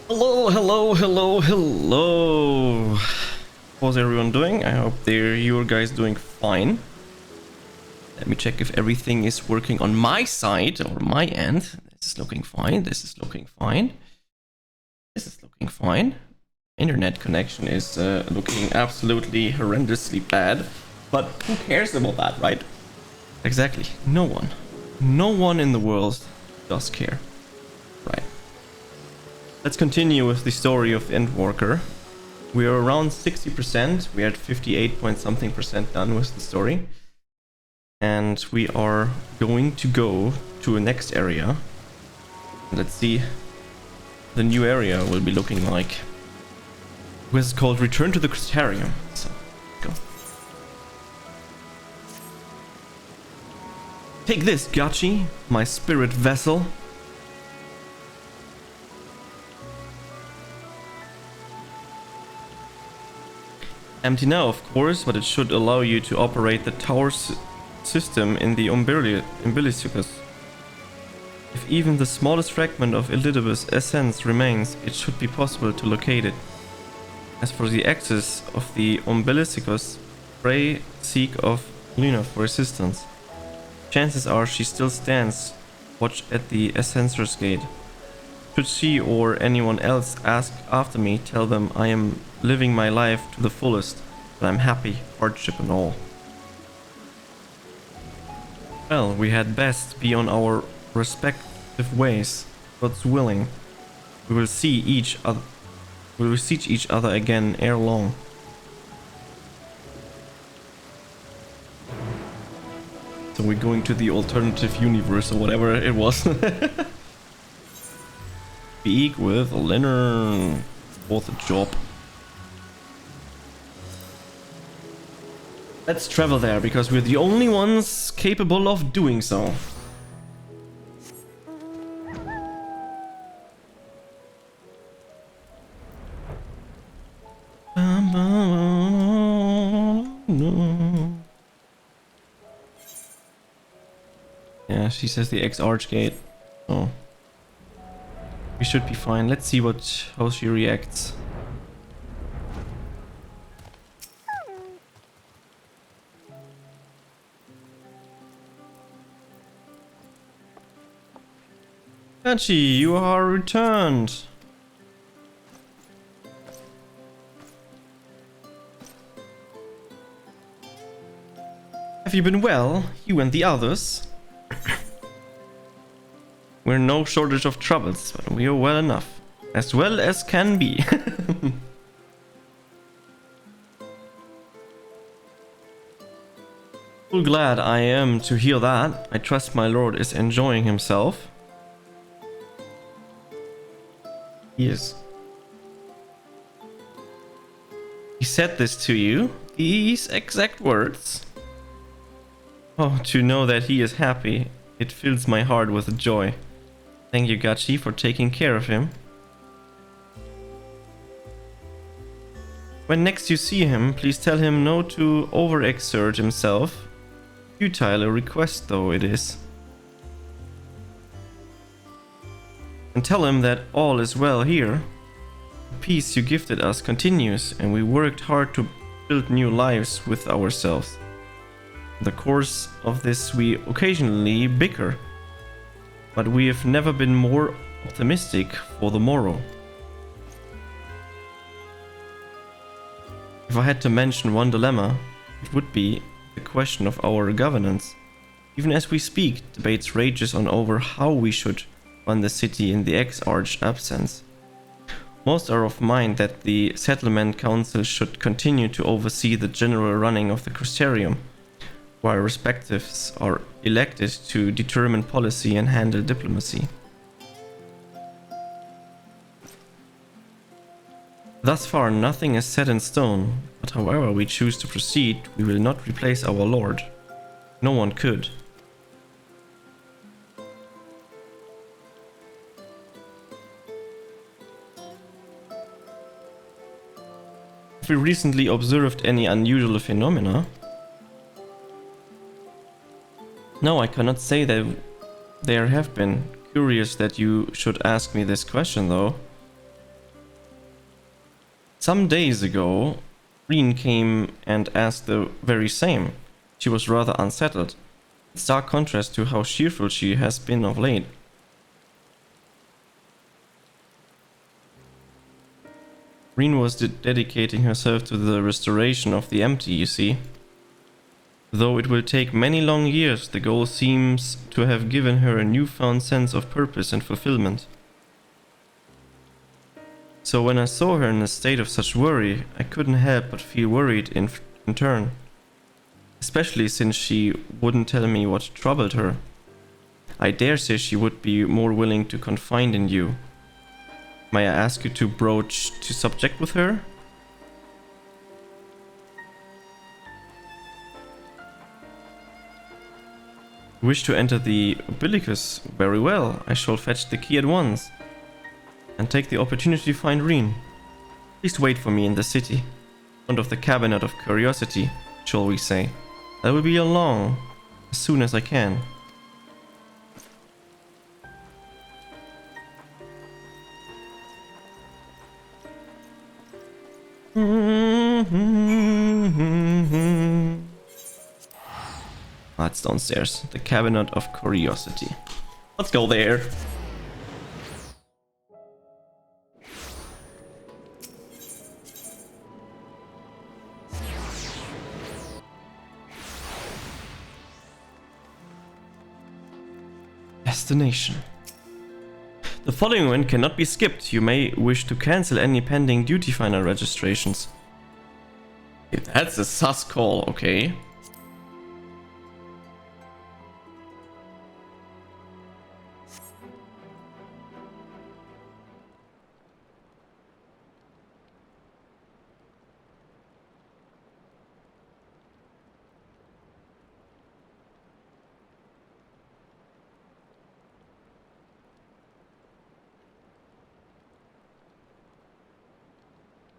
Hello, hello, hello, hello. How's everyone doing? I hope you guys doing fine. Let me check if everything is working on my side or my end. This is looking fine. This is looking fine. This is looking fine. Internet connection is looking absolutely horrendously bad. But who cares about that, right? Exactly. No one. No one in the world does care. Right. Let's continue with the story of Endwalker. We are around 60%. We are at 58 point something percent done with the story. And we are going to go to a next area. Let's see the new area will be looking like. It's called Return to the Crystarium. So, go. Take this, Gachi, my spirit vessel. Empty now, of course, but it should allow you to operate the tower system in the umbilicus. If even the smallest fragment of Elidibus' essence remains, it should be possible to locate it. As for the axis of the umbilicus, pray seek of Luna for assistance. Chances are she still stands watch at the Ascensor's gate. Should she or anyone else ask after me, tell them I am living my life to the fullest, that I'm happy, hardship and all. Well, we had best be on our respective ways. God's willing. We will see each other. We will see each other again ere long. So we're going to the alternative universe or whatever it was. Speak with Leonard for the job. Let's travel there because we're the only ones capable of doing so. Yeah, she says the X-Arch gate. Oh. We should be fine. Let's see how she reacts. Gachi, you are returned. Have you been well, you and the others? We're no shortage of troubles, but we are well enough. As well as can be. Full glad I am to hear that. I trust my lord is enjoying himself. He is. He said this to you? These exact words? Oh, to know that he is happy. It fills my heart with joy. Thank you, Gachi, for taking care of him. When next you see him, please tell him no to overexert himself. Futile a request though it is. And tell him that all is well here. The peace you gifted us continues, and we worked hard to build new lives with ourselves. In the course of this we occasionally bicker, but we have never been more optimistic for the morrow. If I had to mention one dilemma, it would be the question of our governance. Even as we speak, debates rages on over how we should run the city in the X-Arch absence. Most are of mind that the Settlement Council should continue to oversee the general running of the Crystarium, while respectives are elected to determine policy and handle diplomacy. Thus far nothing is set in stone, but however we choose to proceed, we will not replace our lord. No one could. Have we recently observed any unusual phenomena? No, I cannot say that there have been. Curious that you should ask me this question, though. Some days ago, Reen came and asked the very same. She was rather unsettled. In stark contrast to how cheerful she has been of late. Reen was dedicating herself to the restoration of the empty, you see. Though it will take many long years, the goal seems to have given her a newfound sense of purpose and fulfillment. So when I saw her in a state of such worry, I couldn't help but feel worried in turn. Especially since she wouldn't tell me what troubled her. I dare say she would be more willing to confide in you. May I ask you to broach the subject with her? Wish to enter the umbilicus? Very well, I shall fetch the key at once. And take the opportunity to find Reen. Please wait for me in the city. In front of the cabinet of curiosity, shall we say. I will be along as soon as I can. That's downstairs. The cabinet of curiosity. Let's go there. Destination. The following event cannot be skipped. You may wish to cancel any pending duty finder registrations. Okay, that's a sus call, okay.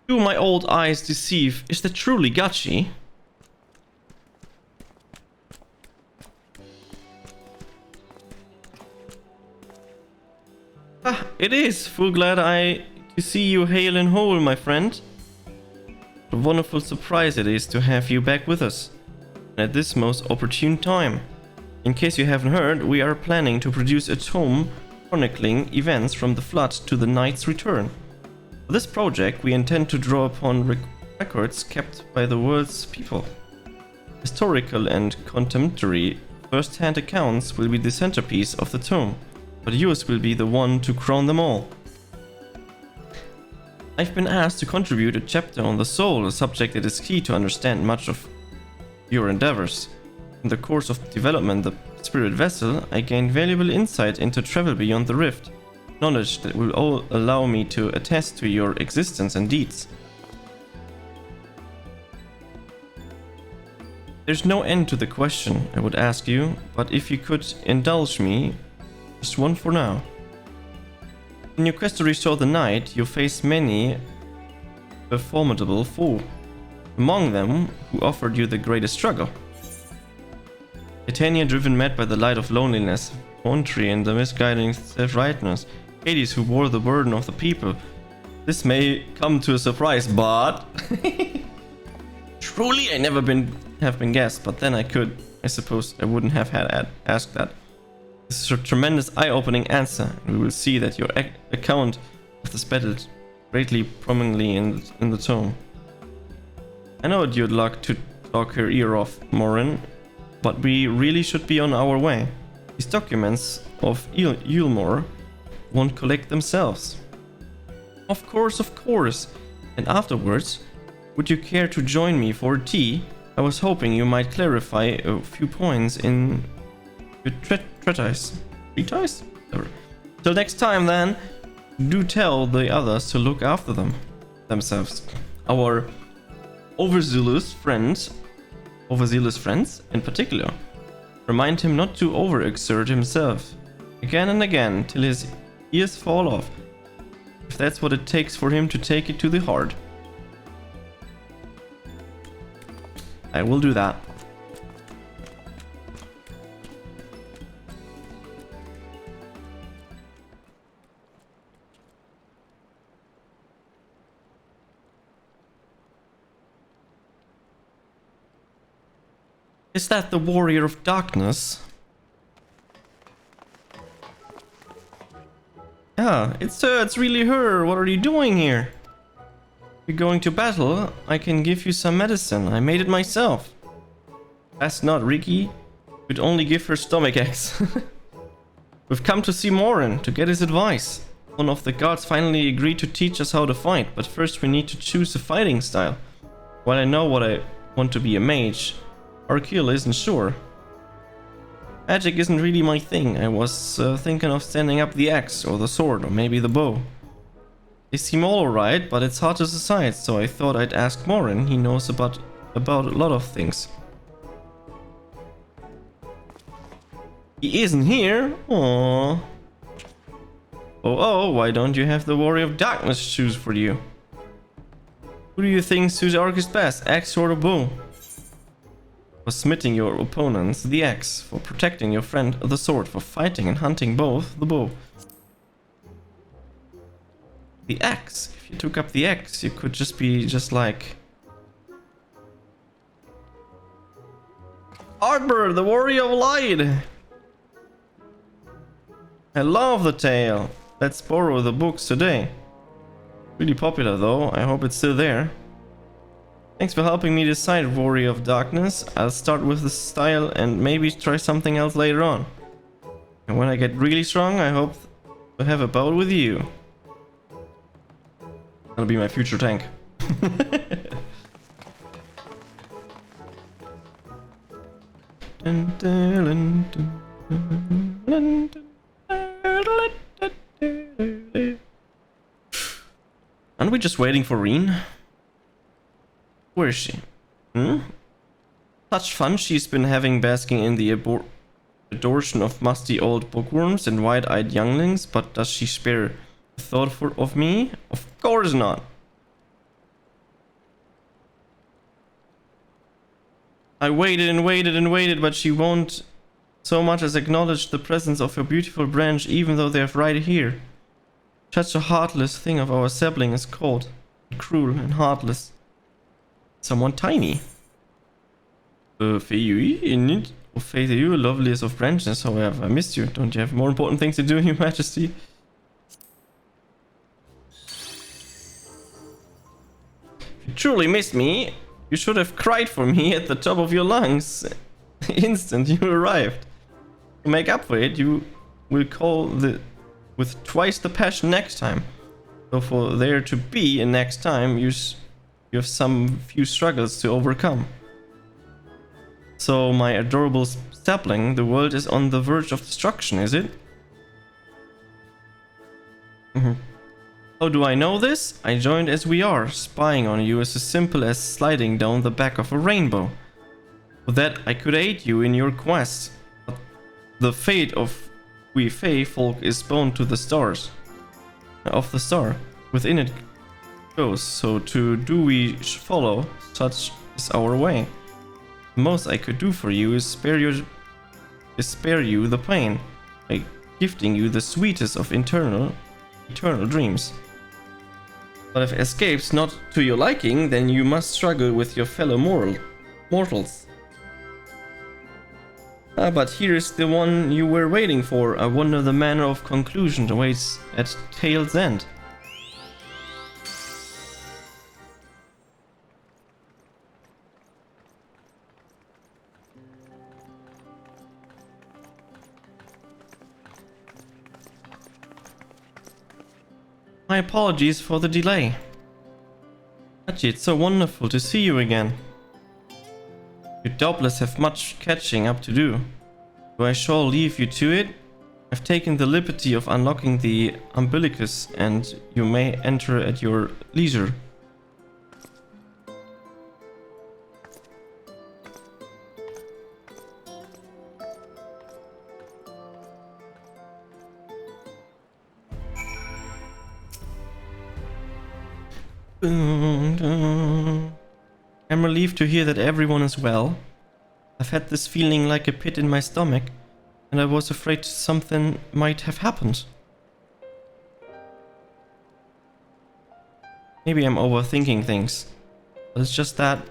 Do my old eyes deceive? Is that truly Gachi? Ah, it is. Full glad to see you hale and whole, my friend. What a wonderful surprise it is to have you back with us at this most opportune time. In case you haven't heard, we are planning to produce a tome chronicling events from the flood to the knight's return. For this project, we intend to draw upon records kept by the world's people. Historical and contemporary first-hand accounts will be the centerpiece of the tome, but yours will be the one to crown them all. I've been asked to contribute a chapter on the soul, a subject that is key to understand much of your endeavors. In the course of development, the spirit vessel, I gained valuable insight into travel beyond the rift. Knowledge that will all allow me to attest to your existence and deeds. There's no end to the question I would ask you, but if you could indulge me, just one for now. In your quest to restore the knight, you face many a formidable foe. Among them, who offered you the greatest struggle. Titania driven mad by the light of loneliness, Montri and the misguiding self-rightness, Hades who bore the burden of the people. This may come to a surprise, but truly I never have been guessed, but then I suppose I wouldn't have had asked that. This is a tremendous eye-opening answer, and we will see that your account of this battle greatly prominently in the tome. I know you'd like to talk her ear off, Morin, but we really should be on our way. These documents of Yulmore won't collect themselves. Of course. And afterwards, would you care to join me for tea? I was hoping you might clarify a few points in your treatise. Treatise? Till next time then, do tell the others to look after themselves. Our overzealous friends in particular. Remind him not to overexert himself. Again and again, till his ears fall off. If that's what it takes for him to take it to the heart. I will do that. Is that the Warrior of Darkness? Ah, it's really her. What are you doing here? You're going to battle? I can give you some medicine. I made it myself. That's not Ricky. You'd only give her stomach aches. We've come to see Morin to get his advice. One of the guards finally agreed to teach us how to fight, but first we need to choose a fighting style. While I know what I want to be a mage, Arkeol isn't sure. Magic isn't really my thing. I was thinking of standing up the axe or the sword or maybe the bow. They seem all alright, but it's hard to decide, so I thought I'd ask Morin. He knows about a lot of things. He isn't here? Aww. Oh, why don't you have the Warrior of Darkness choose for you? Who do you think suits Arcus best, axe or the bow? For smithing your opponents, the axe. For protecting your friend, the sword. For fighting and hunting both, the bow. The axe. If you took up the axe, you could just be like... Arbor, the Warrior of Light! I love the tale. Let's borrow the books today. Really popular though, I hope it's still there. Thanks for helping me decide, Warrior of Darkness. I'll start with the style and maybe try something else later on. And when I get really strong, I hope to have a bout with you. That'll be my future tank. Aren't we just waiting for Reen? Where is she? Such fun she's been having basking in the adoration of musty old bookworms and wide-eyed younglings, but does she spare a thought of me? Of course not. I waited and waited and waited, but she won't so much as acknowledge the presence of her beautiful branch, even though they're right here. Such a heartless thing of our sibling is cold, cruel and heartless. Someone tiny. Feiyui, in it. Oh, Feiyui, loveliest of branches, however. I missed you. Don't you have more important things to do, Your Majesty? If you truly missed me, you should have cried for me at the top of your lungs. The instant you arrived. To make up for it, you will call with twice the passion next time. So for there to be a next time, you have some few struggles to overcome. So my adorable sapling, the world is on the verge of destruction, is it? How do I know this? I joined as we are. Spying on you is as simple as sliding down the back of a rainbow. For that I could aid you in your quest. But the fate of we Fey folk is bound to the stars. Of the star. Within it goes, so to do we follow, such is our way. The most I could do for you is spare you the pain, by gifting you the sweetest of eternal dreams. But if escape's not to your liking, then you must struggle with your fellow mortals. But here's the one you were waiting for. I wonder the manner of conclusion awaits at tale's end. My apologies for the delay. Gachi, it's so wonderful to see you again. You doubtless have much catching up to do. So I shall leave you to it. I've taken the liberty of unlocking the umbilicus, and you may enter at your leisure. I'm relieved to hear that everyone is well. I've had this feeling like a pit in my stomach, and I was afraid something might have happened. Maybe I'm overthinking things, but it's just that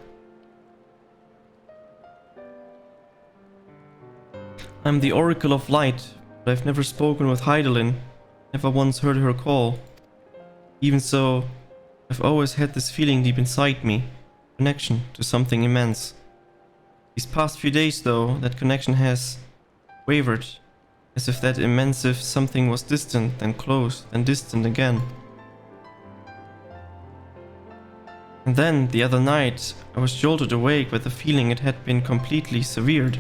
I'm the Oracle of Light, but I've never spoken with Heidelin, never once heard her call. Even so, I've always had this feeling deep inside me, connection to something immense. These past few days though, that connection has wavered, as if that immense something was distant, then close, then distant again. And then, the other night, I was jolted awake with the feeling it had been completely severed.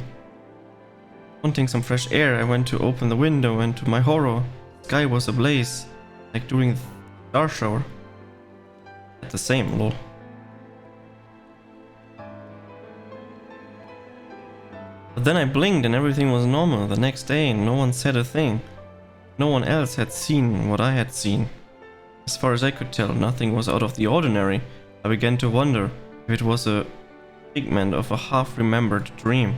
Wanting some fresh air, I went to open the window, and to my horror, the sky was ablaze, like during the star shower. At the same, lol. But then I blinked and everything was normal the next day and no one said a thing. No one else had seen what I had seen. As far as I could tell, nothing was out of the ordinary. I began to wonder if it was a figment of a half-remembered dream.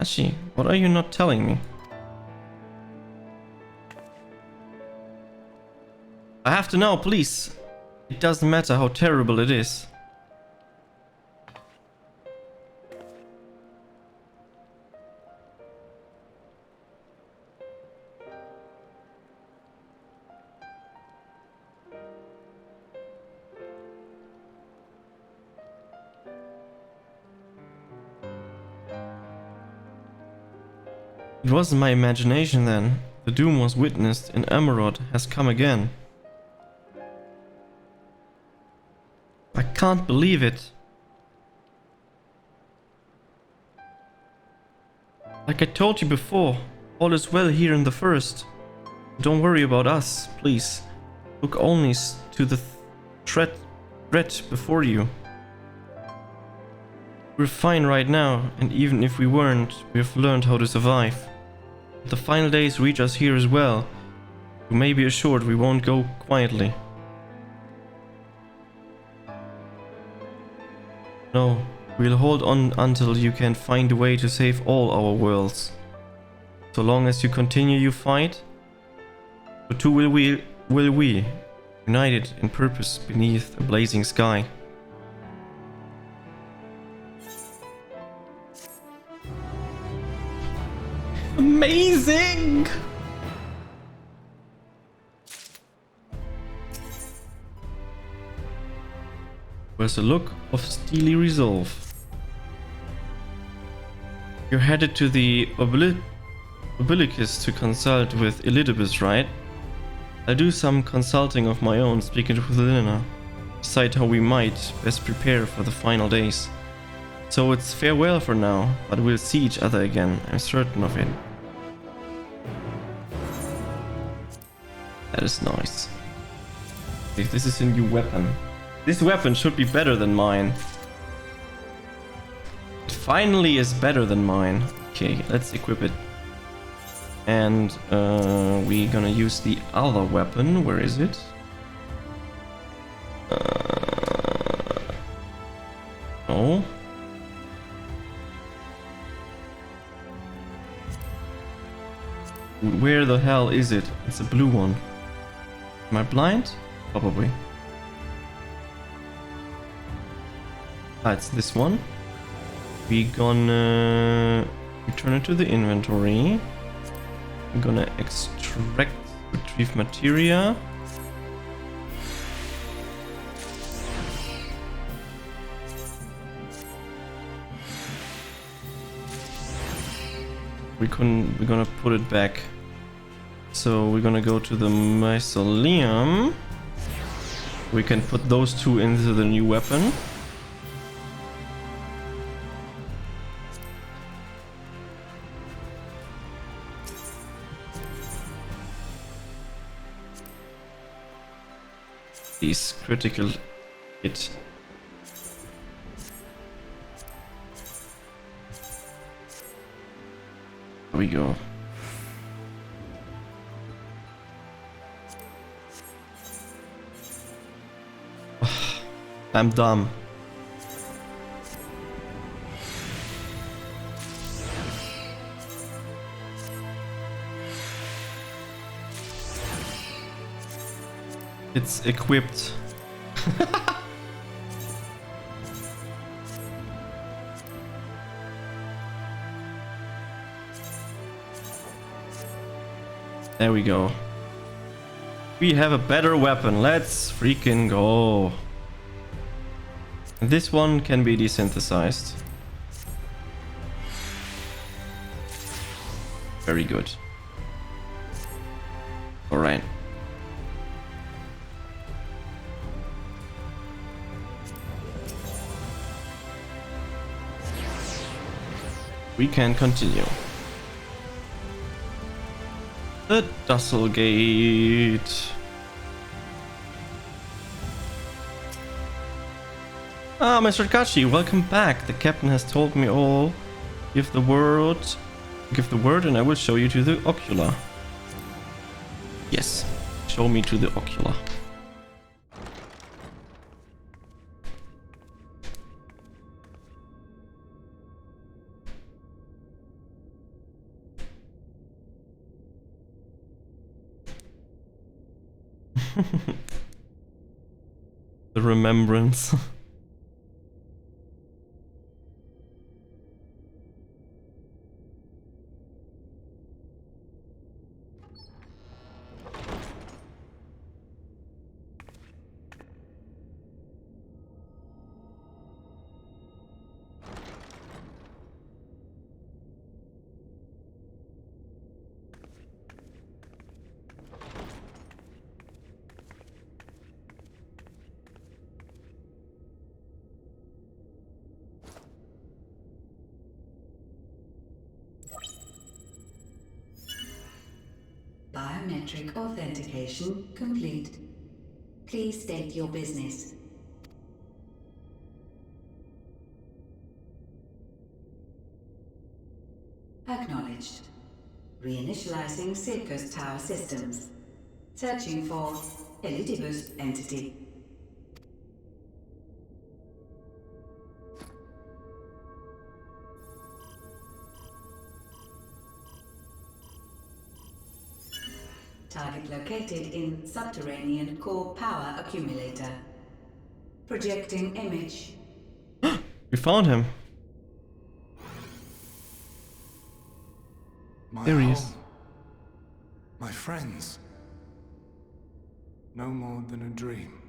Ashi, what are you not telling me? I have to know, please. It doesn't matter how terrible it is. It wasn't my imagination then. The doom was witnessed and Emerald has come again. I can't believe it. Like I told you before, all is well here in the first. Don't worry about us, please. Look only to the threat before you. We're fine right now, and even if we weren't, we've learned how to survive. The final days reach us here as well. You may be assured we won't go quietly. No, we'll hold on until you can find a way to save all our worlds. So long as you continue your fight, so too will we, united in purpose beneath a blazing sky. Amazing! Where's a look of steely resolve. You're headed to the Obelicus to consult with Elidibus, right? I'll do some consulting of my own, speaking with Lina. Decide how we might best prepare for the final days. So it's farewell for now, but we'll see each other again, I'm certain of it. That is nice. If this is a new weapon. This weapon should be better than mine. It finally is better than mine. Okay, let's equip it. And we're gonna use the other weapon. Where is it? No. Where the hell is it? It's a blue one. Am I blind? Probably. Ah, it's this one. We're gonna return it to the inventory. I'm gonna extract, retrieve materia. We're gonna put it back. So we're gonna go to the mausoleum. We can put those two into the new weapon. These critical hit. There we go. I'm dumb. It's equipped. There we go. We have a better weapon. Let's freaking go. This one can be desynthesized. Very good. Alright. We can continue. The Dussel Gate. Ah, Mr. Gachi, welcome back. The captain has told me all. Give the word and I will show you to the ocular. Yes, show me to the ocular. The remembrance. Biometric authentication complete. Please state your business. Acknowledged. Reinitializing Circus Tower systems. Searching for Elidibus entity. Target located in subterranean core power accumulator. Projecting image. We found him. There he is. My friends. No more than a dream.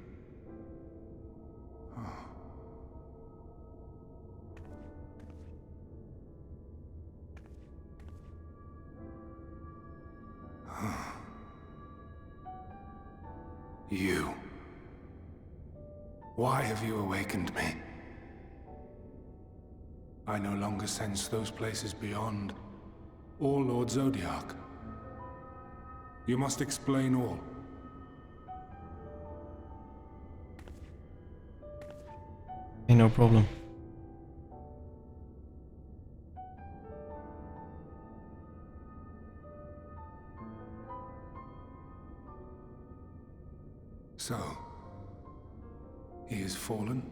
You. Why have you awakened me? I no longer sense those places beyond, or Lord Zodiac. You must explain all. Hey, no problem. So, he is fallen,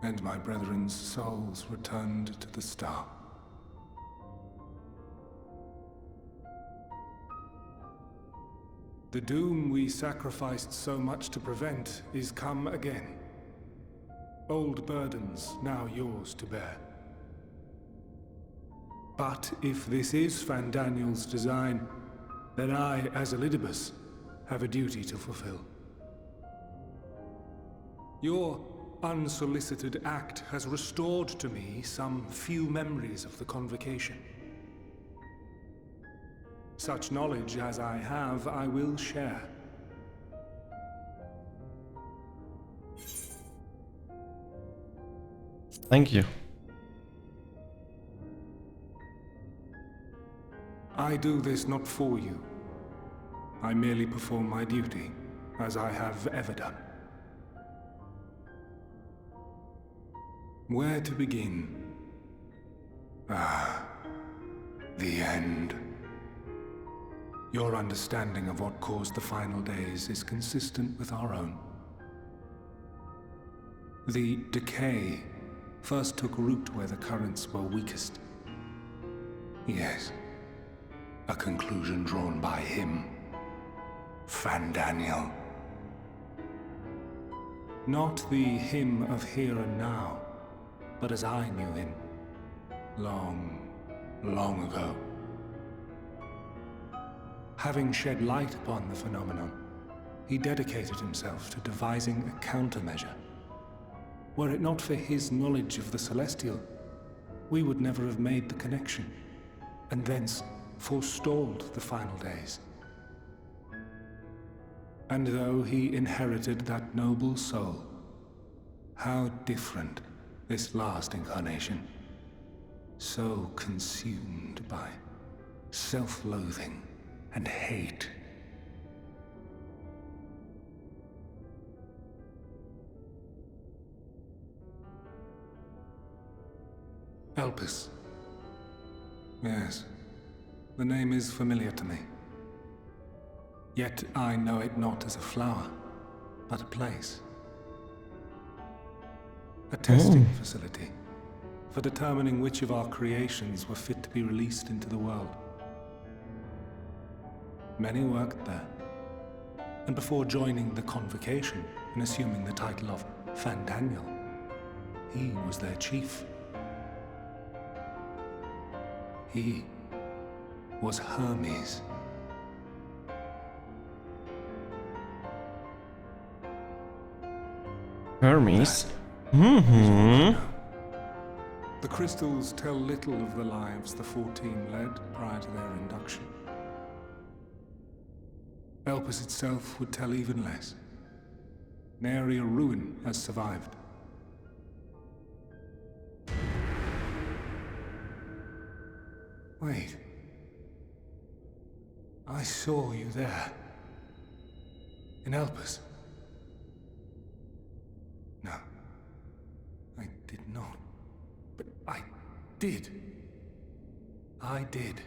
and my brethren's souls returned to the star. The doom we sacrificed so much to prevent is come again. Old burdens now yours to bear. But if this is Fandaniel's design, then I, as Elidibus, have a duty to fulfill. Your unsolicited act has restored to me some few memories of the convocation. Such knowledge as I have, I will share. Thank you. I do this not for you. I merely perform my duty, as I have ever done. Where to begin? The end. Your understanding of what caused the final days is consistent with our own. The decay first took root where the currents were weakest. Yes, a conclusion drawn by him, Fandaniel. Not the him of here and now, but as I knew him, long, long ago. Having shed light upon the phenomenon, he dedicated himself to devising a countermeasure. Were it not for his knowledge of the Celestial, we would never have made the connection, and thence forestalled the final days. And though he inherited that noble soul, how different this last incarnation, so consumed by self-loathing and hate. Elpis. Yes, the name is familiar to me. Yet I know it not as a flower, but a place. A testing facility for determining which of our creations were fit to be released into the world. Many worked there, and before joining the Convocation and assuming the title of Fandaniel, he was their chief. He was Hermes. Hermes? The crystals tell little of the lives the 14 led prior to their induction. Elpis itself would tell even less. Nary a ruin has survived. Wait. I saw you there. In Elpis. No. I did not. But I did. I did.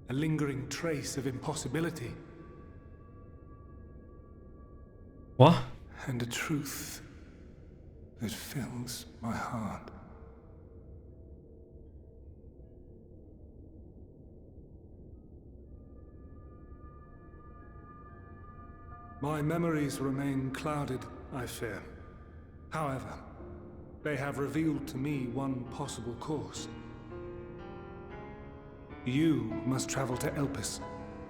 A lingering trace of impossibility. What? And a truth that fills my heart. My memories remain clouded, I fear. However, they have revealed to me one possible course. You must travel to Elpis,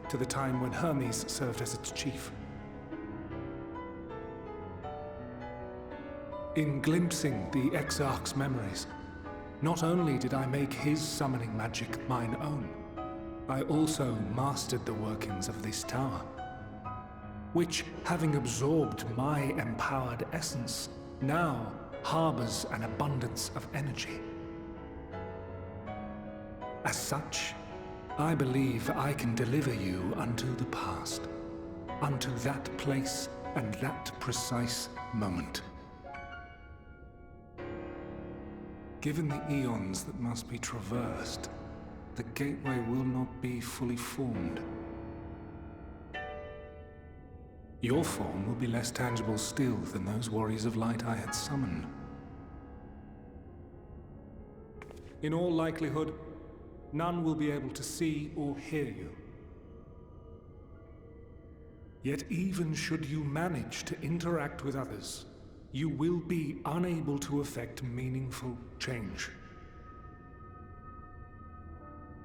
to the time when Hermes served as its chief. In glimpsing the Exarch's memories, not only did I make his summoning magic mine own, I also mastered the workings of this tower, which, having absorbed my empowered essence, now harbors an abundance of energy. As such, I believe I can deliver you unto the past, unto that place and that precise moment. Given the eons that must be traversed, the gateway will not be fully formed. Your form will be less tangible still than those warriors of light I had summoned. In all likelihood, none will be able to see or hear you. Yet even should you manage to interact with others, you will be unable to effect meaningful change.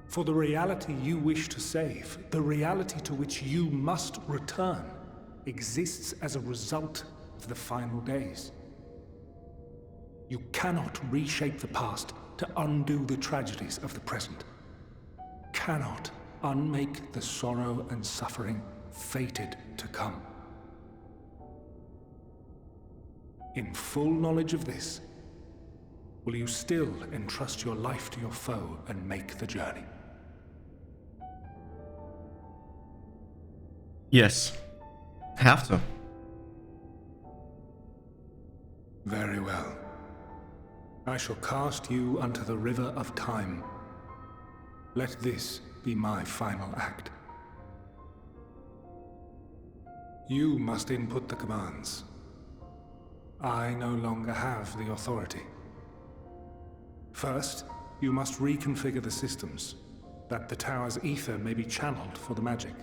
For the reality you wish to save, the reality to which you must return, exists as a result of the final days. You cannot reshape the past to undo the tragedies of the present. Cannot unmake the sorrow and suffering fated to come. In full knowledge of this, will you still entrust your life to your foe and make the journey? Yes. Have to. Very well. I shall cast you unto the river of time. Let this be my final act. You must input the commands. I no longer have the authority. First, you must reconfigure the systems, that the tower's ether may be channeled for the magic.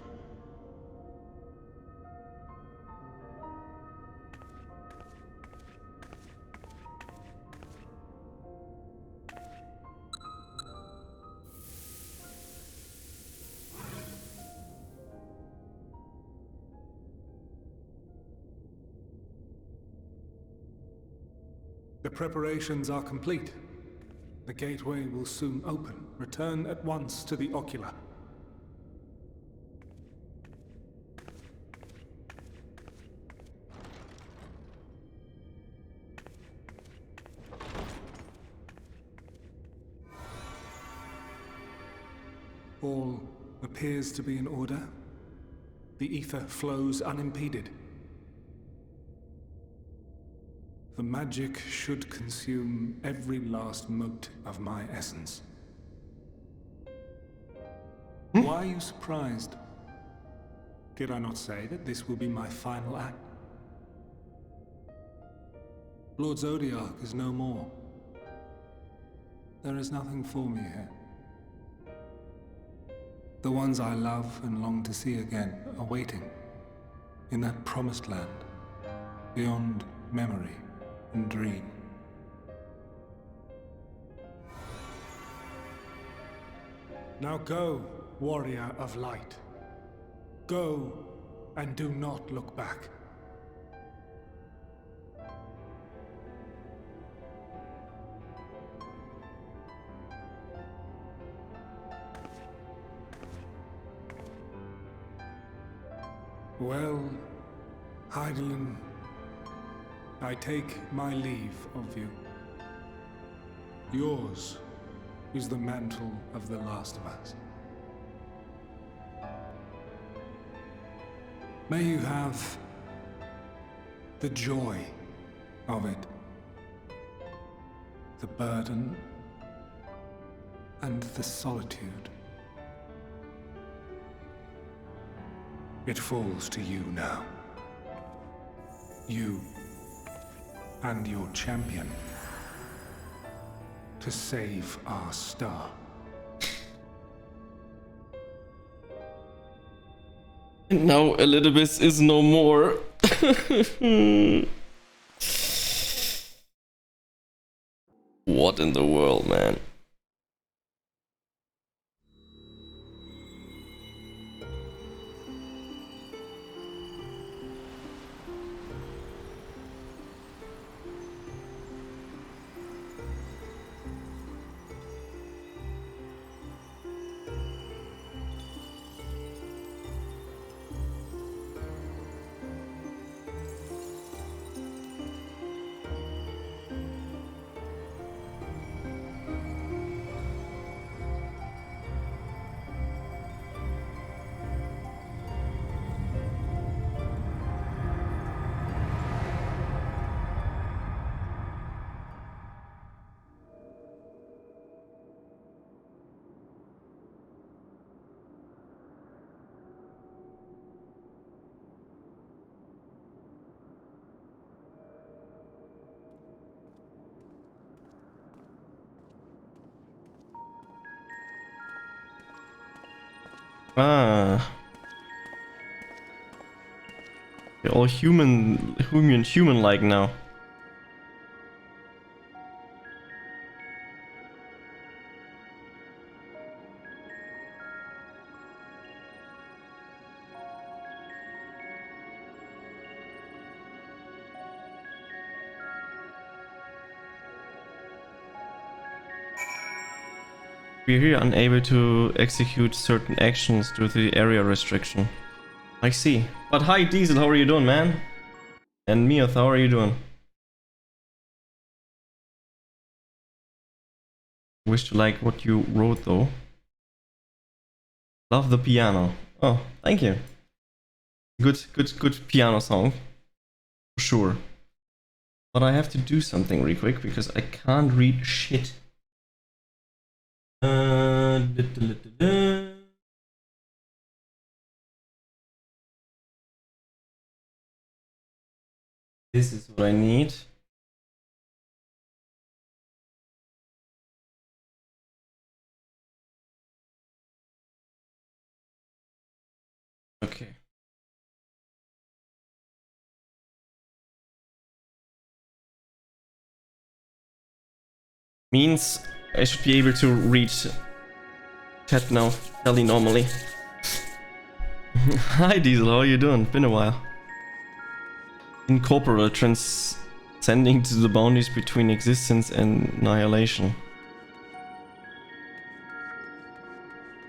preparations are complete. The gateway will soon open. Return at once to the ocular. All appears to be in order. The ether flows unimpeded. The magic should consume every last mote of my essence. Why are you surprised? Did I not say that this will be my final act? Lord Zodiac is no more. There is nothing for me here. The ones I love and long to see again are waiting in that promised land, beyond memory and dream. Now go, warrior of light. Go and do not look back. Well, Heidelin, I take my leave of you. Yours is the mantle of the last of us. May you have the joy of it, the burden and the solitude. It falls to you now. You and your champion to save our star. And now Elizabeth is no more. What in the world, man? Ah. They're all human-like now. We're here unable to execute certain actions due to the area restriction. I see. But hi Diesel, how are you doing, man? And Mioth, how are you doing? Wish to like what you wrote though. Love the piano. Oh, thank you. Good piano song. For sure. But I have to do something real quick because I can't read shit. This is what I need. Okay. Means I should be able to read chat now fairly normally. Hi Diesel, how are you doing? Been a while. Incorporeal Sending to the boundaries between existence and annihilation.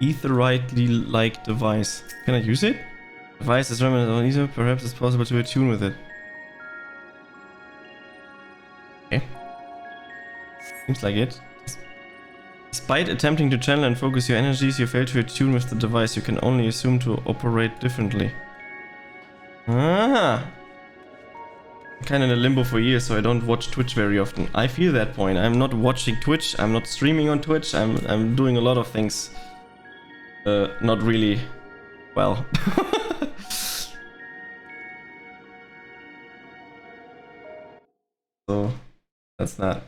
Etherite-like device. Can I use it? Device is remnant on ether. Perhaps it's possible to attune with it. Okay. Seems like it. Despite attempting to channel and focus your energies, you fail to attune with the device. You can only assume to operate differently. Ah! I'm kind of in a limbo for years, so I don't watch Twitch very often. I feel that point. I'm not watching Twitch. I'm not streaming on Twitch. I'm doing a lot of things. Not really well. So that's that.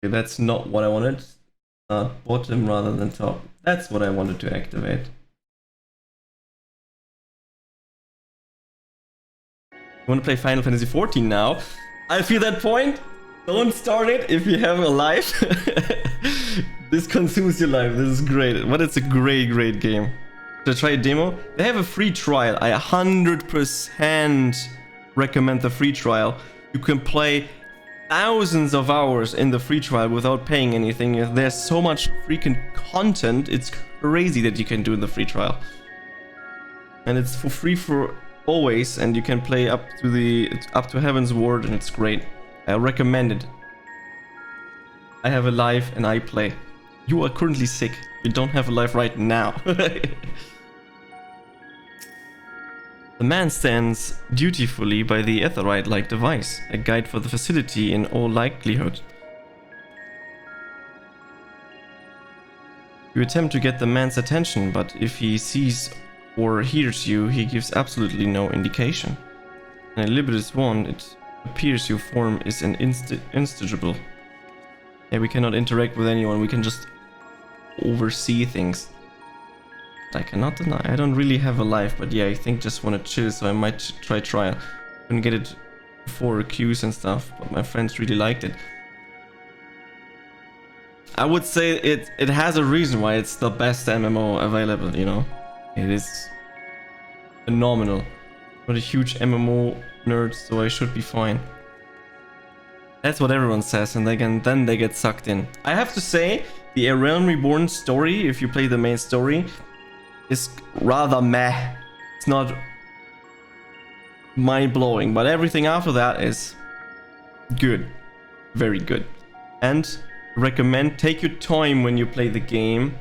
Okay, that's not what I wanted. Bottom rather than top. That's what I wanted to activate. You want to play Final Fantasy XIV now? I feel that point. Don't start it if you have a life. This consumes your life. This is great. But it's a great game. Should I try a demo? They have a free trial. I 100% recommend the free trial. You can play thousands of hours in the free trial without paying anything. There's so much freaking content. It's crazy that you can do in the free trial. And it's for free for always, and you can play up to Heaven's Ward, and it's great. I recommend it. I have a life and I play. You are currently sick. You don't have a life right now. The man stands dutifully by the Etherite-like device, a guide for the facility in all likelihood. You attempt to get the man's attention, but if he sees or hears you, he gives absolutely no indication. In a limited one, it appears your form is an instangible. Yeah, we cannot interact with anyone, we can just oversee things. I cannot deny, I don't really have a life, but yeah, I think just want to chill, so I might try trial. Couldn't get it before queues and stuff, but my friends really liked it. I would say it has a reason why it's the best MMO available, you know? It is phenomenal. I'm not a huge MMO nerd, so I should be fine. That's what everyone says, and then they get sucked in. I have to say, the A Realm Reborn story, if you play the main story, is rather meh. It's not mind-blowing, but everything after that is good. Very good. And recommend, take your time when you play the game.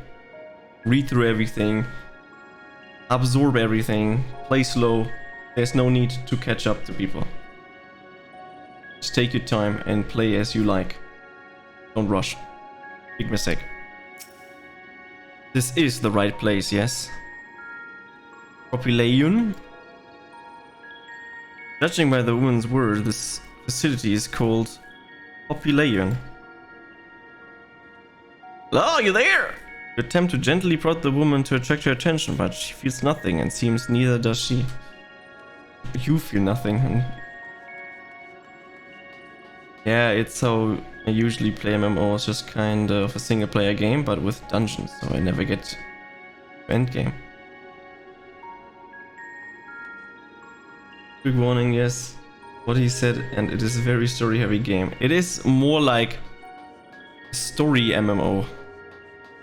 Read through everything. Absorb everything. Play slow. There's no need to catch up to people. Just take your time and play as you like. Don't rush. Big mistake. This is the right place, yes. Population. Judging by the woman's word, this facility is called Population. Hello, you there? You attempt to gently prod the woman to attract her attention, but she feels nothing, and seems neither does she. You feel nothing. And yeah, it's how I usually play MMOs, just kind of a single player game, but with dungeons, so I never get to end game. Quick warning, yes, what he said, and it is a very story heavy game. It is more like story MMO.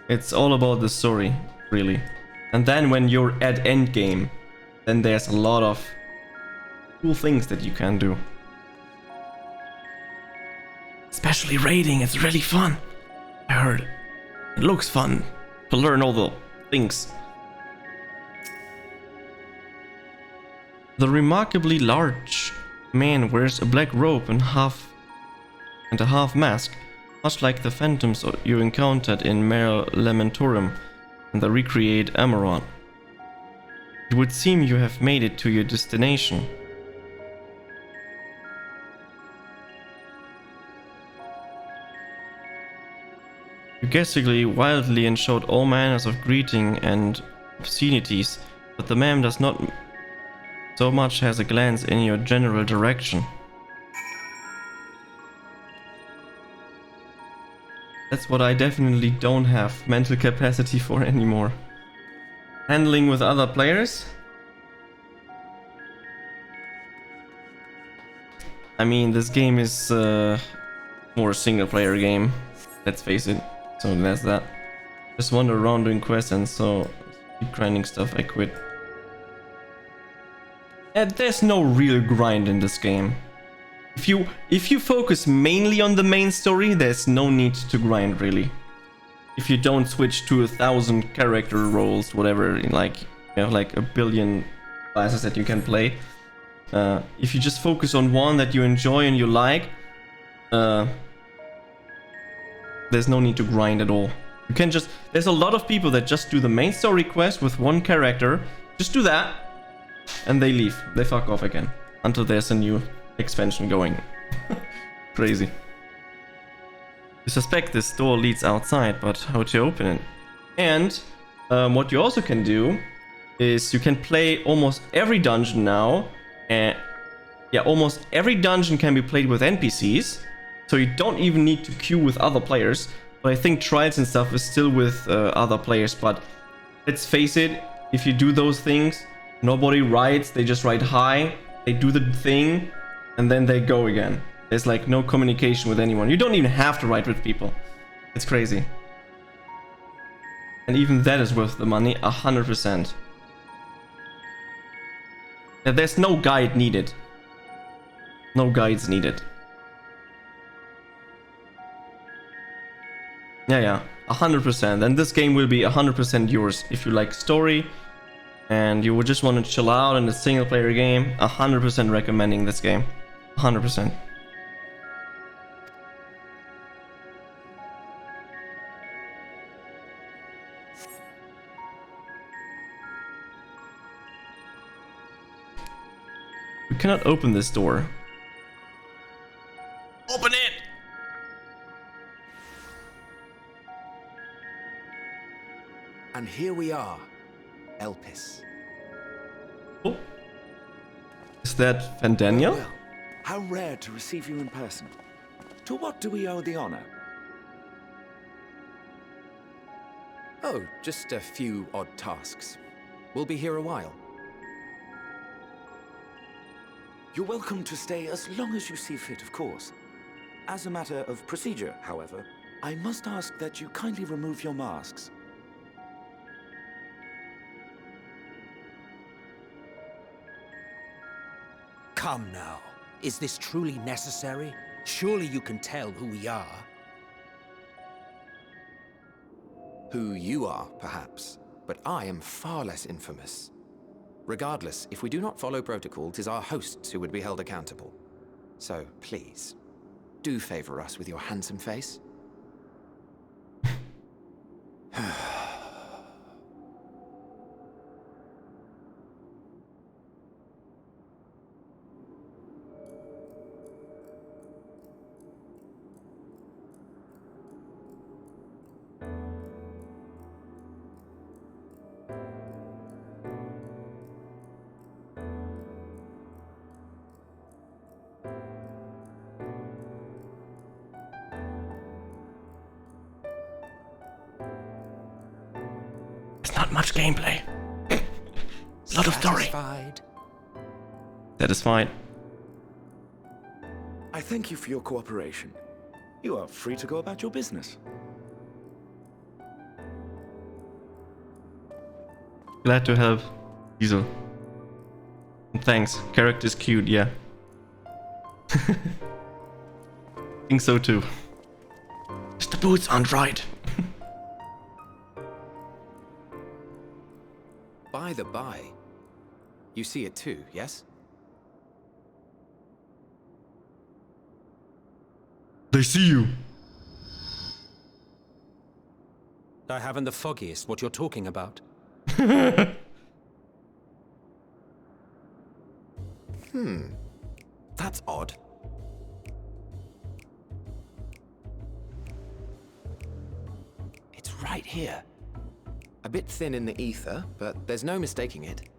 It's all about the story, really. And then when you're at end game, then there's a lot of cool things that you can do. Especially raiding, it's really fun. I heard. It looks fun to learn all the things. The remarkably large man wears a black robe and a half mask, much like the phantoms you encountered in Mare Lamentorum and the recreate Amaron. It would seem you have made it to your destination. You gesticulated wildly and showed all manners of greeting and obscenities, but the man does not so much as a glance in your general direction. That's what I definitely don't have mental capacity for anymore. Handling with other players? I mean, this game is more a single player game, let's face it. So there's that. Just wander around doing quests, and so keep grinding stuff. I quit. And there's no real grind in this game. If you focus mainly on the main story, there's no need to grind really. If you don't switch to 1,000 character roles, whatever, like you have like a billion classes that you can play. If you just focus on one that you enjoy and you like, there's no need to grind at all. You can just... There's a lot of people that just do the main story quest with one character. Just do that, and they leave. They fuck off again until there's a new expansion going. Crazy. You suspect this door leads outside, but how to open it? And what you also can do is you can play almost every dungeon now. And yeah, almost every dungeon can be played with NPCs, so you don't even need to queue with other players. But I think trials and stuff is still with other players. But let's face it, if you do those things, nobody writes, they just write hi, they do the thing, and then they go again. There's like no communication with anyone. You don't even have to write with people. It's crazy. And even that is worth the money, 100%. There's no guide needed. No guides needed. Yeah, 100%. And this game will be 100% yours. If you like story and you would just want to chill out in a single player game, 100% recommending this game. 100%. We cannot open this door. Open it! And here we are, Elpis. Oh. Is that Vandania? Well, how rare to receive you in person. To what do we owe the honor? Oh, just a few odd tasks. We'll be here a while. You're welcome to stay as long as you see fit, of course. As a matter of procedure, however, I must ask that you kindly remove your masks. Come now. Is this truly necessary? Surely you can tell who we are. Who you are, perhaps, but I am far less infamous. Regardless, if we do not follow protocol, 'tis our hosts who would be held accountable. So, please, do favor us with your handsome face. Not much gameplay. A lot of story. Satisfied. I thank you for your cooperation. You are free to go about your business. Glad to help, Diesel. And thanks. Character's cute, yeah. Think so too. Just the boots aren't right. By the by, you see it too, yes? They see you. I haven't the foggiest what you're talking about. That's odd. It's right here. A bit thin in the ether, but there's no mistaking it.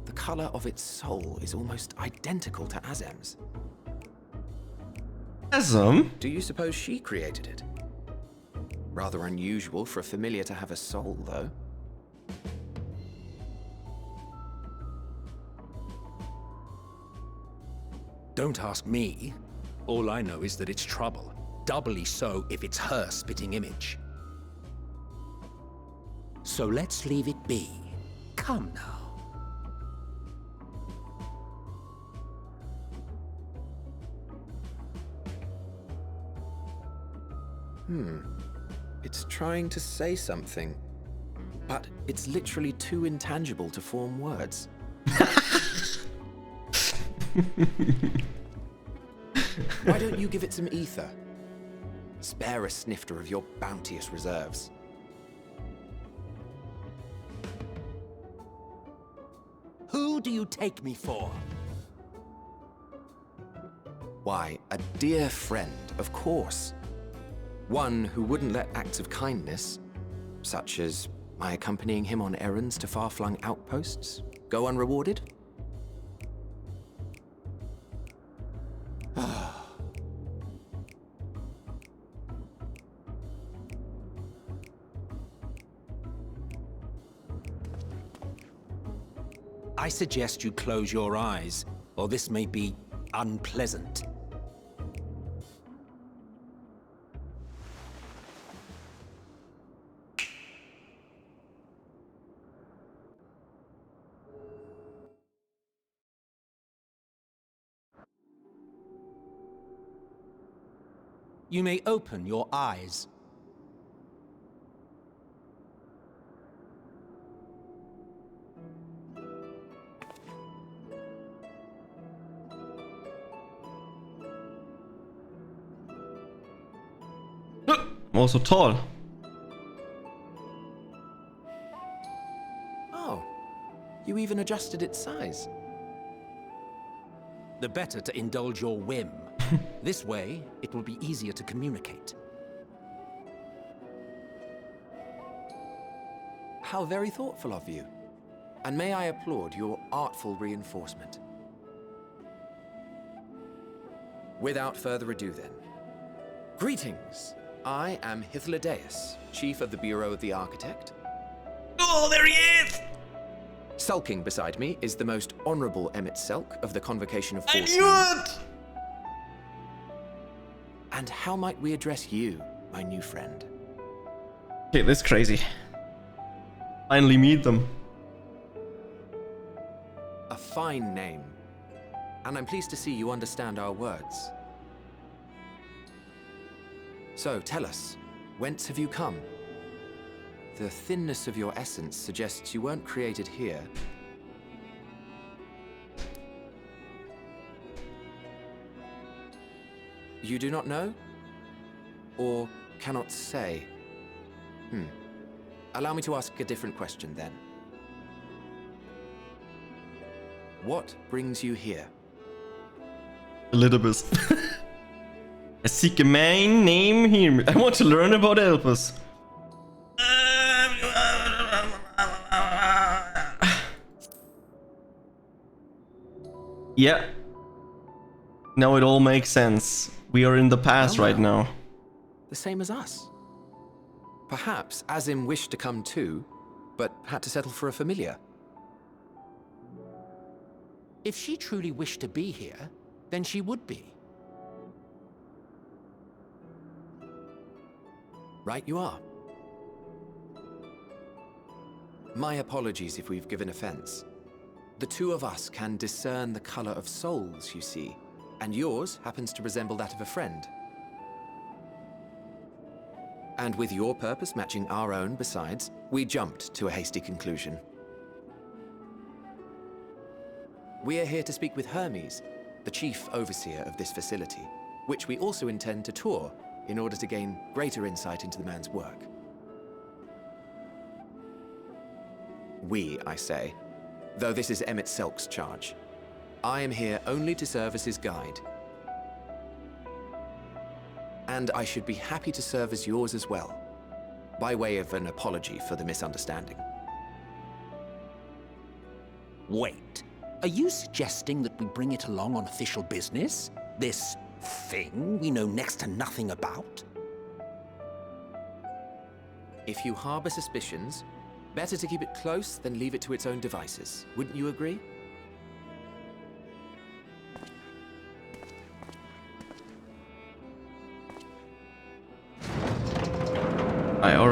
The color of its soul is almost identical to Azem's. Azem? Do you suppose she created it? Rather unusual for a familiar to have a soul, though. Don't ask me. All I know is that it's trouble. Doubly so if it's her spitting image. So let's leave it be. Come now. It's trying to say something, but it's literally too intangible to form words. Why don't you give it some ether? Spare a snifter of your bounteous reserves. Who do you take me for? Why, a dear friend, of course. One who wouldn't let acts of kindness, such as my accompanying him on errands to far-flung outposts, go unrewarded? I suggest you close your eyes, or this may be unpleasant. You may open your eyes. Oh, so tall. Oh, you even adjusted its size. The better to indulge your whim. This way, it will be easier to communicate. How very thoughtful of you. And may I applaud your artful reinforcement. Without further ado then. Greetings! I am Hythlodaeus, Chief of the Bureau of the Architect. Oh, there he is! Sulking beside me is the most honorable Emmett Selk of the Convocation of I 14. knew it! And how might we address you, my new friend? Okay, this is crazy. Finally meet them. A fine name. And I'm pleased to see you understand our words. So, tell us, whence have you come? The thinness of your essence suggests you weren't created here. You do not know? Or cannot say? Allow me to ask a different question then. What brings you here? Elidibus. I seek a main name here. I want to learn about Elpis. Yeah. Now it all makes sense. We are in the past right now. The same as us. Perhaps Azim wished to come too, but had to settle for a familiar. If she truly wished to be here, then she would be. Right you are. My apologies if we've given offense. The two of us can discern the color of souls, you see, and yours happens to resemble that of a friend. And with your purpose matching our own besides, we jumped to a hasty conclusion. We are here to speak with Hermes, the chief overseer of this facility, which we also intend to tour in order to gain greater insight into the man's work. We, I say, though this is Emmett Selk's charge. I am here only to serve as his guide. And I should be happy to serve as yours as well, by way of an apology for the misunderstanding. Wait, are you suggesting that we bring it along on official business? This thing we know next to nothing about? If you harbor suspicions, better to keep it close than leave it to its own devices. Wouldn't you agree?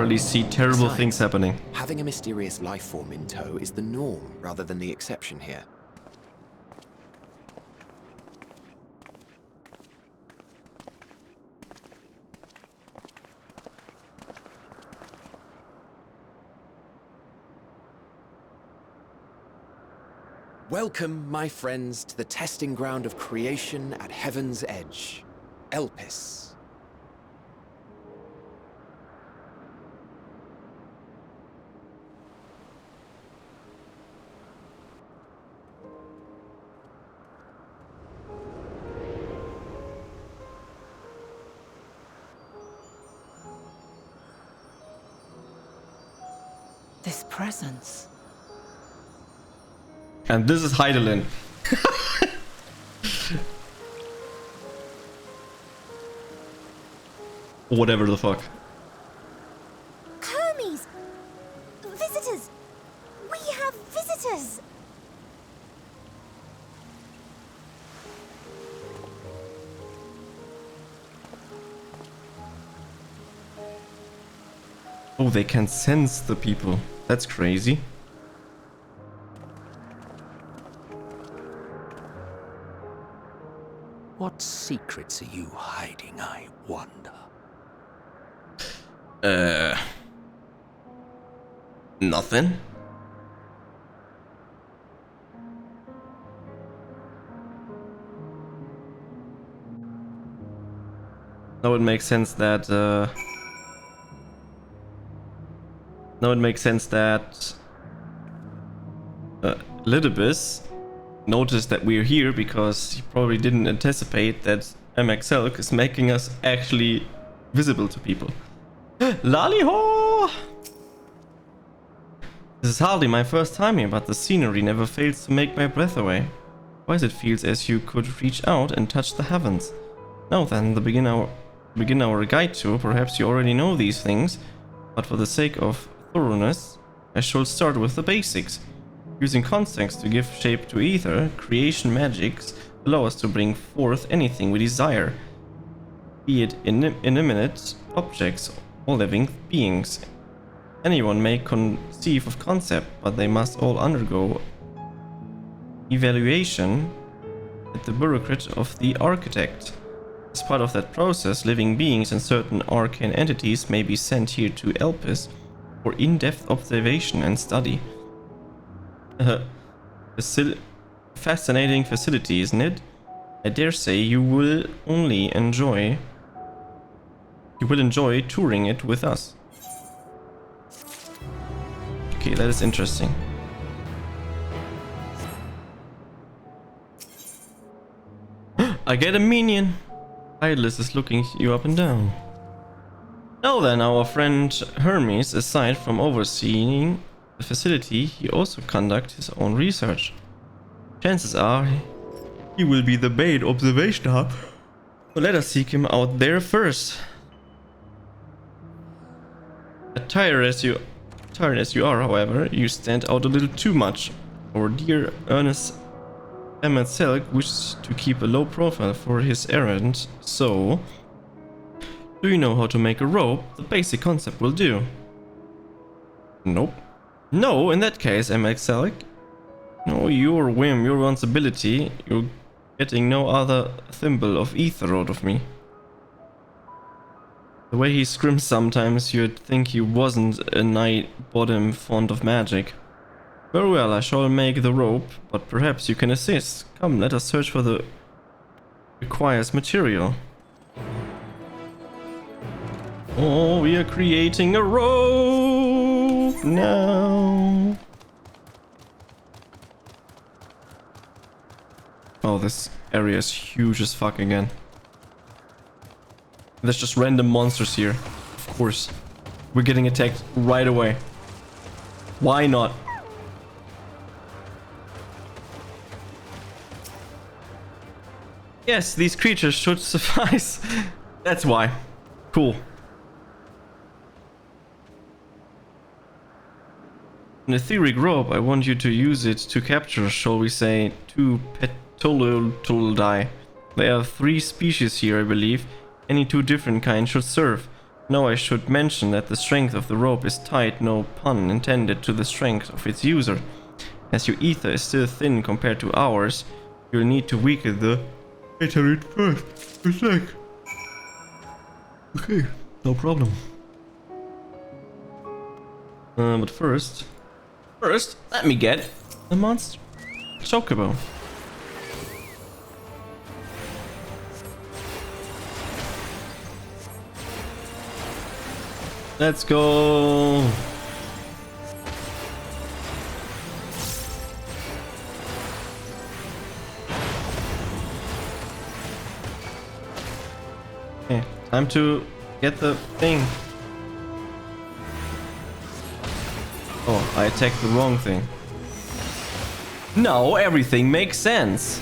regularly see terrible Besides, things happening. having a mysterious life form in tow is the norm rather than the exception here. Welcome, my friends, to the testing ground of creation at Heaven's Edge, Elpis. This presence. And this is Heidelin. Whatever the fuck. Hermes! Visitors! We have visitors! Oh, they can sense the people. That's crazy. What secrets are you hiding, I wonder? Nothing. No, it makes sense that Lidibus noticed that we're here because he probably didn't anticipate that MXLK is making us actually visible to people. Laliho! This is hardly my first time here, but the scenery never fails to make my breath away. Why it feels as you could reach out and touch the heavens. Now then, begin our guide tour. Perhaps you already know these things, but for the sake of thoroughness, I shall start with the basics. Using constants to give shape to ether, creation magics allow us to bring forth anything we desire, be it inanimate objects or living beings. Anyone may conceive of concept, but they must all undergo evaluation at the bureaucrat of the architect. As part of that process, living beings and certain arcane entities may be sent here to Elpis for in-depth observation and study. Fascinating facility, isn't it? I dare say you will enjoy touring it with us. Okay, that is interesting. I get a minion. Idless is looking you up and down. Now then, our friend Hermes, aside from overseeing the facility, he also conducts his own research. Chances are he will be the main observation hub. So let us seek him out there first. Tired as you are, however, you stand out a little too much. Our dear earnest Emmett Selk wishes to keep a low profile for his errand, so... Do you know how to make a rope? The basic concept will do. Nope. No, in that case, MX Selk. No, your whim, your responsibility. You're getting no other thimble of ether out of me. The way he scrims sometimes, you'd think he wasn't a night bottom fond of magic. Very well, I shall make the rope, but perhaps you can assist. Come, let us search for the requires material. Oh, we are creating a rope now. Oh, this area is huge as fuck again. There's just random monsters here. Of course. We're getting attacked right away. Why not? Yes, these creatures should suffice. That's why. Cool. An etheric rope, I want you to use it to capture, shall we say, 2 petolodai. There are 3 species here, I believe. Any 2 different kinds should serve. Now I should mention that the strength of the rope is tied, no pun intended, to the strength of its user. As your ether is still thin compared to ours, you'll need to weaken the meteorite first. It's like... Okay, no problem. But first, let me get the monster chocobo. Let's go. Okay, time to get the thing. Oh, I attacked the wrong thing. No, everything makes sense.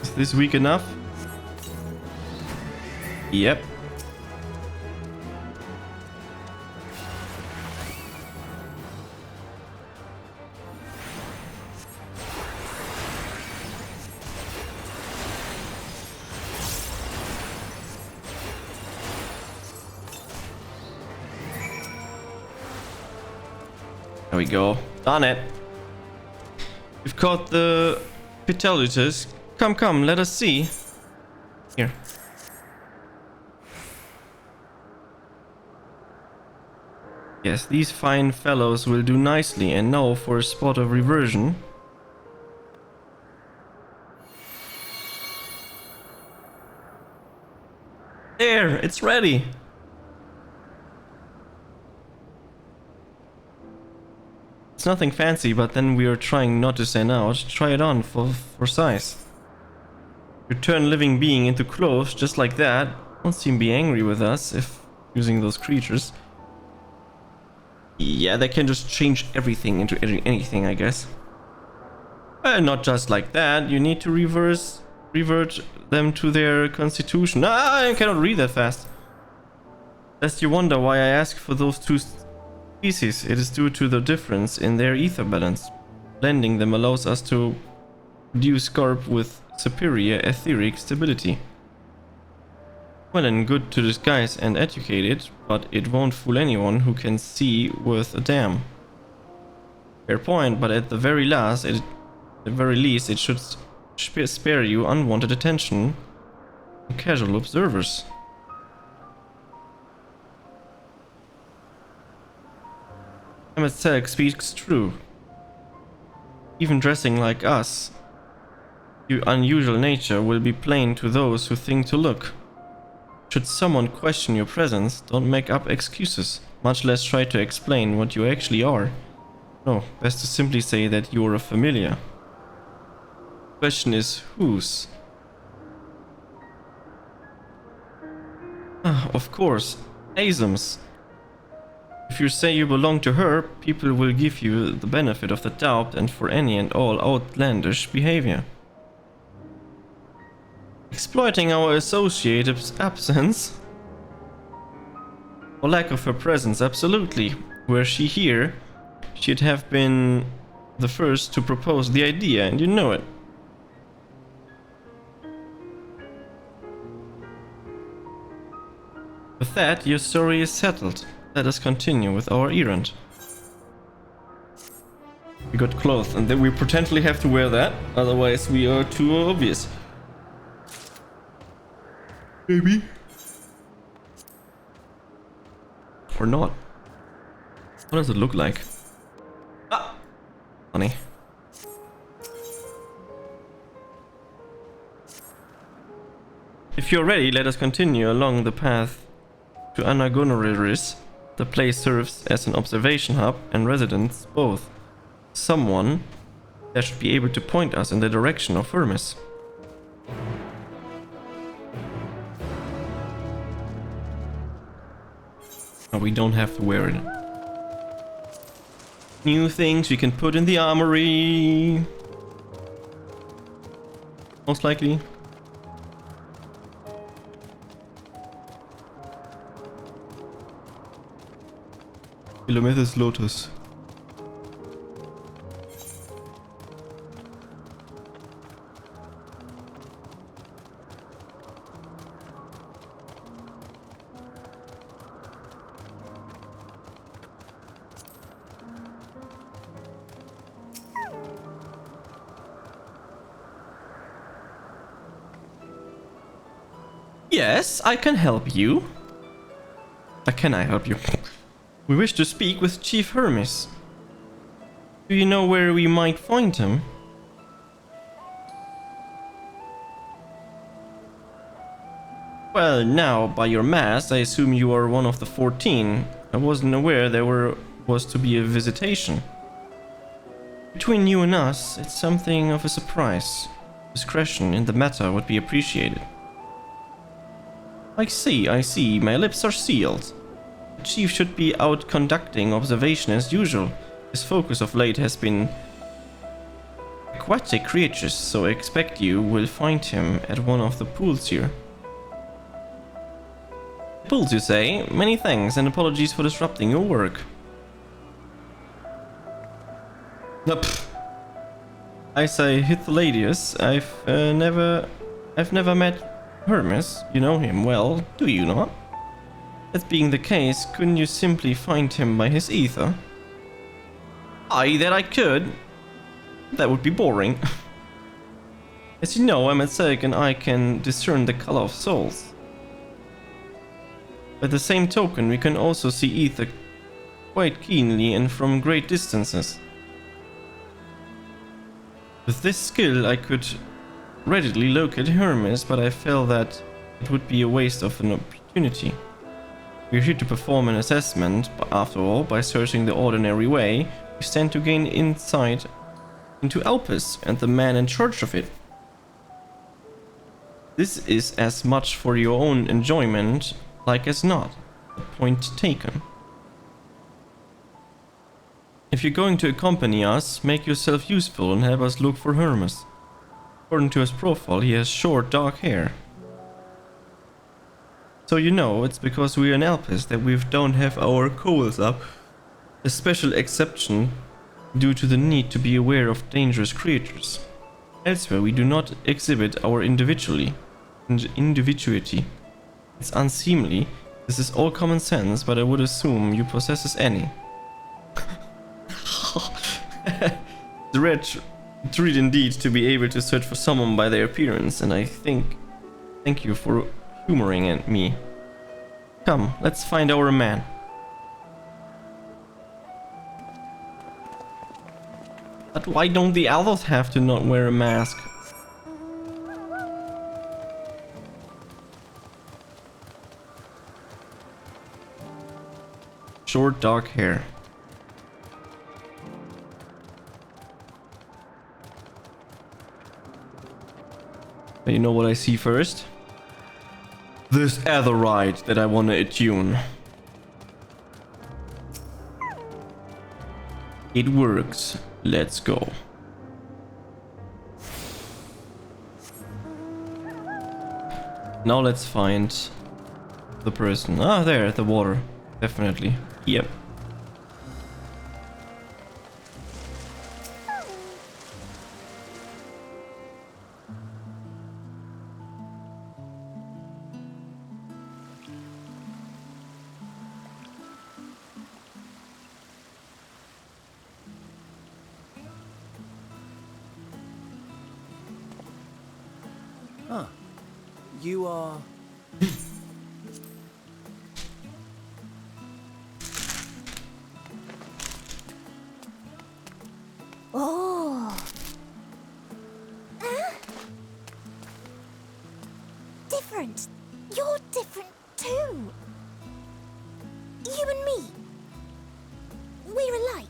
Is this weak enough? Yep. There we go. Done it. We've caught the Vitalitas. Come, come, let us see. Here. Yes, these fine fellows will do nicely. And now for a spot of reversion. There, it's ready. It's nothing fancy, but then we are trying not to stand out. Try it on for size. You turn living being into clothes just like that. Don't seem to be angry with us if using those creatures. Yeah, they can just change everything into anything, I guess. Not just like that. You need to revert them to their constitution. Ah, I cannot read that fast. Lest you wonder why I ask for those two species, it is due to the difference in their ether balance. Blending them allows us to produce Scarp with superior etheric stability. Well and good to disguise and educate it, but it won't fool anyone who can see worth a damn. Fair point, but at the very least it should spare you unwanted attention from casual observers. Emmett Selk speaks true. Even dressing like us, your unusual nature will be plain to those who think to look. Should someone question your presence, don't make up excuses, much less try to explain what you actually are. No, best to simply say that you're a familiar. The question is whose? Of course, Azum's. If you say you belong to her, people will give you the benefit of the doubt and for any and all outlandish behavior. Exploiting our associate's absence? Or lack of her presence, absolutely. Were she here, she'd have been the first to propose the idea, and you know it. With that, your story is settled. Let us continue with our errand. We got clothes, and then we potentially have to wear that, otherwise we are too obvious. Maybe. Or not. What does it look like? Ah! Funny. If you're ready, let us continue along the path to Anagonoriris. The place serves as an observation hub and residence both. Someone there should be able to point us in the direction of Hermes. Oh, we don't have to wear it. New things we can put in the armory. Most likely. Kilomethus Lotus. Yes, I can help you. Can I help you? We wish to speak with Chief Hermes. Do you know where we might find him? Well, now, by your mask, I assume you are one of the 14. I wasn't aware there was to be a visitation. Between you and us, it's something of a surprise. Discretion in the matter would be appreciated. I see. My lips are sealed. The chief should be out conducting observation as usual. His focus of late has been aquatic creatures, so I expect you will find him at one of the pools here. Pools, you say? Many thanks and apologies for disrupting your work. I say Hythloidius. I've never met Hermes. You know him well, do you not? That being the case, couldn't you simply find him by his ether? Aye, that I could. That would be boring. As you know, I'm aesthetic and I can discern the color of souls. By the same token, we can also see ether quite keenly and from great distances. With this skill, I could readily locate Hermes, but I felt that it would be a waste of an opportunity. We are here to perform an assessment, but after all, by searching the ordinary way, we stand to gain insight into Alpes and the man in charge of it. This is as much for your own enjoyment, like as not. The point taken. If you're going to accompany us, make yourself useful and help us look for Hermes. According to his profile, he has short, dark hair. So you know, it's because we're in Alpes that we don't have our coals up. A special exception due to the need to be aware of dangerous creatures. Elsewhere, we do not exhibit our individuality. It's unseemly. This is all common sense, but I would assume you possess any. The red treat indeed to be able to search for someone by their appearance, and I thank you for humoring me. Come, let's find our man. But why don't the others have to not wear a mask? Short, dark hair. But you know what I see first? This etherite that I want to attune. It works. Let's go. Now let's find the person. Ah, there at the water. Definitely. Yep. Huh. You are... Oh. Different. You're different too. You and me. We're alike.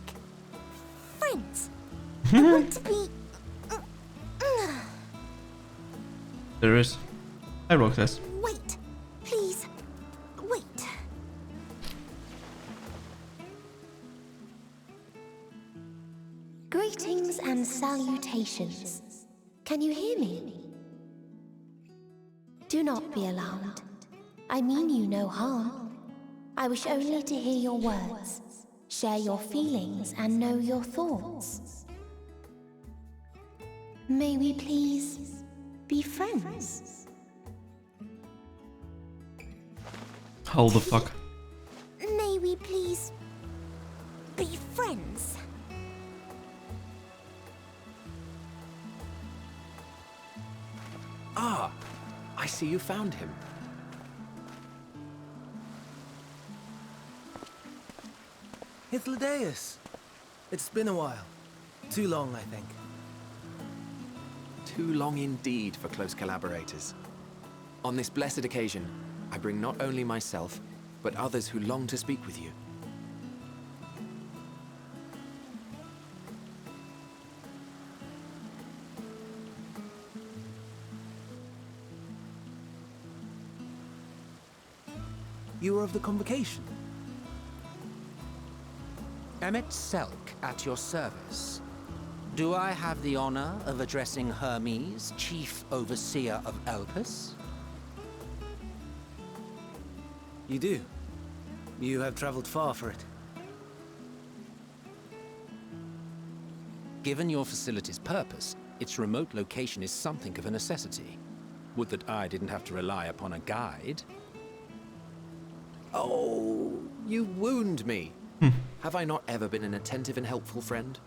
Friends. I want to be... There is. I rock this. Wait. Please. Wait. Greetings and salutations. Can you hear me? Do not be alarmed. I mean you no harm. I wish only to hear your words, share your feelings, and know your thoughts. May we please be friends? How the fuck? May we please be friends? Ah, I see you found him. Hythlodaeus. It's been a while. Too long, I think. Too long indeed for close collaborators. On this blessed occasion, I bring not only myself, but others who long to speak with you. You are of the convocation. Emmet Selk at your service. Do I have the honor of addressing Hermes, Chief Overseer of Elpis? You do. You have traveled far for it. Given your facility's purpose, its remote location is something of a necessity. Would that I didn't have to rely upon a guide. Oh, you wound me. Have I not ever been an attentive and helpful friend?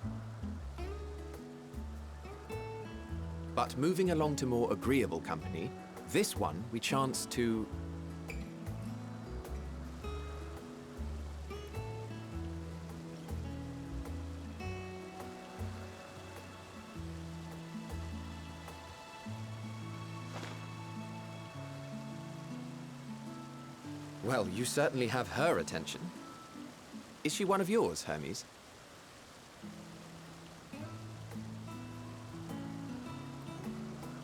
But moving along to more agreeable company, this one we chance to... Well, you certainly have her attention. Is she one of yours, Hermes?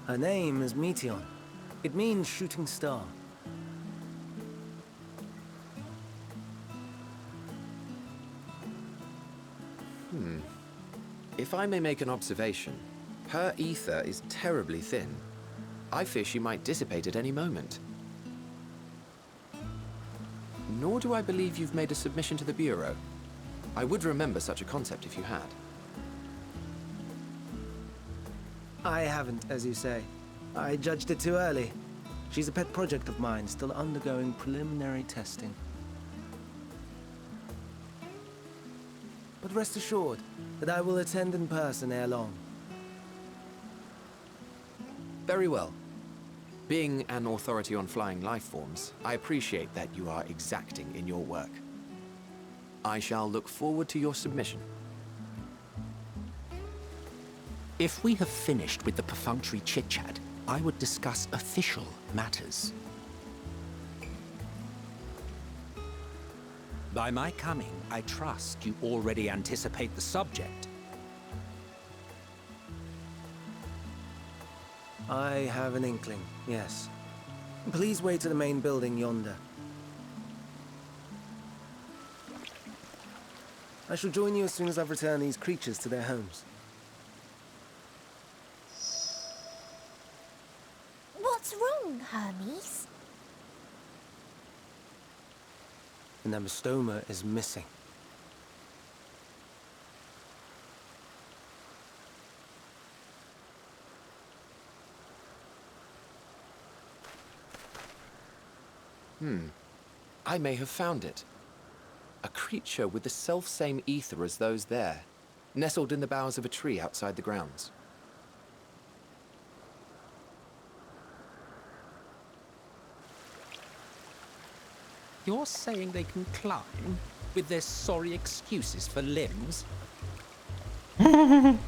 Her name is Meteon. It means shooting star. If I may make an observation, her ether is terribly thin. I fear she might dissipate at any moment. Nor do I believe you've made a submission to the Bureau. I would remember such a concept if you had. I haven't, as you say. I judged it too early. She's a pet project of mine, still undergoing preliminary testing. But rest assured that I will attend in person ere long. Very well. Being an authority on flying life forms, I appreciate that you are exacting in your work. I shall look forward to your submission. If we have finished with the perfunctory chit-chat, I would discuss official matters. By my coming, I trust you already anticipate the subject. I have an inkling, yes. Please wait to the main building yonder. I shall join you as soon as I've returned these creatures to their homes. What's wrong, Hermes? The Namastoma is missing. I may have found it. A creature with the self-same ether as those there, nestled in the boughs of a tree outside the grounds. You're saying they can climb with their sorry excuses for limbs? The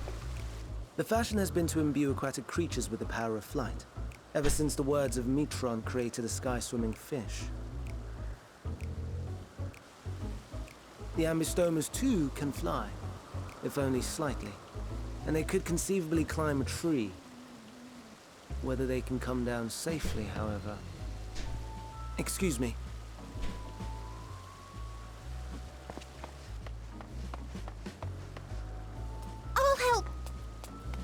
fashion has been to imbue aquatic creatures with the power of flight, ever since the words of Metron created a sky-swimming fish. The Ambistomas too can fly, if only slightly, and they could conceivably climb a tree. Whether they can come down safely, however... Excuse me. I'll help,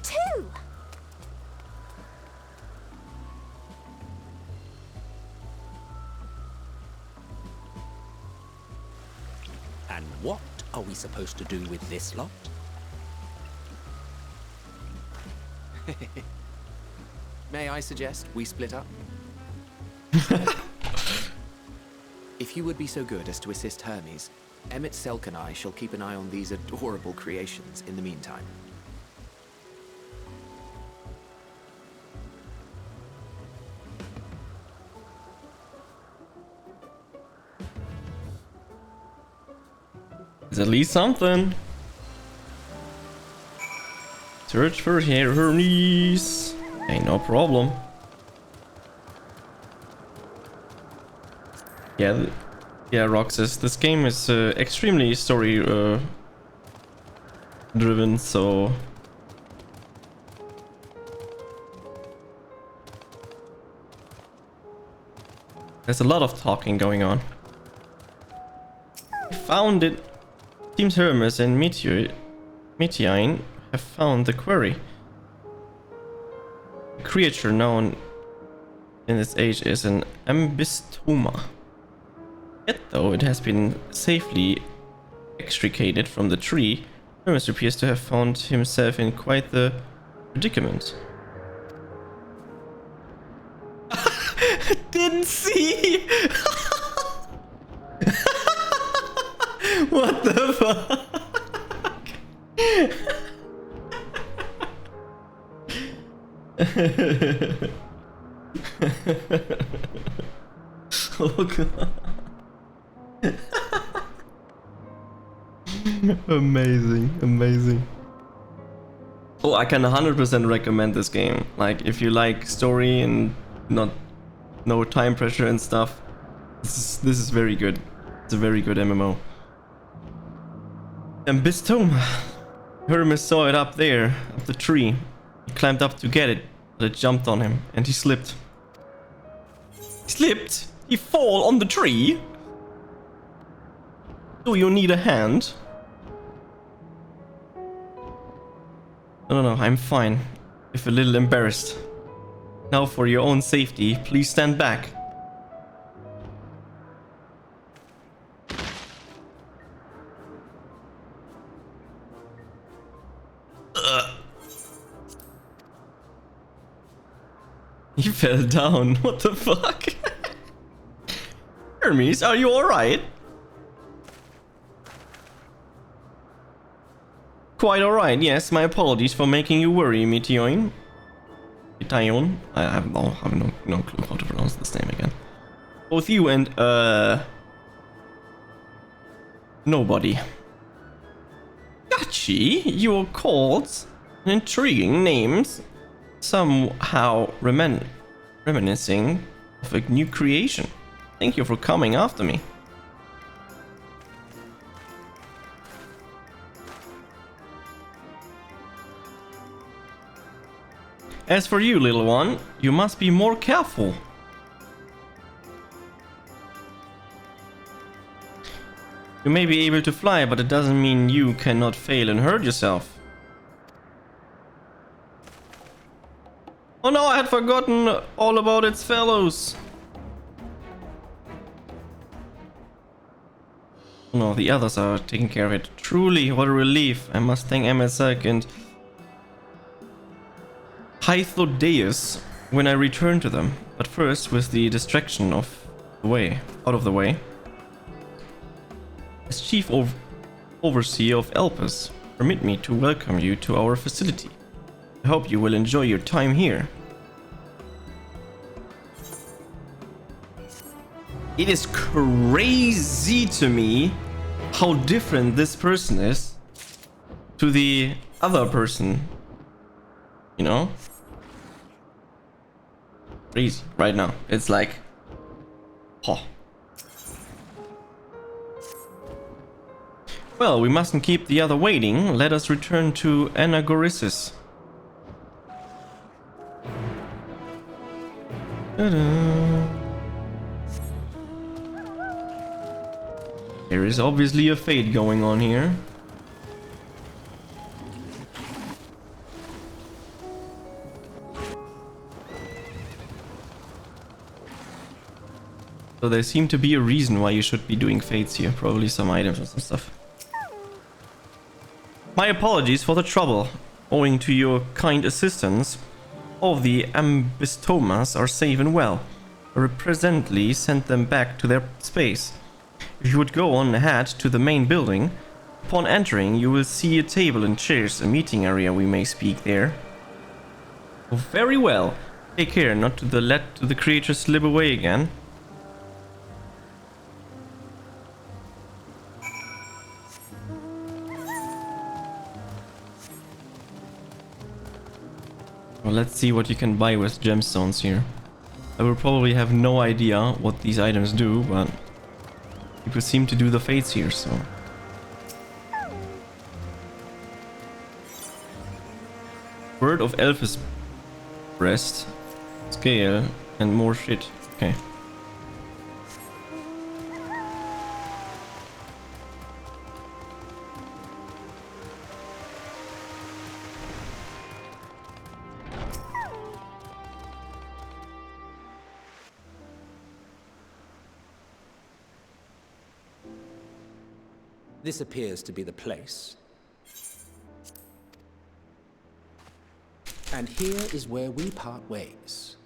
too! And what are we supposed to do with this lot? May I suggest we split up? If you would be so good as to assist Hermes, Emmet Selk and I shall keep an eye on these adorable creations in the meantime. It's at least something. Search for Hermes. Ain't no problem. Yeah, Roxas, this game is extremely story driven, so there's a lot of talking going on. Found it. Seems Hermes and Meteine have found the quarry. The creature known in this age is an ambystoma. Yet though it has been safely extricated from the tree, Hermes appears to have found himself in quite the predicament. Didn't see! What the fuck? Oh god. Amazing. Oh, I can 100% recommend this game. Like, if you like story and no time pressure and stuff, this is very good. It's a very good MMO. Ambystoma. Hermes saw it up there, up the tree. He climbed up to get it, but it jumped on him, and he slipped. He slipped? He fall on the tree? Do you need a hand? No, I'm fine. If a little embarrassed. Now for your own safety, please stand back. He fell down. What the fuck? Hermes, are you alright? Quite alright, yes. My apologies for making you worry, Meteine. I have no clue how to pronounce this name again. Both you and, nobody. Gachi, you're called intriguing names. Somehow reminiscing of a new creation. Thank you for coming after me. As for you, little one, you must be more careful. You may be able to fly, but it doesn't mean you cannot fail and hurt yourself. Oh no, I had forgotten all about its fellows. No, the others are taking care of it. Truly, what a relief. I must thank Amasak and Hythodeus when I return to them. But first, with the distraction out of the way. As Chief Overseer of Elpis, permit me to welcome you to our facility. I hope you will enjoy your time here. It is crazy to me how different this person is to the other person. You know? Crazy right now. It's like, oh. Well, we mustn't keep the other waiting. Let us return to Anagorissus. There is obviously a fate going on here. So there seemed to be a reason why you should be doing fates here. Probably some items or some stuff. My apologies for the trouble. Owing to your kind assistance, all of the ambystomas are safe and well. I presently sent them back to their space. If you would go on ahead to the main building, upon entering you will see a table and chairs, a meeting area. We may speak there. Oh, very well. Take care not to let the creature slip away again. let's see what you can buy with gemstones here. I will probably have no idea what these items do, but people seem to do the fates here, so... Word of Elf's breast, scale, and more shit. Okay. This appears to be the place. And here is where we part ways.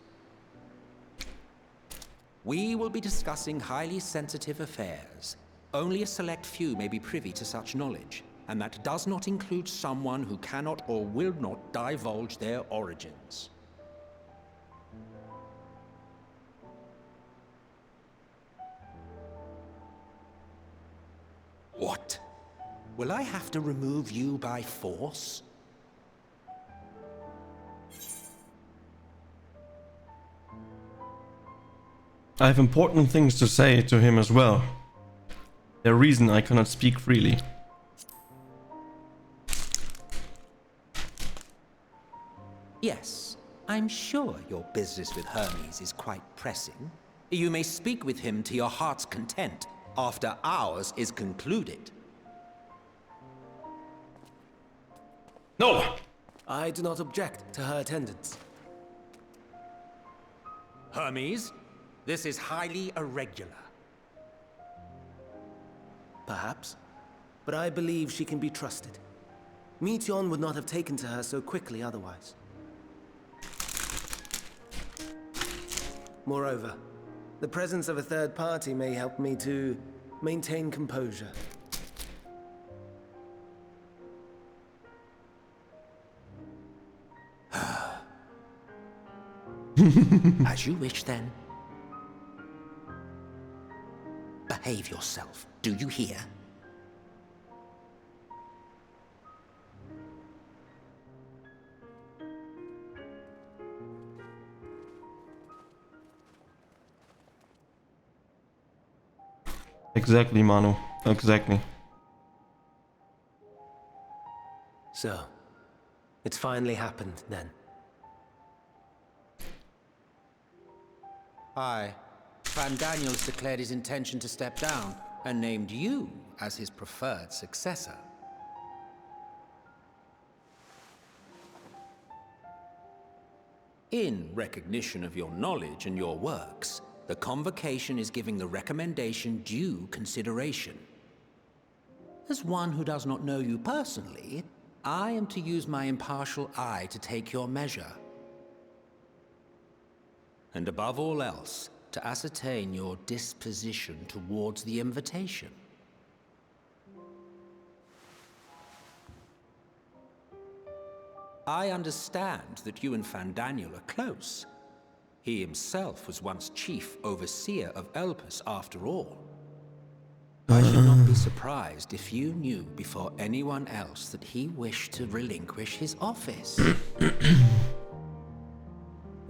We will be discussing highly sensitive affairs. Only a select few may be privy to such knowledge, and that does not include someone who cannot or will not divulge their origins. What? Will I have to remove you by force? I have important things to say to him as well. The reason I cannot speak freely. Yes, I'm sure your business with Hermes is quite pressing. You may speak with him to your heart's content after ours is concluded. No! I do not object to her attendance. Hermes, this is highly irregular. Perhaps. But I believe she can be trusted. Meteion would not have taken to her so quickly otherwise. Moreover, the presence of a third party may help me to maintain composure. As you wish, then. Behave yourself, do you hear? Exactly, Manu. Exactly. So, it's finally happened, then. Aye. Van Daniels declared his intention to step down and named you as his preferred successor. In recognition of your knowledge and your works, the Convocation is giving the recommendation due consideration. As one who does not know you personally, I am to use my impartial eye to take your measure. And above all else, to ascertain your disposition towards the invitation. I understand that you and Fandaniel are close. He himself was once chief overseer of Elpis after all. I should not be surprised if you knew before anyone else that he wished to relinquish his office.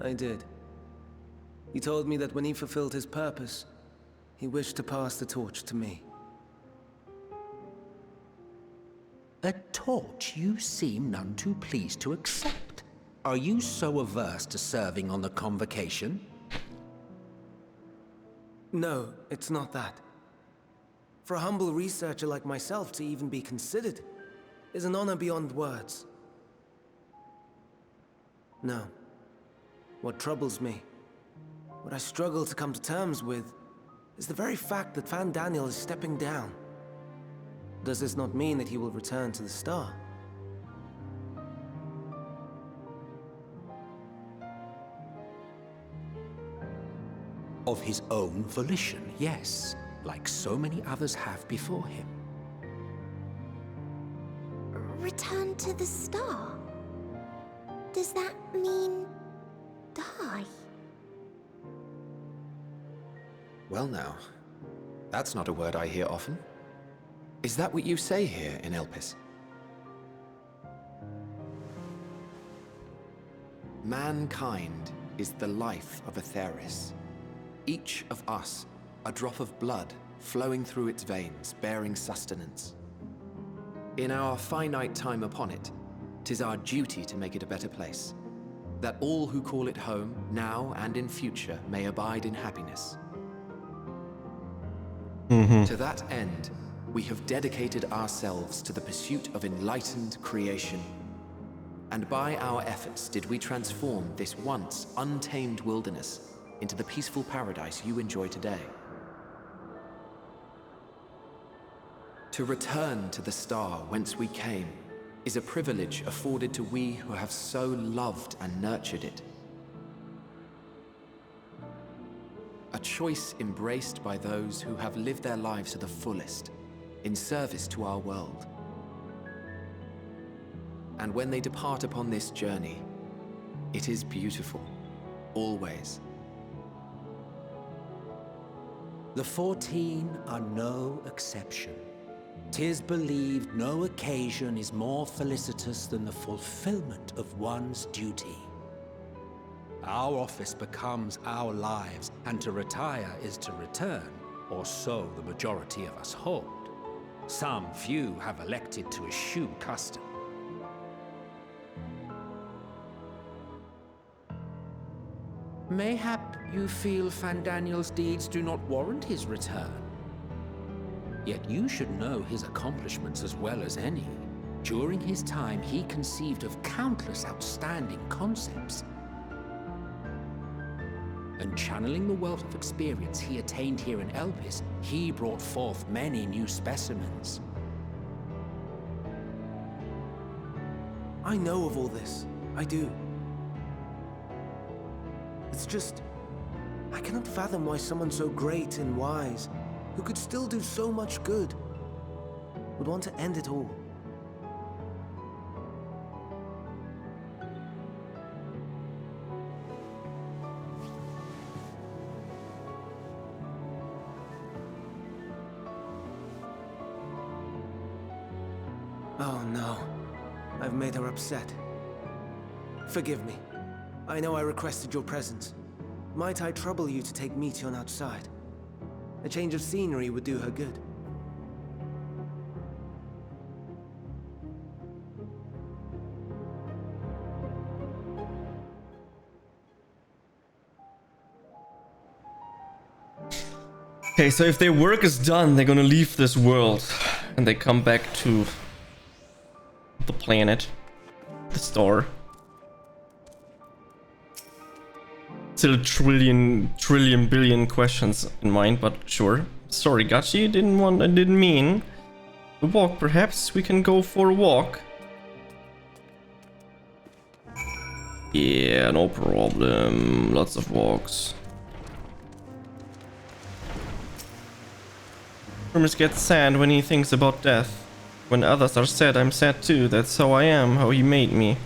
I did. He told me that when he fulfilled his purpose, he wished to pass the torch to me. A torch you seem none too pleased to accept. Are you so averse to serving on the Convocation? No, it's not that. For a humble researcher like myself to even be considered is an honor beyond words. No. What troubles me, what I struggle to come to terms with, is the very fact that Fandaniel is stepping down. Does this not mean that he will return to the Star? Of his own volition, yes, like so many others have before him. Return to the Star? Does that mean die? Well now, that's not a word I hear often. Is that what you say here in Elpis? Mankind is the life of Aetheris. Each of us, a drop of blood flowing through its veins, bearing sustenance. In our finite time upon it, 'tis our duty to make it a better place, that all who call it home, now and in future, may abide in happiness. To that end, we have dedicated ourselves to the pursuit of enlightened creation. And by our efforts did we transform this once untamed wilderness into the peaceful paradise you enjoy today. To return to the star whence we came is a privilege afforded to we who have so loved and nurtured it. A choice embraced by those who have lived their lives to the fullest, in service to our world. And when they depart upon this journey, it is beautiful, always. The 14 are no exception. 'Tis believed no occasion is more felicitous than the fulfillment of one's duty. Our office becomes our lives, and to retire is to return, or so the majority of us hold. Some few have elected to eschew custom. Mayhap you feel Fandaniel's deeds do not warrant his return. Yet you should know his accomplishments as well as any. During his time, he conceived of countless outstanding concepts. And channeling the wealth of experience he attained here in Elpis, he brought forth many new specimens. I know of all this. I do. It's just, I cannot fathom why someone so great and wise, who could still do so much good, would want to end it all. Oh no, I've made her upset. Forgive me. I know I requested your presence. Might I trouble you to take Meteon outside? A change of scenery would do her good. Okay, so if their work is done, they're gonna leave this world and they come back to the planet, the star. Still trillion billion questions in mind, but sure. Sorry, Gachi, I didn't mean to walk. Perhaps we can go for a walk. Yeah, no problem. Lots of walks. Hermes gets sad when he thinks about death. When others are sad, I'm sad too. That's how I am, how he made me.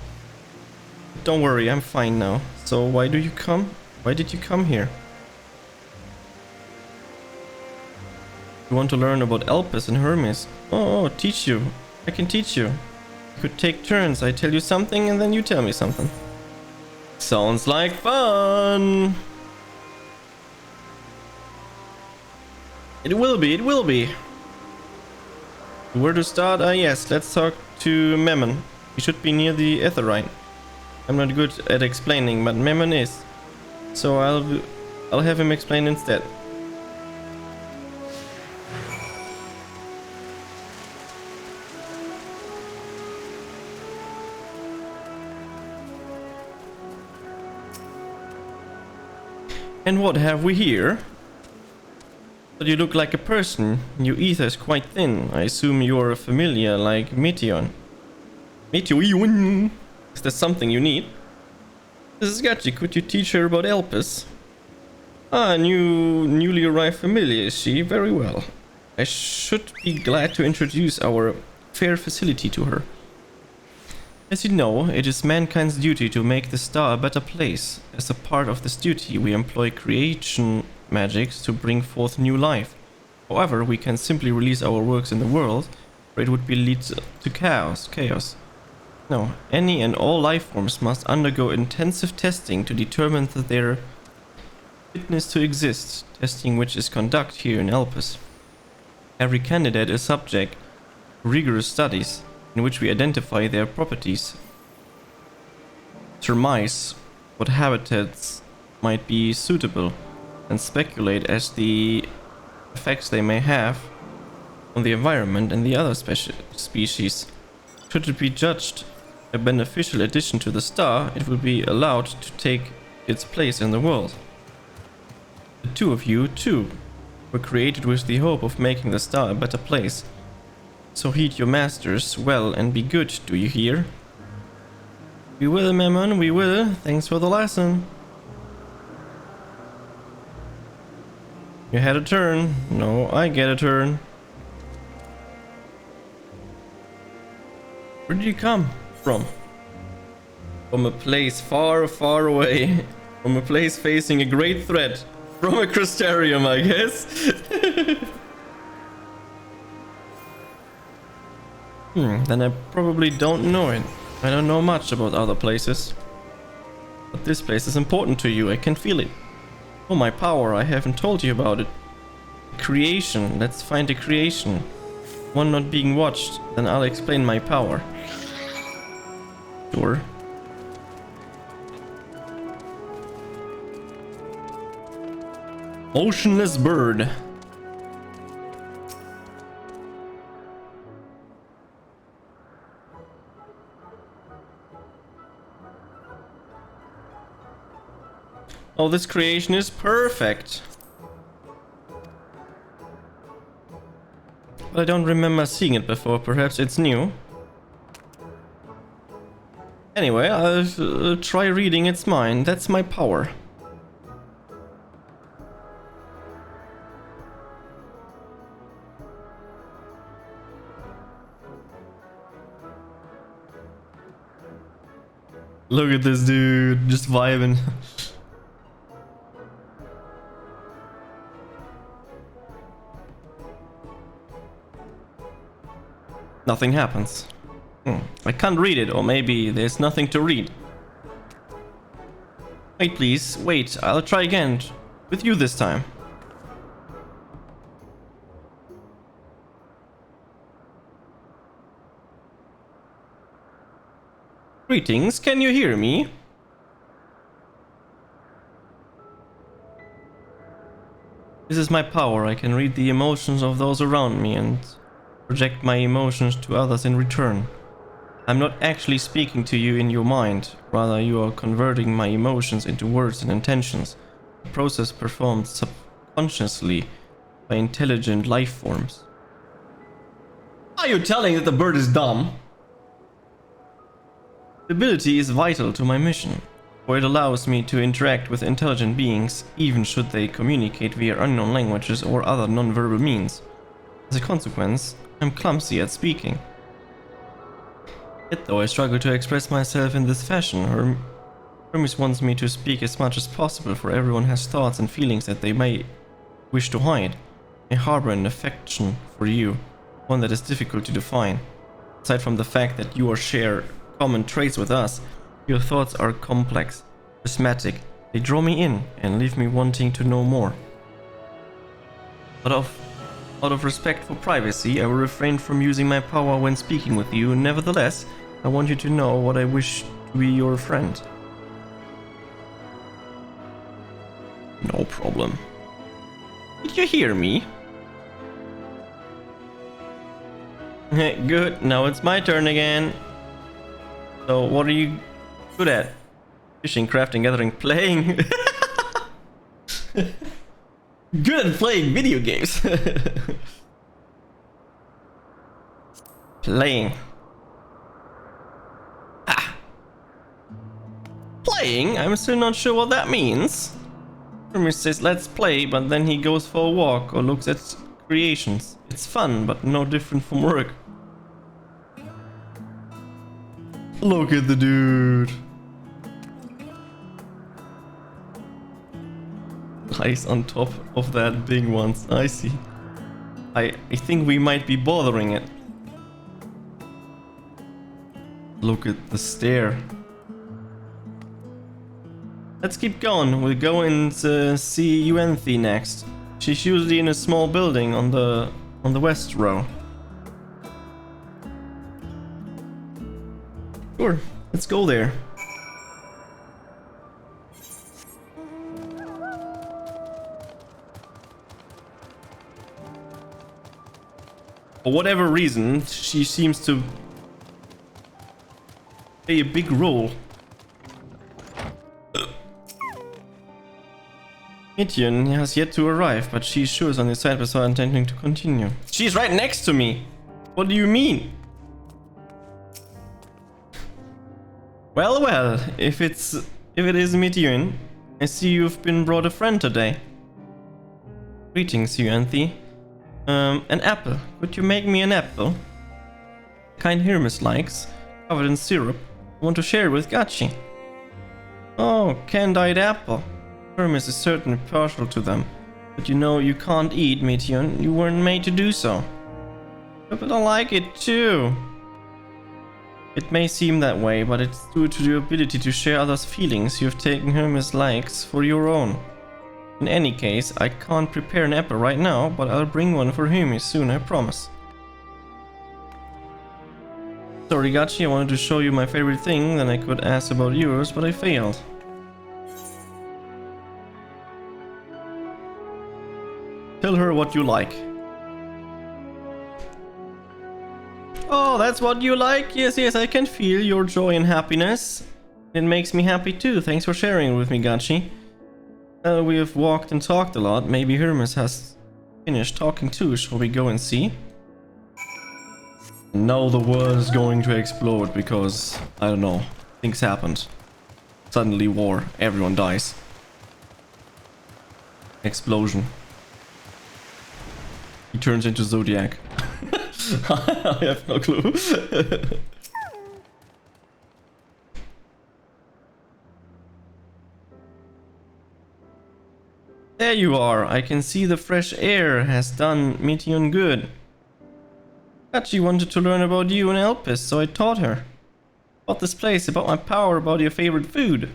Don't worry, I'm fine now. So why do you come? Why did you come here? You want to learn about Elpis and Hermes? Oh, teach you. I can teach you. We could take turns. I tell you something and then you tell me something. Sounds like fun! It will be, it will be. Where to start? Yes, let's talk to Memon. He should be near the Aetheryte. I'm not good at explaining, but Memon is. So I'll have him explain instead. And what have we here? But you look like a person. Your ether is quite thin. I assume you're a familiar like Meteon. Meteon! Is there something you need? This is Gachi. Could you teach her about Elpis? Ah, newly arrived familiar, is she? Very well. I should be glad to introduce our fair facility to her. As you know, it is mankind's duty to make the star a better place. As a part of this duty, we employ creation magics to bring forth new life. However, we can simply release our works in the world, or it would be lead to chaos. No, any and all life forms must undergo intensive testing to determine that their fitness to exist, testing which is conducted here in Elpis. Every candidate is subject to rigorous studies in which we identify their properties, surmise what habitats might be suitable, and speculate as the effects they may have on the environment and the other species. Should it be judged a beneficial addition to the star, it will be allowed to take its place in the world. The two of you, too, were created with the hope of making the star a better place. So heed your masters well and be good, do you hear? We will, Mammon, we will. Thanks for the lesson. You had a turn. No, I get a turn. Where did you come from? From a place far, far away. From a place facing a great threat. From a crystarium, I guess. Then I probably don't know it. I don't know much about other places. But this place is important to you, I can feel it. Oh, my power, I haven't told you about it. Creation, let's find a creation. One not being watched, then I'll explain my power. Sure. Motionless bird. Oh, this creation is perfect. But I don't remember seeing it before. Perhaps it's new. Anyway, I'll try reading its mind. That's my power. Look at this dude, just vibing. Nothing happens. I can't read it, or maybe there's nothing to read. Wait, please. Wait, I'll try again. With you this time. Greetings, can you hear me? This is my power. I can read the emotions of those around me and project my emotions to others in return. I'm not actually speaking to you in your mind, rather you are converting my emotions into words and intentions, a process performed subconsciously by intelligent life forms. Are you telling that the bird is dumb? The ability is vital to my mission, for it allows me to interact with intelligent beings, even should they communicate via unknown languages or other non-verbal means. As a consequence, I'm clumsy at speaking. Yet though I struggle to express myself in this fashion, Hermes wants me to speak as much as possible, for everyone has thoughts and feelings that they may wish to hide. I harbor an affection for you, one that is difficult to define. Aside from the fact that you share common traits with us, your thoughts are complex, prismatic. They draw me in and leave me wanting to know more. Out of respect for privacy, I will refrain from using my power when speaking with you. Nevertheless, I want you to know what I wish to be your friend. No problem. Did you hear me? Good, now it's my turn again. So, what are you good at? Fishing, crafting, gathering, playing. Good at playing video games. Playing. Playing? I'm still not sure what that means. Hermes says let's play, but then he goes for a walk or looks at creations. It's fun, but no different from work. Look at the dude. Lies on top of that big one. I see. I think we might be bothering it. look at the stair. Let's keep going. We'll go and see Yuanthi next. She's usually in a small building on the west row. Sure, let's go there. For whatever reason, she seems to play a big role. Mityun has yet to arrive, but she sure is on the side with her intending to continue. She's right next to me! What do you mean? Well, well, if it is Mityun, I see you've been brought a friend today. Greetings, Yuanthi. An apple. Could you make me an apple? Kind Hermes likes, covered in syrup. I want to share it with Gachi. Oh, candied apple. Hermes is certainly partial to them, but you know you can't eat, Mityun. You weren't made to do so. But I like it too. It may seem that way, but it's due to your ability to share others' feelings. You have taken Hermes' likes for your own. In any case, I can't prepare an apple right now, but I'll bring one for Hermes soon, I promise. Sorry, Gachi, I wanted to show you my favorite thing, then I could ask about yours, but I failed. Tell her what you like. Oh, that's what you like? Yes, yes, I can feel your joy and happiness. It makes me happy too. Thanks for sharing it with me, Gachi. We have walked and talked a lot. Maybe Hermes has finished talking too. Shall we go and see? Now the world is going to explode because, I don't know, things happened. Suddenly war. Everyone dies. Explosion. He turns into Zodiac. I have no clue. There you are. I can see the fresh air has done Mityun good. Gachi wanted to learn about you and Elpis, so I taught her. About this place, about my power, about your favorite food.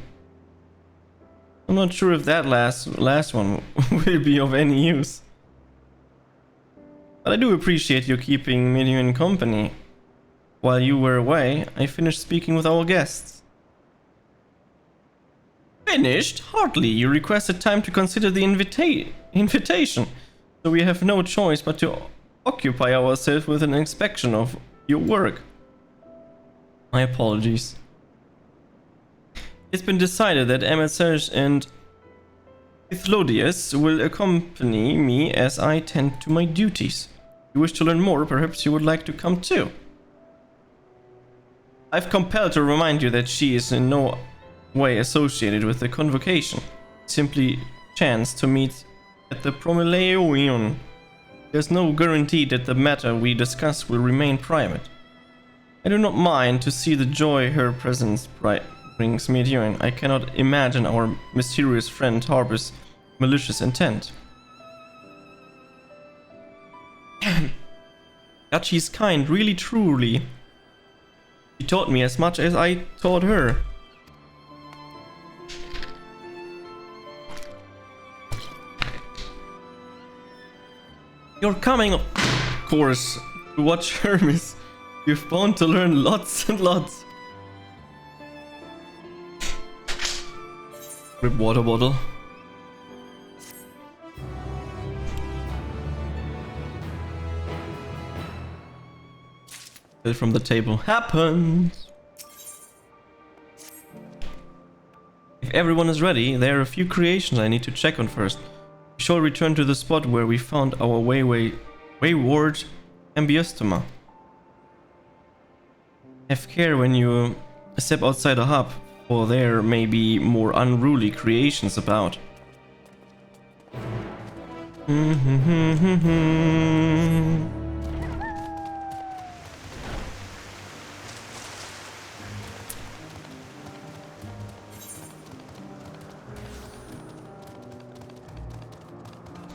I'm not sure if that last one will be of any use. But I do appreciate you keeping Mityun company. While you were away, I finished speaking with our guests. Finished? Hardly. You requested time to consider the invitation. So we have no choice but to occupy ourselves with an inspection of your work. My apologies. It's been decided that Emissars and Ithlodius will accompany me as I tend to my duties. If you wish to learn more, perhaps you would like to come too. I've compelled to remind you that she is in no way associated with the convocation. Simply chance to meet at the Promeleion. There's no guarantee that the matter we discuss will remain private. I do not mind to see the joy her presence brings Mityun. I cannot imagine our mysterious friend harbors malicious intent. Gachi's kind, really truly. She taught me as much as I taught her. You're coming, of course, to watch Hermes. You're bound to learn lots and lots. Rip water bottle. Fell from the table. Happens! If everyone is ready, there are a few creations I need to check on first. We shall return to the spot where we found our wayward ambiostoma. Have care when you step outside the hub, for there may be more unruly creations about.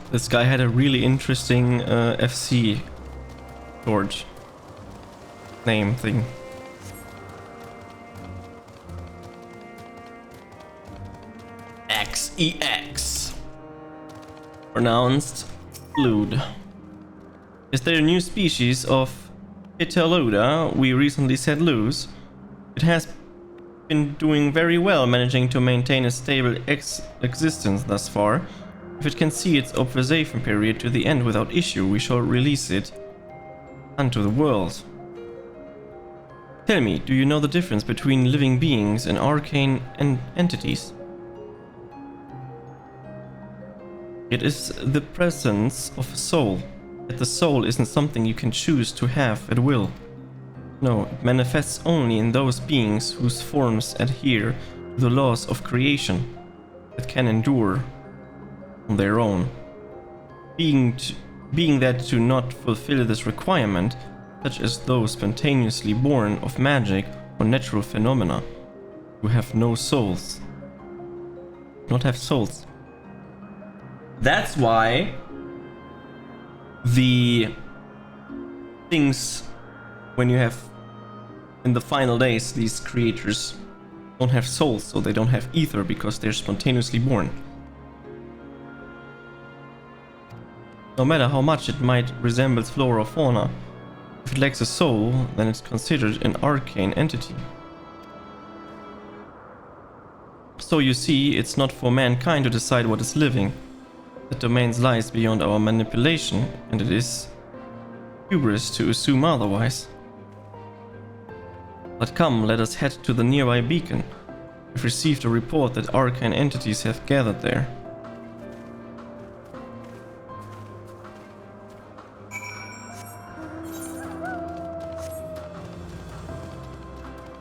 This guy had a really interesting FC George name thing. FFXIX. Pronounced Lude. Is there a new species of Italuda we recently set loose? It has been doing very well, managing to maintain a stable existence thus far. If it can see its observation period to the end without issue, we shall release it unto the world. Tell me, do you know the difference between living beings and arcane entities? It is the presence of a soul. Yet the soul isn't something you can choose to have at will. No, it manifests only in those beings whose forms adhere to the laws of creation that can endure on their own. Being that do not fulfill this requirement, such as those spontaneously born of magic or natural phenomena, who have no souls. Not have souls. That's why the things, when you have in the final days, these creatures don't have souls, so they don't have ether because they're spontaneously born. No matter how much it might resemble flora or fauna, if it lacks a soul, then it's considered an arcane entity. So you see, it's not for mankind to decide what is living. The domains lies beyond our manipulation, and it is hubris to assume otherwise. But come, let us head to the nearby beacon. We've received a report that arcane entities have gathered there.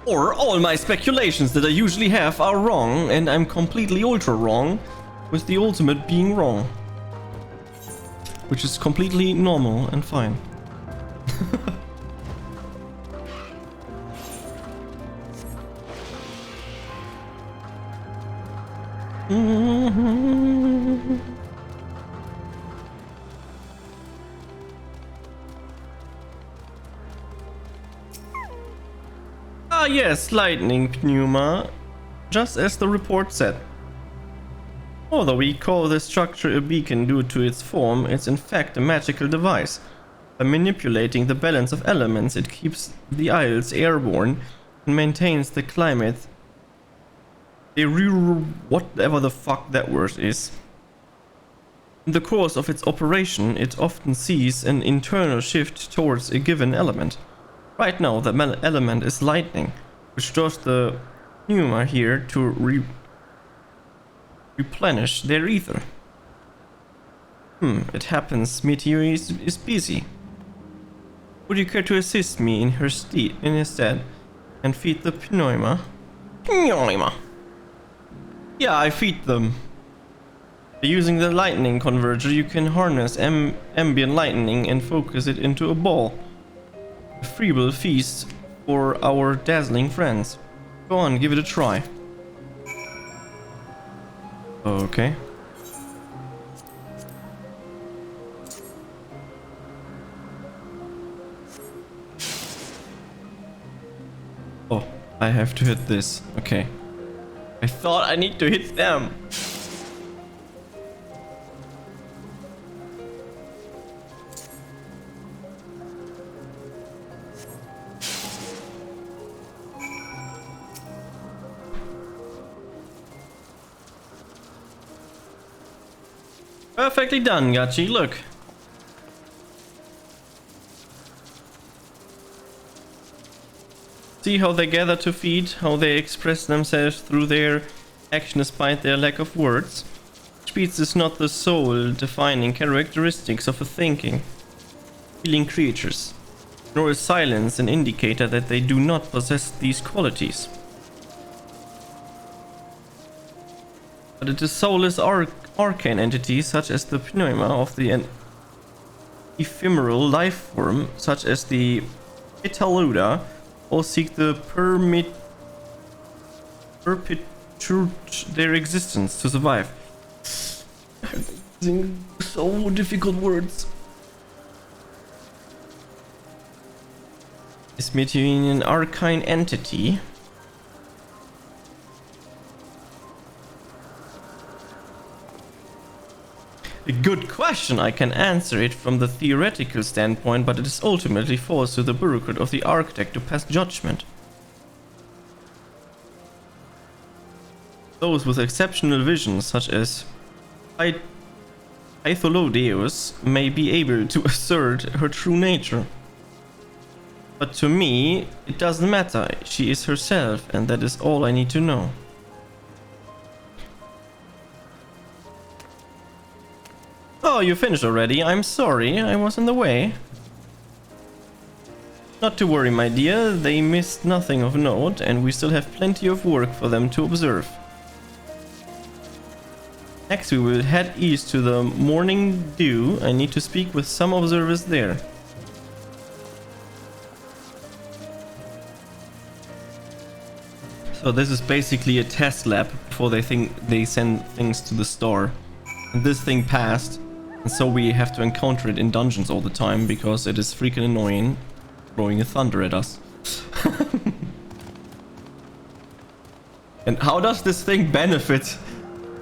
Or all my speculations that I usually have are wrong, and I'm completely ultra wrong, with the ultimate being wrong. Which is completely normal and fine. Ah yes, lightning pneuma, just as the report said. Although we call this structure a beacon due to its form, it's in fact a magical device. By manipulating the balance of elements, it keeps the isles airborne and maintains the climate. Whatever the fuck that word is. In the course of its operation, it often sees an internal shift towards a given element. Right now, the element is lightning, which draws the pneuma here to replenish their ether. It happens Meteor is busy. Would you care to assist me in her stead and feed the pneuma? Pneuma. Yeah, I feed them. By using the lightning converger, you can harness ambient lightning and focus it into a ball. A feeble feast for our dazzling friends. Go on, give it a try. Okay. Oh, I have to hit this. Okay. I thought I need to hit them. Perfectly done, Gachi. Look. See how they gather to feed, how they express themselves through their action despite their lack of words. Speech is not the sole defining characteristics of a thinking, feeling creatures, nor is silence an indicator that they do not possess these qualities. But it is soulless arcane entities such as the pneuma of the ephemeral life form, such as the Italuda, or seek the perpetuate their existence to survive. Using so difficult words. Is between an arcane entity. A good question. I can answer it from the theoretical standpoint, but it is ultimately falls to the bureaucrat of the architect to pass judgment. Those with exceptional vision, such as Hytholodeus, may be able to assert her true nature. But to me, it doesn't matter. She is herself, and that is all I need to know. Oh, you finished already? I'm sorry, I was in the way. Not to worry, my dear, they missed nothing of note, and we still have plenty of work for them to observe. Next we will head east to the Morning Dew. I need to speak with some observers there. So this is basically a test lab before they send things to the star. And this thing passed, and so we have to encounter it in dungeons all the time because it is freaking annoying, throwing a thunder at us. And how does this thing benefit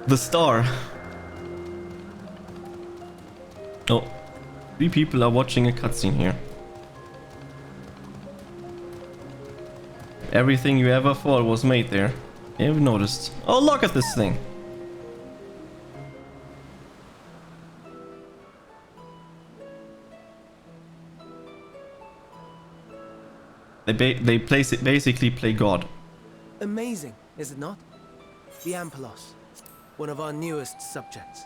the star? Oh, 3 people are watching a cutscene here. Everything you ever thought was made there. You've noticed. Oh, look at this thing. They basically play God. Amazing, is it not? The Ampelos, one of our newest subjects.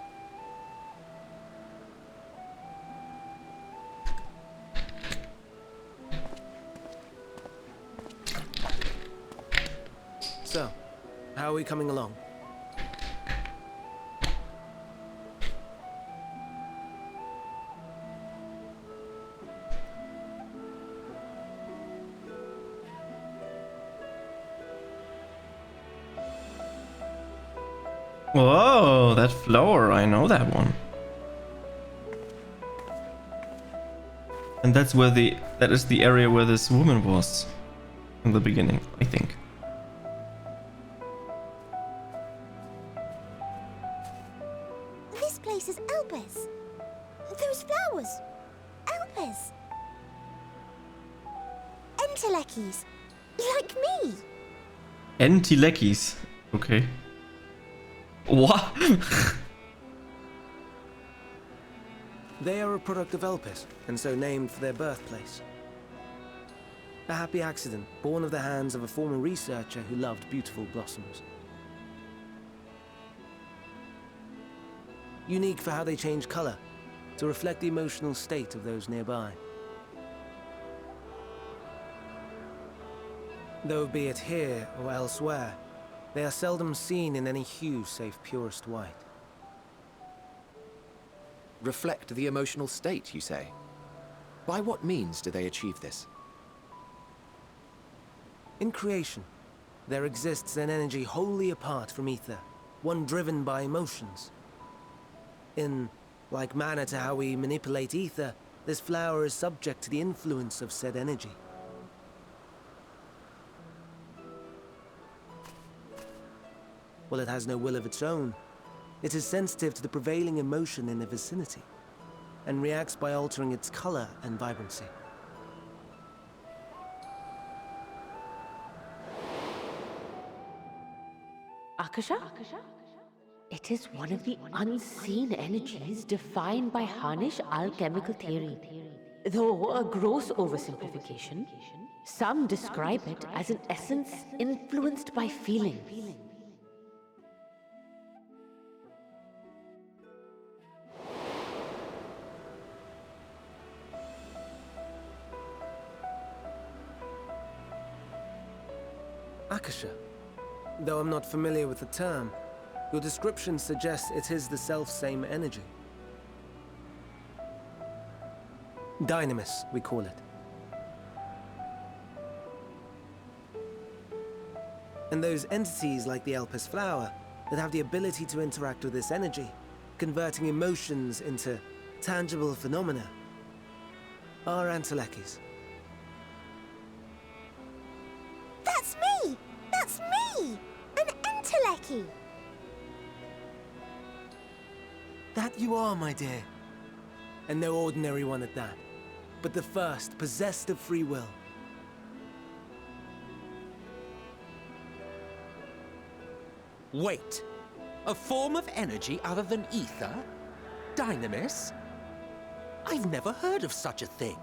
So, how are we coming along? Whoa, that flower, I know that one. And that is the area where this woman was in the beginning, I think. This place is Elpis. Those flowers. Elpis. Entelekis. Like me. Entelekis. Okay. What? They are a product of Elpis, and so named for their birthplace. A happy accident, born of the hands of a former researcher who loved beautiful blossoms. Unique for how they change color, to reflect the emotional state of those nearby. Though be it here or elsewhere, they are seldom seen in any hue save purest white. Reflect the emotional state, you say? By what means do they achieve this? In creation, there exists an energy wholly apart from ether, one driven by emotions. In like manner to how we manipulate ether, this flower is subject to the influence of said energy. While it has no will of its own, it is sensitive to the prevailing emotion in the vicinity, and reacts by altering its color and vibrancy. Akasha? It is one of the unseen energies defined by Harnish alchemical theory. Though a gross oversimplification, some describe it as an essence influenced by feeling. Akasha. Though I'm not familiar with the term, your description suggests it is the self-same energy. Dynamis, we call it. And those entities like the Elpis flower that have the ability to interact with this energy, converting emotions into tangible phenomena, are Entelekis. That's me! That's me! An Enteleki! That you are, my dear. And no ordinary one at that, but the first possessed of free will. Wait. A form of energy other than ether? Dynamis? I've never heard of such a thing.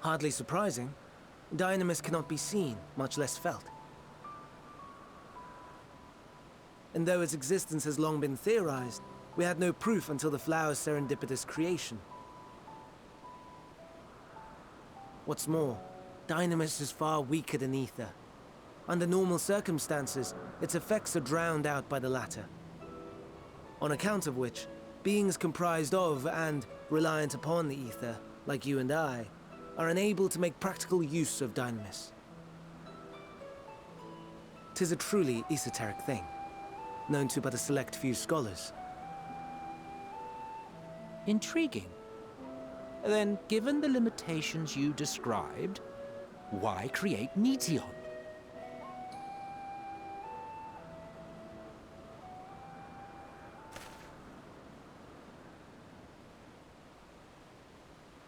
Hardly surprising. Dynamis cannot be seen, much less felt. And though its existence has long been theorized, we had no proof until the flower's serendipitous creation. What's more, Dynamis is far weaker than ether. Under normal circumstances, its effects are drowned out by the latter. On account of which, beings comprised of and reliant upon the ether, like you and I, are unable to make practical use of Dynamis. 'Tis a truly esoteric thing, known to but a select few scholars. Intriguing. Then, given the limitations you described, why create Meteon?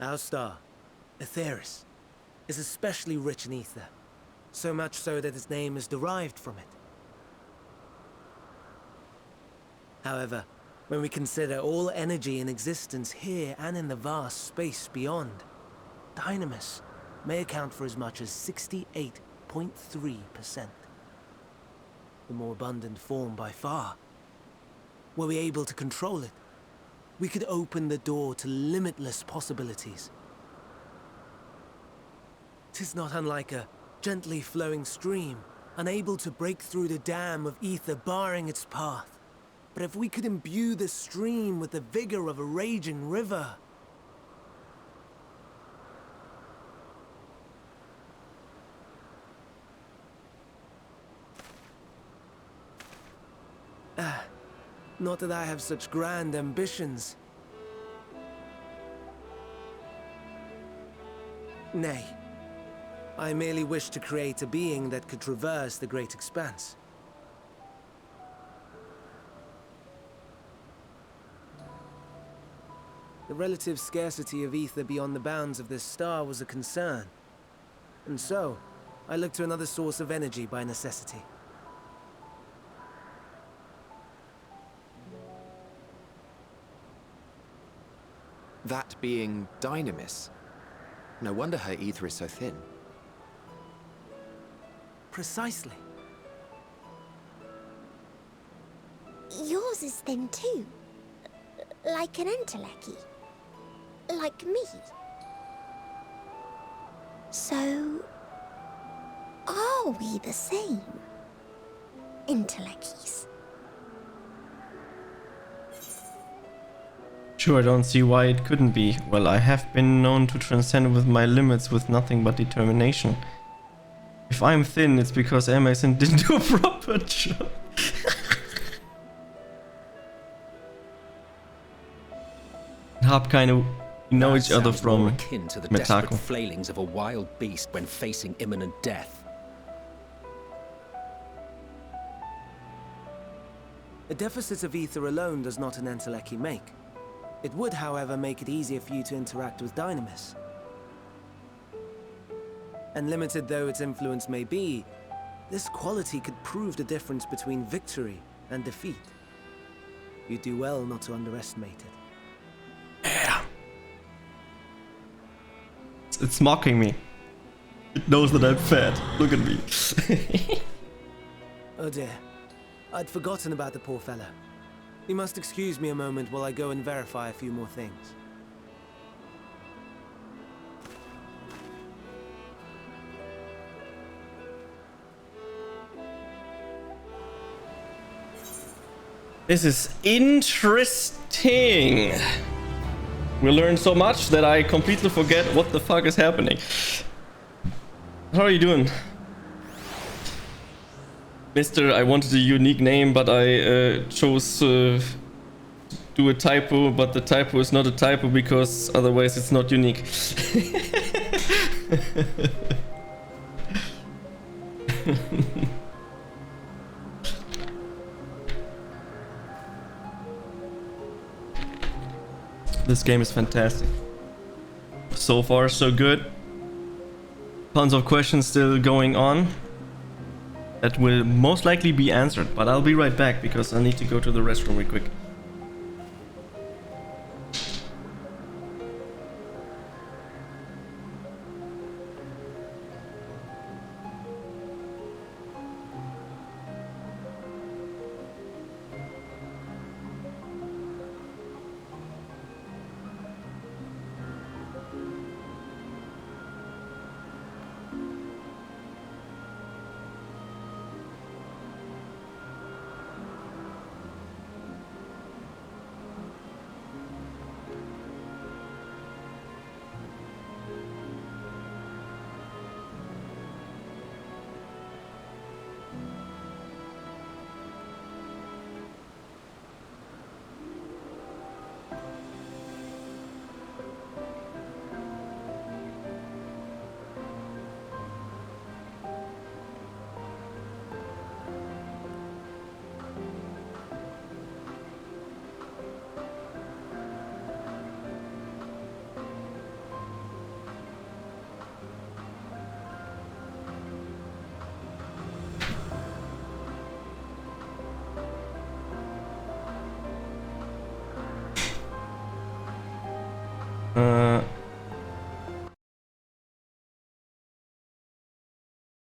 Our star, Aetheris, is especially rich in ether, so much so that its name is derived from it. However, when we consider all energy in existence here and in the vast space beyond, Dynamis may account for as much as 68.3%. The more abundant form by far. Were we able to control it, we could open the door to limitless possibilities. 'Tis not unlike a gently flowing stream, unable to break through the dam of ether barring its path. But if we could imbue the stream with the vigor of a raging river... Not that I have such grand ambitions. Nay. I merely wish to create a being that could traverse the great expanse. The relative scarcity of ether beyond the bounds of this star was a concern. And so, I looked to another source of energy by necessity. That being Dynamis. No wonder her ether is so thin. Precisely. Yours is thin too. Like an entelechy. Like me. So... are we the same? Entelecchies. Sure, I don't see why it couldn't be. Well, I have been known to transcend with my limits with nothing but determination. If I'm thin, it's because Amazon didn't do a proper job. Hab kind of know each other from akin to the desperate Metako. flailings of a wild beast when facing imminent death. A deficit of ether alone does not an entelechy make. It would, however, make it easier for you to interact with Dynamis. And limited though its influence may be, this quality could prove the difference between victory and defeat. You do well not to underestimate it. Yeah. It's mocking me. It knows that I'm fat. Look at me. Oh dear. I'd forgotten about the poor fella. You must excuse me a moment while I go and verify a few more things. This is interesting. We learned so much that I completely forget what the fuck is happening. How are you doing? Mister, I wanted a unique name, but I chose to do a typo, but the typo is not a typo because otherwise it's not unique. This game is fantastic. So far, so good. Tons of questions still going on that will most likely be answered, but I'll be right back because I need to go to the restroom real quick.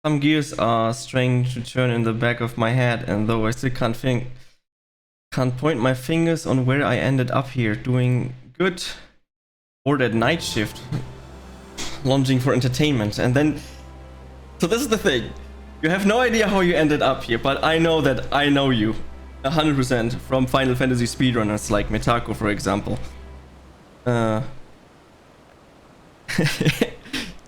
Some gears are strange to turn in the back of my head, and though I still can't point my fingers on where I ended up here, doing good or that night shift, lunging for entertainment, and then. So this is the thing. You have no idea how you ended up here, but I know that I know you 100% from Final Fantasy speedrunners like Metako, for example.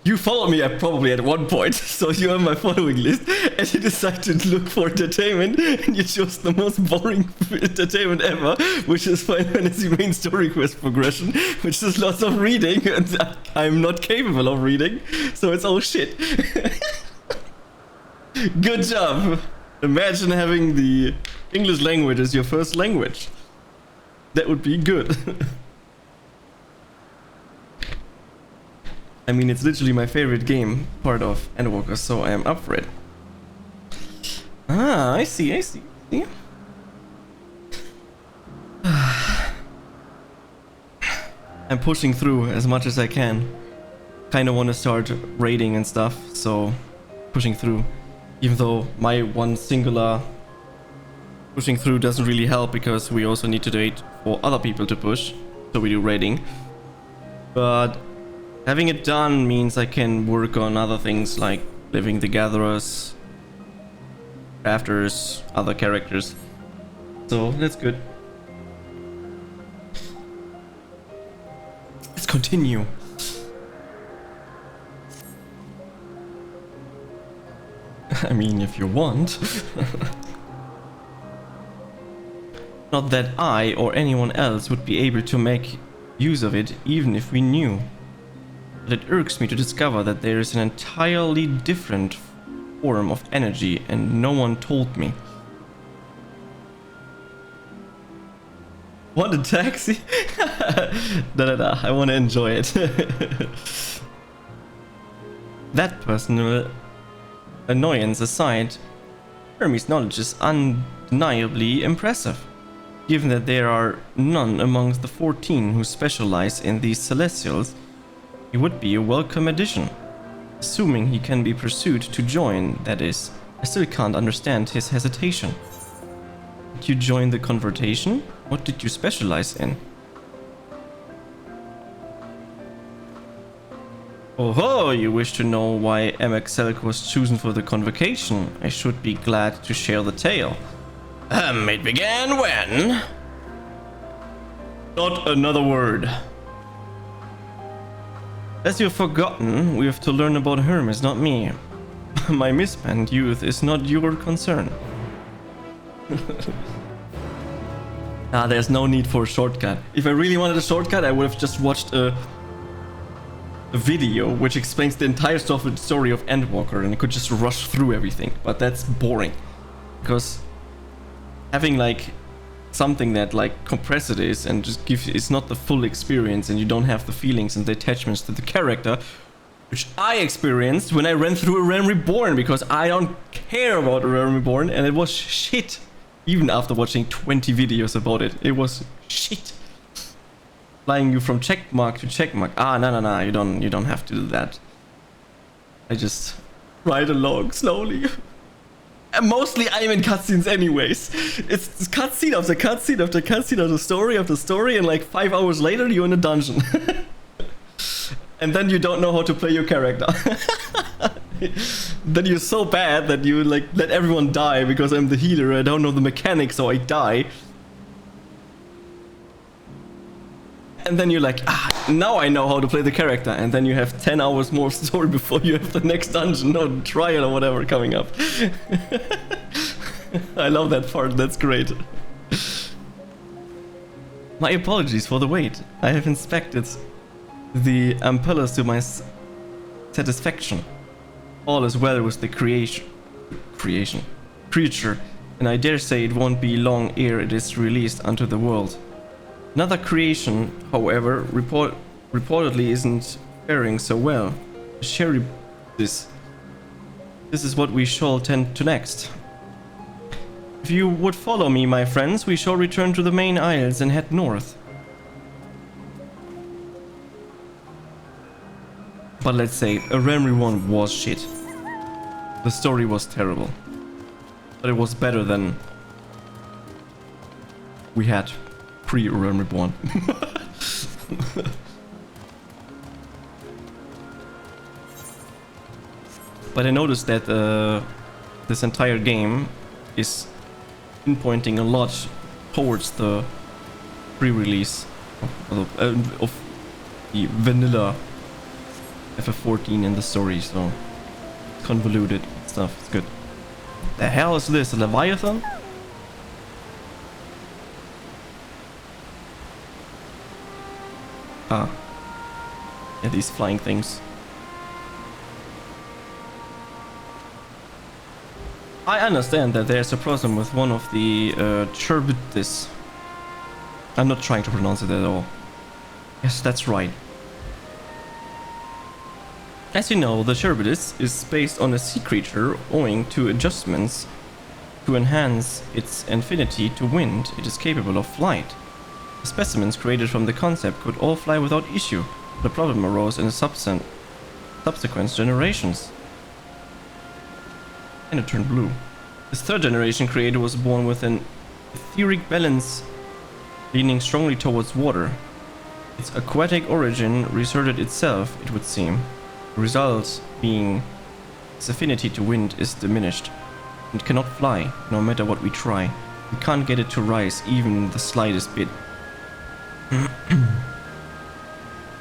You followed me probably at one point, so you're on my following list, and you decide to look for entertainment, and you chose the most boring entertainment ever, which is Final Fantasy main story quest progression, which is lots of reading, and I'm not capable of reading, so it's all shit. Good job! Imagine having the English language as your first language. That would be good. I mean, it's literally my favorite game, part of Endwalker, so I am up for it. Ah, I see. Yeah. I'm pushing through as much as I can. Kinda want to start raiding and stuff, so pushing through. Even though my one singular pushing through doesn't really help because we also need to wait for other people to push, so we do raiding. But having it done means I can work on other things like living the gatherers, crafters, other characters. So that's good. Let's continue. I mean, if you want. Not that I or anyone else would be able to make use of it even if we knew. But it irks me to discover that there is an entirely different form of energy and no one told me. Want a taxi? I want to enjoy it. That personal annoyance aside, Hermes' knowledge is undeniably impressive, given that there are none amongst the 14 who specialize in these celestials. He would be a welcome addition, assuming he can be pursued to join, that is. I still can't understand his hesitation. Did you join the convertation? What did you specialize in? Oh, you wish to know why MX was chosen for the convocation? I should be glad to share the tale. It began when... Not another word. As you've forgotten, we have to learn about Hermes, not me. My misspent youth is not your concern. There's no need for a shortcut. If I really wanted a shortcut, I would have just watched a video which explains the entire story of Endwalker and I could just rush through everything. But that's boring. Because having like something that like compress it is and just gives it's not the full experience, and you don't have the feelings and the attachments to the character, which I experienced when I ran through A Realm Reborn, because I don't care about A Realm Reborn, and it was shit. Even after watching 20 videos about it, it was shit. Flying you from checkmark to checkmark. Ah, no, you don't have to do that. I just ride along slowly. And mostly I'm in cutscenes anyways. It's cutscene after cutscene after cutscene after story, and like 5 hours later you're in a dungeon. And then you don't know how to play your character. Then you're so bad that you like let everyone die because I'm the healer. I don't know the mechanics, so I die. And then you're like, now I know how to play the character. And then you have 10 hours more story before you have the next dungeon or trial or whatever coming up. I love that part, that's great. My apologies for the wait. I have inspected the pillars to my satisfaction. All is well with the creature, and I dare say it won't be long ere it is released unto the world. Another creation, however, reportedly isn't faring so well. This is what we shall tend to next. If you would follow me, my friends, we shall return to the main isles and head north. But let's say A Realm Reborn was shit. The story was terrible. But it was better than we had pre-A Realm Reborn. But I noticed that this entire game is pinpointing a lot towards the pre-release of the vanilla FF14 in the story, so convoluted stuff. It's good. The hell is this? A Leviathan? Ah. Yeah, these flying things. I understand that there's a problem with one of the Cherbitis. I'm not trying to pronounce it at all. Yes, that's right. As you know, the Cherbitis is based on a sea creature owing to adjustments to enhance its affinity to wind. It is capable of flight. The specimens created from the concept could all fly without issue. The problem arose in the subsequent generations. And it turned blue. This third generation creator was born with an etheric balance leaning strongly towards water. Its aquatic origin reasserted itself, it would seem. The result being its affinity to wind is diminished. It cannot fly, no matter what we try. We can't get it to rise even the slightest bit.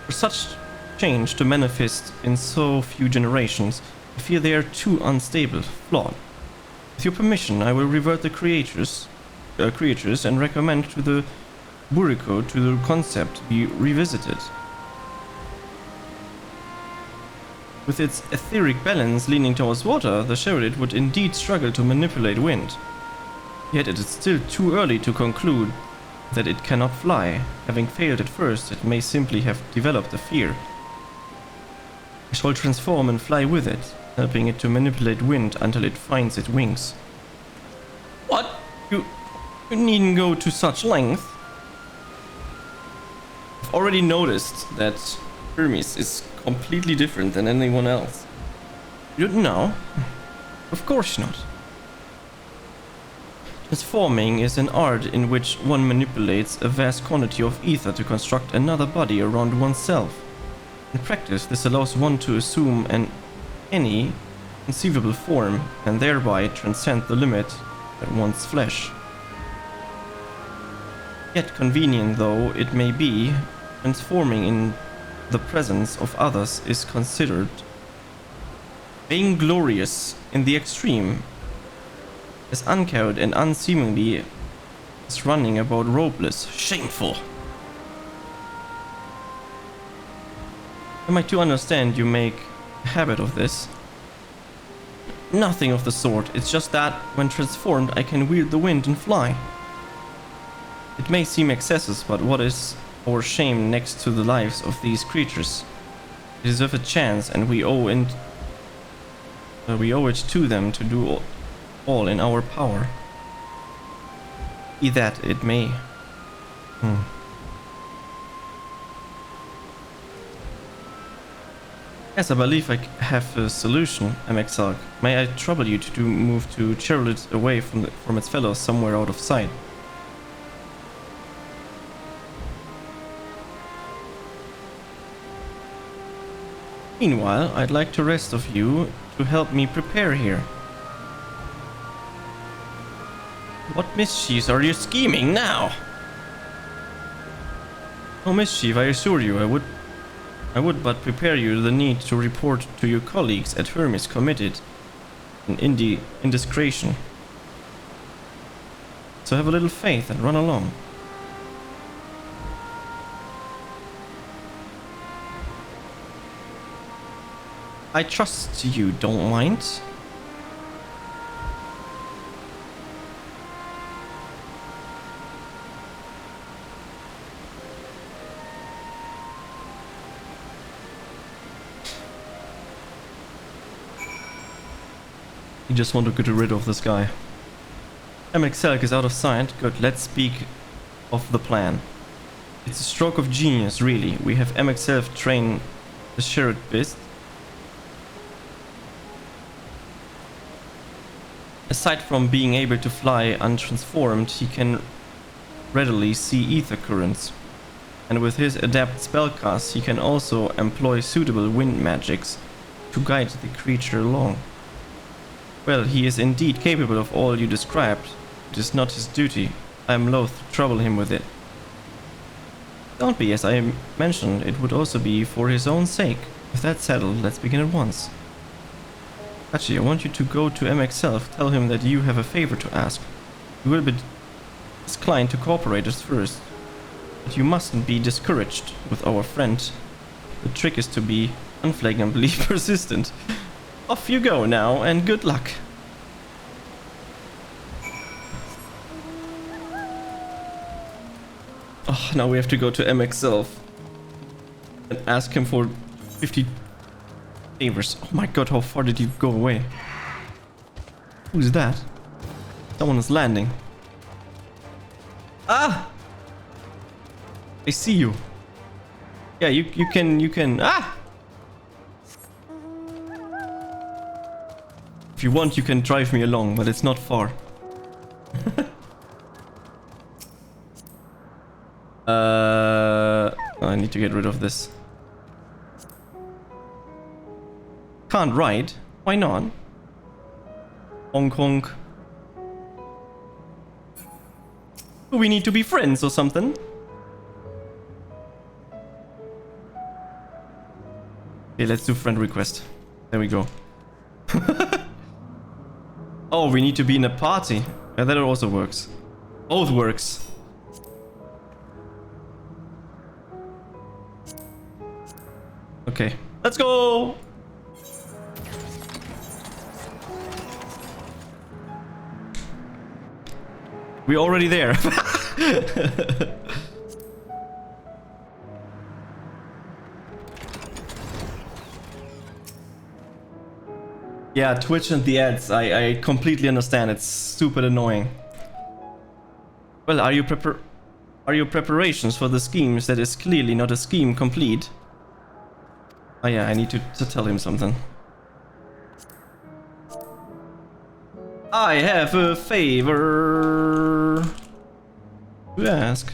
For such change to manifest in so few generations, I fear they are too unstable, flawed. With your permission, I will revert the creatures and recommend to the Buriko to the concept be revisited. With its etheric balance leaning towards water, the Sheridit would indeed struggle to manipulate wind. Yet it is still too early to conclude that it cannot fly. Having failed at first, it may simply have developed a fear. I shall transform and fly with it, helping it to manipulate wind until it finds its wings. What? You needn't go to such length. I've already noticed that Hermes is completely different than anyone else. You don't know? Of course not. Transforming is an art in which one manipulates a vast quantity of ether to construct another body around oneself. In practice, this allows one to assume any conceivable form and thereby transcend the limit at one's flesh. Yet convenient though it may be, transforming in the presence of others is considered vainglorious in the extreme, as uncouth and unseemly as running about robeless. Shameful! Am I to understand you make a habit of this? Nothing of the sort. It's just that, when transformed, I can wield the wind and fly. It may seem excessive, but what is our shame next to the lives of these creatures? They deserve a chance, and we owe it to them to do all in our power. Be that it may. Yes, I believe I have a solution, MXLG. May I trouble you to move to Charlotte away from its fellows somewhere out of sight? Meanwhile, I'd like the rest of you to help me prepare here. What mischiefs are you scheming now? No mischief, I assure you. I would but prepare you the need to report to your colleagues at Hermes committed an indiscretion. So have a little faith and run along. I trust you don't mind. You just want to get rid of this guy. MXLG is out of sight. Good, let's speak of the plan. It's a stroke of genius, really. We have MXLG train the Sherrod Beast. Aside from being able to fly untransformed, he can readily see ether currents. And with his adept spellcast, he can also employ suitable wind magics to guide the creature along. Well, he is indeed capable of all you described. It is not his duty. I am loath to trouble him with it. Don't be, as I mentioned, it would also be for his own sake. With that settled, let's begin at once. Gachi, I want you to go to MXLG, tell him that you have a favor to ask. You will be disinclined to cooperate at first, but you mustn't be discouraged with our friend. The trick is to be unflaggingly persistent. Off you go now, and good luck. Oh, now we have to go to MXLG and ask him for 50 favors. Oh my god, how far did you go away? Who's that? Someone is landing. Ah! I see you. Yeah, you can. Ah! If you want, you can drive me along, but it's not far. I need to get rid of this. Can't ride? Why not? Honk honk. We need to be friends or something. Okay, let's do friend request. There we go. Oh, we need to be in a party. Yeah, that also works. Both works. Okay, let's go! We're already there. Yeah, Twitch and the ads, I completely understand. It's stupid annoying. Well, are your preparations for the schemes that is clearly not a scheme complete? Oh yeah, I need to tell him something. I have a favor to ask.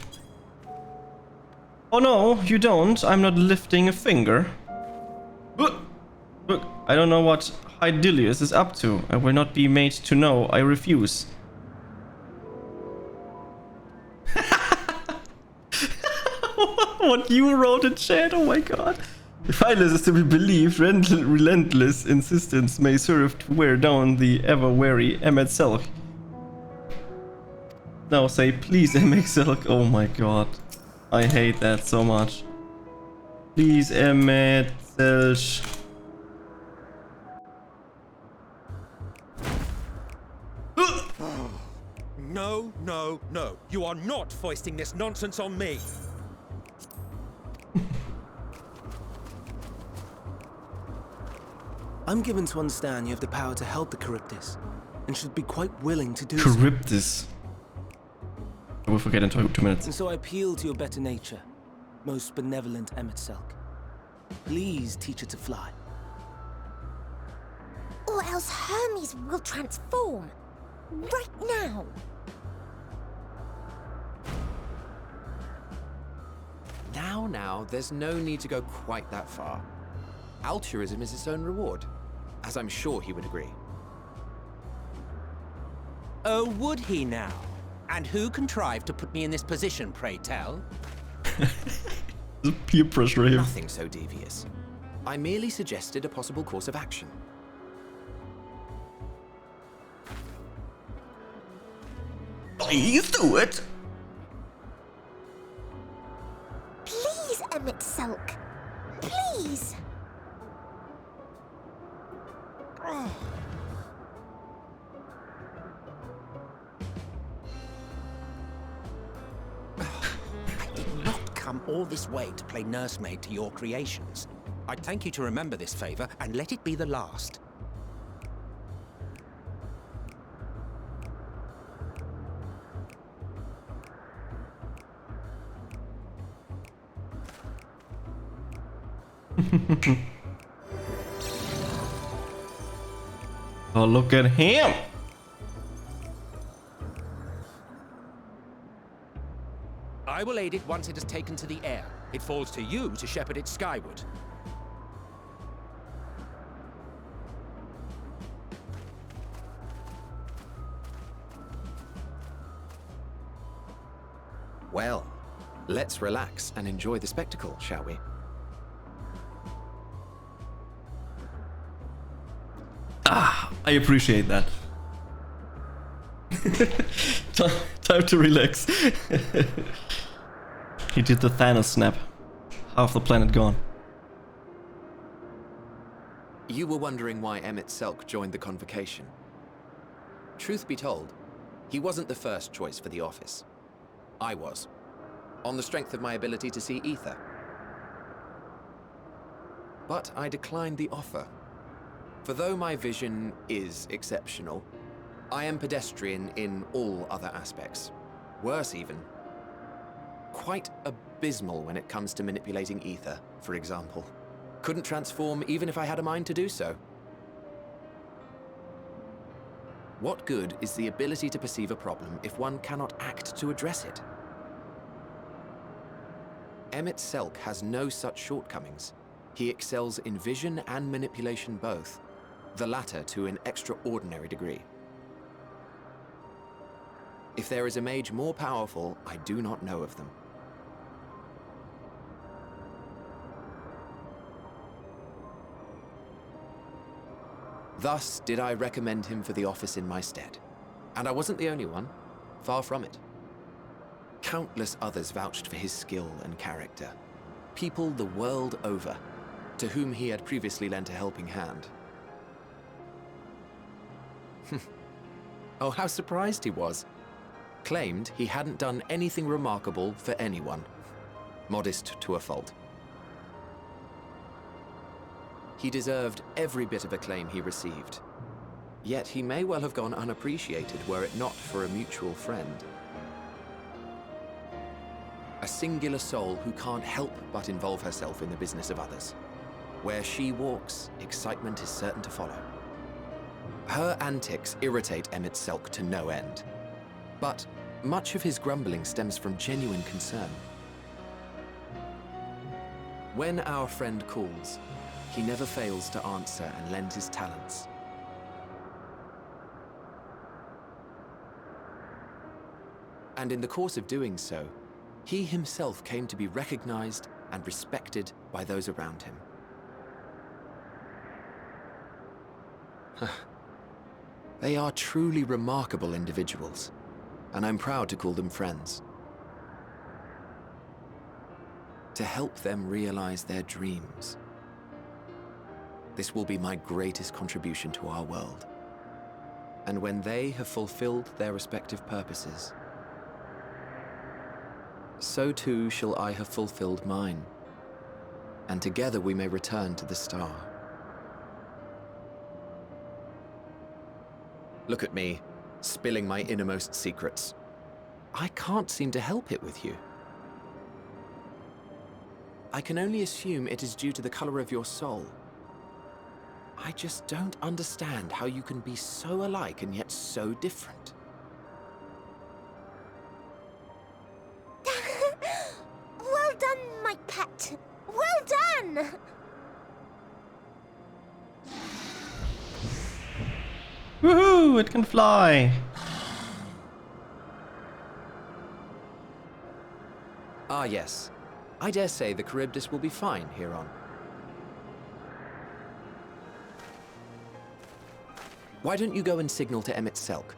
Oh no, you don't. I'm not lifting a finger. Look, I don't know what Hydilius is up to. I will not be made to know. I refuse. What you wrote in chat? Oh my god. If Hylas is to be believed, relentless insistence may serve to wear down the ever-wary MXLG. Now say, please MXLG. Oh my god. I hate that so much. Please MXLG. No, no, no. You are not foisting this nonsense on me. I'm given to understand you have the power to help the Charybdis, and should be quite willing to do so. Charybdis. I will forget in 2 minutes. And so I appeal to your better nature, most benevolent Emet-Selch. Please teach her to fly. Or else Hermes will transform. Right now. Now, there's no need to go quite that far. Altruism is its own reward, as I'm sure he would agree. Oh, would he now? And who contrived to put me in this position, pray tell? There's peer pressure here. Nothing so devious. I merely suggested a possible course of action. Please do it! Please, Emet-Selch. Please. I did not come all this way to play nursemaid to your creations. I'd thank you to remember this favor and let it be the last. Oh, look at him! I will aid it once it is taken to the air. It falls to you to shepherd it skyward. Well, let's relax and enjoy the spectacle, shall we? I appreciate that. Time to relax. He did the Thanos snap. Half the planet gone. You were wondering why Emet-Selch joined the convocation. Truth be told, he wasn't the first choice for the office. I was, on the strength of my ability to see ether. But I declined the offer. For though my vision is exceptional, I am pedestrian in all other aspects. Worse even. Quite abysmal when it comes to manipulating ether, for example. Couldn't transform even if I had a mind to do so. What good is the ability to perceive a problem if one cannot act to address it? Emet-Selch has no such shortcomings. He excels in vision and manipulation both, the latter to an extraordinary degree. If there is a mage more powerful, I do not know of them. Thus did I recommend him for the office in my stead. And I wasn't the only one. Far from it. Countless others vouched for his skill and character. People the world over, to whom he had previously lent a helping hand. Oh, how surprised he was. Claimed he hadn't done anything remarkable for anyone. Modest to a fault. He deserved every bit of acclaim he received. Yet he may well have gone unappreciated were it not for a mutual friend. A singular soul who can't help but involve herself in the business of others. Where she walks, excitement is certain to follow. Her antics irritate Emet-Selch to no end. But much of his grumbling stems from genuine concern. When our friend calls, he never fails to answer and lend his talents. And in the course of doing so, he himself came to be recognized and respected by those around him. They are truly remarkable individuals, and I'm proud to call them friends. To help them realize their dreams. This will be my greatest contribution to our world. and when they have fulfilled their respective purposes, so too shall I have fulfilled mine, and together we may return to the star. Look at me, spilling my innermost secrets. I can't seem to help it with you. I can only assume it is due to the color of your soul. I just don't understand how you can be so alike and yet so different. Well done, my pet. Well done! Woohoo! It can fly! Ah, yes. I dare say the Charybdis will be fine here on. Why don't you go and signal to Emmett Selk?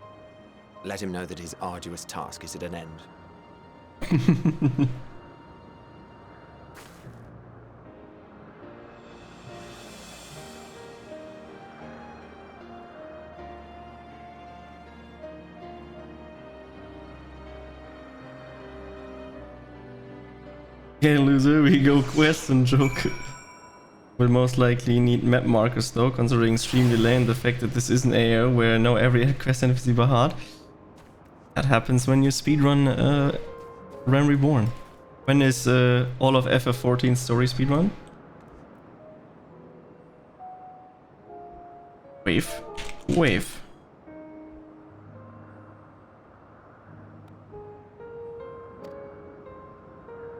Let him know that his arduous task is at an end. Okay, loser, we go quest and joke. Will most likely need map markers though, considering stream delay and the fact that this is an AO where no every quest NPC by heart. That happens when you speedrun Realm Reborn. When is all of FF14 story speedrun? Wave.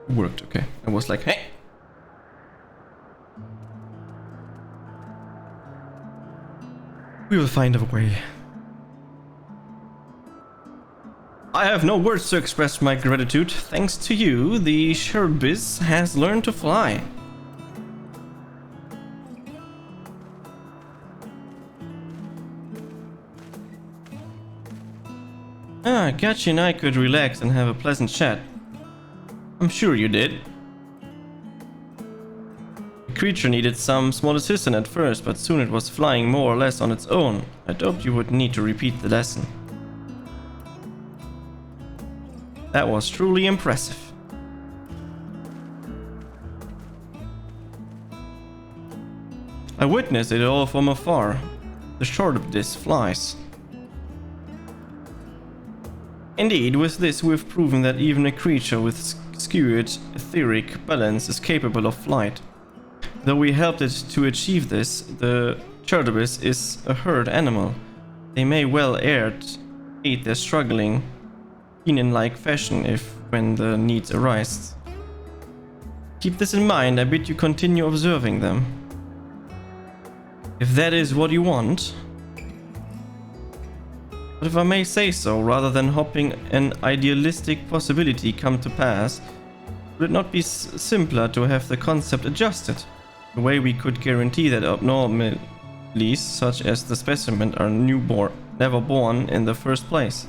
Worked, okay. I was like, hey! We will find a way. I have no words to express my gratitude. Thanks to you, the Charybdis has learned to fly. Gachi and I could relax and have a pleasant chat. I'm sure you did. The creature needed some small assistance at first, but soon it was flying more or less on its own. I hoped you would need to repeat the lesson. That was truly impressive. I witnessed it all from afar. The Charybdis flies. Indeed, with this we've proven that even a creature with skewed etheric balance is capable of flight. Though we helped it to achieve this, the Charybdis is a herd animal. They may well aid their struggling in-like fashion if when the needs arise. Keep this in mind, I bid you continue observing them. If that is what you want. But if I may say so, rather than hoping an idealistic possibility come to pass, would it not be simpler to have the concept adjusted? The way we could guarantee that abnormalities such as the specimen are never born in the first place.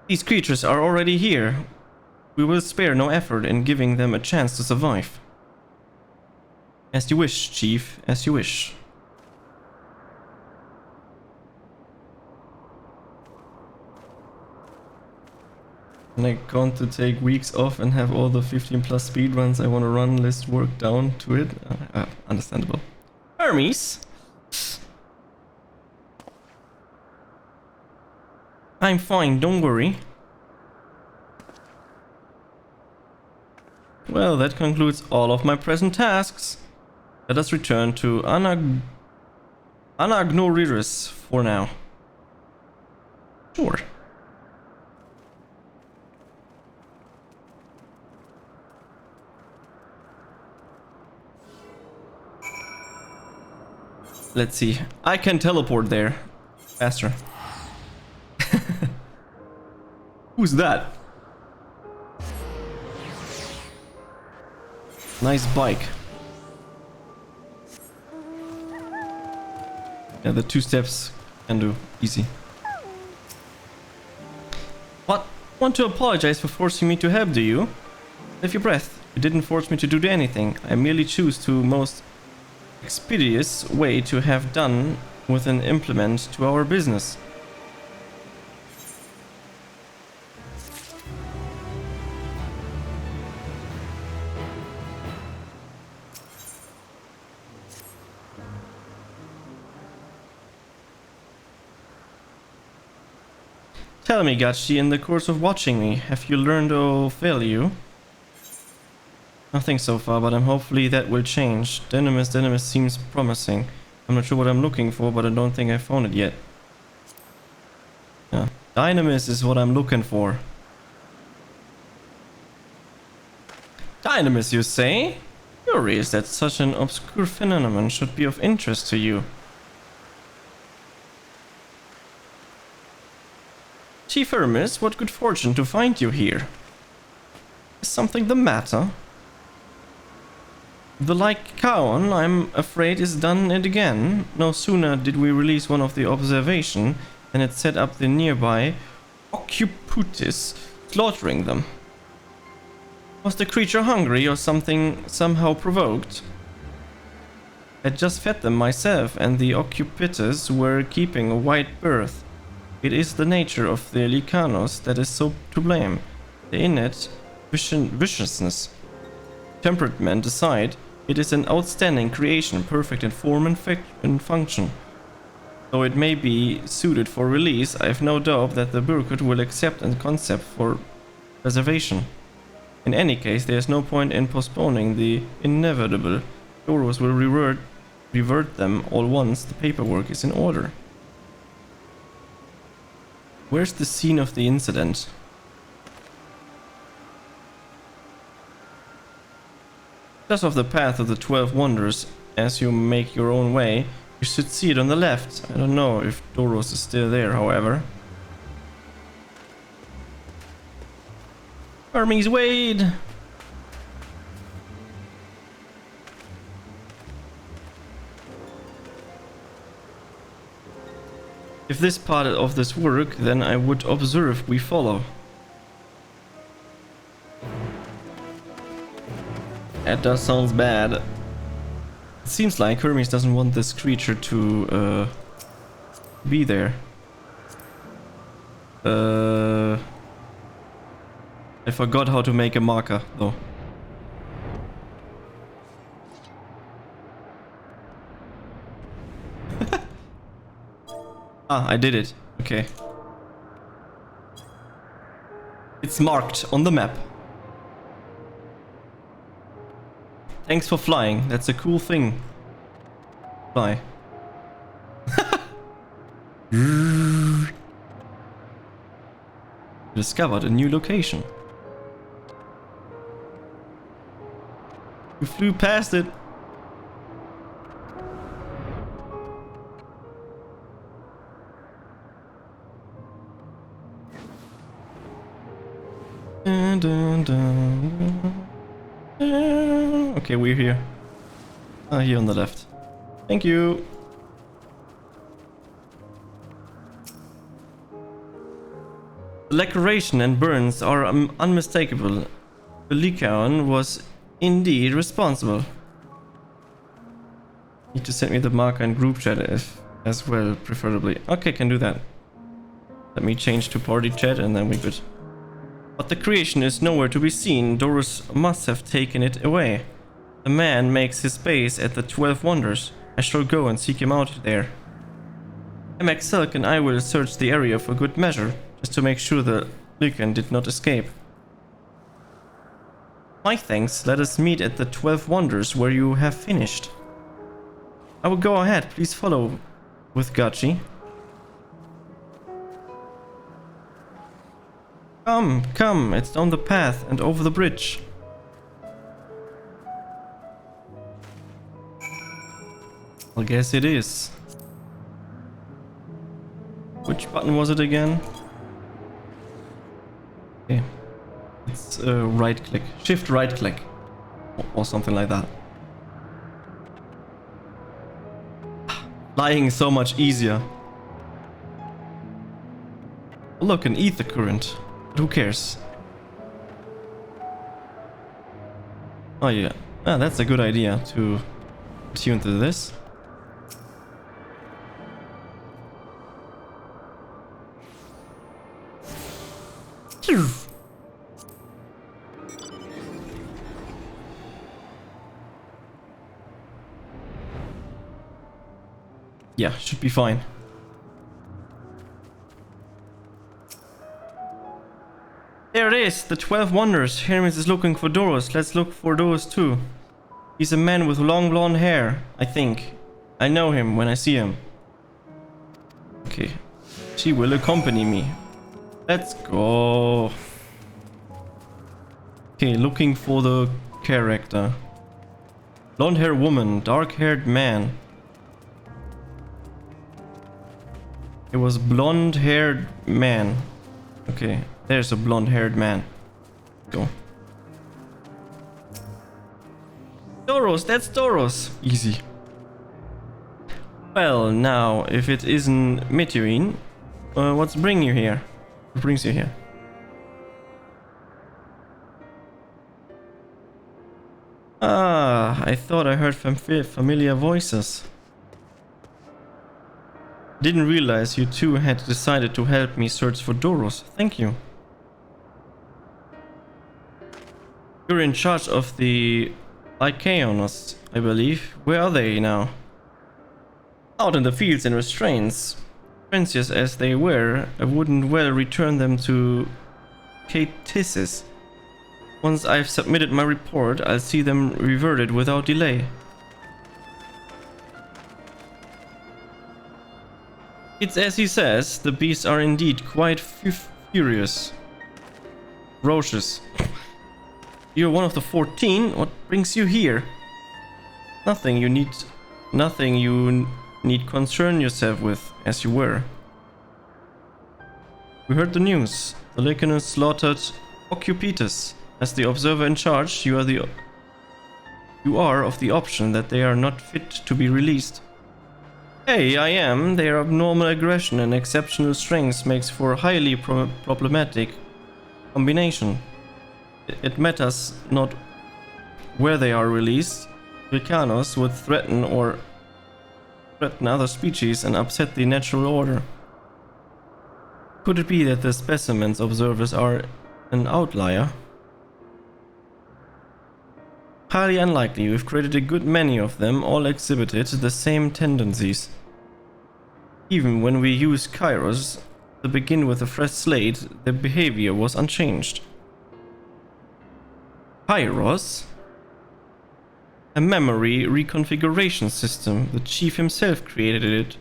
These creatures are already here. We will spare no effort in giving them a chance to survive. As you wish, Chief, as you wish. And I'm going to take weeks off and have all the 15+ speedruns I want to run list work down to it. Understandable. Hermes! I'm fine, don't worry. Well, that concludes all of my present tasks. Let us return to Anagnoriris for now. Sure. Let's see. I can teleport there. Faster. Who's that? Nice bike. Yeah, the 2 steps can do. Easy. What? Want to apologize for forcing me to help, do you? Save your breath. You didn't force me to do anything. I merely choose to expeditious way to have done with an implement to our business. Tell me, Gachi, in the course of watching me, have you learned or value? Nothing so far, but hopefully that will change. Dynamis seems promising. I'm not sure what I'm looking for, but I don't think I found it yet. Yeah. Dynamis is what I'm looking for. Dynamis, you say? Curious that such an obscure phenomenon should be of interest to you. Chief Hermes, what good fortune to find you here. Is something the matter? The Lycaon, I'm afraid, is done it again. No sooner did we release one of the observation than it set up the nearby occuputis, slaughtering them. Was the creature hungry or something somehow provoked? I'd just fed them myself, and the occupitas were keeping a wide berth. It is the nature of the Lycanos that is so to blame. The innate viciousness. Temperament aside, it is an outstanding creation, perfect in form and function. Though it may be suited for release, I have no doubt that the Burkut will accept a concept for preservation. In any case, there is no point in postponing the inevitable. Doros will revert them all once the paperwork is in order. Where's the scene of the incident? Just off the path of the 12 Wonders, as you make your own way, you should see it on the left. I don't know if Doros is still there, however. Hermes Wade! If this part of this work, then I would observe we follow. That does sounds bad. It seems like Hermes doesn't want this creature to be there. I forgot how to make a marker though. Ah, I did it. Okay. It's marked on the map. Thanks for flying. That's a cool thing. Fly. Discovered a new location. You flew past it. Okay, we're here. Here on the left. Thank you. The laceration and burns are unmistakable. The Lycaon was indeed responsible. Need to send me the marker in group chat as well, preferably. Okay, can do that. Let me change to party chat and then we're good. But the creation is nowhere to be seen. Doros must have taken it away. The man makes his base at the 12 Wonders. I shall go and seek him out there. MX Silk and I will search the area for good measure, just to make sure the Lycan did not escape. My thanks, let us meet at the 12 Wonders where you have finished. I will go ahead, please follow with Gachi. Come, come, it's down the path and over the bridge. I guess it is. Which button was it again? Okay. It's right click. Shift right click. Or something like that. Flying is so much easier. Look, an ether current. But who cares? Oh yeah. Ah, that's a good idea to Tune to this. Yeah, should be fine. There it is, the 12 Wonders. Hermes is looking for Doros. Let's look for those too. He's a man with long blonde hair, I think. I know him when I see him. Okay. She will accompany me. Let's go. Okay, looking for the character. Blonde hair woman, dark haired man. It was blonde haired man. Okay, there's a blonde haired man. Go. Doros, that's Doros. Easy. Well, now, if it isn't Meteorine, what's bringing you here? What brings you here? Ah, I thought I heard familiar voices. Didn't realize you two had decided to help me search for Doros. Thank you. You're in charge of the Lycaonos, I believe. Where are they now? Out in the fields in restraints. Princess as they were, I wouldn't well return them to Catissus. Once I've submitted my report, I'll see them reverted without delay. It's as he says, the beasts are indeed quite furious. Ferocious. You're one of the 14, what brings you here? Nothing you need concern yourself with, as you were. We heard the news. The Lycaonos slaughtered Occupitus. As the observer in charge, you are of the option that they are not fit to be released. Hey, I am. Their abnormal aggression and exceptional strength makes for a highly problematic combination. It matters not where they are released. Lycaonos would threaten other species and upset the natural order. Could it be that the specimens observers are an outlier? Highly unlikely. We've created a good many of them, all exhibited the same tendencies. Even when we used Kairos to begin with a fresh slate, their behavior was unchanged. Kairos? A memory reconfiguration system. The chief himself created it.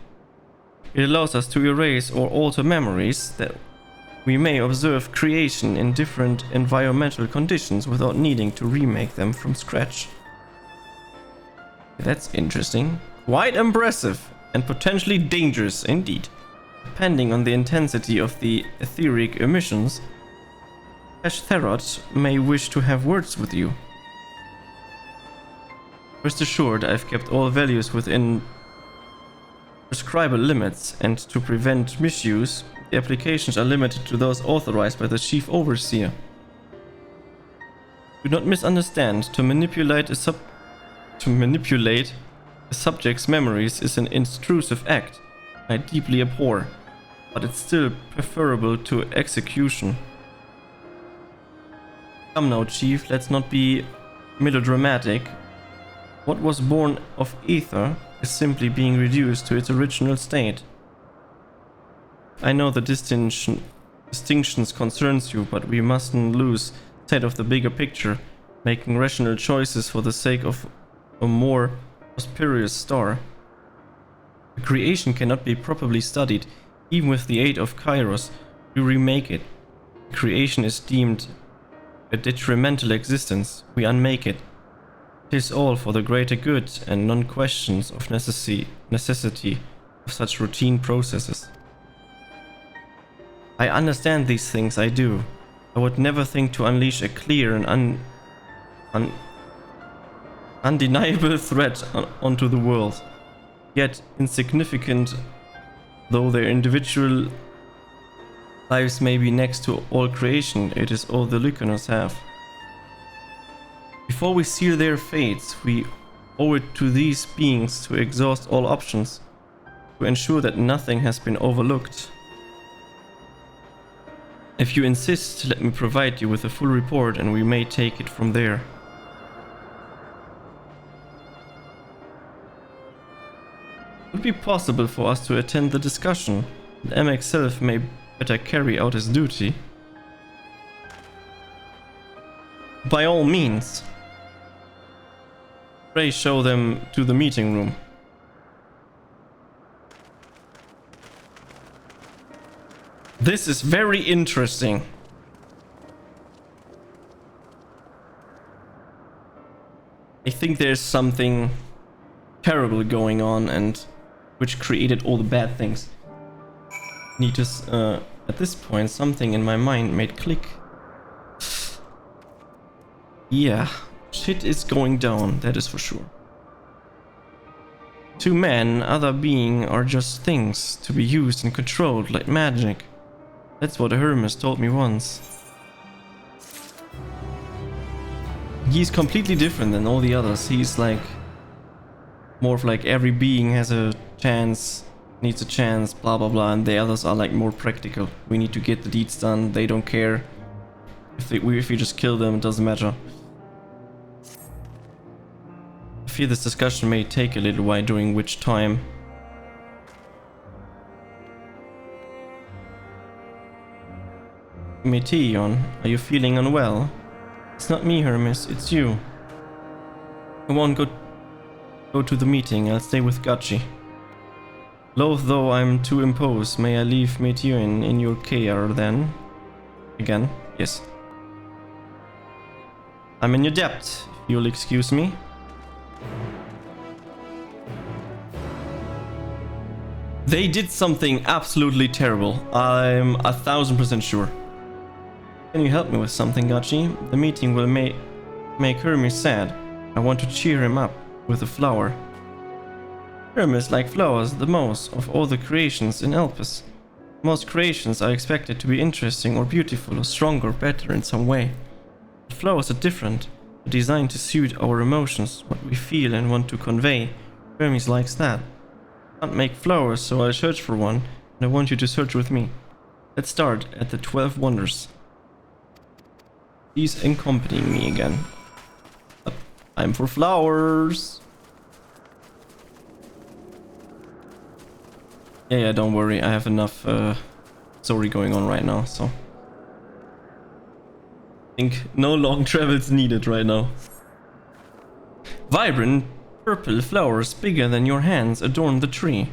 It allows us to erase or alter memories that we may observe creation in different environmental conditions without needing to remake them from scratch. That's interesting. Quite impressive and potentially dangerous indeed. Depending on the intensity of the etheric emissions, Ashtheroth may wish to have words with you. Rest assured, I've kept all values within prescribable limits, and to prevent misuse, the applications are limited to those authorized by the Chief Overseer. Do not misunderstand. To manipulate a subject's memories is an intrusive act I deeply abhor, but it's still preferable to execution. Come now, Chief, let's not be melodramatic. What was born of ether is simply being reduced to its original state. I know the distinctions concerns you, but we mustn't lose sight of the bigger picture, making rational choices for the sake of a more prosperous star. The creation cannot be properly studied. Even with the aid of Kairos, we remake it. Creation is deemed a detrimental existence. We unmake it. It is all for the greater good and non-questions of necessity of such routine processes. I understand these things, I do. I would never think to unleash a clear and undeniable threat onto the world. Yet, insignificant though their individual lives may be next to all creation, it is all the Lycaonos have. Before we seal their fates, we Owe it to these beings to exhaust all options, to ensure that nothing has been overlooked. If you insist, let me provide you with a full report and we may take it from there. Would it be possible for us to attend the discussion? MX Self may better carry out his duty. By all means. Pray show them to the meeting room. This is very interesting. I think there's something terrible going on and which created all the bad things. Need to, at this point, something in my mind made click. Yeah, shit is going down, that is for sure. To men, other being are just things to be used and controlled like magic. That's what Hermes told me once. He's completely different than all the others. He's like more of like every being has a chance, needs a chance, blah blah blah, and the others are like more practical. We need to get the deeds done. They don't care if we just kill them. It doesn't matter. I fear this discussion may take a little while, during which time Meteon, are you feeling unwell? It's not me, Hermes, it's you. Come on, go to the meeting. I'll stay with Gachi. Loath though I'm to impose, may I leave Meteon in your care then? Again, yes. I'm in your debt, if you'll excuse me. They did something absolutely terrible. I'm 1000% sure. Can you help me with something, Gachi? The meeting will make Hermes sad. I want to cheer him up with a flower. Hermes like flowers the most of all the creations in Elpis. Most creations are expected to be interesting or beautiful or strong or better in some way. But flowers are different, designed to suit our emotions, what we feel and want to convey. Hermes likes that. I can't make flowers, so I'll search for one, and I want you to search with me. Let's start at the 12 Wonders. He's accompanying me again. Time for flowers. Yeah, don't worry. I have enough story going on right now, so I think no long travels needed right now. Vibrant purple flowers bigger than your hands adorn the tree.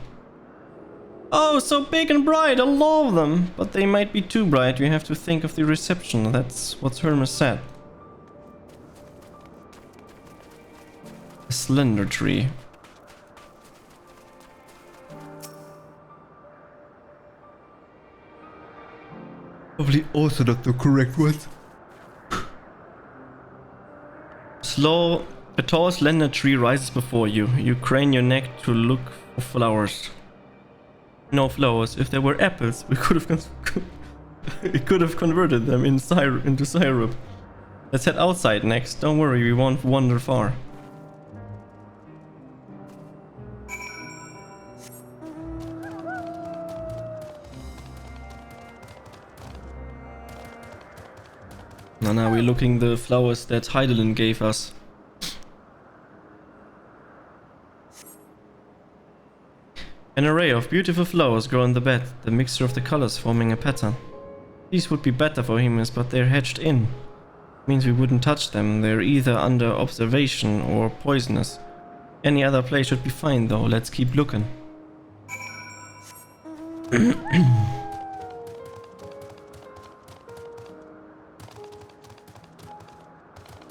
Oh, so big and bright, I love them. But they might be too bright, you have to think of the reception. That's what Hermes said. A slender tree. Probably also not the correct one. A tall slender tree rises before you. You crane your neck to look for flowers. No flowers. If there were apples, we could have converted them into syrup. Let's head outside next. Don't worry, we won't wander far. Now we're looking the flowers that Heidelin gave us. An array of beautiful flowers grow on the bed, the mixture of the colors forming a pattern. These would be better for humans, but they're hedged in. Means we wouldn't touch them. They're either under observation or poisonous. Any other place should be fine though. Let's keep looking.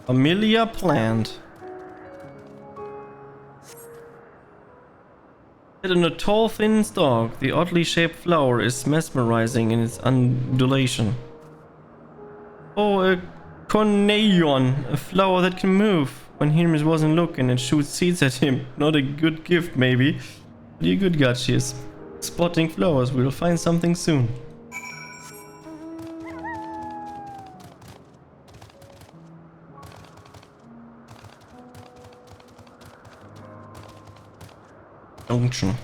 Amelia plant. On a tall, thin stalk, the oddly shaped flower is mesmerizing in its undulation. Oh, a cornelion, a flower that can move. When Hermes wasn't looking, it shoots seeds at him. Not a good gift, maybe. But you're good, Gachi. Is spotting flowers. We'll find something soon. Malfunction.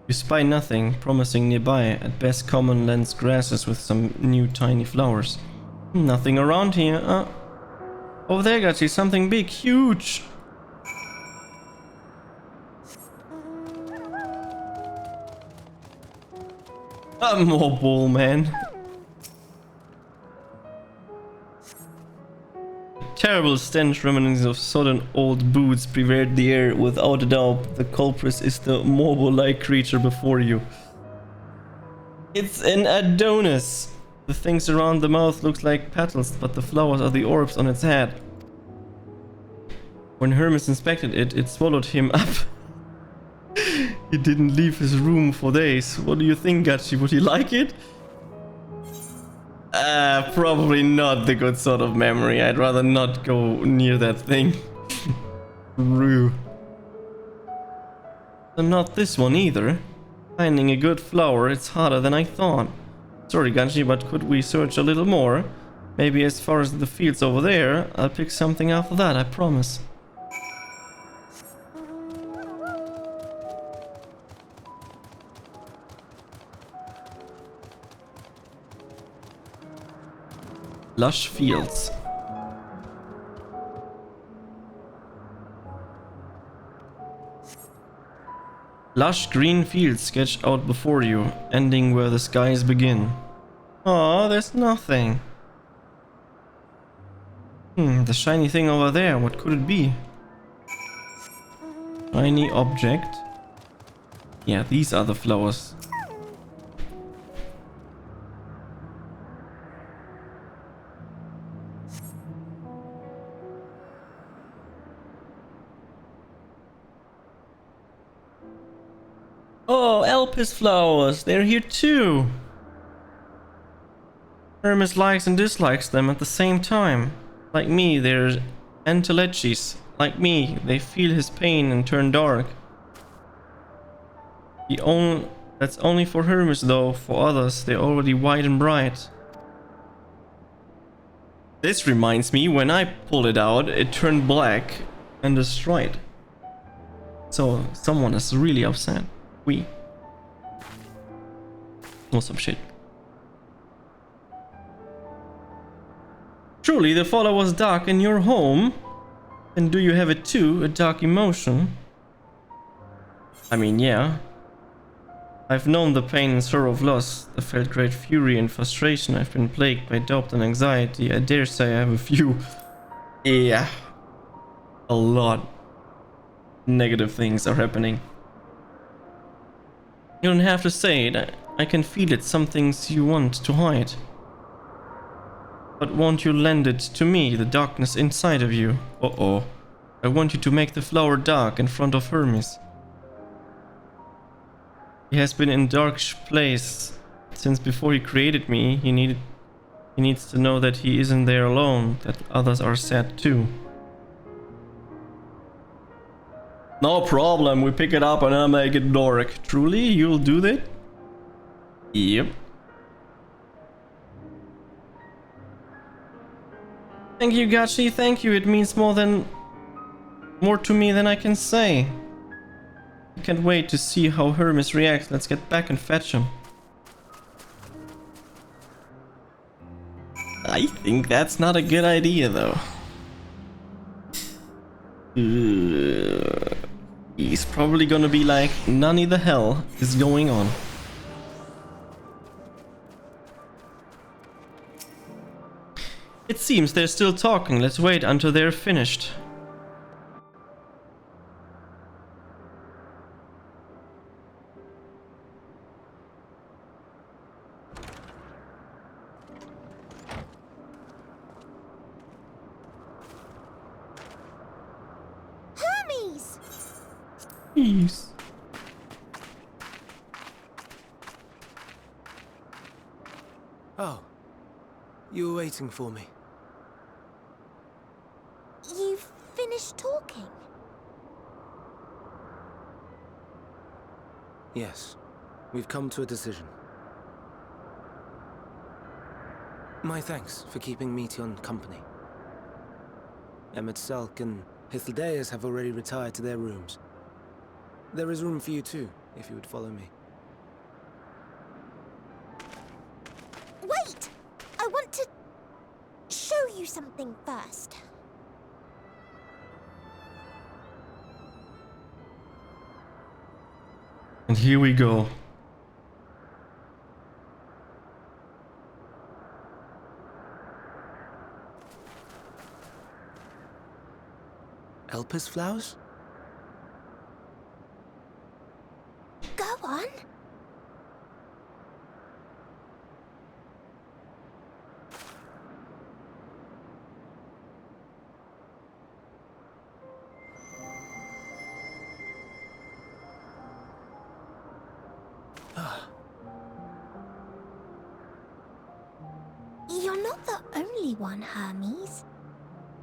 You spy nothing promising nearby, at best common lens grasses with some new tiny flowers. Nothing around here. Over there, Gachi, something big, huge. More bull, man. Terrible stench reminiscent of sodden old boots pervade the air. Without a doubt, the culprit is the mobile-like creature before you. It's an Adonis. The things around the mouth looks like petals, but the flowers are the orbs on its head. When Hermes inspected it, it swallowed him up. He didn't leave his room for days. What do you think, Gachi? Would he like it? Probably not the good sort of memory. I'd rather not go near that thing. Rue. And not this one either. Finding a good flower, it's harder than I thought. Sorry, Gachi, but could we search a little more? Maybe as far as the fields over there. I'll pick something after that, I promise. Lush fields. Lush green fields sketched out before you, ending where the skies begin. Oh, there's nothing. The shiny thing over there, what could it be? Shiny object. Yeah, these are the flowers. Oh, Elpis flowers, they're here too. Hermes likes and dislikes them at the same time. Like me, they're entelechis. Like me, they feel his pain and turn dark. That's only for Hermes though, for others, they're already white and bright. This reminds me, when I pulled it out, it turned black and destroyed. So, someone is really upset. Or some shit. Truly, the fallout was dark in your home. And do you have it too, a dark emotion? I mean, yeah. I've known the pain and sorrow of loss. I felt great fury and frustration. I've been plagued by doubt and anxiety. I dare say I have a few. Yeah. A lot. Negative things are happening. You don't have to say it. I can feel it. Some things you want to hide. But won't you lend it to me, the darkness inside of you? Uh-oh. I want you to make the flower dark in front of Hermes. He has been in dark place since before he created me. He needs to know that he isn't there alone, that others are sad too. No problem, we pick it up and I'll make it dark. Truly, you'll do that? Yep. Thank you, Gachi, thank you. It means more to me than I can say. I can't wait to see how Hermes reacts. Let's get back and fetch him. I think that's not a good idea, though. He's probably gonna be like, Nani the hell is going on? It seems they're still talking. Let's wait until they're finished. Hermes! Please. Oh, you were waiting for me. You've finished talking? Yes, we've come to a decision. My thanks for keeping Meteon company. Emmett Selk and Hythlodaeus have already retired to their rooms. There is room for you too, if you would follow me. Wait! I want to show you something first. And here we go. Elpis flowers? Go on. You're not the only one, Hermes.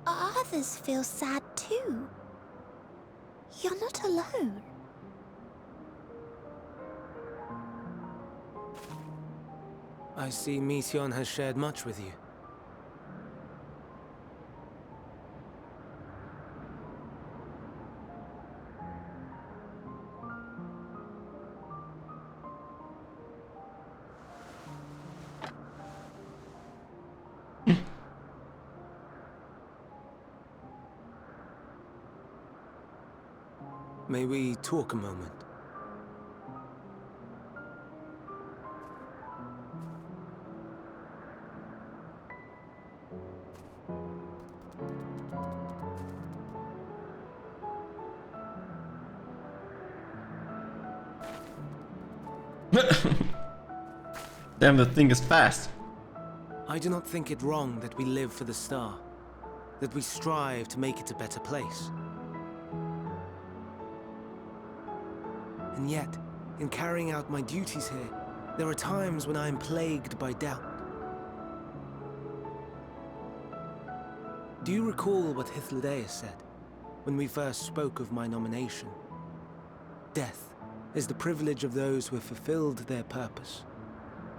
Others feel sad too. You're not alone. I see Meteon has shared much with you. May we talk a moment? Damn, the thing is fast. I do not think it wrong that we live for the star, that we strive to make it a better place. And yet, in carrying out my duties here, there are times when I am plagued by doubt. Do you recall what Hythlodaeus said when we first spoke of my nomination? Death is the privilege of those who have fulfilled their purpose,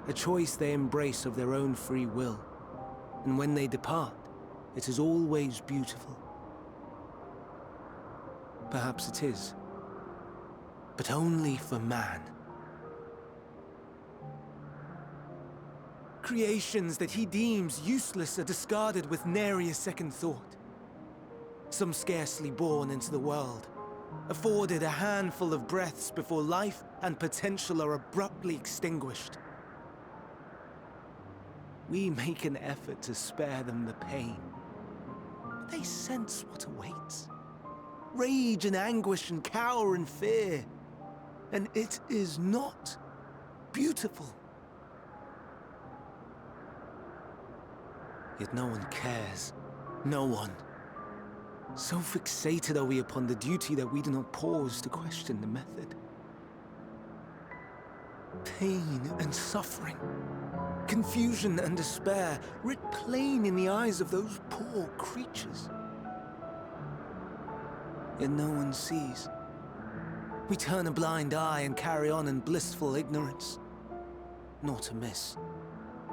a choice they embrace of their own free will, and when they depart, it is always beautiful. Perhaps it is, but only for man. Creations that he deems useless are discarded with nary a second thought. Some scarcely born into the world, afforded a handful of breaths before life and potential are abruptly extinguished. We make an effort to spare them the pain, but they sense what awaits. Rage and anguish and cower and fear. And it is not beautiful. Yet no one cares. No one. So fixated are we upon the duty that we do not pause to question the method. Pain and suffering, confusion and despair, writ plain in the eyes of those poor creatures. Yet no one sees. We turn a blind eye and carry on in blissful ignorance. Not amiss.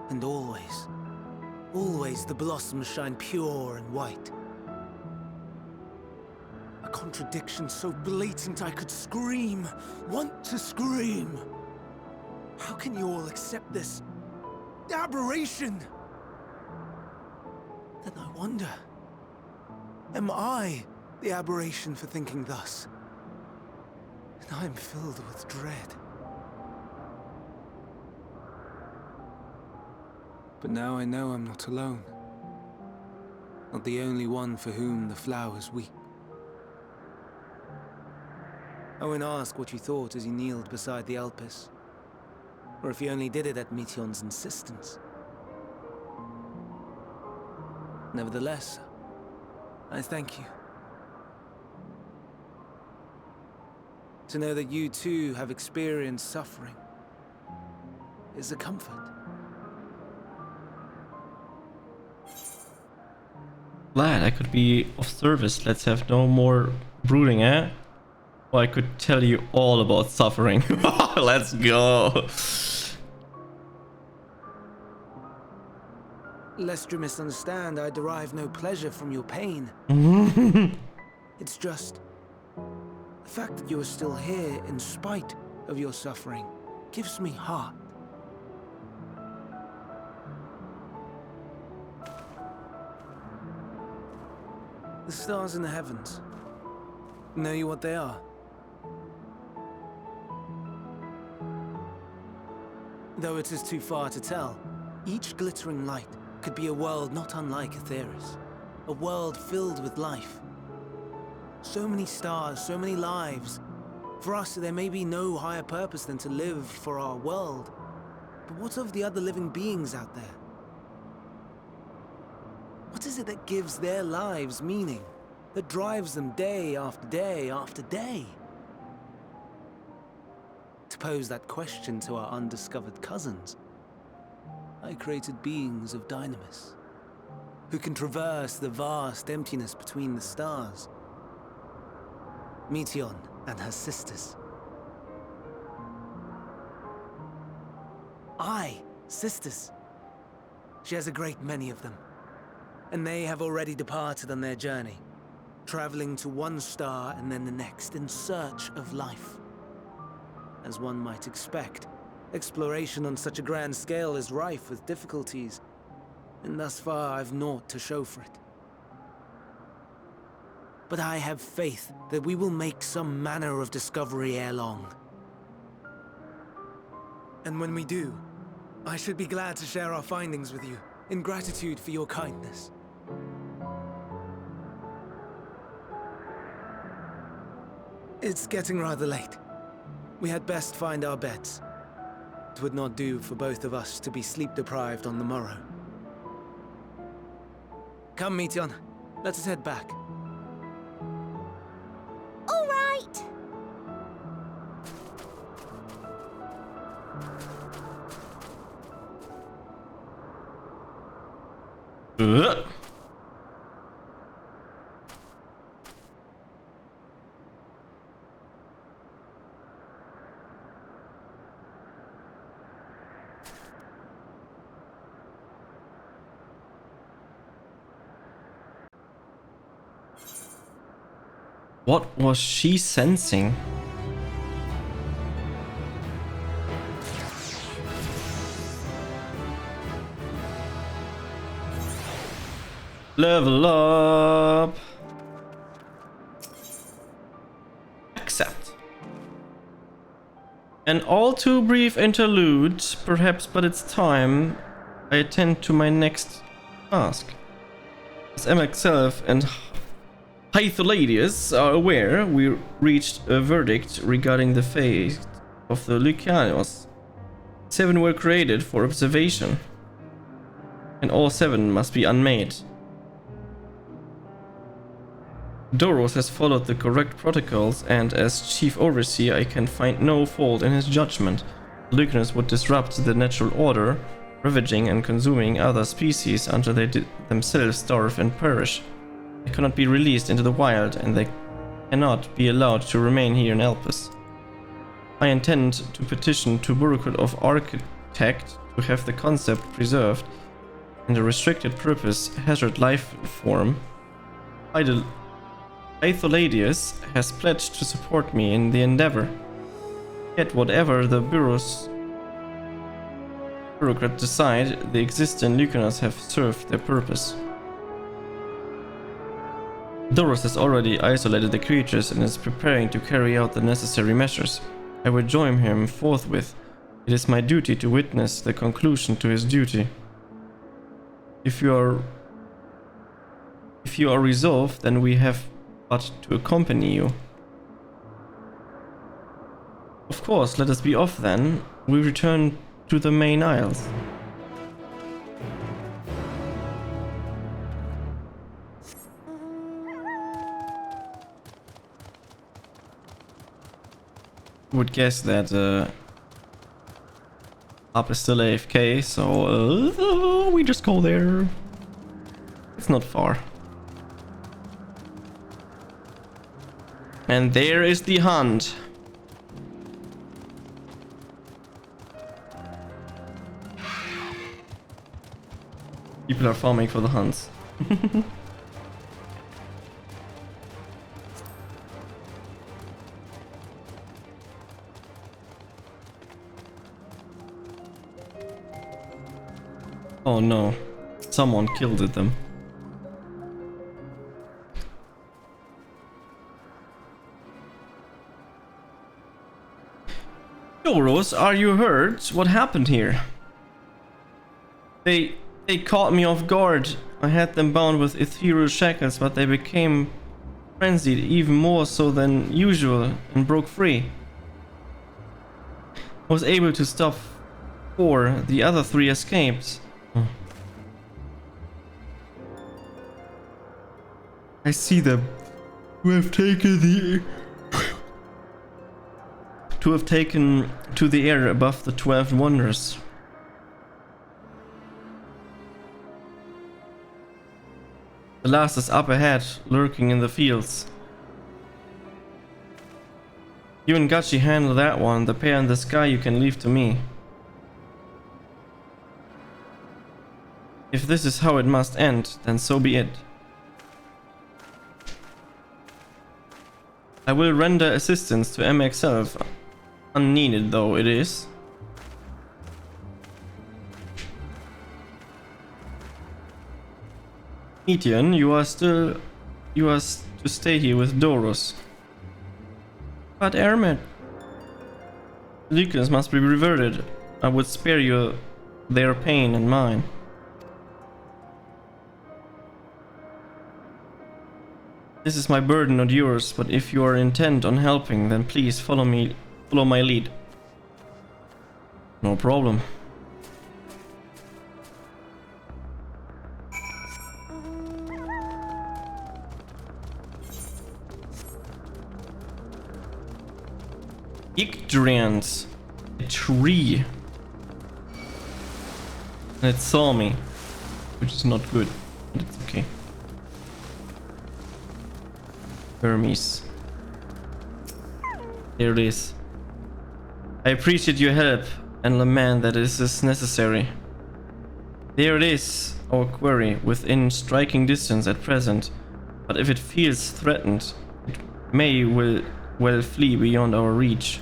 And always, always the blossoms shine pure and white. A contradiction so blatant I could scream, want to scream. How can you all accept this aberration? Then I wonder, am I the aberration for thinking thus? And I am filled with dread. But now I know I'm not alone. Not the only one for whom the flowers weep. I won't ask what you thought as you kneeled beside the Elpis, or if you only did it at Meteon's insistence. Nevertheless, I thank you. To know that you too have experienced suffering is a comfort. Glad I could be of service. Let's have no more brooding, eh? Well, I could tell you all about suffering. Let's go. Lest you misunderstand, I derive no pleasure from your pain. It's just the fact that you are still here in spite of your suffering gives me heart. The stars in the heavens. Know you what they are? Though it is too far to tell, each glittering light could be a world not unlike Aetheris. A world filled with life. So many stars, so many lives. For us, there may be no higher purpose than to live for our world. But what of the other living beings out there? What is it that gives their lives meaning? That drives them day after day after day? To pose that question to our undiscovered cousins, I created beings of dynamis, who can traverse the vast emptiness between the stars. Meteion and her sisters. Aye, sisters. She has a great many of them, and they have already departed on their journey, traveling to one star and then the next in search of life. As one might expect, exploration on such a grand scale is rife with difficulties, and thus far I've naught to show for it. But I have faith that we will make some manner of discovery ere long. And when we do, I should be glad to share our findings with you, in gratitude for your kindness. It's getting rather late. We had best find our beds. It would not do for both of us to be sleep-deprived on the morrow. Come, Meteion. Let us head back. All right. What was she sensing? Level up. Accept. An all too brief interlude, perhaps, but it's time I attend to my next task. As FFXIV and Hytholadius are aware, we reached a verdict regarding the fate of the Lycanos. 7 were created for observation, and all 7 must be unmade. Doros has followed the correct protocols, and as chief overseer I can find no fault in his judgment. The Lycanos would disrupt the natural order, ravaging and consuming other species until they themselves starve and perish. They cannot be released into the wild, and they cannot be allowed to remain here in Elpis. I intend to petition to Bureaucrat of Architect to have the concept preserved in the restricted purpose hazard life form. Hytholadius has pledged to support me in the endeavor. Yet whatever the Bureaucrat decide, the existing Lycanos have served their purpose. Doros has already isolated the creatures and is preparing to carry out the necessary measures. I will join him forthwith. It is my duty to witness the conclusion to his duty. If you are resolved, then we have but to accompany you. Of course, let us be off then. We return to the main isles. Would guess that Up is still AFK, so we just go there. It's not far. And there is the hunt. People are farming for the hunts. Oh no, someone killed them. Doros, are you hurt? What happened here? They caught me off guard. I had them bound with ethereal shackles, but they became frenzied even more so than usual and broke free. I was able to stop 4, the other 3 escaped. I see them. Who have taken to the air above the 12 wonders. The last is up ahead, lurking in the fields. You and Gachi handle that one. The pair in the sky you can leave to me. If this is how it must end, then so be it. I will render assistance to MXF, unneeded though it is. Etienne, you are to stay here with Doros. But Ermet, Lucas must be reverted. I would spare you their pain and mine. This is my burden, not yours, but if you are intent on helping, then please follow my lead. No problem. Yggdrans, a tree. And it saw me, which is not good, but it's okay. Hermes. There it is. I appreciate your help and lament that this is necessary. There it is, our quarry, within striking distance at present, but if it feels threatened, it may well flee beyond our reach.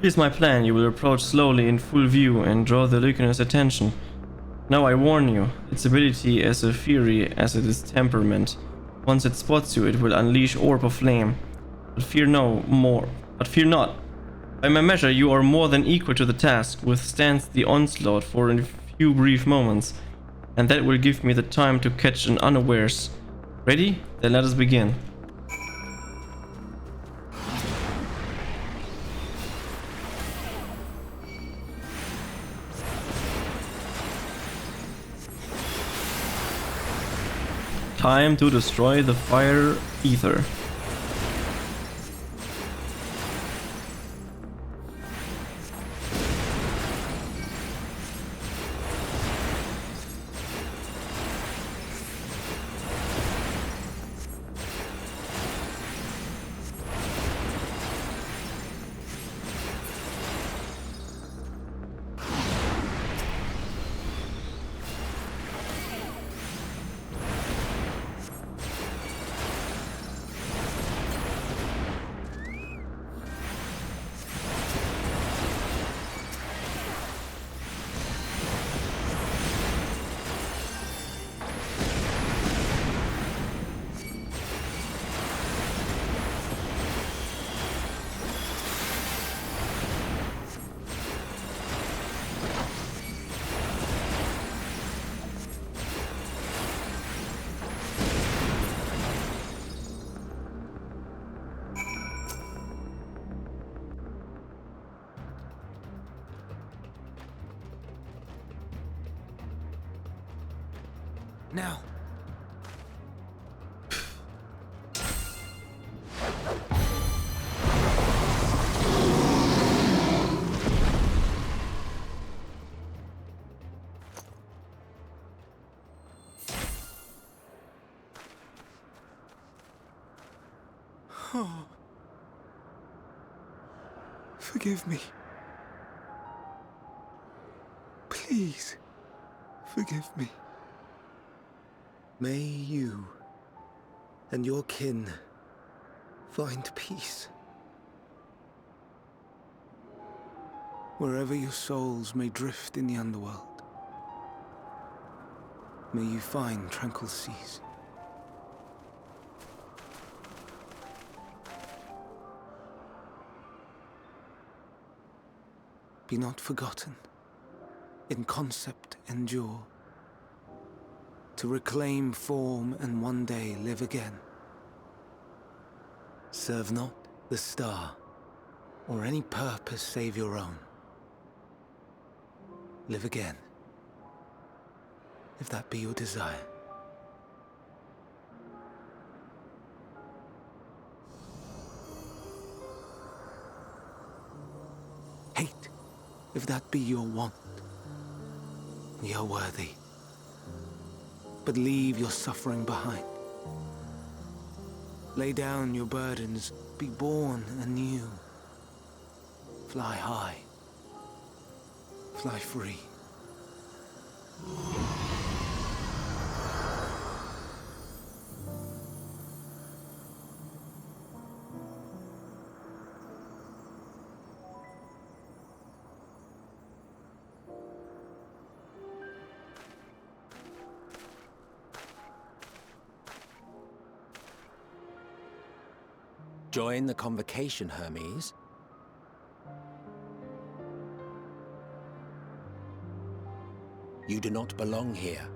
Here's my plan. You will approach slowly in full view and draw the Lycaoner's attention. Now I warn you, its ability as a fury as it is temperament. Once it spots you, it will unleash orb of flame. But fear not. By my measure, you are more than equal to the task. Withstand the onslaught for a few brief moments, and that will give me the time to catch an unawares. Ready? Then let us begin. Time to destroy the fire ether. Now. Oh. Forgive me. Please. Forgive me. May you and your kin find peace. Wherever your souls may drift in the underworld, may you find tranquil seas. Be not forgotten. In concept endure. To reclaim form and one day live again. Serve not the star, or any purpose save your own. Live again, if that be your desire. Hate, if that be your want. Ye are worthy, but leave your suffering behind. Lay down your burdens, be born anew. Fly high, fly free. Join the convocation, Hermes. You do not belong here.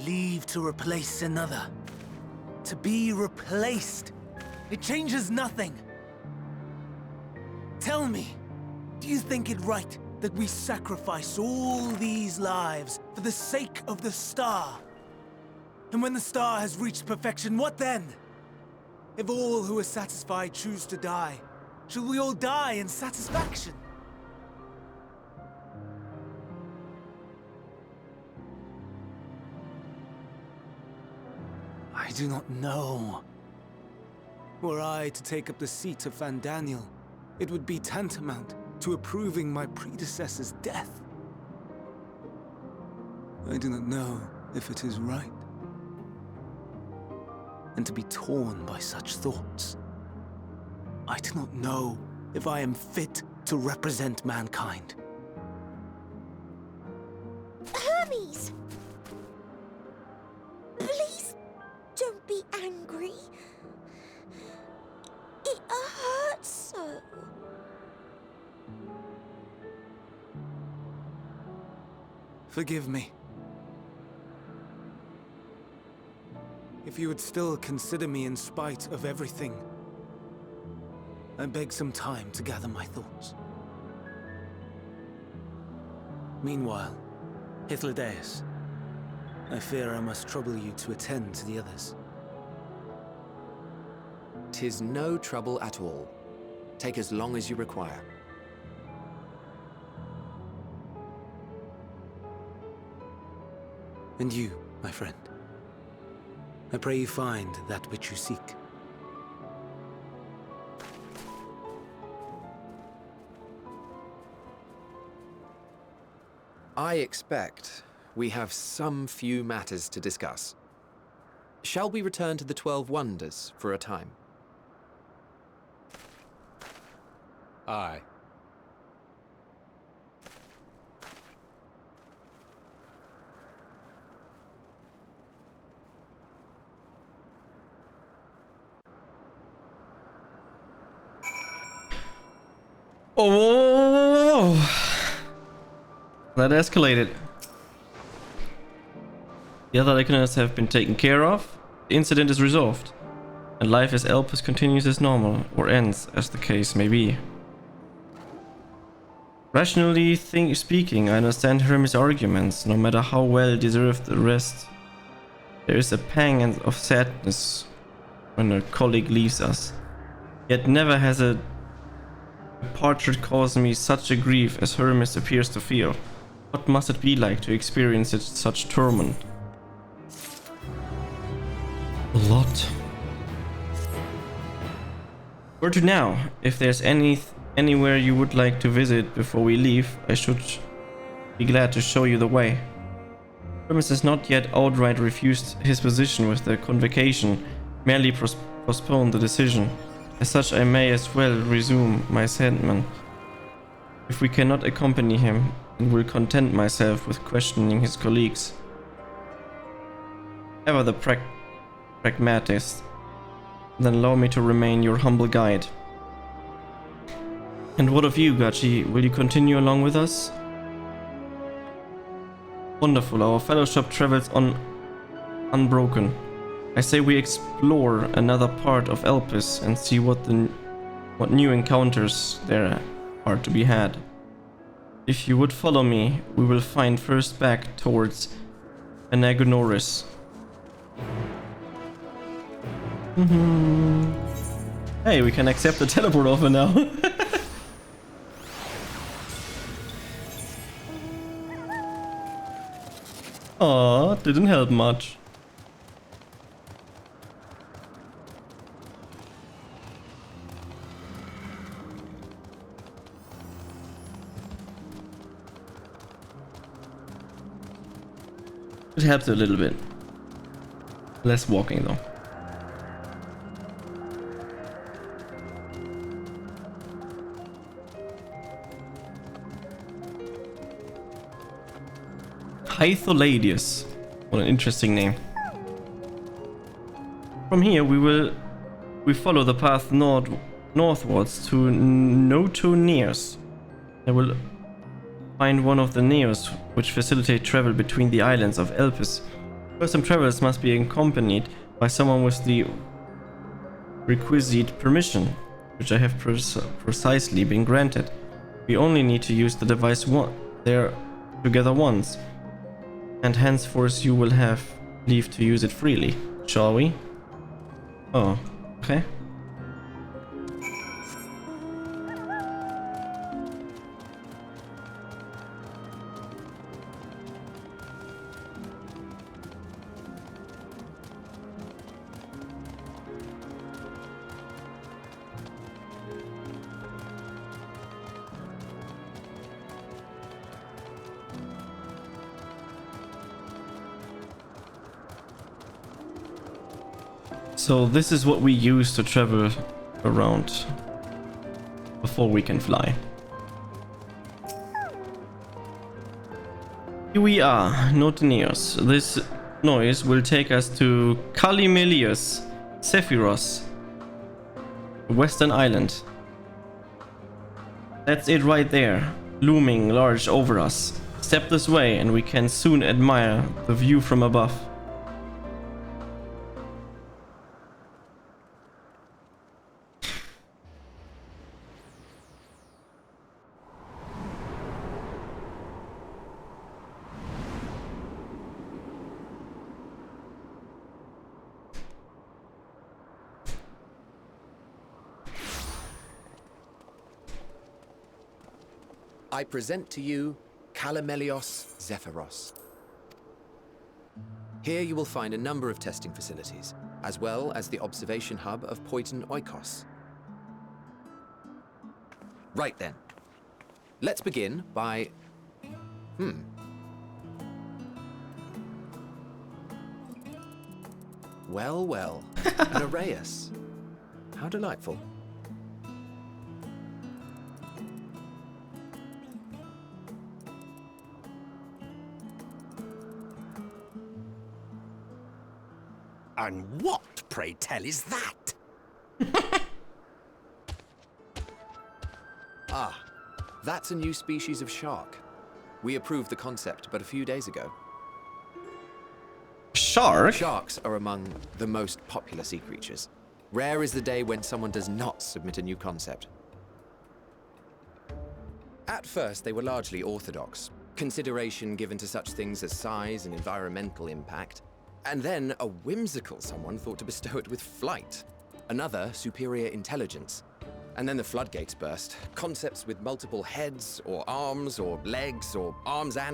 Leave to replace another. To be replaced. It changes nothing. Tell me, do you think it right that we sacrifice all these lives for the sake of the star? And when the star has reached perfection, what then? If all who are satisfied choose to die, shall we all die in satisfaction? I do not know. Were I to take up the seat of Fandaniel, it would be tantamount to approving my predecessor's death. I do not know if it is right. And to be torn by such thoughts, I do not know if I am fit to represent mankind. Hermes! Please don't be angry. It hurts so. Forgive me. If you would still consider me in spite of everything, I beg some time to gather my thoughts. Meanwhile, Hythlodaeus, I fear I must trouble you to attend to the others. 'Tis no trouble at all. Take as long as you require. And you, my friend, I pray you find that which you seek. I expect we have some few matters to discuss. Shall we return to the 12 Wonders for a time? Aye. Oh, that escalated. The other Iconas have been taken care of. The incident is resolved, and life as Elpis continues as normal, or ends, as the case may be. Rationally speaking, I understand Hermes' arguments, no matter how well deserved the rest. There is a pang of sadness when a colleague leaves us, yet never has a departure caused me such a grief as Hermes appears to feel. What must it be like to experience such torment? A lot. Where to now? If there's anywhere you would like to visit before we leave, I should be glad to show you the way. Primus has not yet outright refused his position with the convocation, merely postponed the decision. As such, I may as well resume my sentiment. If we cannot accompany him, I will content myself with questioning his colleagues. Ever the pragmatist, then allow me to remain your humble guide. And what of you, Gachi? Will you continue along with us? Wonderful, our fellowship travels on unbroken. I say we explore another part of Elpis and see what new encounters there are to be had. If you would follow me, we will find first back towards Anagonoris. Hey, we can accept the teleport offer now. Aw, didn't help much. It helps a little bit. Less walking though. Hytholadius. What an interesting name. From here we follow the path northwards to Noto Neos. I will find one of the Neos which facilitate travel between the islands of Elpis. First, some travelers must be accompanied by someone with the requisite permission, which I have precisely been granted. We only need to use the device together once, and henceforth you will have leave to use it freely. Shall we? Oh, okay. So this is what we use to travel around before we can fly. Here we are, Noteneos. This noise will take us to Calimelius Sephiros, the western island. That's it right there, looming large over us. Step this way and we can soon admire the view from above. I present to you Calimelios Zephyros. Here you will find a number of testing facilities, as well as the observation hub of Poiton Oikos. Right then. Let's begin by... Well, well. An Arrayus. How delightful. And what, pray tell, is that? Ah, that's a new species of shark. We approved the concept but a few days ago. Shark? Sharks are among the most popular sea creatures. Rare is the day when someone does not submit a new concept. At first, they were largely orthodox, consideration given to such things as size and environmental impact. And then a whimsical someone thought to bestow it with flight. Another, superior intelligence. And then the floodgates burst. Concepts with multiple heads, or arms and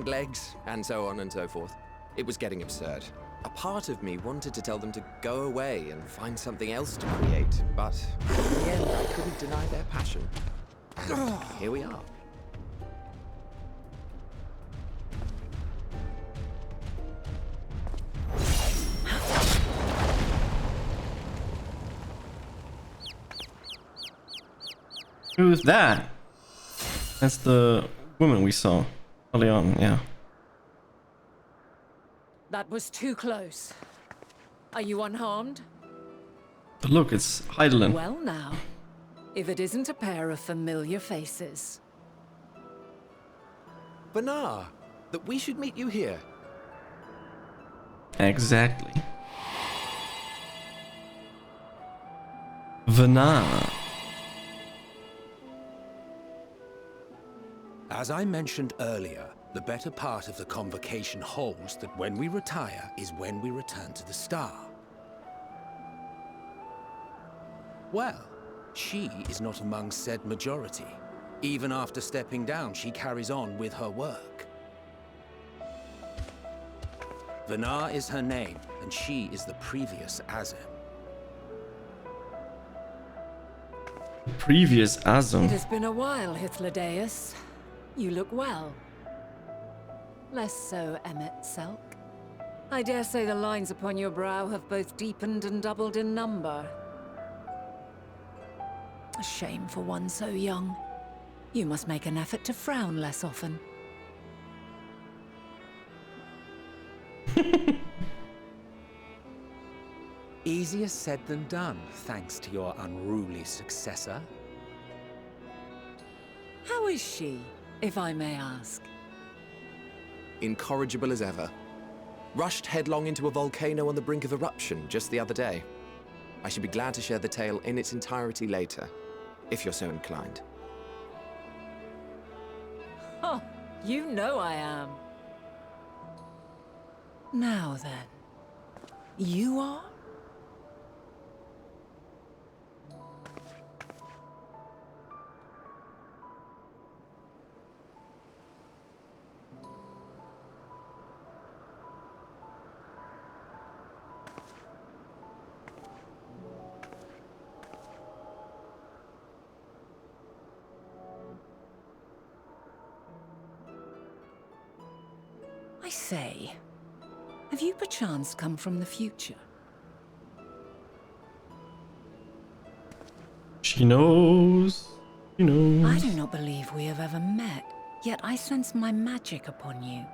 legs, and so on and so forth. It was getting absurd. A part of me wanted to tell them to go away and find something else to create, but in the end I couldn't deny their passion. And here we are. Who's that? That's the woman we saw early on, yeah. That was too close. Are you unharmed? But look, it's Heidelin. Well now, if it isn't a pair of familiar faces. Banar, that we should meet you here. Exactly. Vana. As I mentioned earlier, the better part of the convocation holds that when we retire is when we return to the star. Well, she is not among said majority. Even after stepping down, she carries on with her work. Vanar is her name, and she is the previous Azem. Previous Azem. It has been a while, Hythlodaeus. You look well. Less so, Emmet Selk. I dare say the lines upon your brow have both deepened and doubled in number. A shame for one so young. You must make an effort to frown less often. Easier said than done, thanks to your unruly successor. How is she, if I may ask? Incorrigible as ever. Rushed headlong into a volcano on the brink of eruption just the other day. I should be glad to share the tale in its entirety later, if you're so inclined. Oh, you know I am. Now then, you are? I say, have you perchance come from the future? She knows. She knows. I do not believe we have ever met, yet I sense my magic upon you.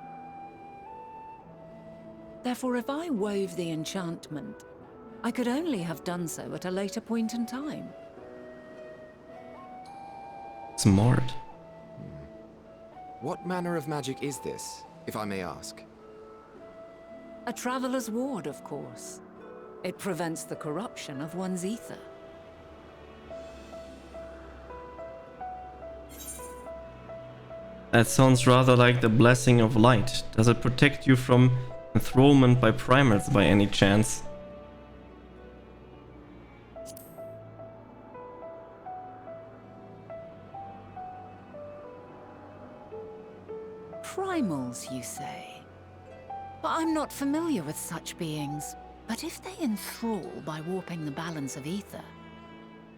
Therefore, if I wove the enchantment, I could only have done so at a later point in time. Smart. What manner of magic is this, if I may ask? A traveler's ward, of course. It prevents the corruption of one's ether. That sounds rather like the blessing of light. Does it protect you from enthrallment by primates by any chance? Primals, you say? But I'm not familiar with such beings. But if they enthrall by warping the balance of ether,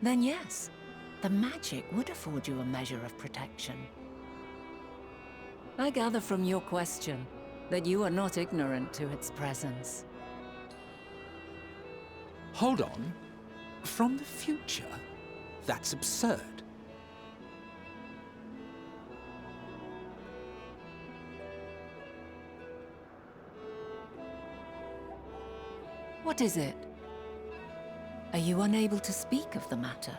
then yes, the magic would afford you a measure of protection. I gather from your question that you are not ignorant to its presence. Hold on. From the future? That's absurd. What is it? Are you unable to speak of the matter?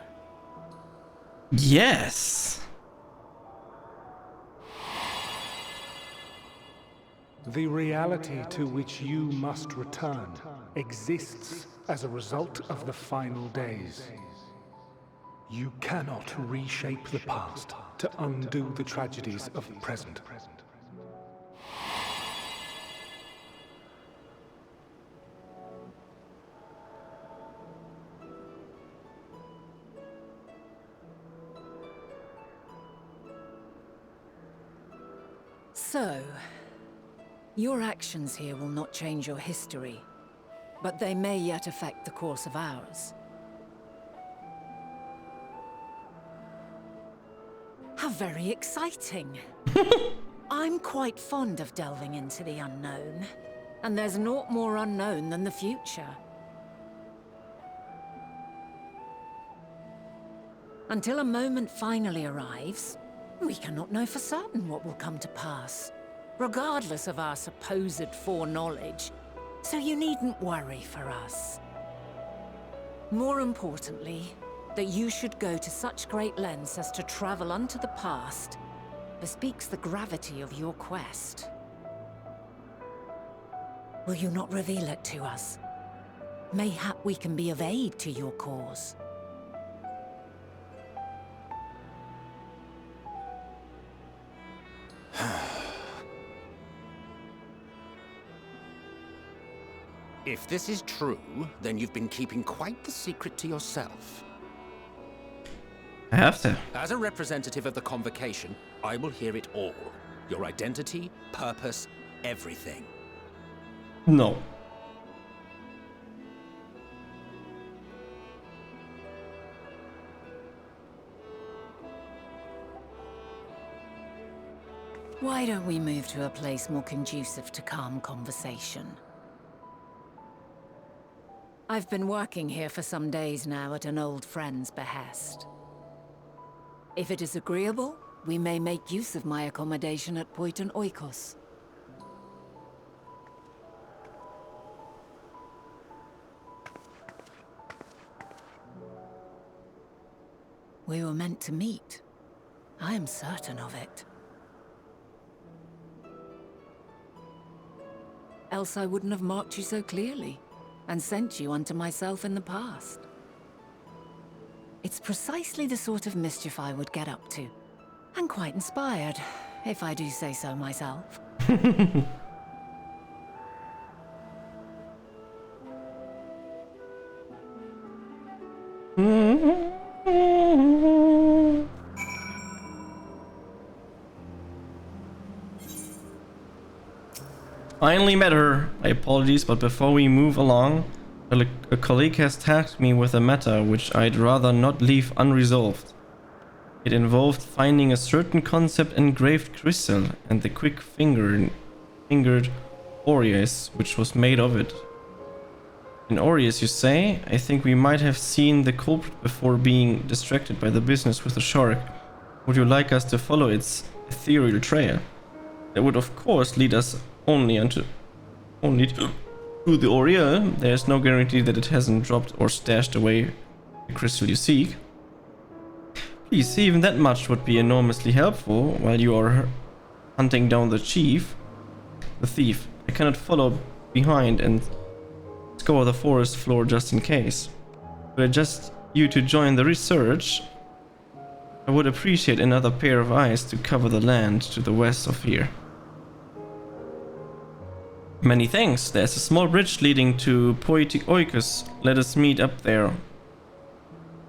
Yes. The reality to which you must return exists as a result of the final days. You cannot reshape the past to undo the tragedies of the present. So, your actions here will not change your history, but they may yet affect the course of ours. very exciting. I'm quite fond of delving into the unknown, and there's naught more unknown than the future. Until a moment finally arrives, we cannot know for certain what will come to pass, regardless of our supposed foreknowledge, so you needn't worry for us. More importantly, that you should go to such great lengths as to travel unto the past bespeaks the gravity of your quest. Will you not reveal it to us? Mayhap we can be of aid to your cause. If this is true, then you've been keeping quite the secret to yourself. I have to. As a representative of the Convocation, I will hear it all. Your identity, purpose, everything. No. Why don't we move to a place more conducive to calm conversation? I've been working here for some days now at an old friend's behest. If it is agreeable, we may make use of my accommodation at Poiton Oikos. We were meant to meet. I am certain of it. Else I wouldn't have marked you so clearly and sent you unto myself in the past. It's precisely the sort of mischief I would get up to. And quite inspired, if I do say so myself. Finally met her. My apologies, but before we move along, a colleague has tasked me with a matter which I'd rather not leave unresolved. It involved finding a certain concept engraved crystal and the quick-fingered aureus which was made of it. An aureus, you say? I think we might have seen the culprit before being distracted by the business with the shark. Would you like us to follow its ethereal trail? That would of course lead us only to the Aureole. There's no guarantee that it hasn't dropped or stashed away the crystal you seek. Please, even that much would be enormously helpful while you are hunting down the thief. I cannot follow behind and scour the forest floor just in case. But I just you to join the research. I would appreciate another pair of eyes to cover the land to the west of here. Many thanks. There's a small bridge leading to Poiton Oikos. Let us meet up there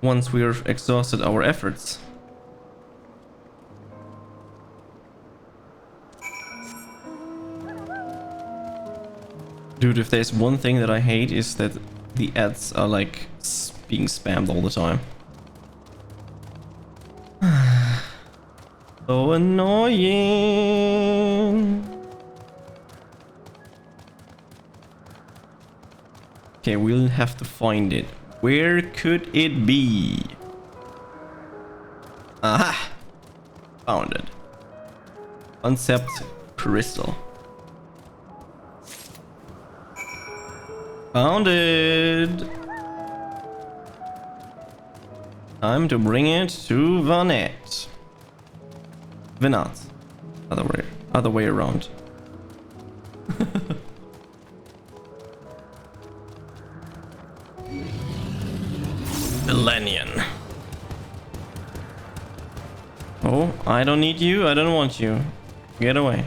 once we've exhausted our efforts. Dude, if there's one thing that I hate is that the ads are like being spammed all the time. So annoying. Okay, we'll have to find it. Where could it be? Aha! Found it. Concept crystal. Found it! Time to bring it to Vanette. Vinat. Other way around. Millennium. Oh, I don't need you. I don't want you. Get away.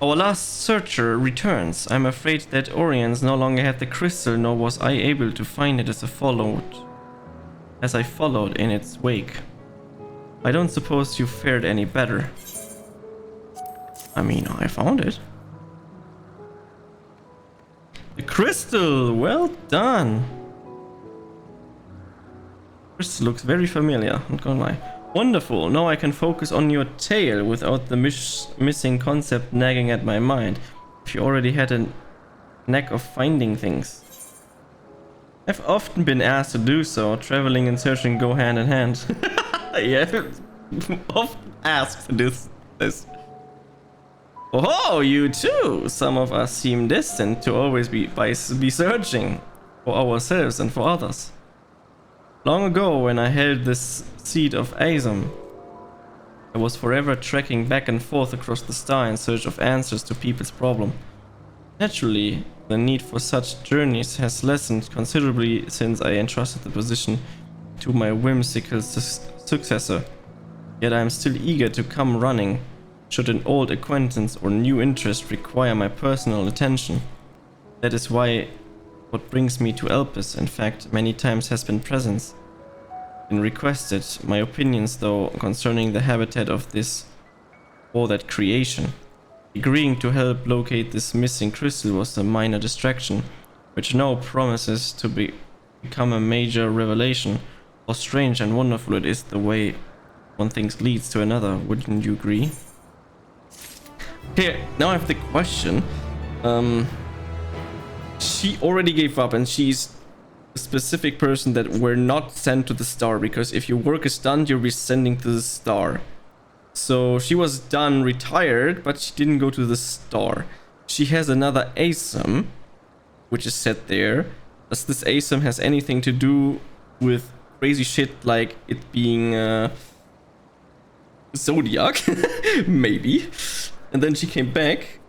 Our last searcher returns. I'm afraid that Orions no longer had the crystal, nor was I able to find it as I followed in its wake. I don't suppose you fared any better. I mean, I found it. The crystal! Well done! This looks very familiar, not gonna lie. Wonderful, now I can focus on your tale without the missing concept nagging at my mind. If you already had a knack of finding things. I've often been asked to do so. Traveling and searching go hand in hand. Yeah, often asked to do this. Oh, you too! Some of us seem destined to always be searching for ourselves and for others. Long ago, when I held this seat of Azam, I was forever trekking back and forth across the star in search of answers to people's problems. Naturally, the need for such journeys has lessened considerably since I entrusted the position to my whimsical successor. Yet I am still eager to come running, should an old acquaintance or new interest require my personal attention. That is why what brings me to Elpis, in fact, many times has been presence. Been requested, my opinions though, concerning the habitat of this or that creation. Agreeing to help locate this missing crystal was a minor distraction, which now promises to become a major revelation. How strange and wonderful it is the way one thing leads to another, wouldn't you agree? Okay, now I have the question. She already gave up and she's a specific person that were not sent to the star, because if your work is done, you'll be sending to the star. So she was done, retired, but she didn't go to the star. She has another ASIM, which is set there. Does this ASIM has anything to do with crazy shit like it being Zodiac? Maybe. And then she came back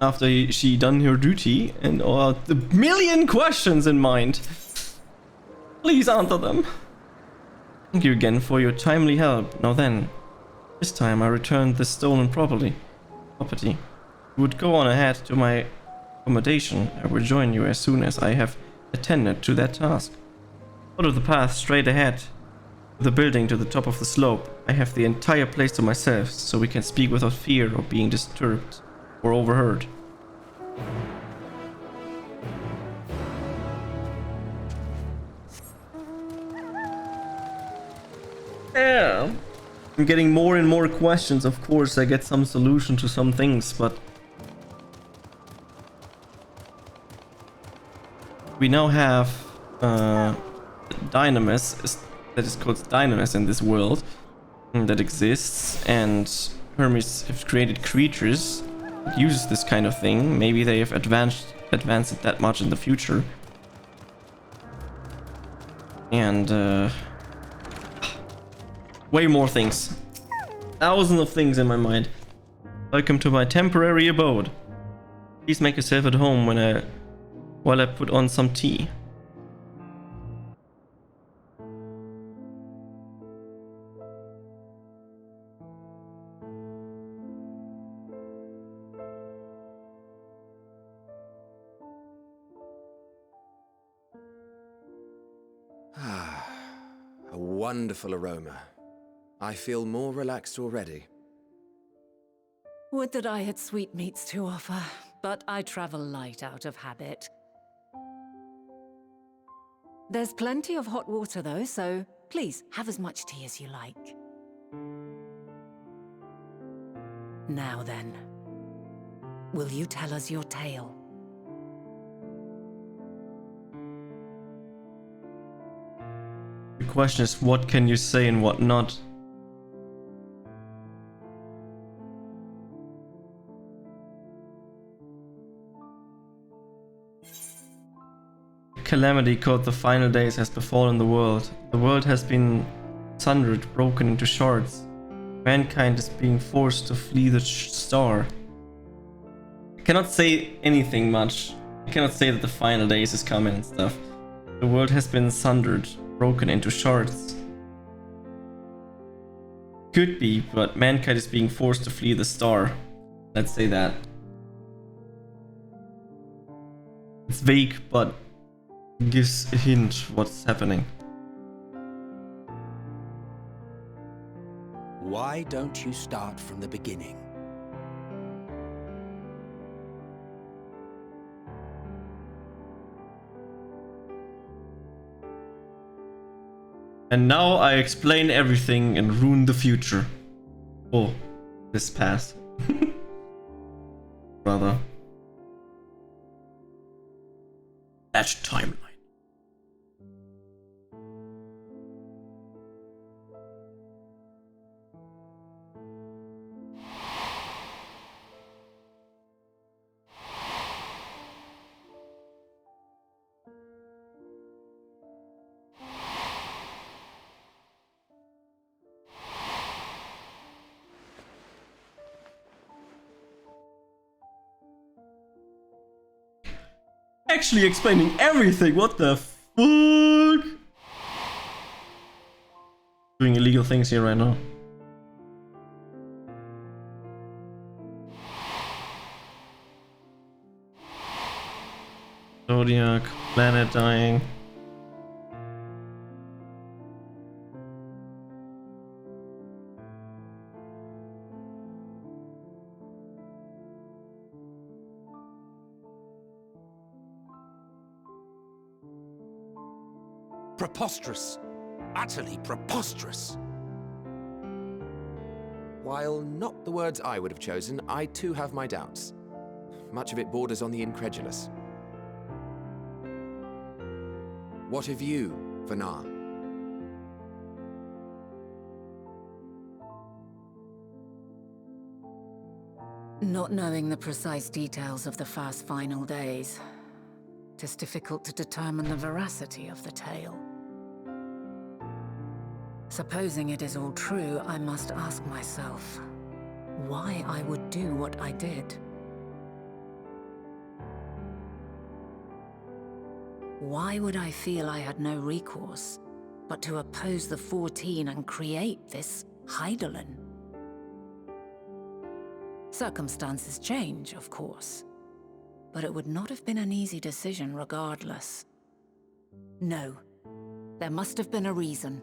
after she done her duty and the million questions in mind. Please answer them. Thank you again for your timely help. Now then, this time I returned the stolen property. You would go on ahead to my accommodation. I will join you as soon as I have attended to that task. Follow the path straight ahead. The building to the top of the slope. I have the entire place to myself, so we can speak without fear of being disturbed or overheard. Yeah. I'm getting more and more questions. Of course, I get some solution to some things, but we now have Dynamis, that is called Dynamis in this world, that exists, and Hermes have created creatures that uses this kind of thing. Maybe they have advanced it that much in the future. And way more things. Thousands of things in my mind. Welcome to my temporary abode. Please make yourself at home while I put on some tea. A wonderful aroma. I feel more relaxed already. Would that I had sweetmeats to offer, but I travel light out of habit. There's plenty of hot water though, so please have as much tea as you like. Now then, will you tell us your tale? The question is, what can you say and what not? A calamity called the Final Days has befallen the world. The world has been sundered, broken into shards. Mankind is being forced to flee the star. I cannot say anything much. I cannot say that the Final Days is coming and stuff. The world has been sundered, broken into shards. Could be, but mankind is being forced to flee the star. Let's say that. It's vague, but gives a hint what's happening. Why don't you start from the beginning? And now I explain everything and ruin the future. Oh, this past. Brother. That timeline. Actually explaining everything, what the fuck? Doing illegal things here right now. Zodiac, planet dying. Preposterous. Utterly preposterous. While not the words I would have chosen, I too have my doubts. Much of it borders on the incredulous. What of you, Vanar? Not knowing the precise details of the first final days, it is difficult to determine the veracity of the tale. Supposing it is all true, I must ask myself why I would do what I did. Why would I feel I had no recourse but to oppose the 14 and create this Hydaelyn? Circumstances change, of course, but it would not have been an easy decision regardless. No, there must have been a reason.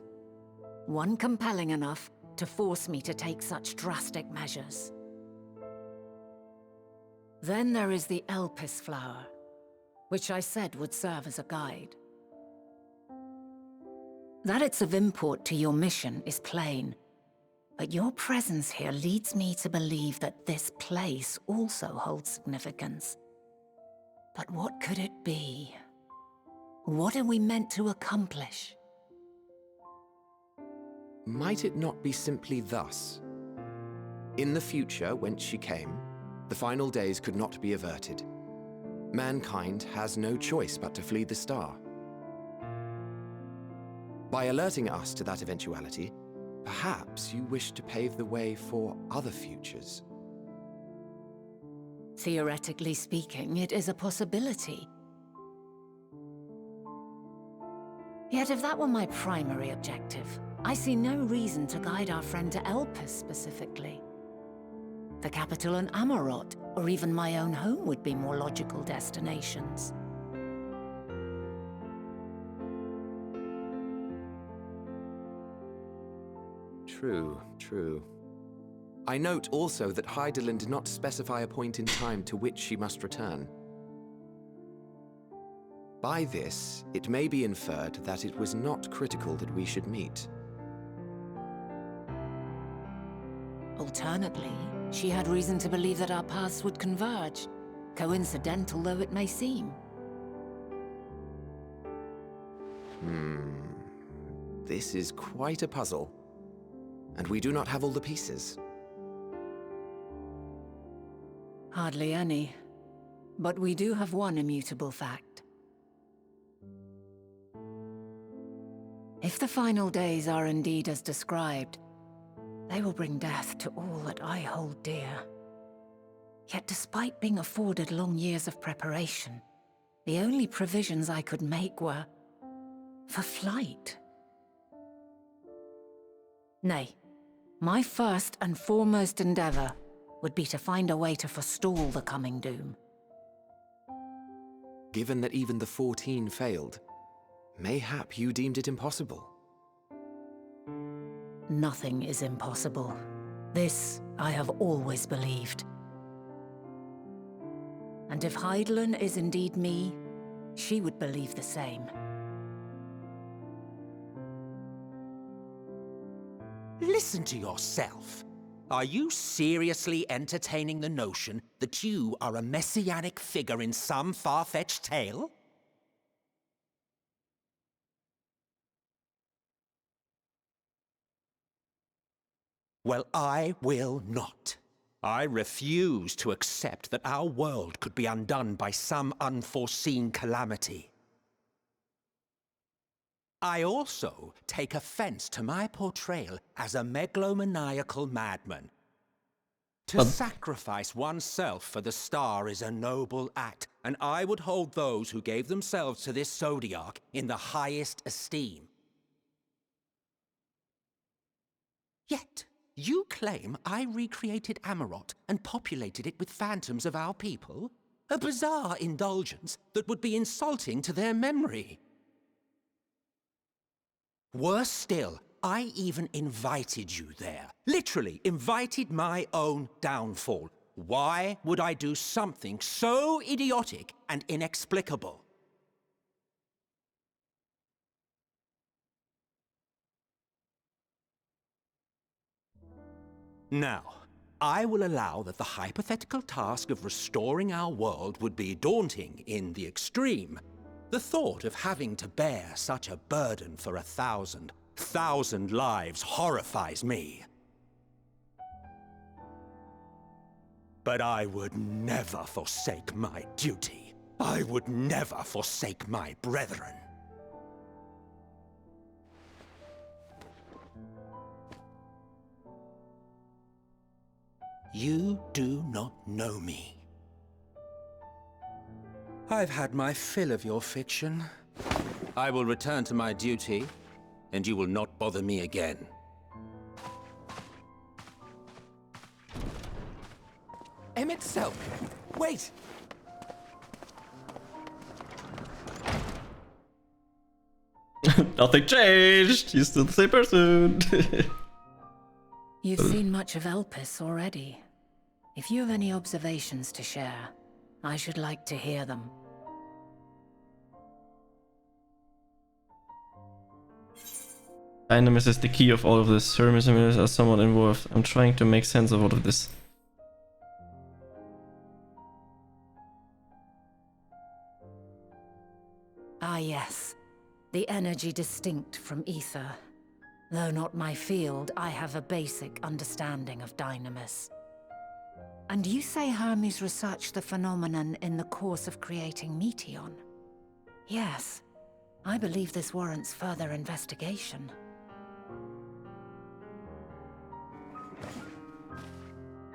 One compelling enough to force me to take such drastic measures. Then there is the Elpis flower, which I said would serve as a guide. That it's of import to your mission is plain, but your presence here leads me to believe that this place also holds significance. But what could it be? What are we meant to accomplish? Might it not be simply thus? In the future, whence she came, the final days could not be averted. Mankind has no choice but to flee the star. By alerting us to that eventuality, perhaps you wish to pave the way for other futures. Theoretically speaking, it is a possibility. Yet if that were my primary objective, I see no reason to guide our friend to Elpis specifically. The capital and Amarot, or even my own home would be more logical destinations. True, true. I note also that Hydaelyn did not specify a point in time to which she must return. By this, it may be inferred that it was not critical that we should meet. Alternately, she had reason to believe that our paths would converge, coincidental though it may seem. This is quite a puzzle, and we do not have all the pieces. Hardly any, but we do have one immutable fact. If the final days are indeed as described, they will bring death to all that I hold dear. Yet despite being afforded long years of preparation, the only provisions I could make were for flight. Nay, my first and foremost endeavor would be to find a way to forestall the coming doom. Given that even the 14 failed, mayhap you deemed it impossible. Nothing is impossible. This I have always believed. And if Hydaelyn is indeed me, she would believe the same. Listen to yourself. Are you seriously entertaining the notion that you are a messianic figure in some far-fetched tale? Well, I will not. I refuse to accept that our world could be undone by some unforeseen calamity. I also take offense to my portrayal as a megalomaniacal madman. To sacrifice oneself for the star is a noble act, and I would hold those who gave themselves to this zodiac in the highest esteem. Yet, you claim I recreated Amarot and populated it with phantoms of our people? A bizarre indulgence that would be insulting to their memory. Worse still, I even invited you there. Literally invited my own downfall. Why would I do something so idiotic and inexplicable? Now, I will allow that the hypothetical task of restoring our world would be daunting in the extreme. The thought of having to bear such a burden for 1,000 lives horrifies me. But I would never forsake my duty. I would never forsake my brethren. You do not know me. I've had my fill of your fiction. I will return to my duty, and you will not bother me again. Emmett Selk, wait! Nothing changed. You're still the same person. You've seen much of Elpis already. If you have any observations to share, I should like to hear them. Dynamis is the key of all of this. Hermes and Midas are somewhat involved. I'm trying to make sense of all of this. Ah yes, the energy distinct from ether. Though not my field, I have a basic understanding of Dynamis. And you say Hermes researched the phenomenon in the course of creating Meteon? Yes, I believe this warrants further investigation.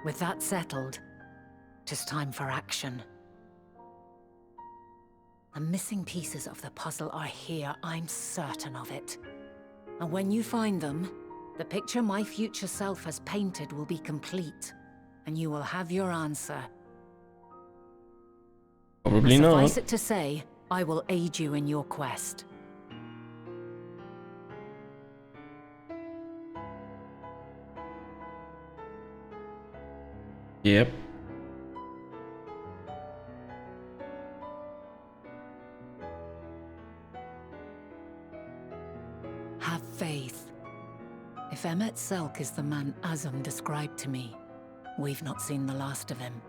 With that settled, 'tis time for action. The missing pieces of the puzzle are here, I'm certain of it. And when you find them, the picture my future self has painted will be complete, and you will have your answer. Probably not. Suffice it to say, I will aid you in your quest. Yep. Have faith. If Emmett Selk is the man Azam described to me, we've not seen the last of him.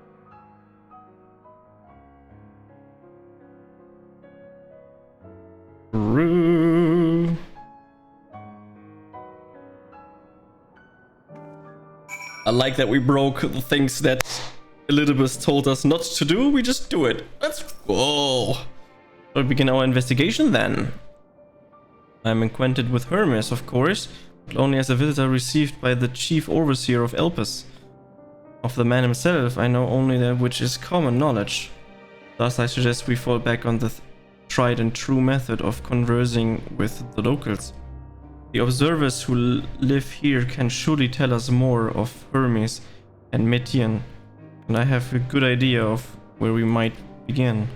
True. I like that we broke the things that Elizabeth told us not to do. We just do it. Let's go. We'll begin our investigation then. I'm acquainted with Hermes, of course, but only as a visitor received by the chief overseer of Elpis. Of the man himself, I know only that which is common knowledge. Thus, I suggest we fall back on the tried and true method of conversing with the locals. The observers who live here can surely tell us more of Hermes and Meteon, and I have a good idea of where we might begin.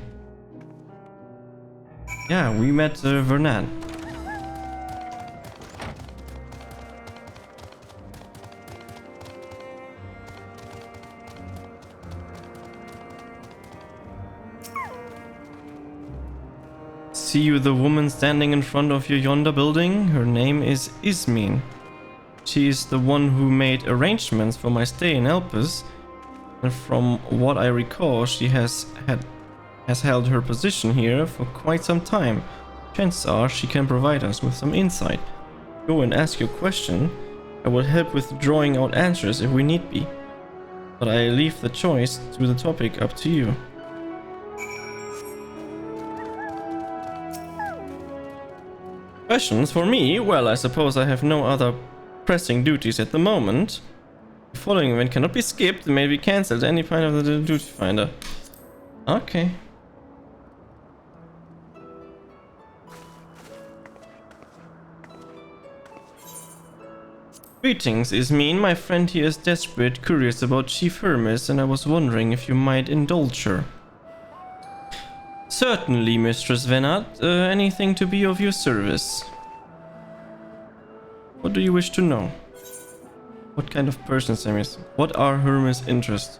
Yeah, we met Vernat. See you the woman standing in front of your yonder building? Her name is Ismin. She is the one who made arrangements for my stay in Elpis, and from what I recall, she has held her position here for quite some time. Chances are she can provide us with some insight. Go and ask your question. I will help with drawing out answers if we need be. But I leave the choice to the topic up to you. Questions for me? Well, I suppose I have no other pressing duties at the moment. The following event cannot be skipped and may be cancelled at any point of the duty finder. Okay. Greetings, Ismene. My friend here is desperate, curious about Chief Hermes, and I was wondering if you might indulge her. Certainly, Mistress Venat. Anything to be of your service. What do you wish to know? What kind of person Sam is? What are Hermes' interests?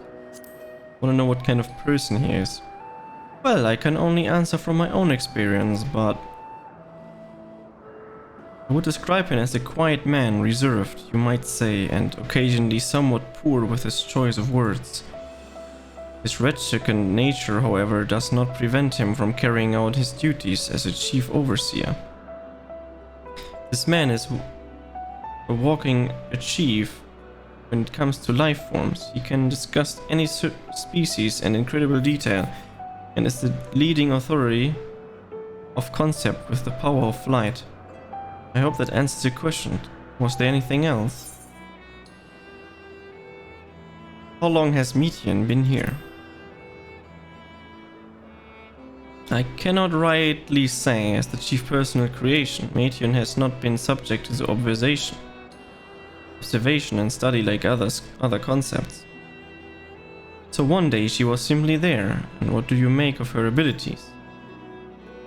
Want to know what kind of person he is? Well, I can only answer from my own experience, but I would describe him as a quiet man, reserved, you might say, and occasionally somewhat poor with his choice of words. His red-stricken nature, however, does not prevent him from carrying out his duties as a chief overseer. This man is a walking chief when it comes to life forms. He can discuss any species in incredible detail, and is the leading authority of concept with the power of flight. I hope that answers your question. Was there anything else? How long has Metian been here? I cannot rightly say, as the chief personal creation, Metian has not been subject to the observation and study like other concepts. So one day she was simply there, and what do you make of her abilities?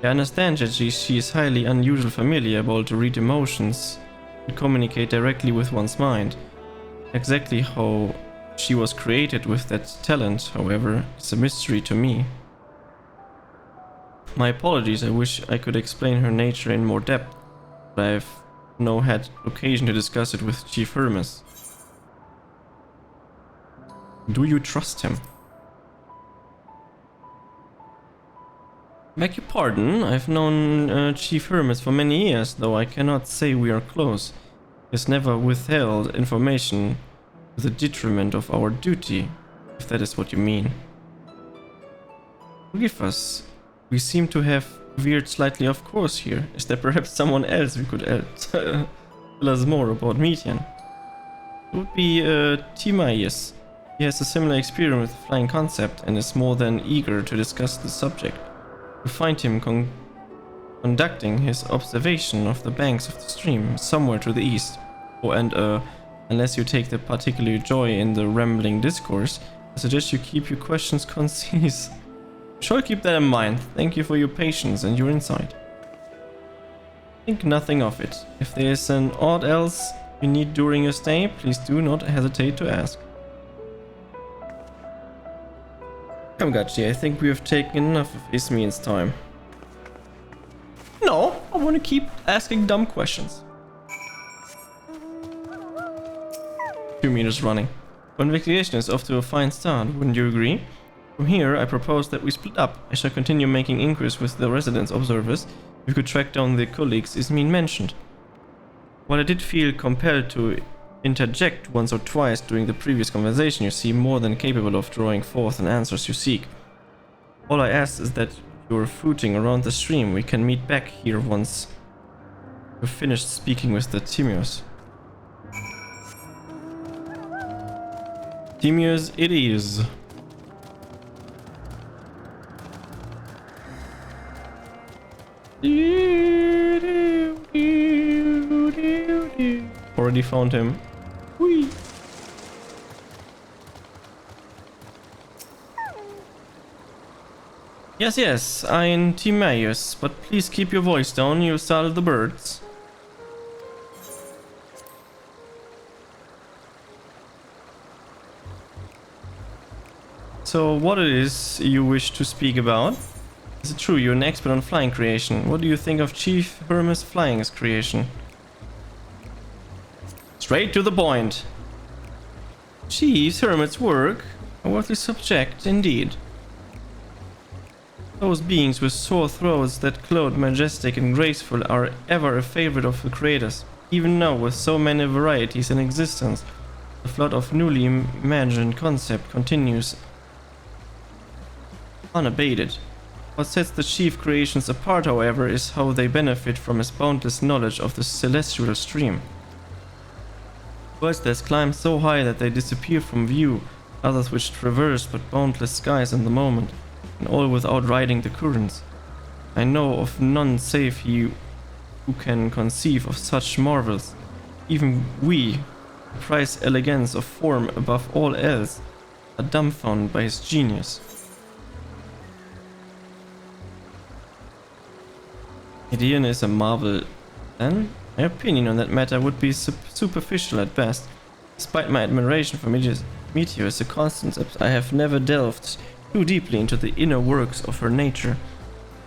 I understand that she is highly unusual, familiar, able to read emotions and communicate directly with one's mind. Exactly how she was created with that talent, however, is a mystery to me. My apologies, I wish I could explain her nature in more depth, but I have no had occasion to discuss it with Chief Hermes. Do you trust him? Beg your pardon, I've known Chief Hermes for many years, though I cannot say we are close. He has never withheld information to the detriment of our duty, if that is what you mean. Forgive us, we seem to have veered slightly off course here. Is there perhaps someone else we could tell us more about Metian? It would be Timaeus. He has a similar experience with the flying concept and is more than eager to discuss the subject. You find him conducting his observation of the banks of the stream somewhere to the east. Oh, and unless you take the particular joy in the rambling discourse, I suggest you keep your questions concise. Shall keep that in mind. Thank you for your patience and your insight. Think nothing of it. If there is an aught else you need during your stay, please do not hesitate to ask. Come, Gachi, I think we have taken enough of Ismene's time. No, I want to keep asking dumb questions. 2 meters running. Investigation is off to a fine start, wouldn't you agree? From here, I propose that we split up. I shall continue making inquiries with the residence observers. We could track down the colleagues Ismene mentioned. While I did feel compelled to interject once or twice during the previous conversation, you seem more than capable of drawing forth the answers you seek. All I ask is that you're footing around the stream. We can meet back here once you've finished speaking with the Timaeus. Timaeus it is. Already found him. Whee. Yes, I'm Timaeus, but please keep your voice down, you'll startle the birds. So, what it is you wish to speak about? Is it true you're an expert on flying creation? What do you think of Chief Hermes' flying creation? Straight to the point. Chief's hermit's work, a worthy subject indeed. Those beings with sore throats that clothe majestic and graceful are ever a favorite of the creators. Even now, with so many varieties in existence, the flood of newly imagined concept continues unabated. What sets the chief creations apart, however, is how they benefit from his boundless knowledge of the celestial stream. Worlds that climb so high that they disappear from view, others which traverse but boundless skies in the moment, and all without riding the currents. I know of none save he who can conceive of such marvels. Even we, who prize elegance of form above all else, are dumbfounded by his genius. Gideon is a marvel, then? My opinion on that matter would be superficial at best. Despite my admiration for Meteor as a constant, I have never delved too deeply into the inner works of her nature.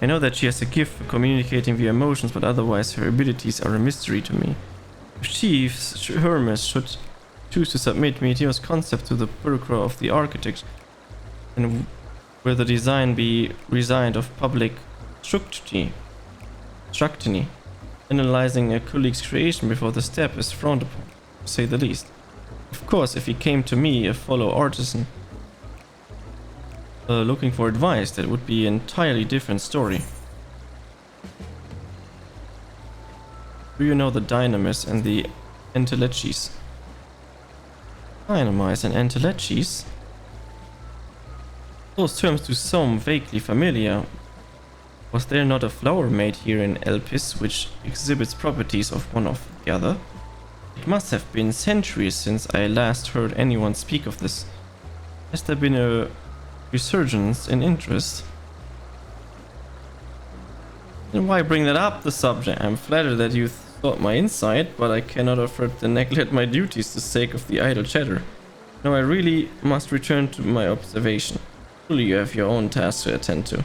I know that she has a gift for communicating via emotions, but otherwise her abilities are a mystery to me. If Chief Hermes should choose to submit Meteor's concept to the bureaucrat of the architect, then will the design be resigned of public scrutiny? Analyzing a colleague's creation before the step is frowned upon, to say the least. Of course, if he came to me, a fellow artisan, looking for advice, that would be an entirely different story. Do you know the dynamis and the entelechis? Dynamize and entelechis? Those terms do sound vaguely familiar. Was there not a flower made here in Elpis which exhibits properties of one of the other? It must have been centuries since I last heard anyone speak of this. Has there been a resurgence in interest? Then why bring that up, the subject? I'm flattered that you thought my insight, but I cannot afford to neglect my duties for the sake of the idle chatter. No, I really must return to my observation. Surely you have your own tasks to attend to.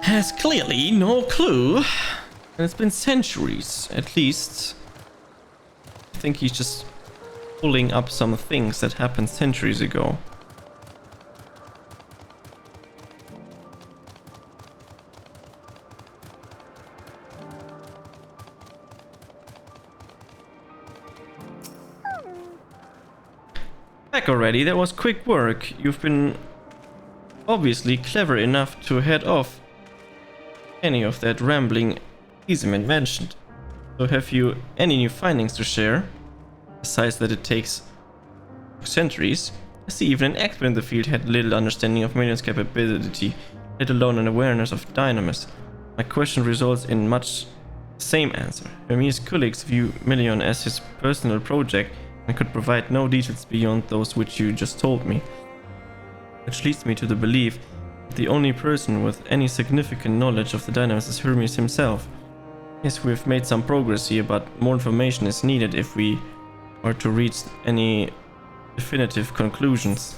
Has clearly no clue. And it's been centuries, at least. I think he's just pulling up some things that happened centuries ago. Back already, that was quick work. You've been obviously clever enough to head off any of that rambling Ism mentioned. So have you any new findings to share? Besides that it takes centuries. I see even an expert in the field had little understanding of Million's capability, let alone an awareness of dynamis. My question results in much the same answer. Hermes' colleagues view Million as his personal project and could provide no details beyond those which you just told me. Which leads me to the belief the only person with any significant knowledge of the dynamis is Hermes himself. Yes, we've made some progress here, but more information is needed if we are to reach any definitive conclusions.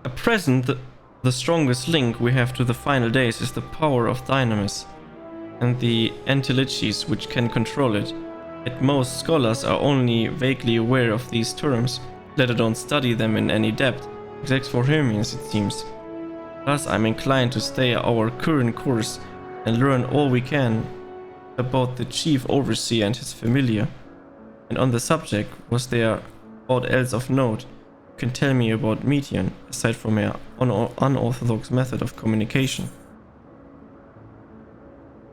At present, the strongest link we have to the final days is the power of dynamis and the entelechis which can control it. Yet most scholars are only vaguely aware of these terms, let alone study them in any depth, except for Hermes, it seems. Thus, I'm inclined to stay our current course and learn all we can about the chief overseer and his familiar. And on the subject, was there aught else of note you can tell me about Meteor, aside from her unorthodox method of communication?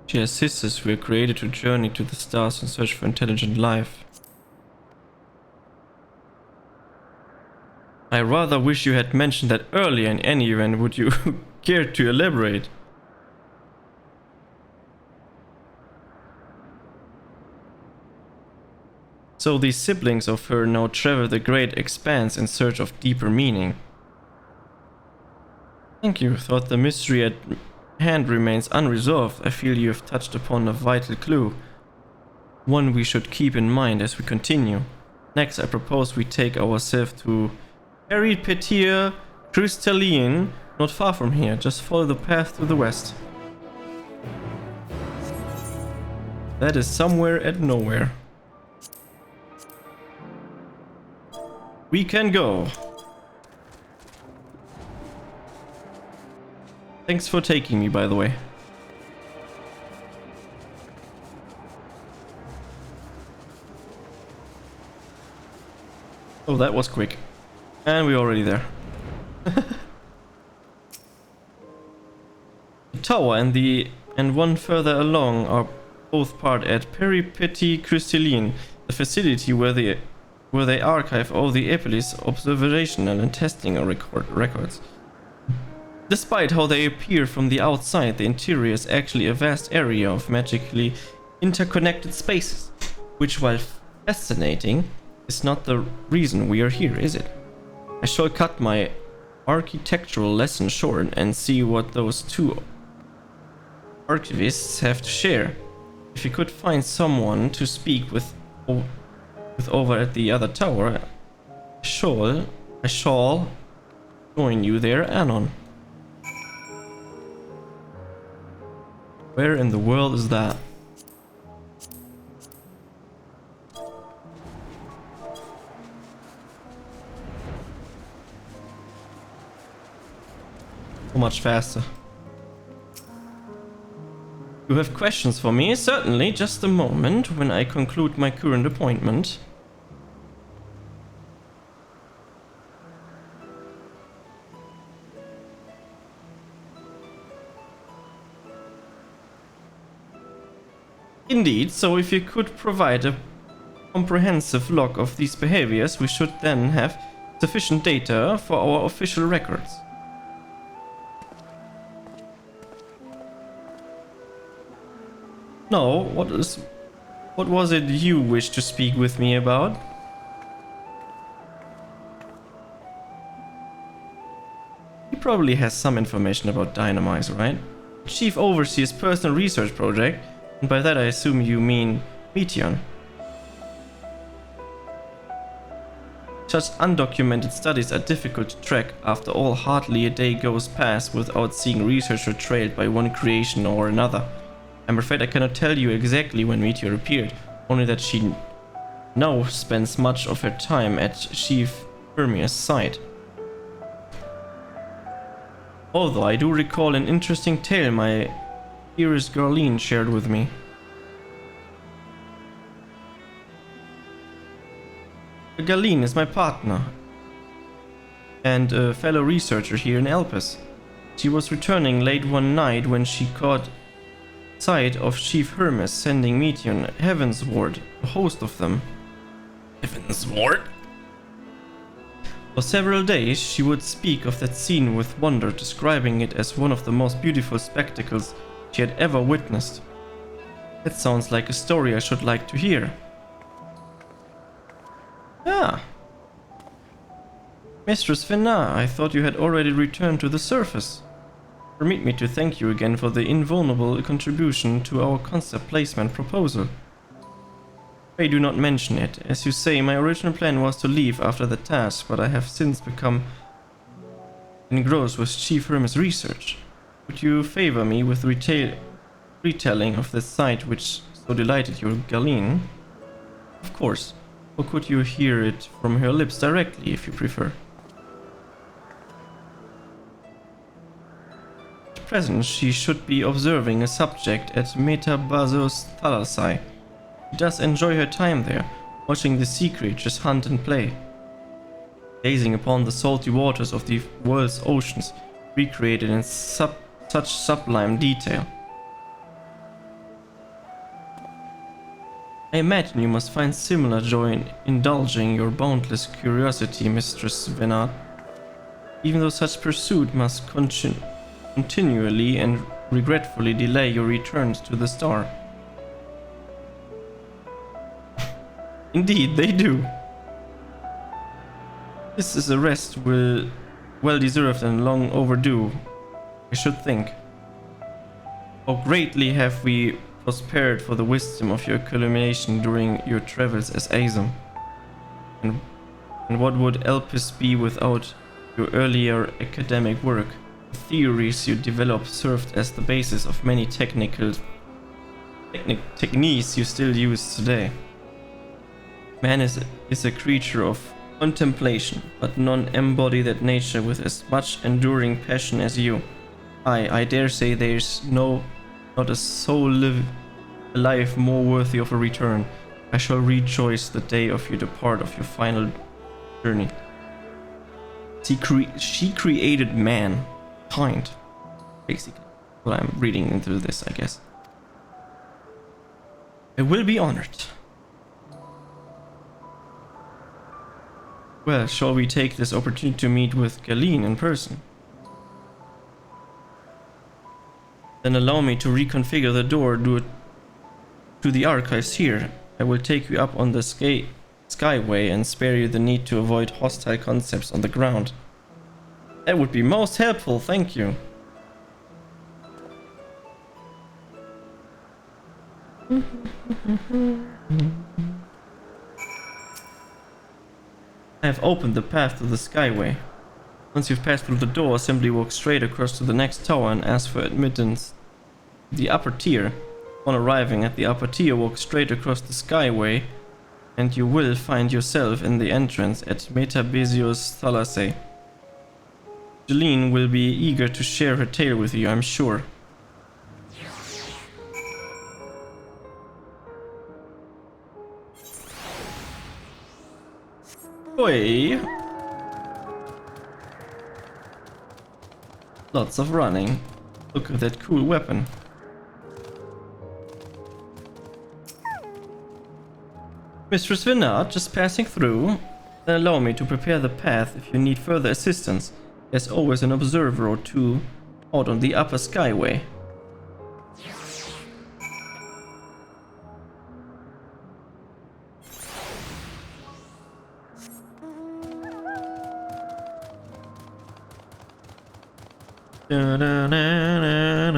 She has sisters who were created to journey to the stars in search for intelligent life. I rather wish you had mentioned that earlier. In any event, would you care to elaborate? So these siblings of her now travel the great expanse in search of deeper meaning. Thank you. Thought the mystery at hand remains unresolved. I feel you have touched upon a vital clue, one we should keep in mind as we continue. Next, I propose we take ourselves to Peripetir Crystalline, not far from here. Just follow the path to the west. That is somewhere at nowhere. We can go. Thanks for taking me, by the way. Oh, that was quick. And we're already there. The tower and one further along are both part at Peripety Crystalline, the facility where they archive all the Epilis observational and testing records. Despite how they appear from the outside, the interior is actually a vast area of magically interconnected spaces, which, while fascinating, is not the reason we are here, is it? I shall cut my architectural lesson short and see what those two archivists have to share. If you could find someone to speak with over at the other tower, I shall join you there anon. Where in the world is that? So much faster. You have questions for me? Certainly, just a moment when I conclude my current appointment. Indeed, so if you could provide a comprehensive log of these behaviors, we should then have sufficient data for our official records. No, what was it you wished to speak with me about? He probably has some information about Dynamize, right? Chief oversees personal research project, and by that I assume you mean Meteon. Such undocumented studies are difficult to track. After all, hardly a day goes past without seeing researcher trailed by one creation or another. I'm afraid I cannot tell you exactly when Meteor appeared, only that she now spends much of her time at Chief Hermia's side. Although I do recall an interesting tale my dearest Garline shared with me. Garline is my partner and a fellow researcher here in Elpis. She was returning late one night when she caught sight of Chief Hermes sending Meteon Heavensward, a host of them. Heavensward? For several days she would speak of that scene with wonder, describing it as one of the most beautiful spectacles she had ever witnessed. That sounds like a story I should like to hear. Ah. Mistress Vena, I thought you had already returned to the surface. Permit me to thank you again for the invaluable contribution to our concept placement proposal. Pray do not mention it. As you say, my original plan was to leave after the task, but I have since become engrossed with Chief Hermes' research. Would you favor me with retelling of the sight which so delighted your Garline? Of course. Or could you hear it from her lips directly, if you prefer? At present, she should be observing a subject at Metabazos Thalasai. She does enjoy her time there, watching the sea creatures hunt and play, gazing upon the salty waters of the world's oceans, recreated in such sublime detail. I imagine you must find similar joy in indulging your boundless curiosity, Mistress Venat, even though such pursuit must continually and regretfully delay your return to the star. Indeed, they do. This is a rest well deserved and long overdue, I should think. How greatly have we prospered for the wisdom of your culmination during your travels as Azam. And what would Elpis be without your earlier academic work. The theories you developed served as the basis of many techniques you still use today. Man is a creature of contemplation, but none embody that nature with as much enduring passion as you. I dare say there's not a soul alive more worthy of a return. I shall rejoice the day of your depart, of your final journey. She created man, kind, basically. What I'm reading into this, I guess. I will be honored. Well, shall we take this opportunity to meet with Galeen in person? Then allow me to reconfigure the door to the archives here. I will take you up on the skyway and spare you the need to avoid hostile concepts on the ground. That would be most helpful, thank you. I have opened the path to the skyway. Once you've passed through the door, simply walk straight across to the next tower and ask for admittance to the upper tier. On arriving at the upper tier, walk straight across the skyway and you will find yourself in the entrance at Metabezios Thalassé. Jeline will be eager to share her tale with you, I'm sure. Oi! Lots of running. Look at that cool weapon. Mistress Vinard, just passing through. Then allow me to prepare the path if you need further assistance. There's always an observer or two out on the upper skyway. Da-da-da-da-da.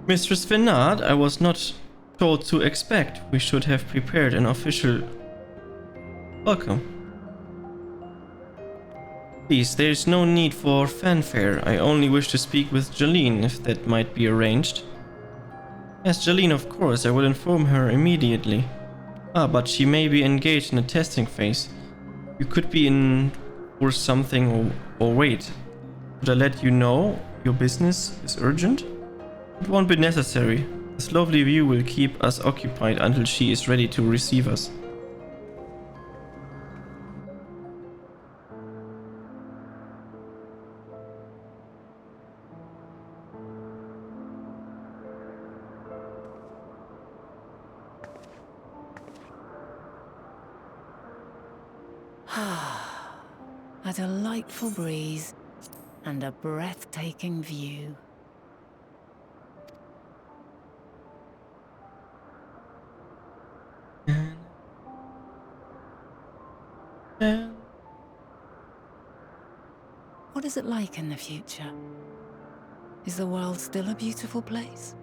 Mistress Vinard, I was not told to expect. We should have prepared an official welcome. Please, there is no need for fanfare. I only wish to speak with Jeline, if that might be arranged. Yes, Jeline, of course. I will inform her immediately. Ah, but she may be engaged in a testing phase. You could be in for something or wait. Should I let you know your business is urgent? It won't be necessary. This lovely view will keep us occupied until she is ready to receive us. A delightful breeze and a breathtaking view. What is it like in the future? Is the world still a beautiful place?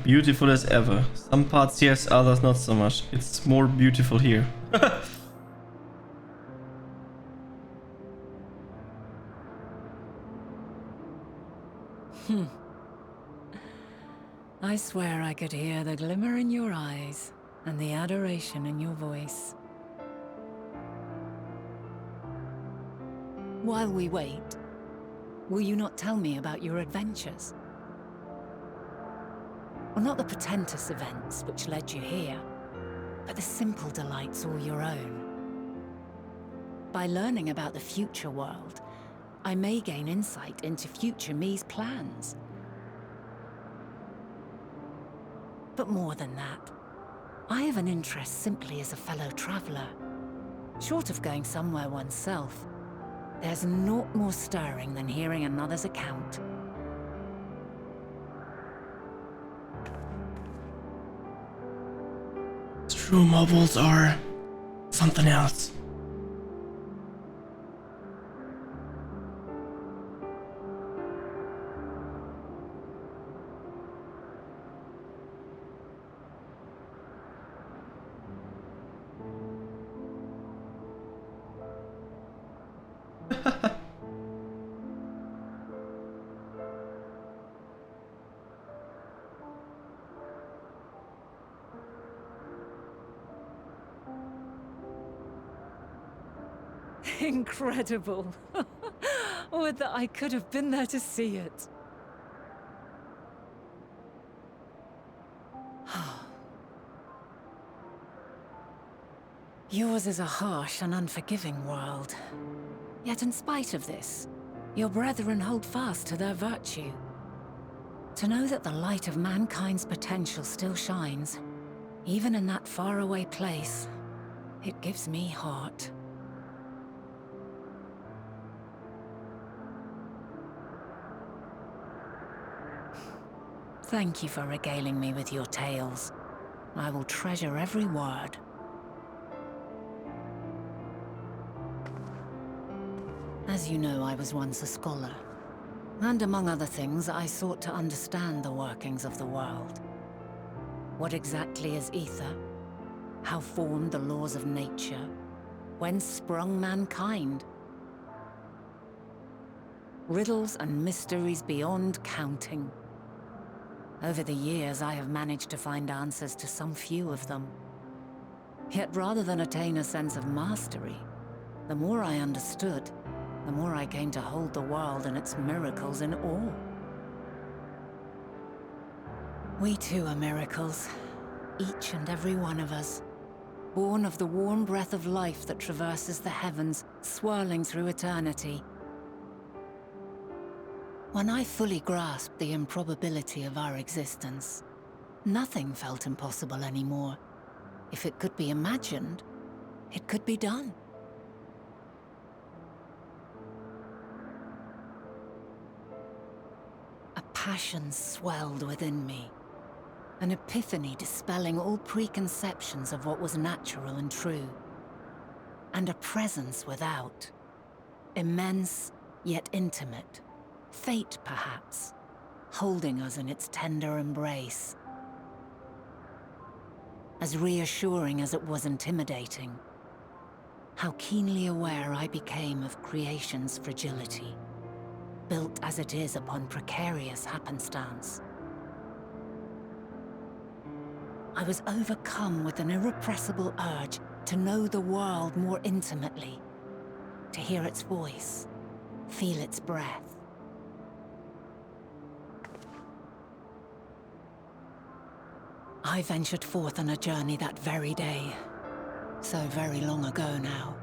Beautiful as ever. Some parts yes, others not so much. It's more beautiful here. I swear I could hear the glimmer in your eyes and the adoration in your voice. While we wait, will you not tell me about your adventures? Well, not the portentous events which led you here, but the simple delights all your own. By learning about the future world, I may gain insight into future me's plans. But more than that, I have an interest simply as a fellow traveler. Short of going somewhere oneself, there's naught more stirring than hearing another's account. True, mobiles are something else. Incredible. Would that I could have been there to see it. Yours is a harsh and unforgiving world. Yet in spite of this, your brethren hold fast to their virtue. To know that the light of mankind's potential still shines, even in that faraway place, it gives me heart. Thank you for regaling me with your tales. I will treasure every word. As you know, I was once a scholar. And among other things, I sought to understand the workings of the world. What exactly is ether? How formed the laws of nature? Whence sprung mankind? Riddles and mysteries beyond counting. Over the years, I have managed to find answers to some few of them. Yet rather than attain a sense of mastery, the more I understood, the more I came to hold the world and its miracles in awe. We too are miracles, each and every one of us, born of the warm breath of life that traverses the heavens, swirling through eternity. When I fully grasped the improbability of our existence, nothing felt impossible anymore. If it could be imagined, it could be done. A passion swelled within me, an epiphany dispelling all preconceptions of what was natural and true, and a presence without, immense yet intimate. Fate, perhaps, holding us in its tender embrace. As reassuring as it was intimidating, how keenly aware I became of creation's fragility, built as it is upon precarious happenstance. I was overcome with an irrepressible urge to know the world more intimately, to hear its voice, feel its breath. I ventured forth on a journey that very day, so very long ago now.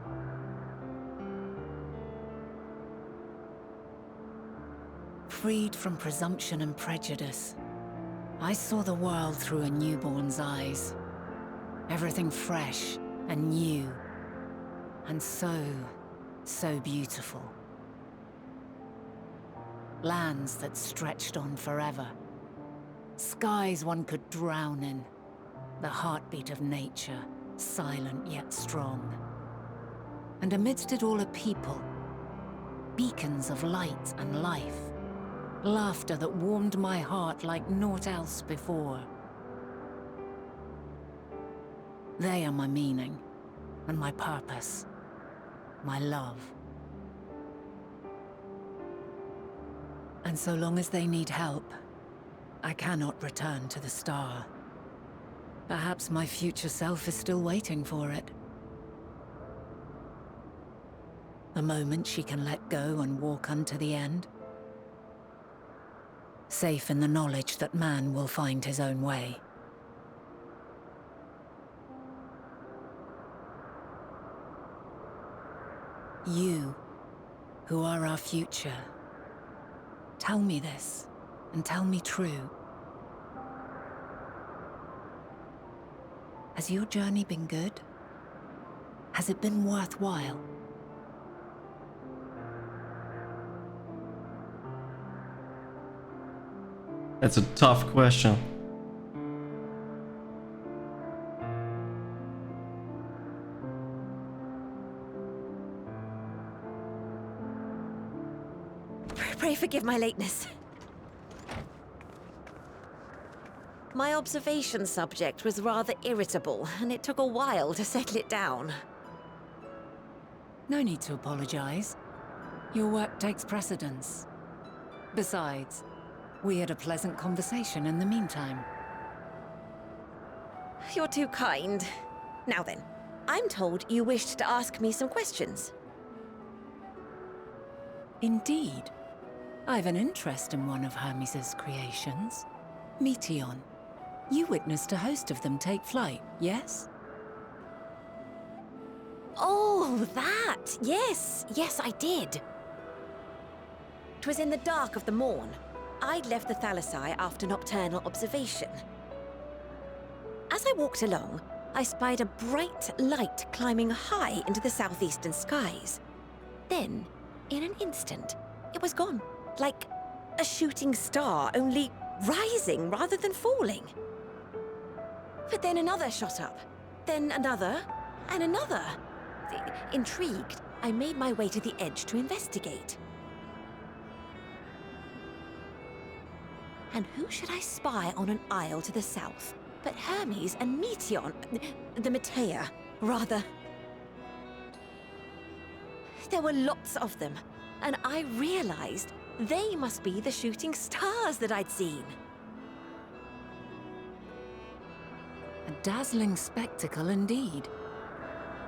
Freed from presumption and prejudice, I saw the world through a newborn's eyes. Everything fresh and new, and so beautiful. Lands that stretched on forever. Skies one could drown in, the heartbeat of nature, silent yet strong. And amidst it all a people, beacons of light and life, laughter that warmed my heart like naught else before. They are my meaning, and my purpose, my love. And so long as they need help, I cannot return to the star. Perhaps my future self is still waiting for it. The moment she can let go and walk unto the end. Safe in the knowledge that man will find his own way. You, who are our future, tell me this. And tell me true. Has your journey been good? Has it been worthwhile? That's a tough question. Pray forgive my lateness. My observation subject was rather irritable, and it took a while to settle it down. No need to apologize. Your work takes precedence. Besides, we had a pleasant conversation in the meantime. You're too kind. Now then, I'm told you wished to ask me some questions. Indeed. I've an interest in one of Hermes' creations. Meteon. You witnessed a host of them take flight, yes? Oh, that! Yes, yes, I did. 'Twas in the dark of the morn. I'd left the Thalassai after nocturnal observation. As I walked along, I spied a bright light climbing high into the southeastern skies. Then, in an instant, it was gone, like a shooting star, only rising rather than falling. But then another shot up, then another, and another. Intrigued, I made my way to the edge to investigate. And who should I spy on an isle to the south but Hermes and Meteon, the Matea, rather. There were lots of them, and I realized they must be the shooting stars that I'd seen. A dazzling spectacle indeed.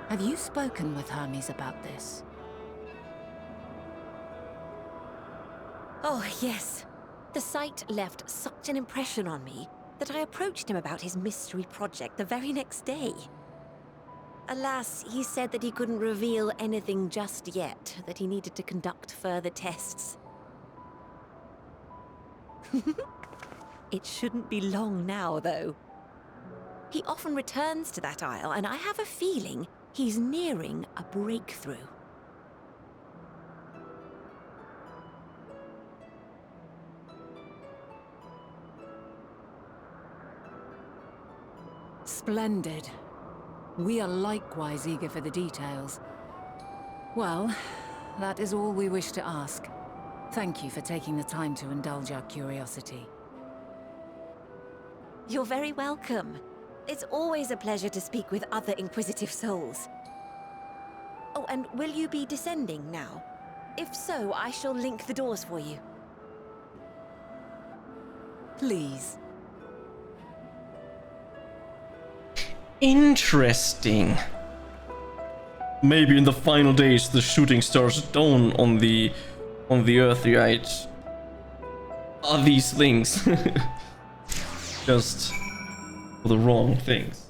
Have you spoken with Hermes about this? Oh, yes. The sight left such an impression on me that I approached him about his mystery project the very next day. Alas, he said that he couldn't reveal anything just yet, that he needed to conduct further tests. It shouldn't be long now, though. He often returns to that isle, and I have a feeling he's nearing a breakthrough. Splendid. We are likewise eager for the details. Well, that is all we wish to ask. Thank you for taking the time to indulge our curiosity. You're very welcome. It's always a pleasure to speak with other inquisitive souls. Oh, and will you be descending now? If so, I shall link the doors for you. Please. Interesting. Maybe in the final days the shooting stars dawn on the Earthite are these things. Just for the wrong things.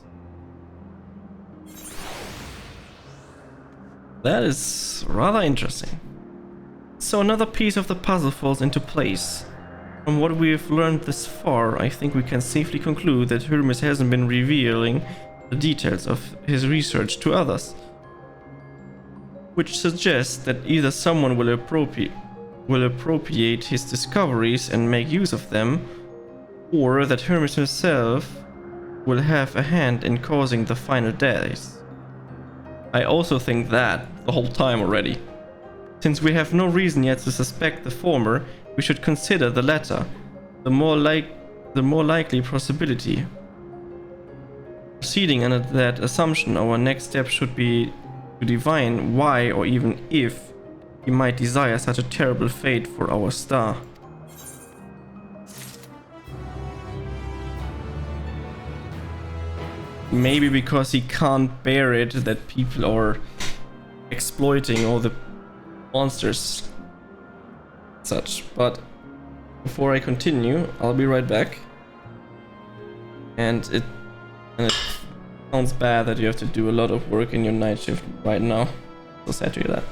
That is rather interesting. So another piece of the puzzle falls into place. From what we have learned this far, I think we can safely conclude that Hermes hasn't been revealing the details of his research to others. Which suggests that either someone will appropriate his discoveries and make use of them, or that Hermes himself will have a hand in causing the final days. I also think that the whole time already. Since we have no reason yet to suspect the former, we should consider the latter, the more likely possibility. Proceeding under that assumption, our next step should be to divine why or even if he might desire such a terrible fate for our star. Maybe because he can't bear it that people are exploiting all the monsters such. But before I continue, I'll be right back. And it sounds bad that you have to do a lot of work in your night shift right now. So sad to hear that.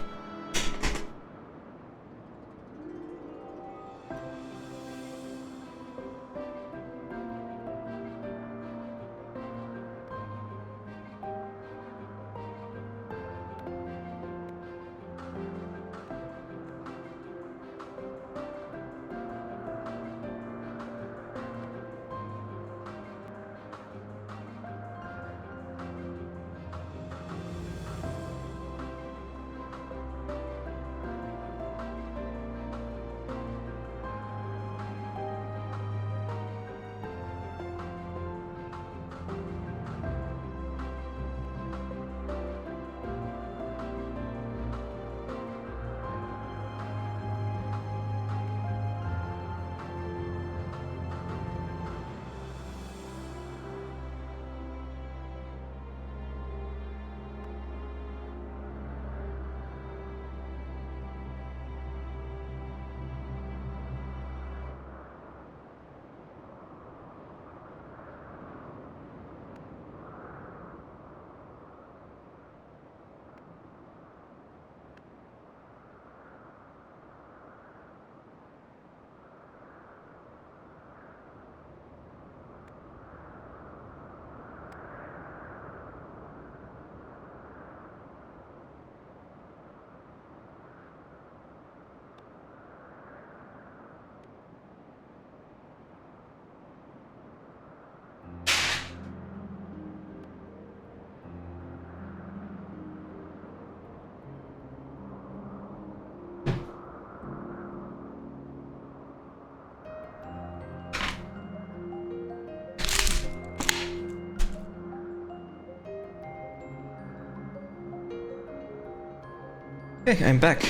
Okay, I'm back.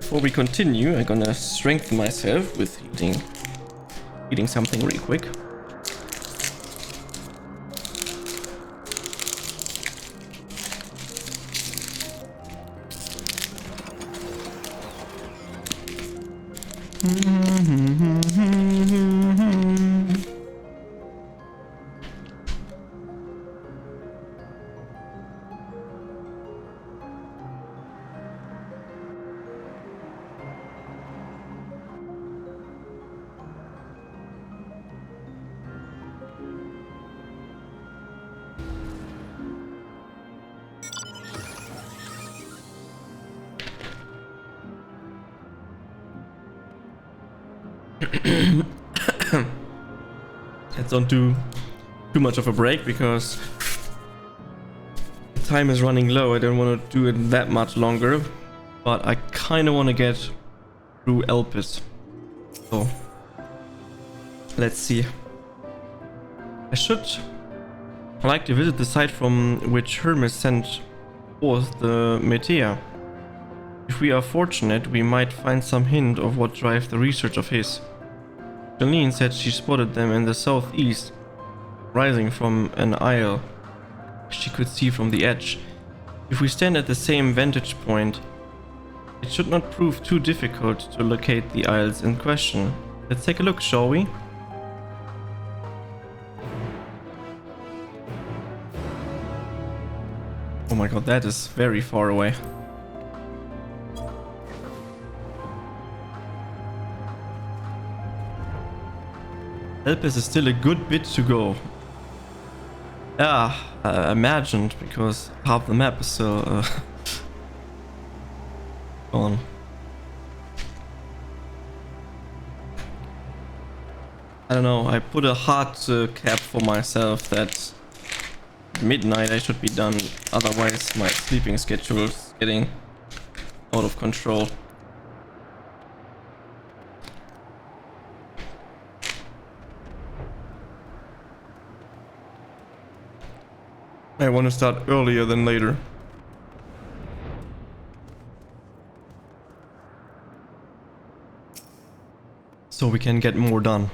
Before we continue, I'm gonna strengthen myself with eating something really quick. Let's not do too much of a break because time is running low. I don't want to do it that much longer, but I kind of want to get through Elpis. So let's see. I like to visit the site from which Hermes sent forth the Metea. If we are fortunate, we might find some hint of what drives the research of his. Jolene said she spotted them in the southeast, rising from an isle she could see from the edge. If we stand at the same vantage point, it should not prove too difficult to locate the isles in question. Let's take a look, shall we? Oh my god, that is very far away. Elpis is still a good bit to go. Yeah, I imagined, because half the map is still gone. I don't know, I put a hard cap for myself that midnight I should be done, otherwise my sleeping schedule is getting out of control. I want to start earlier than later. So we can get more done.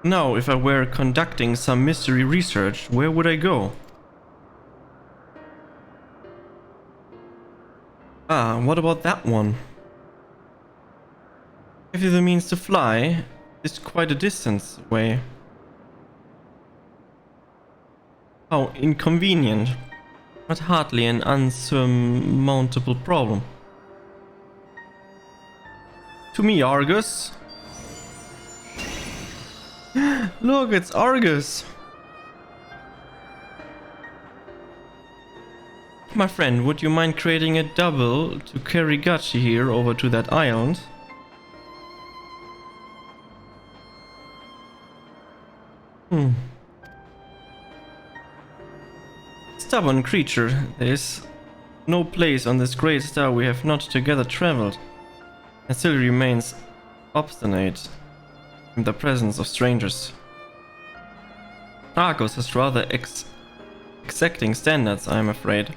Now, if I were conducting some mystery research, where would I go? Ah, what about that one? If you the means to fly, it's quite a distance away. How inconvenient, but hardly an unsurmountable problem. To me, Argus. Look, it's Argus. My friend, would you mind creating a double to carry Gachi here over to that island? Stubborn creature, there is no place on this great star we have not together traveled, and still remains obstinate in the presence of strangers. Argos has rather exacting standards, I am afraid.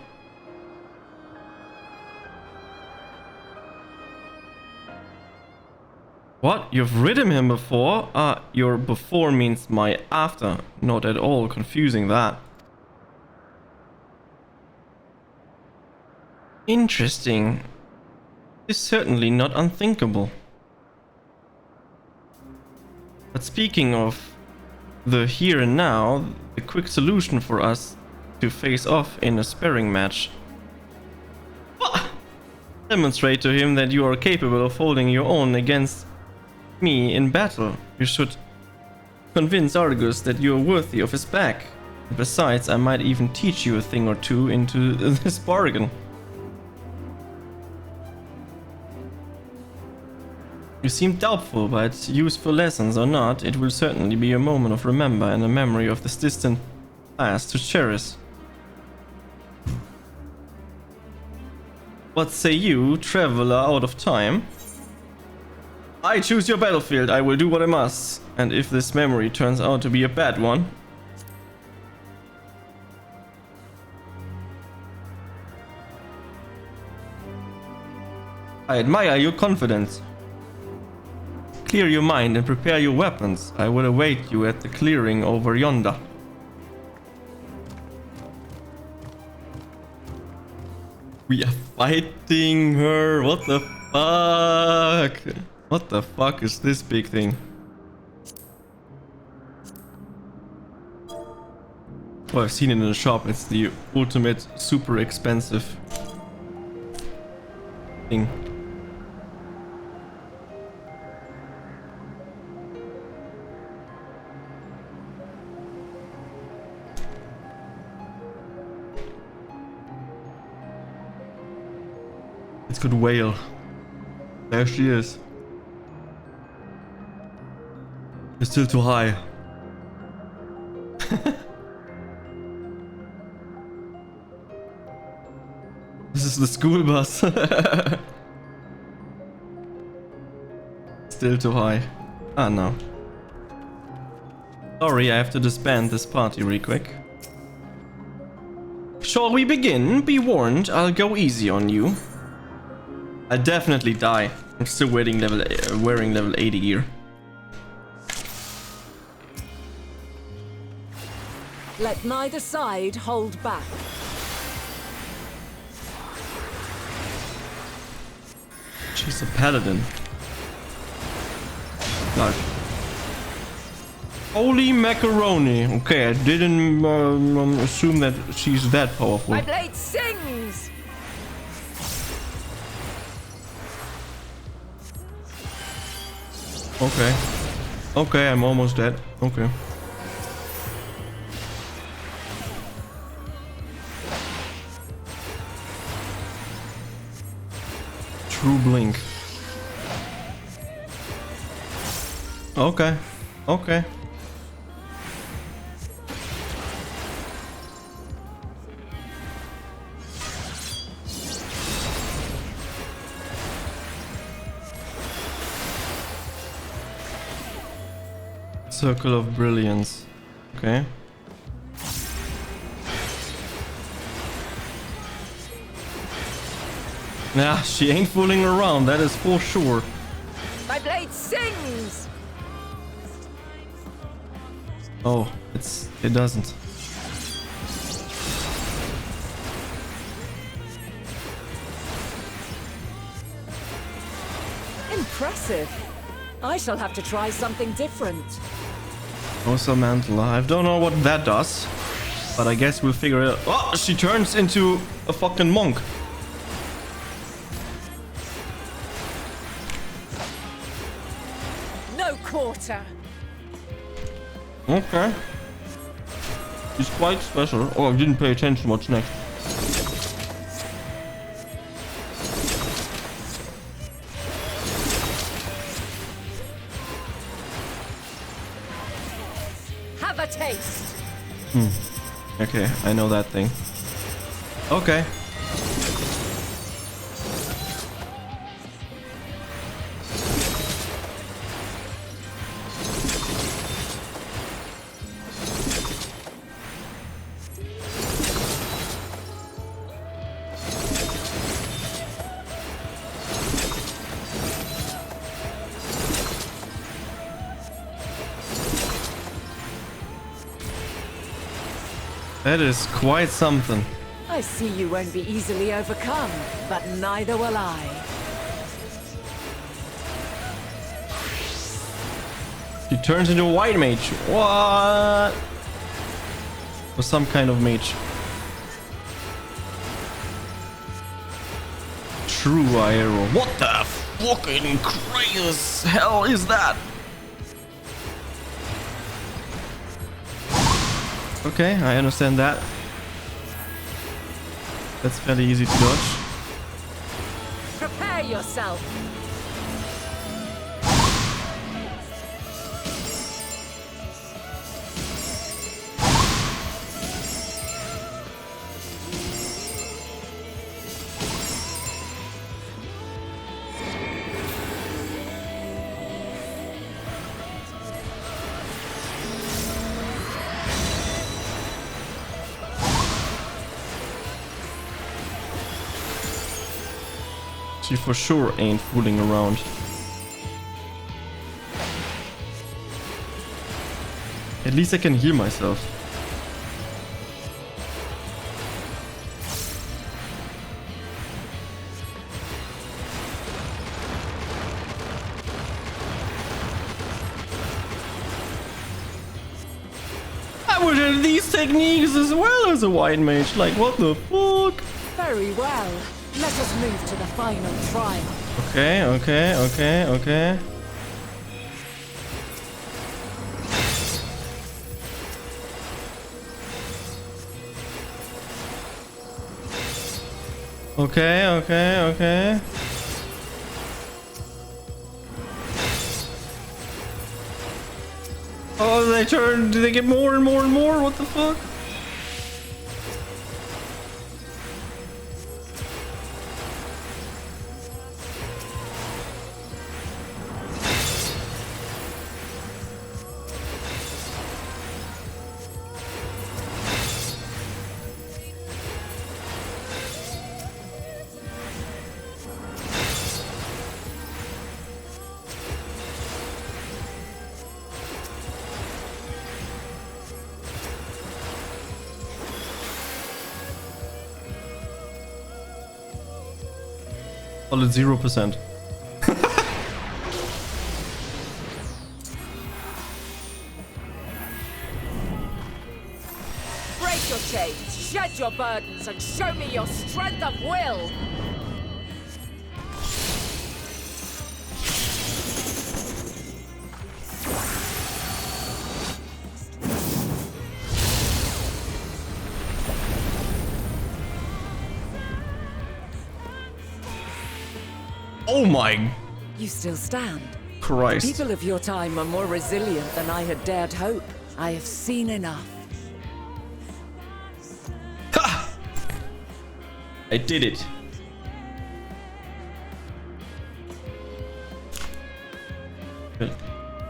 What? You've ridden him before? Your before means my after. Not at all confusing that. Interesting. It's certainly not unthinkable. But speaking of the here and now, the quick solution for us to face off in a sparring match. Demonstrate to him that you are capable of holding your own against me in battle. You should convince Argus that you are worthy of his back. Besides, I might even teach you a thing or two into this bargain. You seem doubtful, but useful lessons or not, it will certainly be a moment of remember and a memory of this distant past to cherish. What say you, traveler out of time? I choose your battlefield. I will do what I must. And if this memory turns out to be a bad one... I admire your confidence. Clear your mind and prepare your weapons. I will await you at the clearing over yonder. We are fighting her. What the fuck? What the fuck is this big thing? Oh, I've seen it in the shop. It's the ultimate super expensive thing. It's good whale. There she is. It's still too high. This is the school bus. Still too high. Ah, no. Sorry, I have to disband this party real quick. Shall we begin? Be warned, I'll go easy on you. I'll definitely die. I'm still wearing level 80 gear. Let neither side hold back. She's a paladin. God. Holy macaroni. Okay, I didn't assume that she's that powerful. My blade sings! Okay. Okay, I'm almost dead. Okay. True blink. Okay. Okay. Circle of Brilliance. Okay. Nah, she ain't fooling around, that is for sure. My blade sings! Oh, it doesn't. Impressive. I shall have to try something different. Also mantle. I don't know what that does, but I guess we'll figure it out. Oh, she turns into a fucking monk. No quarter. Okay. She's quite special. Oh, I didn't pay attention what's next. Have a taste. Okay, I know that thing. Okay. That is quite something. I see you won't be easily overcome, but neither will I. She turns into a white mage. What? Or some kind of mage. True arrow. What the fucking crazy hell is that? Okay, I understand that. That's fairly easy to dodge. Prepare yourself. She for sure ain't fooling around. At least I can heal myself. I would have these techniques as well as a white mage. Like, what the fuck? Very well. Let us move to the final trial. Okay, okay, okay, okay. Okay, okay, okay. Oh, they turn. Do they get more and more and more? What the fuck? Solid 0%. Break your chains, shed your burdens, and show me your strength of will. Oh my You still stand. Christ. People of your time are more resilient than I had dared hope. I have seen enough. Ha! I did it.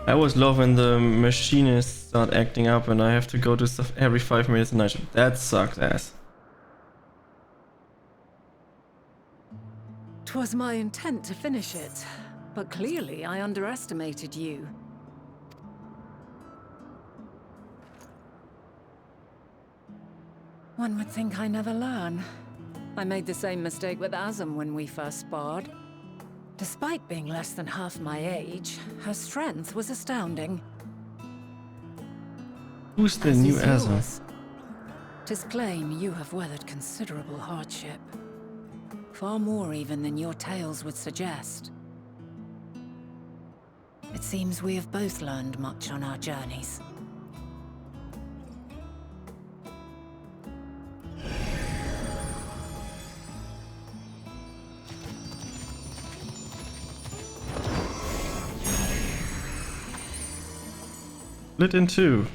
I always love when the machinists start acting up and I have to go to stuff every 5 minutes and I should. That sucks ass. 'Twas my intent to finish it, but clearly I underestimated you. One would think I never learn. I made the same mistake with Azam when we first sparred. Despite being less than half my age, her strength was astounding. Who's the new Azam? 'Tis plain you have weathered considerable hardship. Far more even than your tales would suggest. It seems we have both learned much on our journeys. Split in two.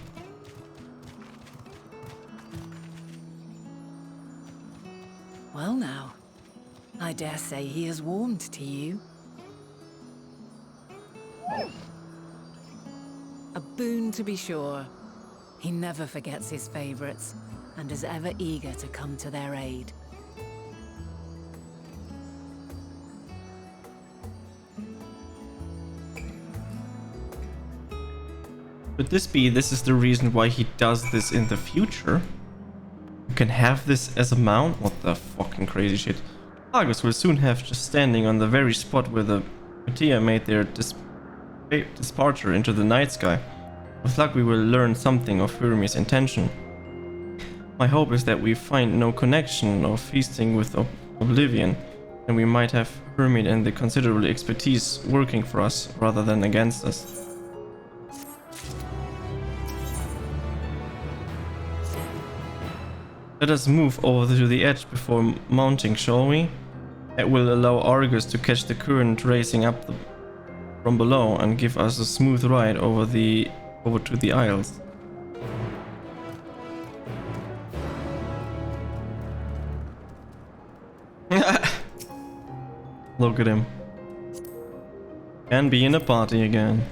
Well now, I dare say he is warmed to you. A boon to be sure. He never forgets his favorites, and is ever eager to come to their aid. Could this be this is the reason why he does this in the future? You can have this as a mount? What the fucking crazy shit. Argus will soon have just standing on the very spot where the Matia made their departure into the night sky. With luck we will learn something of Hermes' intention. My hope is that we find no connection or feasting with Oblivion, and we might have Hermes and the considerable expertise working for us rather than against us. Let us move over to the edge before mounting, shall we? That will allow Argus to catch the current racing up from below and give us a smooth ride over to the Isles. Look at him. Can be in a party again.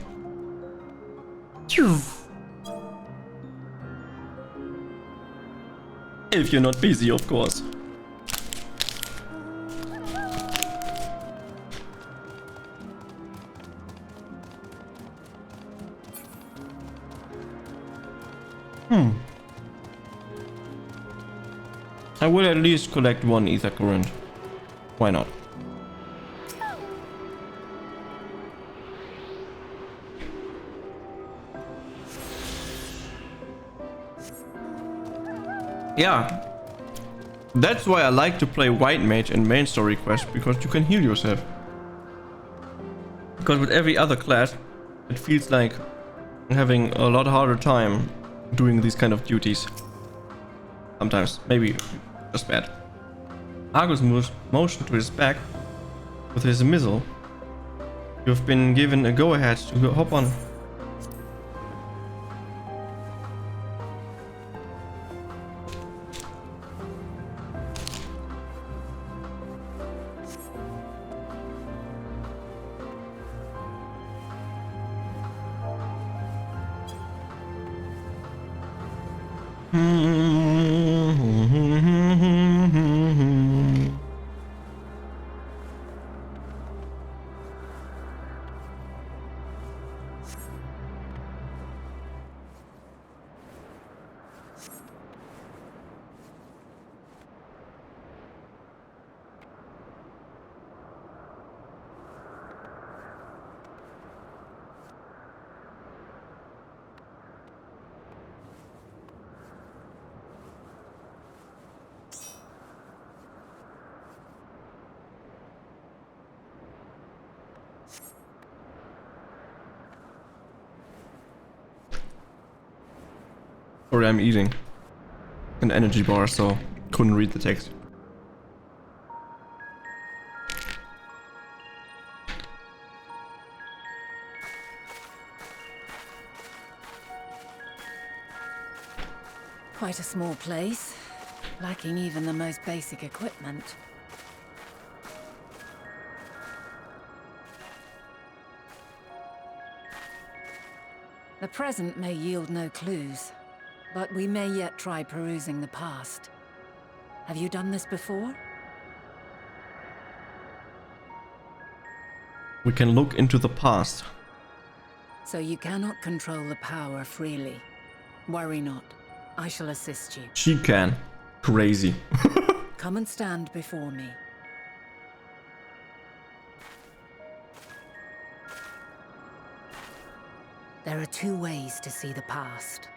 If you're not busy, of course. I will at least collect one ether current. Why not? Yeah. That's why I like to play White Mage in main story quest, because you can heal yourself. Because with every other class, it feels like having a lot harder time doing these kind of duties. Sometimes, maybe just bad. Argus moves motion to his back with his missile. You've been given a go-ahead to hop on. Sorry, I'm eating an energy bar, so couldn't read the text. Quite a small place, lacking even the most basic equipment. The present may yield no clues, but we may yet try perusing the past. Have you done this before? We can look into the past. So you cannot control the power freely. Worry not. I shall assist you. She can. Crazy. Come and stand before me. There are two ways to see the past.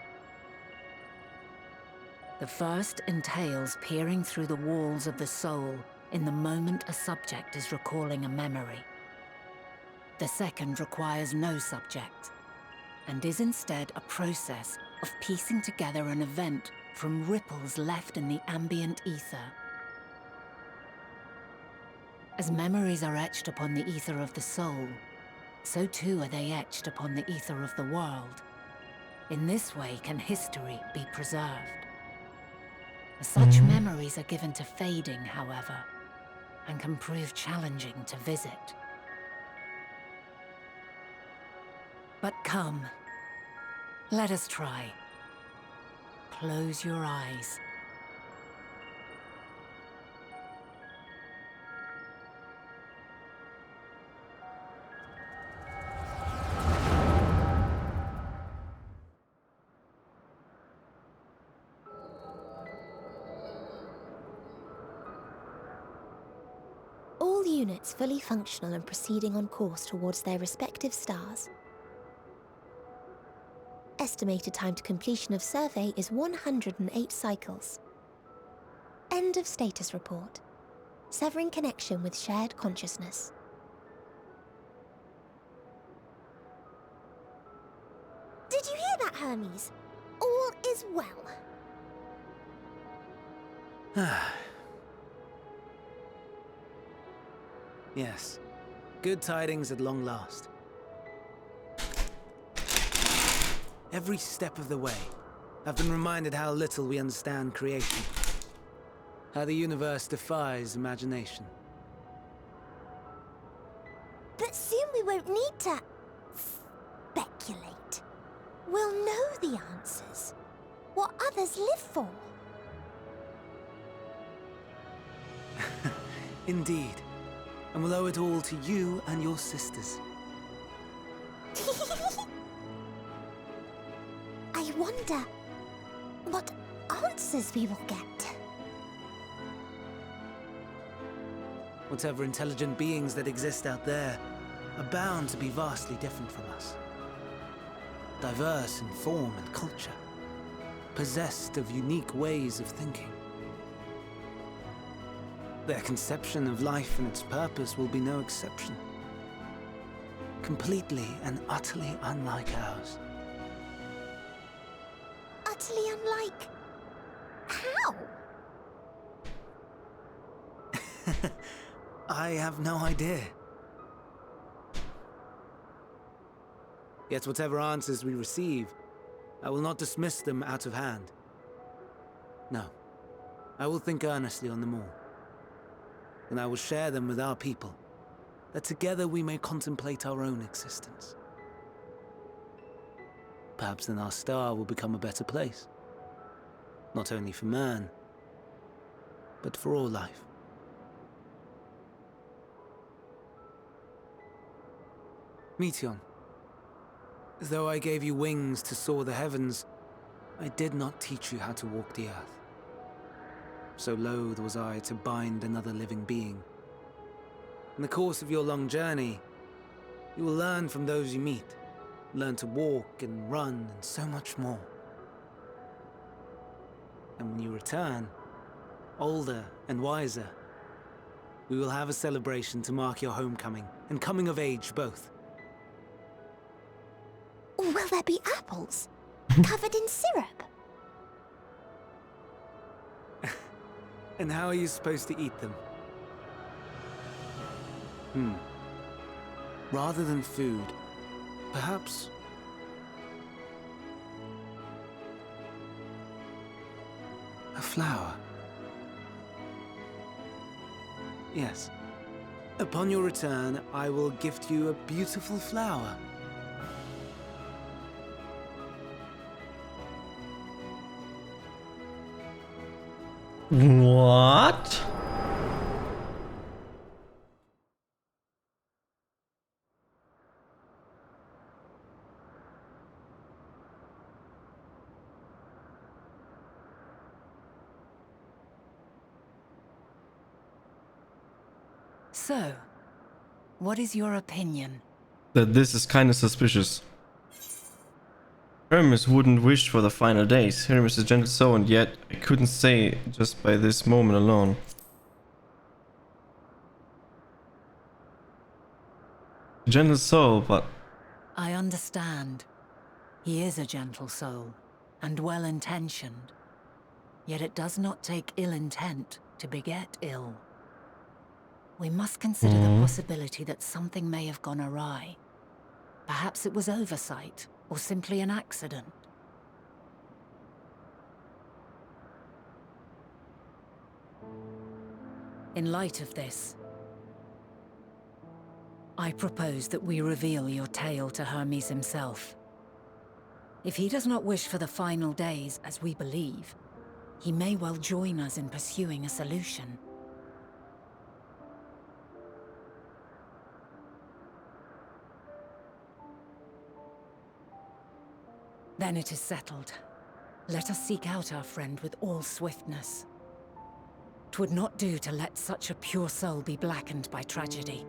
The first entails peering through the walls of the soul in the moment a subject is recalling a memory. The second requires no subject, and is instead a process of piecing together an event from ripples left in the ambient ether. As memories are etched upon the ether of the soul, so too are they etched upon the ether of the world. In this way can history be preserved. Such memories are given to fading, however, and can prove challenging to visit. But come, let us try. Close your eyes. All units fully functional and proceeding on course towards their respective stars. Estimated time to completion of survey is 108 cycles. End of status report. Severing connection with shared consciousness. Did you hear that, Hermes? All is well. Yes. Good tidings at long last. Every step of the way, I've been reminded how little we understand creation. How the universe defies imagination. But soon we won't need to speculate. We'll know the answers. What others live for. Indeed. And we'll owe it all to you and your sisters. I wonder what answers we will get. Whatever intelligent beings that exist out there are bound to be vastly different from us. Diverse in form and culture, possessed of unique ways of thinking. Their conception of life and its purpose will be no exception. Completely and utterly unlike ours. Utterly unlike... how? I have no idea. Yet whatever answers we receive, I will not dismiss them out of hand. No, I will think earnestly on them all. And I will share them with our people, that together we may contemplate our own existence. Perhaps then our star will become a better place. Not only for man, but for all life. Meteon, though I gave you wings to soar the heavens, I did not teach you how to walk the earth. So loath was I to bind another living being. In the course of your long journey, you will learn from those you meet, learn to walk and run and so much more. And when you return, older and wiser, we will have a celebration to mark your homecoming and coming of age both. Will there be apples? Covered in syrup? And how are you supposed to eat them? Rather than food, perhaps... a flower. Yes. Upon your return, I will gift you a beautiful flower. What? So, what is your opinion? That this is kind of suspicious. Hermes wouldn't wish for the final days. Hermes is a gentle soul, and yet I couldn't say just by this moment alone. A gentle soul, but... I understand. He is a gentle soul, and well-intentioned. Yet it does not take ill intent to beget ill. We must consider the possibility that something may have gone awry. Perhaps it was oversight, or simply an accident. In light of this, I propose that we reveal your tale to Hermes himself. If he does not wish for the final days, as we believe, he may well join us in pursuing a solution. Then it is settled. Let us seek out our friend with all swiftness. 'Twould not do to let such a pure soul be blackened by tragedy.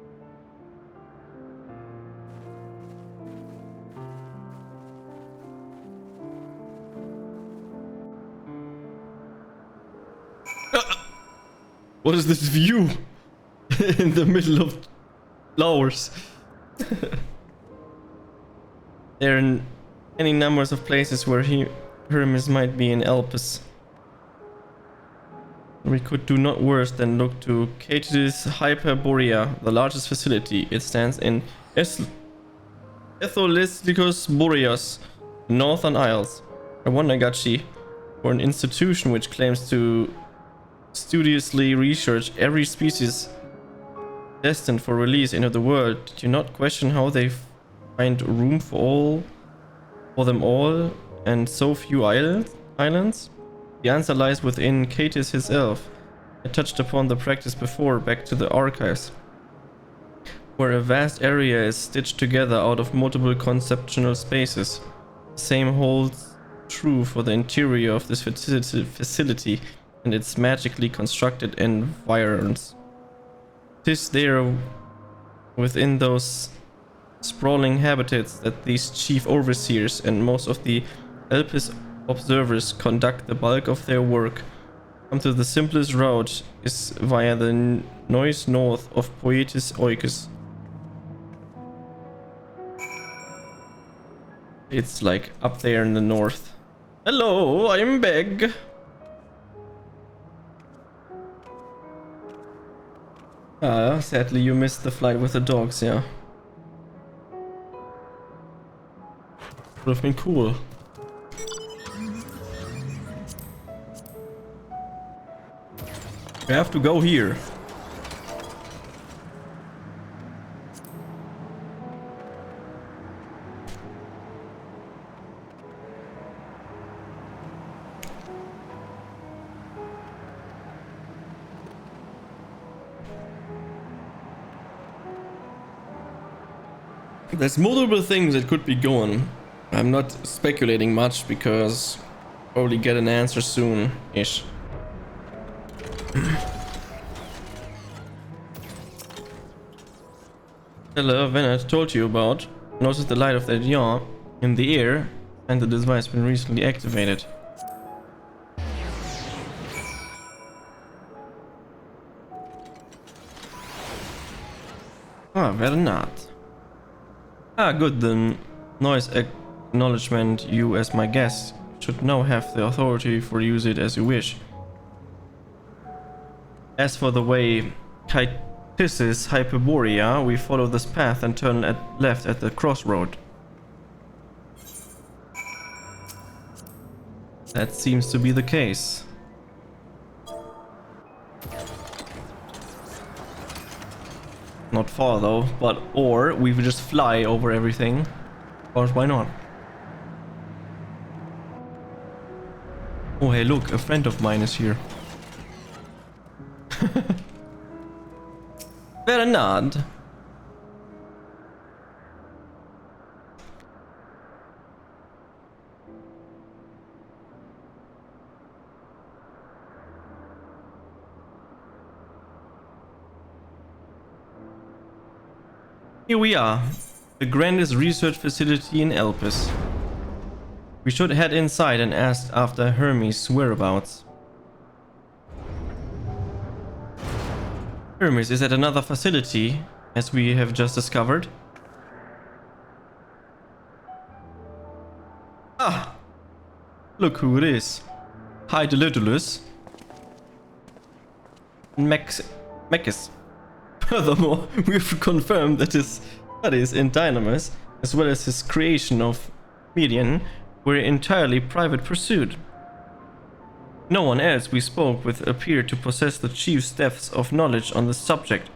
What is this view? In the middle of flowers. There are any numbers of places where Hermes might be in Elpis. We could do not worse than look to Catis Hyperborea, the largest facility. It stands in Etholisticus Boreas, Northern Isles. I wonder, Gachi, for an institution which claims to studiously research every species destined for release into the world, did you not question how they find room for them all, and so few islands? The answer lies within Catis himself. I touched upon the practice before, back to the archives, where a vast area is stitched together out of multiple conceptual spaces. The same holds true for the interior of this facility and its magically constructed environs. 'Tis there within those sprawling habitats that these chief overseers and most of the Elpis observers conduct the bulk of their work. Come to the simplest route is via the noise north of Poetis Oikis. It's like up there in the north. Hello, I'm Beg. Sadly you missed the flight with the dogs, yeah. Would have been cool. We have to go here. There's multiple things that could be going. I'm not speculating much because probably get an answer soon-ish. The event I told you about. Notice the light of that yaw in the air and the device been recently activated. Ah, better not. Ah, good then. Noise acknowledgement. You as my guest should now have the authority for use it as you wish. As for the way Chytisis Hyperborea, we follow this path and turn left at the crossroad. That seems to be the case. Not far though, or we would just fly over everything. Of course, why not? Oh hey look, a friend of mine is here. Better not. Here we are, the grandest research facility in Elpis. We should head inside and ask after Hermes' whereabouts. Hermes is at another facility, as we have just discovered. Ah! Look who it is. Hydelidulus. Mechis. Furthermore, we've confirmed that his studies in Dynamis, as well as his creation of Median, were entirely private pursuit. No one else we spoke with appeared to possess the chief's depths of knowledge on the subject,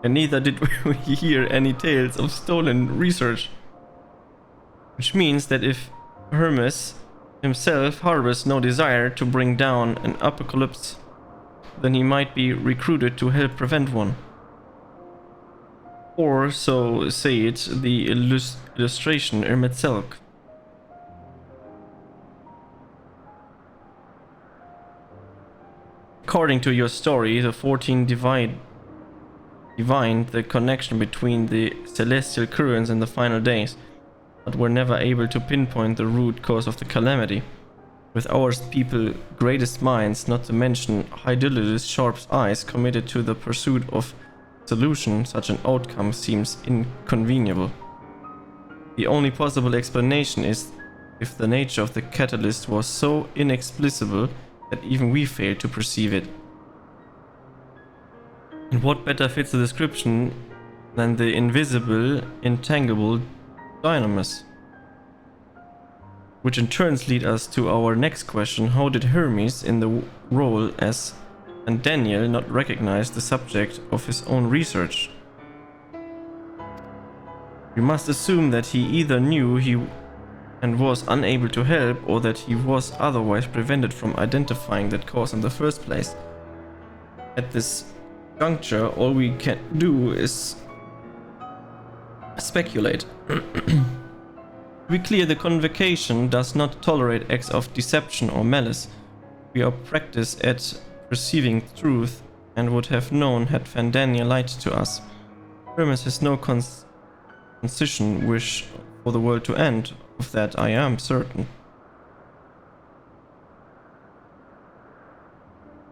and neither did we hear any tales of stolen research. Which means that if Hermes himself harbors no desire to bring down an apocalypse, then he might be recruited to help prevent one. Or, so say it, the illustration itself. According to your story, the 14 divined the connection between the celestial currents in the final days, but were never able to pinpoint the root cause of the calamity. With our people greatest minds, not to mention Hydelidus' sharp eyes, committed to the pursuit of solution, such an outcome seems inconceivable. The only possible explanation is if the nature of the catalyst was so inexplicable that even we failed to perceive it. And what better fits the description than the invisible, intangible dynamis? Which in turn leads us to our next question: how did Hermes, in the role as and Daniel, not recognize the subject of his own research? We must assume that he either knew he and was unable to help, or that he was otherwise prevented from identifying that cause in the first place. At this juncture, all we can do is speculate. To be clear, the convocation does not tolerate acts of deception or malice. We are practiced at perceiving truth and would have known had Fandania lied to us. Hermes has no concision wish for the world to end. Of that I am certain.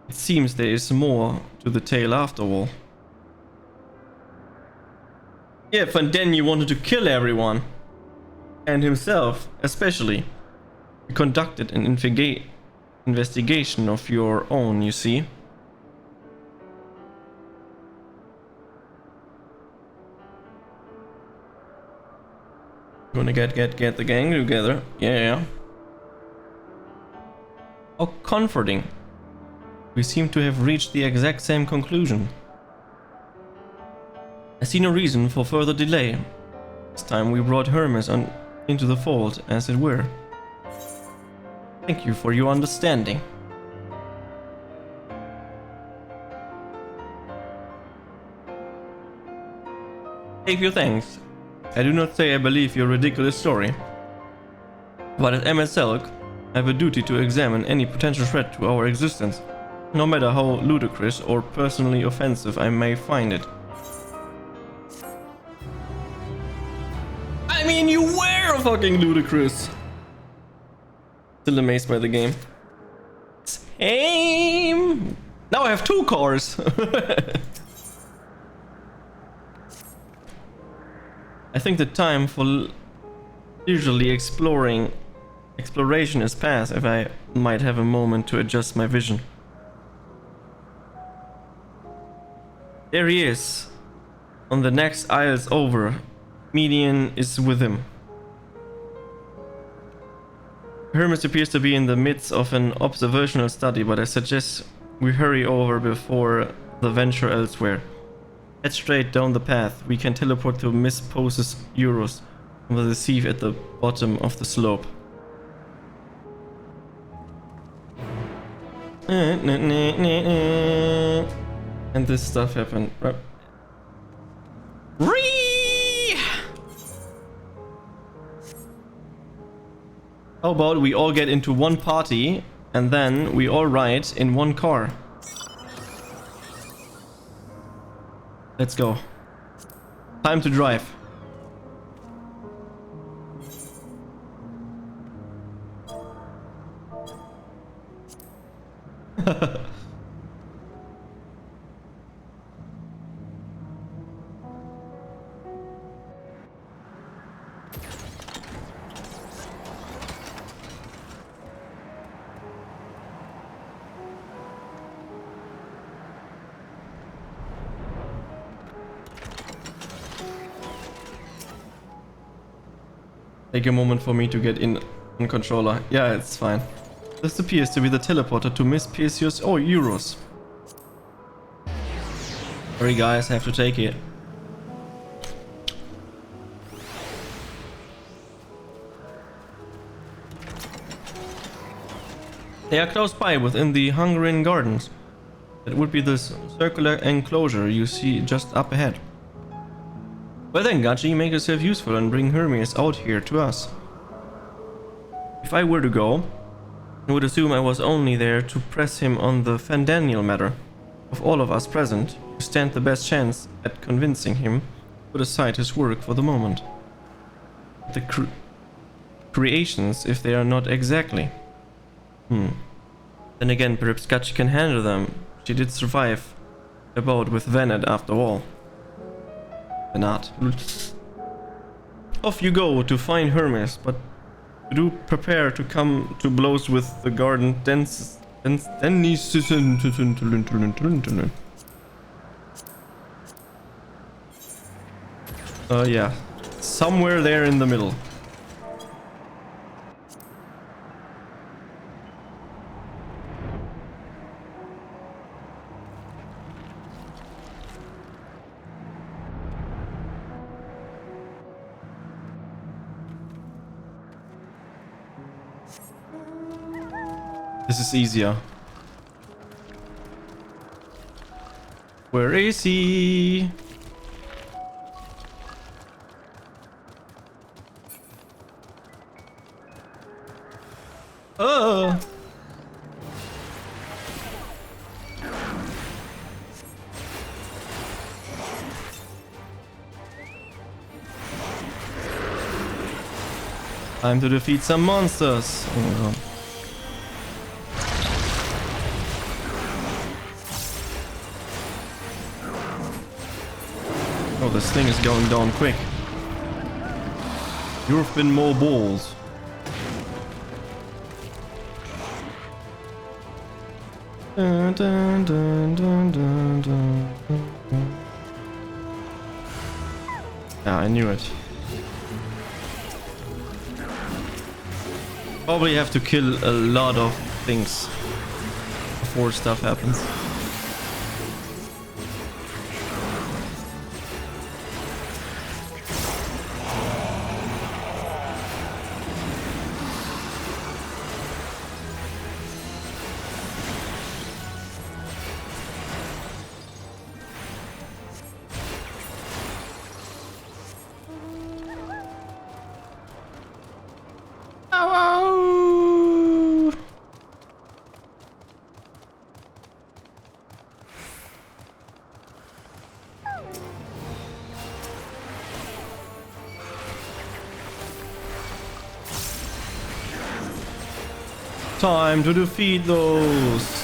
It seems there is more to the tale after all. Yeah, Fandania wanted to kill everyone. And himself, especially. You conducted an investigation of your own, you see. Gonna get the gang together. Yeah. How comforting. We seem to have reached the exact same conclusion. I see no reason for further delay. This time we brought Hermes into the fold, as it were. Thank you for your understanding. Take your thanks. I do not say I believe your ridiculous story. But as MSL, I have a duty to examine any potential threat to our existence, no matter how ludicrous or personally offensive I may find it. I mean, you were fucking ludicrous! Still amazed by the game. Same! Now I have 2 cars! I think the time for leisurely exploration is past. If I might have a moment to adjust my vision. There he is. On the next isles over. Median is with him. Hermes appears to be in the midst of an observational study, but I suggest we hurry over before the venture elsewhere. Head straight down the path. We can teleport to Miss Pose's Euros over the sieve at the bottom of the slope. And this stuff happened. How about we all get into one party and then we all ride in one car? Let's go. Time to drive. Take a moment for me to get in on controller. Yeah, it's fine. This appears to be the teleporter to Miss Perseus or Euros. Sorry guys, I have to take it. They are close by within the Hungarian Gardens. It would be this circular enclosure you see just up ahead. Well then, Gachi, make yourself useful and bring Hermes out here to us. If I were to go, I would assume I was only there to press him on the Fandaniel matter. Of all of us present, you stand the best chance at convincing him to put aside his work for the moment. The creations, if they are not exactly. Then again, perhaps Gachi can handle them. She did survive a bout with Venet after all. Not. Off you go to find Hermes, but do prepare to come to blows with the garden yeah. Somewhere there in the middle. This is easier. Where is he? Oh! Time to defeat some monsters. Oh my god. Oh, this thing is going down quick. You've been more balls. Dun, dun, dun, dun, dun, dun, dun. Yeah, I knew it. Probably have to kill a lot of things before stuff happens. Time to defeat those.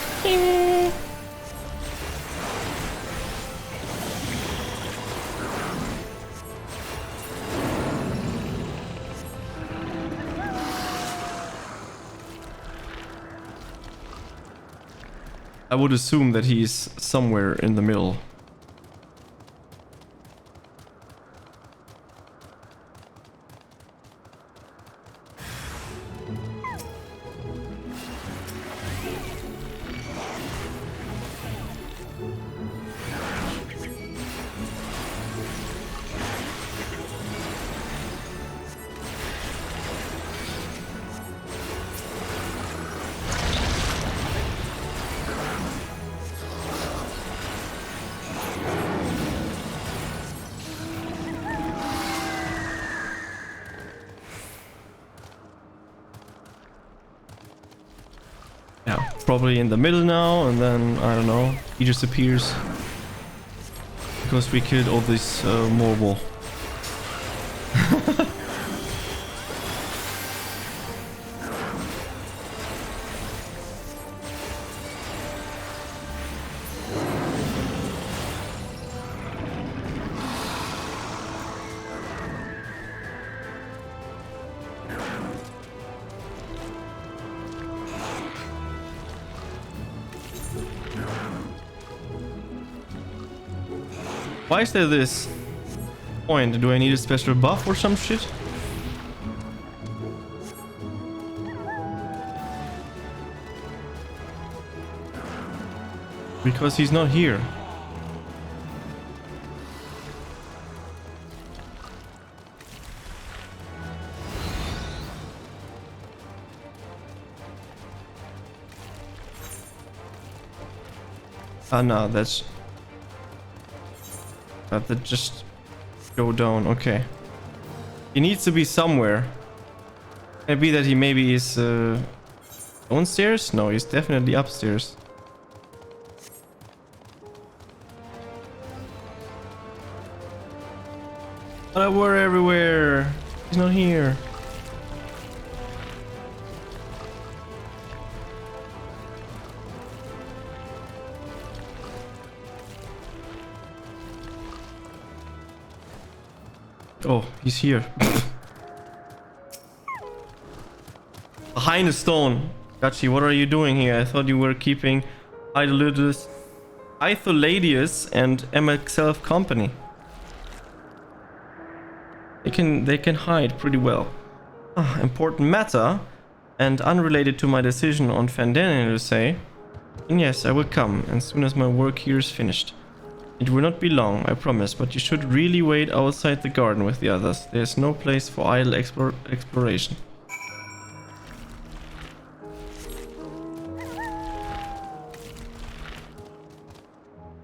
I would assume that he's somewhere in the middle. Yeah, probably in the middle now, and then, I don't know, he just appears. Because we killed all this mobile. Why is there this point? Do I need a special buff or some shit? Because he's not here. Ah, no, that's... Have to just go down. Okay. He needs to be somewhere. Can it be that he maybe is downstairs? No, he's definitely upstairs. But we're everywhere. He's not here. Oh, he's here. Behind the stone. Gachi, what are you doing here? I thought you were keeping Idolidus and MXLF company. They can hide pretty well. Ah, important matter and unrelated to my decision on Fandaniel, you say? And yes, I will come as soon as my work here is finished. It will not be long, I promise, but you should really wait outside the garden with the others. There's no place for idle exploration.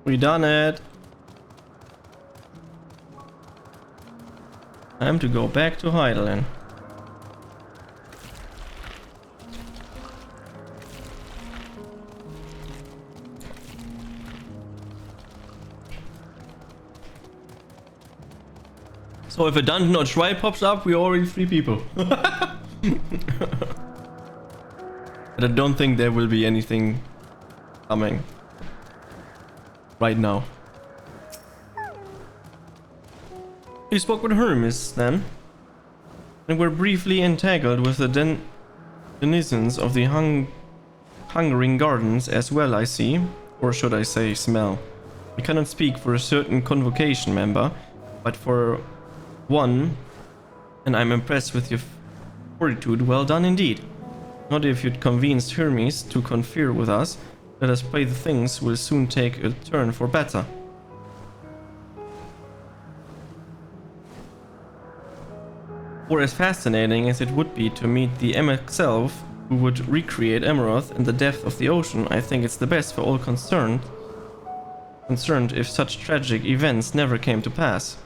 We done it. Time to go back to Heidelin. So if a dungeon or trial pops up, we're already 3 people. But I don't think there will be anything coming right now. You spoke with Hermes then, and were briefly entangled with the denizens of the hungering gardens as well, I see. Or should I say smell. I cannot speak for a certain convocation member, but for one, and I'm impressed with your fortitude, well done indeed. Not if you'd convinced Hermes to confer with us. Let us pray the things will soon take a turn for better. Or as fascinating as it would be to meet the MXelf who would recreate Emerald in the depth of the ocean, I think it's the best for all concerned if such tragic events never came to pass.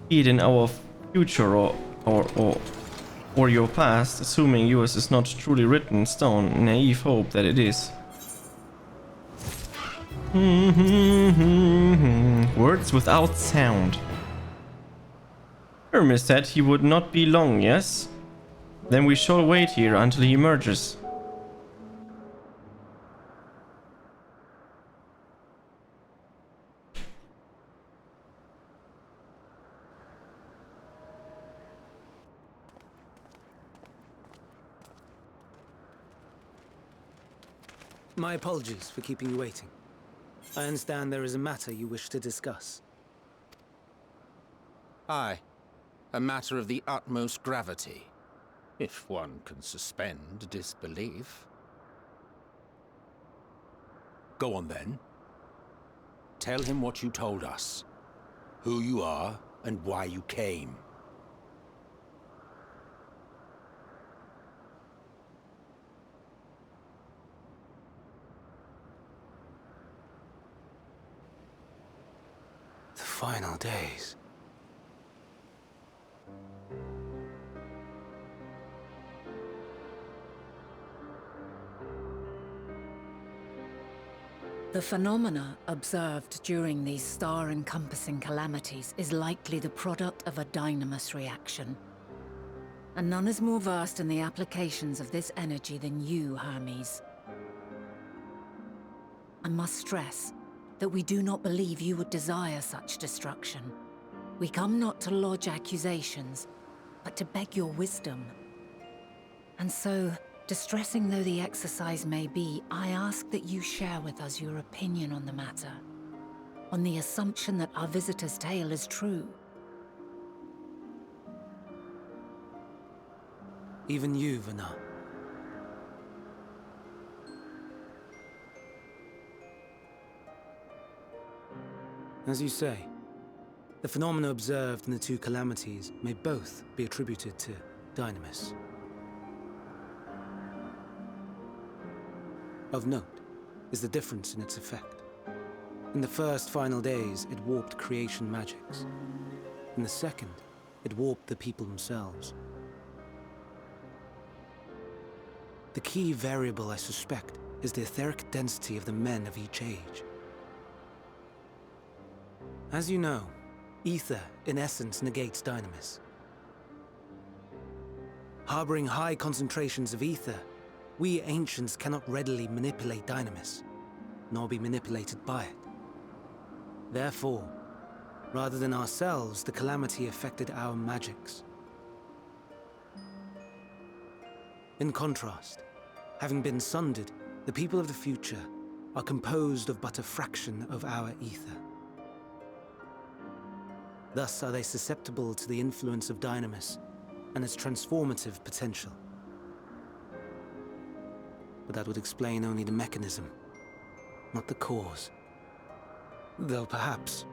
Be it in our future or your past, assuming yours is not truly written in stone, naive hope that it is. Words without sound. Hermes said he would not be long, yes? Then we shall wait here until he emerges. My apologies for keeping you waiting. I understand there is a matter you wish to discuss. Aye. A matter of the utmost gravity. If one can suspend disbelief. Go on then. Tell him what you told us. Who you are and why you came. The final days. The phenomena observed during these star-encompassing calamities is likely the product of a dynamis reaction. And none is more versed in the applications of this energy than you, Hermes. I must stress that we do not believe you would desire such destruction. We come not to lodge accusations, but to beg your wisdom. And so, distressing though the exercise may be, I ask that you share with us your opinion on the matter, on the assumption that our visitor's tale is true. Even you, Vana. As you say, the phenomena observed in the two calamities may both be attributed to dynamis. Of note is the difference in its effect. In the first final days, it warped creation magics. In the second, it warped the people themselves. The key variable, I suspect, is the etheric density of the men of each age. As you know, ether, in essence, negates dynamis. Harboring high concentrations of ether, we ancients cannot readily manipulate dynamis, nor be manipulated by it. Therefore, rather than ourselves, the calamity affected our magics. In contrast, having been sundered, the people of the future are composed of but a fraction of our ether. Thus are they susceptible to the influence of dynamis and its transformative potential. But that would explain only the mechanism, not the cause. Though perhaps...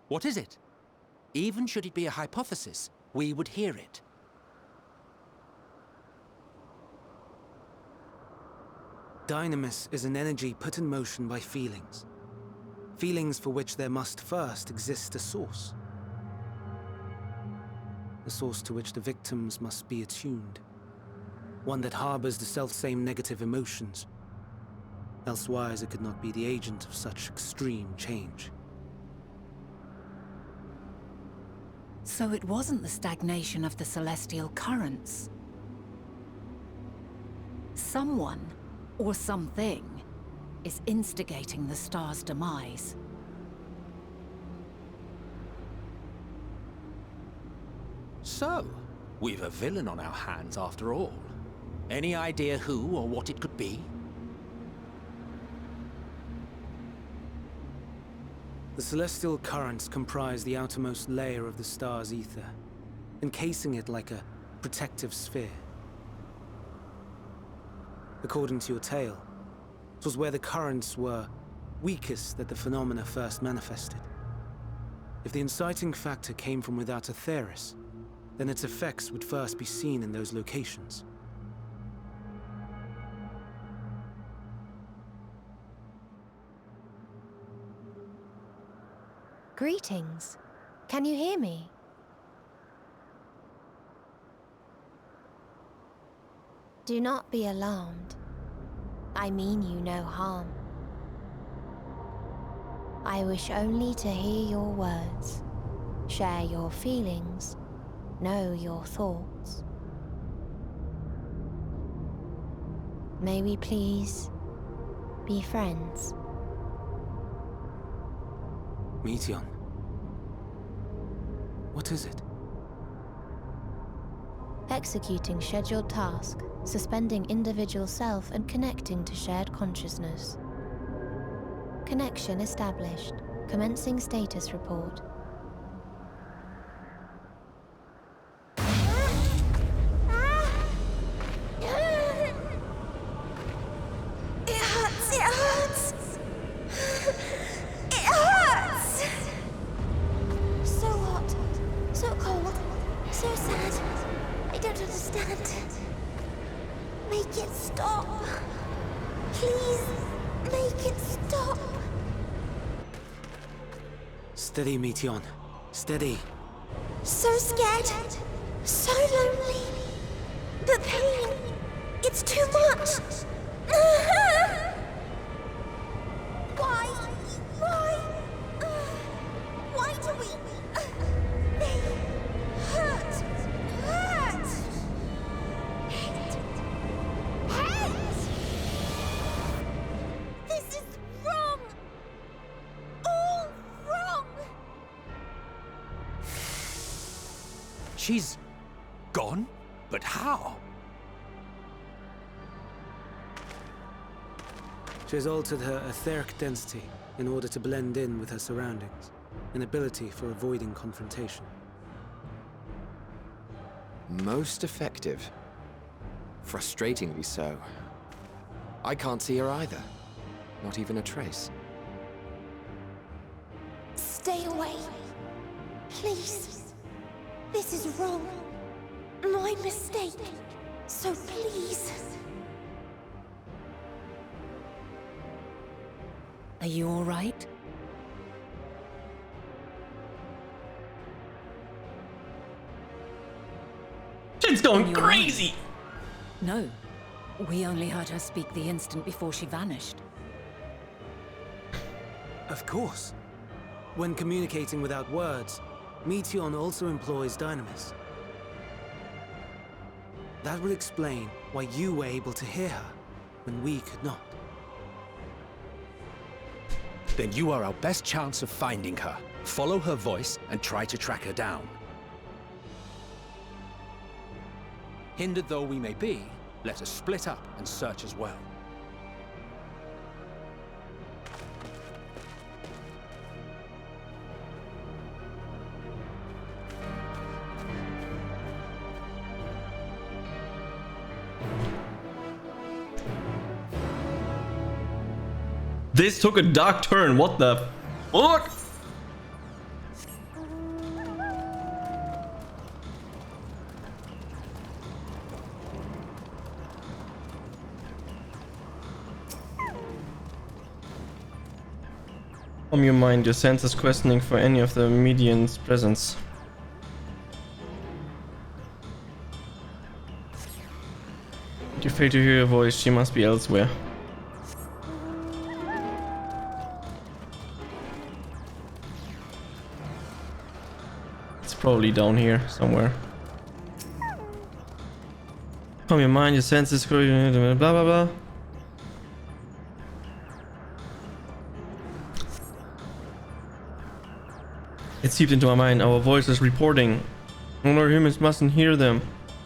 What is it? Even should it be a hypothesis, we would hear it. Dynamis is an energy put in motion by feelings. Feelings for which there must first exist a source. A source to which the victims must be attuned. One that harbors the selfsame negative emotions. Elsewise it could not be the agent of such extreme change. So it wasn't the stagnation of the celestial currents. Someone, or something, is instigating the star's demise. So, we've a villain on our hands after all. Any idea who or what it could be? The celestial currents comprise the outermost layer of the star's ether, encasing it like a protective sphere. According to your tale, it was where the currents were weakest that the phenomena first manifested. If the inciting factor came from without Aetheris, then its effects would first be seen in those locations. Greetings. Can you hear me? Do not be alarmed. I mean you no harm. I wish only to hear your words, share your feelings, know your thoughts. May we please be friends? Meteion. What is it? Executing scheduled task, suspending individual self and connecting to shared consciousness. Connection established. Commencing status report. Steady, Meteion. Steady. So scared. So lonely. The pain. It's too much. Why? Why do we... They hurt. Hate. This is wrong. All wrong. She's gone? But how? She has altered her etheric density in order to blend in with her surroundings, an ability for avoiding confrontation. Most effective. Frustratingly so. I can't see her either. Not even a trace. Stay away. Please. This is wrong. My mistake. So please. Are you all right? Shit's going crazy! No. We only heard her speak the instant before she vanished. Of course. When communicating without words, Meteion also employs dynamis. That will explain why you were able to hear her, when we could not. Then you are our best chance of finding her. Follow her voice and try to track her down. Hindered though we may be, let us split up and search as well. This took a dark turn, what the fuck? From your mind, your senses questioning for any of the Median's presence. You fail to hear her voice, she must be elsewhere. probably down here somewhere. Calm your mind, your senses, blah blah blah. It seeped into my mind. Our voices reporting. Our humans mustn't hear them.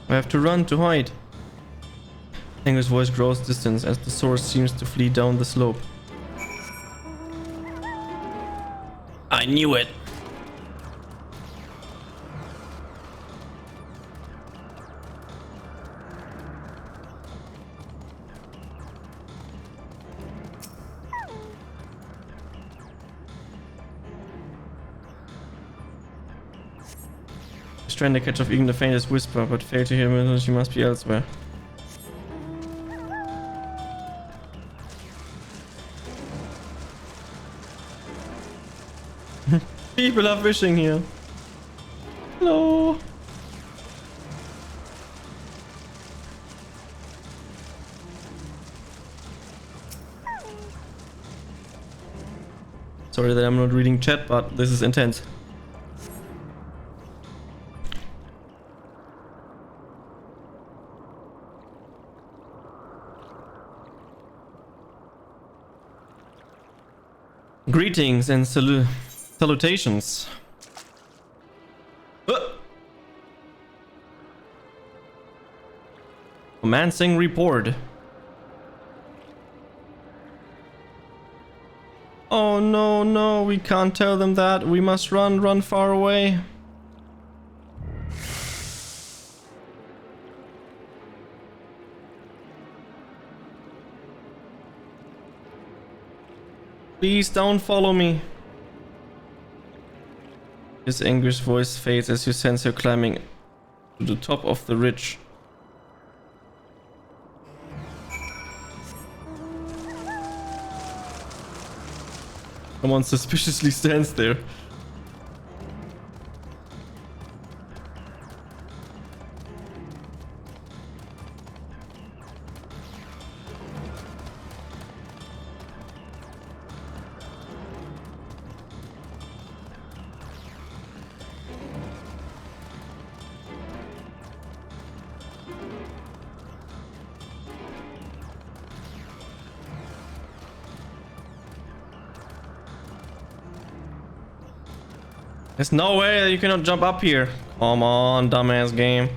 I have to run to hide. Tango's voice grows distance as the source seems to flee down the slope. I knew it. Trying to catch off even the faintest whisper, but fail to hear her. She must be elsewhere. People are fishing here. Hello. Sorry that I'm not reading chat, but this is intense. Greetings and salutations. Commencing report. Oh no, no, we can't tell them that. We must run far away. Please don't follow me. His anguished voice fades as you sense her climbing to the top of the ridge. Someone suspiciously stands there. There's no way that you cannot jump up here. Come on, dumbass game.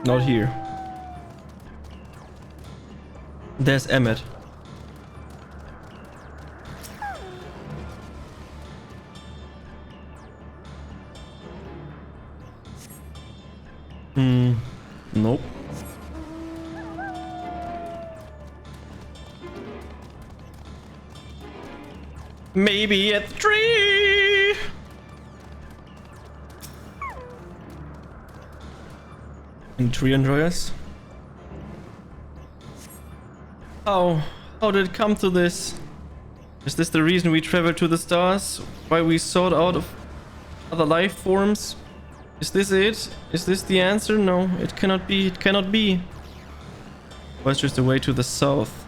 Not here. There's Emmett. Nope. Maybe at the tree. Any tree enjoyers? How did it come to this? Is this the reason we traveled to the stars? Why we sought out of other life forms? Is this it? Is this the answer? No, it cannot be. It cannot be. What's just the way to the south?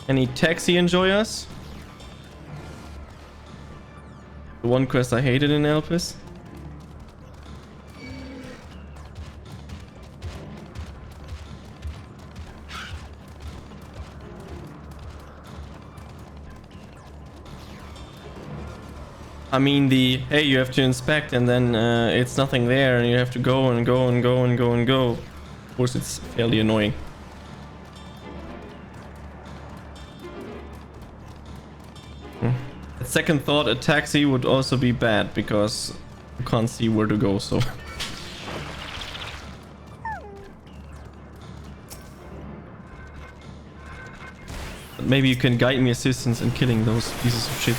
Any taxi enjoyers? The one quest I hated in Elpis. I mean the, hey, you have to inspect and then it's nothing there and you have to go and go and go and go and go. Of course it's fairly annoying. At second thought, a taxi would also be bad because you can't see where to go, so. But maybe you can guide me assistance in killing those pieces of shit.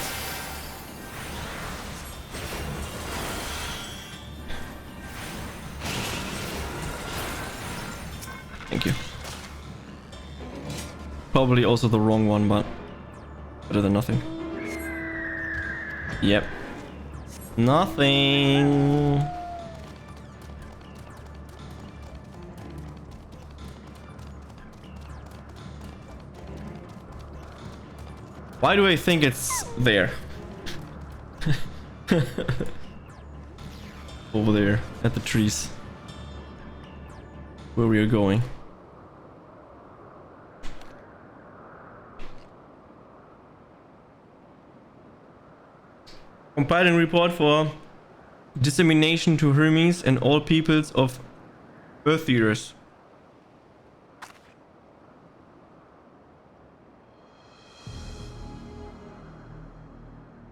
Thank you. Probably also the wrong one, but better than nothing. Yep. Nothing. Why do I think it's there? Over there, at the trees. Where we are going. Compiling report for dissemination to Hermes and all peoples of Earth-eaters.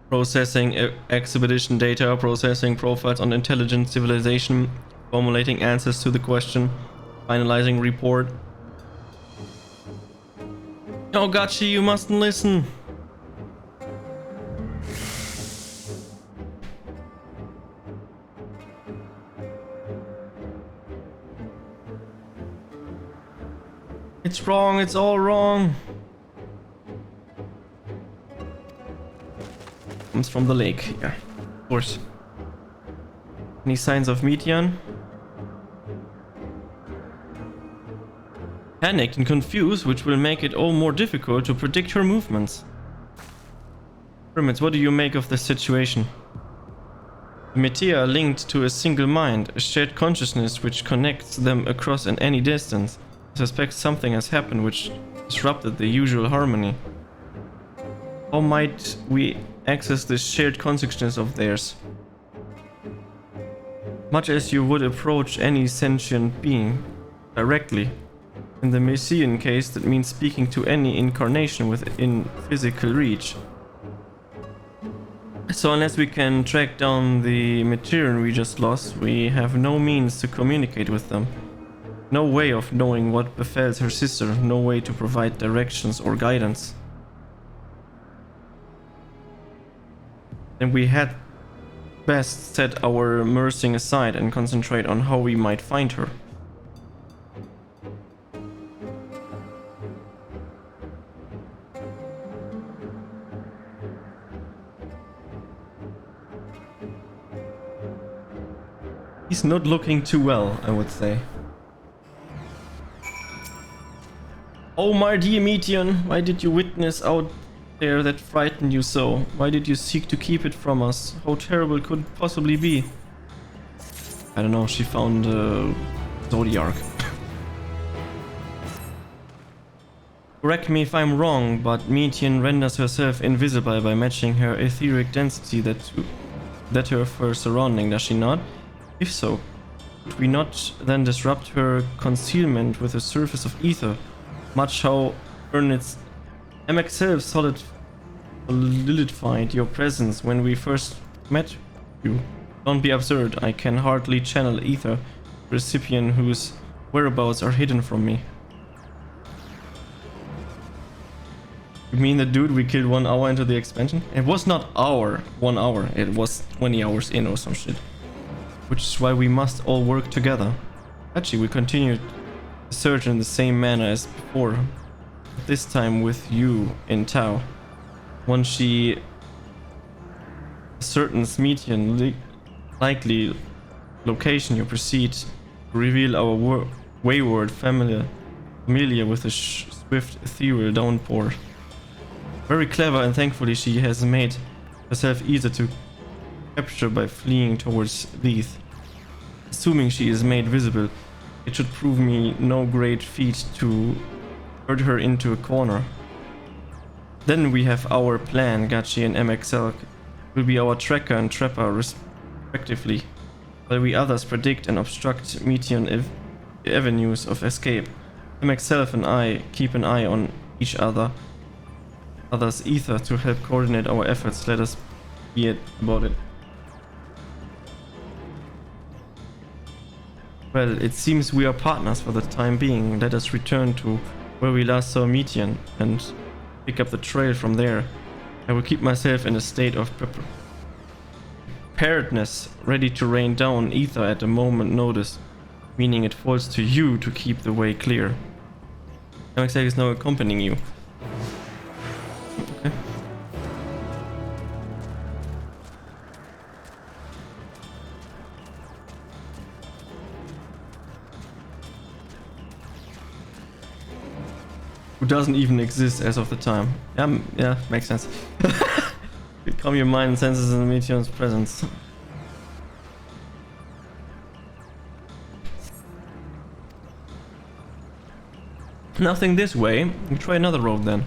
Processing expedition data, processing profiles on intelligent civilization, formulating answers to the question, finalizing report. Oh, Gachi, you mustn't listen. It's wrong, it's all wrong. Comes from the lake, yeah, of course. Any signs of Meteon? Panicked and confused, which will make it all more difficult to predict her movements. Pyramids, what do you make of this situation? The Metea are linked to a single mind, a shared consciousness which connects them across in any distance. I suspect something has happened which disrupted the usual harmony. How might we access this shared consciousness of theirs? Much as you would approach any sentient being directly. In the Metean case, that means speaking to any incarnation within physical reach. So unless we can track down the Metean we just lost, we have no means to communicate with them. No way of knowing what befalls her sister, no way to provide directions or guidance. Then we had best set our mersing aside and concentrate on how we might find her. He's not looking too well, I would say. Oh my dear Meteon, why did you witness out there that frightened you so? Why did you seek to keep it from us? How terrible could it possibly be? I don't know, she found Zodiac. Correct me if I'm wrong, but Meteon renders herself invisible by matching her etheric density that her first surrounding, does she not? If so, could we not then disrupt her concealment with a surface of ether? Much how Ernest's MX solidified your presence when we first met you. Don't be absurd, I can hardly channel ether, recipient whose whereabouts are hidden from me. You mean the dude we killed 1 hour into the expansion? It was not our 1 hour, it was 20 hours in or some shit. Which is why we must all work together. Actually, we continued the search in the same manner as before. This time with you in Tau. Once she ascertains Metean likely location, you proceed to reveal our wayward familiar with a swift ethereal downpour. Very clever, and thankfully she has made herself easier to capture by fleeing towards Leith. Assuming she is made visible, it should prove me no great feat to herd her into a corner. Then we have our plan. Gachi and MXL will be our tracker and trapper respectively, while we others predict and obstruct Metean avenues of escape. MXL and I keep an eye on each other's ether to help coordinate our efforts. Let us be about it. Well, it seems we are partners for the time being. Let us return to where we last saw Metean and pick up the trail from there. I will keep myself in a state of preparedness, ready to rain down ether at a moment's notice. meaning it falls to you to keep the way clear. FFXIV is now accompanying you. Okay. Who doesn't even exist as of the time. Yeah, makes sense. Calm your mind and senses in the Meteor's presence. Nothing this way. We try another road then.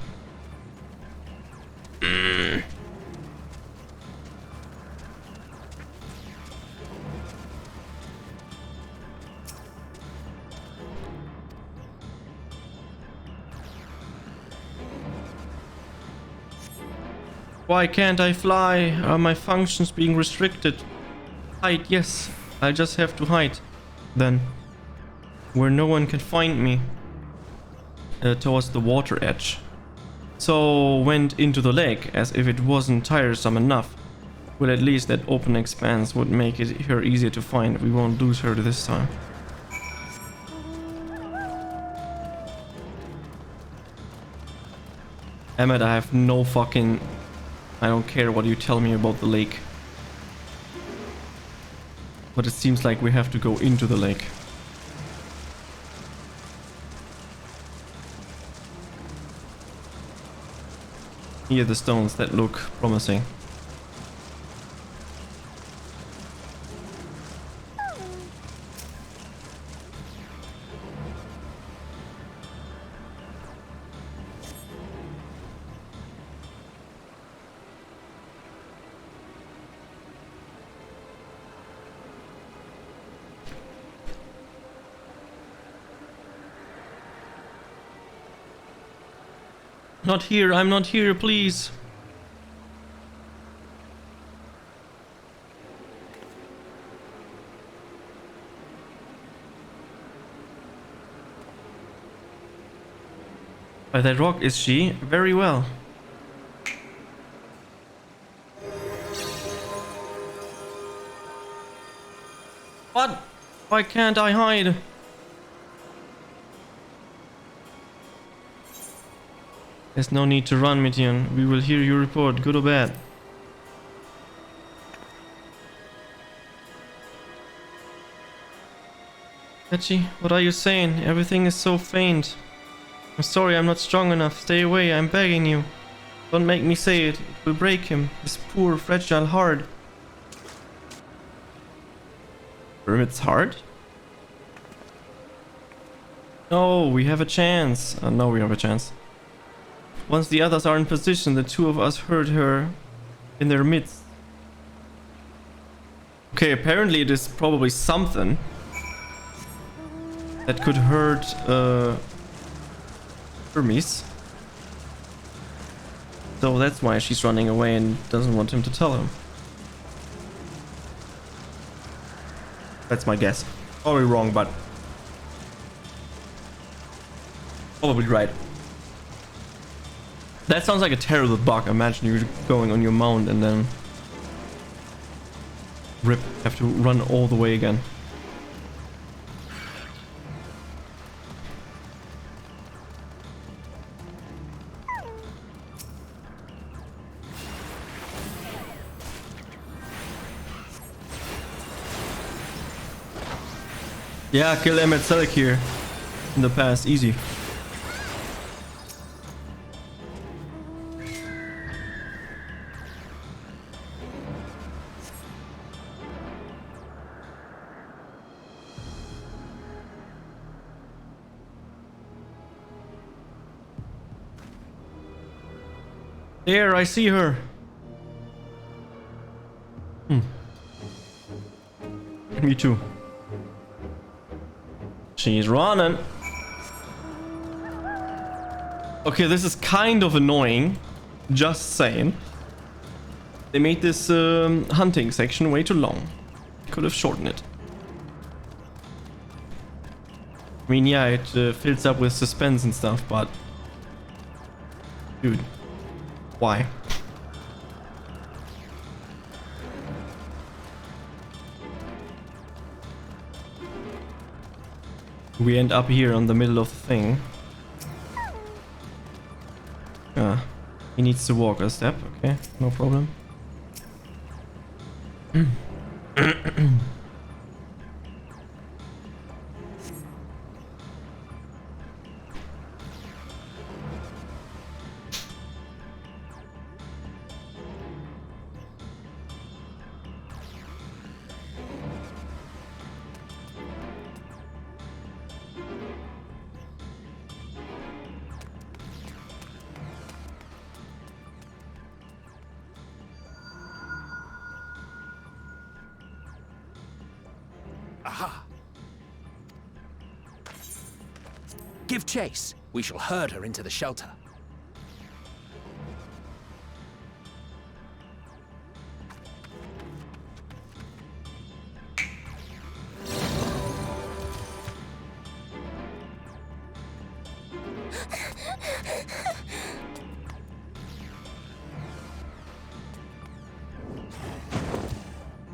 Why can't I fly? Are my functions being restricted? Hide, yes. I just have to hide. Then. Where no one can find me. Towards the water edge. So went into the lake as if it wasn't tiresome enough. Well, at least that open expanse would make her easier to find. We won't lose her this time. Emmett, I have no fucking... I don't care what you tell me about the lake. But it seems like we have to go into the lake. Here are the stones that look promising. Not here, I'm not here, please. By that rock, is she? Very well. What? Why can't I hide? There's no need to run, Mition. We will hear your report, good or bad. Gachi, what are you saying? Everything is so faint. I'm sorry, I'm not strong enough. Stay away, I'm begging you. Don't make me say it. It will break him. His poor, fragile heart. Hermit's heart? No, we have a chance. No, we have a chance. Once the others are in position, the two of us hurt her in their midst. Okay, apparently it is probably something that could hurt Hermes. So that's why she's running away and doesn't want him to tell him. That's my guess. Probably wrong, but probably right. That sounds like a terrible bug. Imagine you're going on your mount and then rip, have to run all the way again. Yeah, kill Emmett Selleck here in the past, easy. There, I see her. Me too. She's running. Okay, this is kind of annoying. Just saying. They made this hunting section way too long. Could have shortened it. I mean, yeah, it fills up with suspense and stuff, but... Dude. Why? We end up here on the middle of the thing. Ah, he needs to walk a step. Okay, no problem. Aha! Give chase. We shall herd her into the shelter.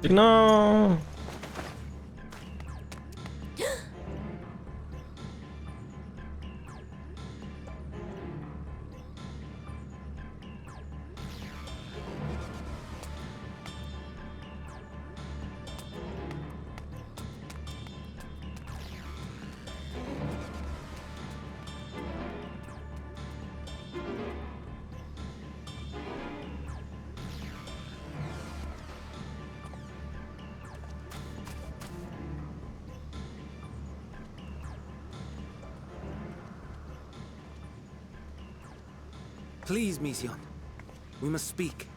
No. Please, Mission. We must speak.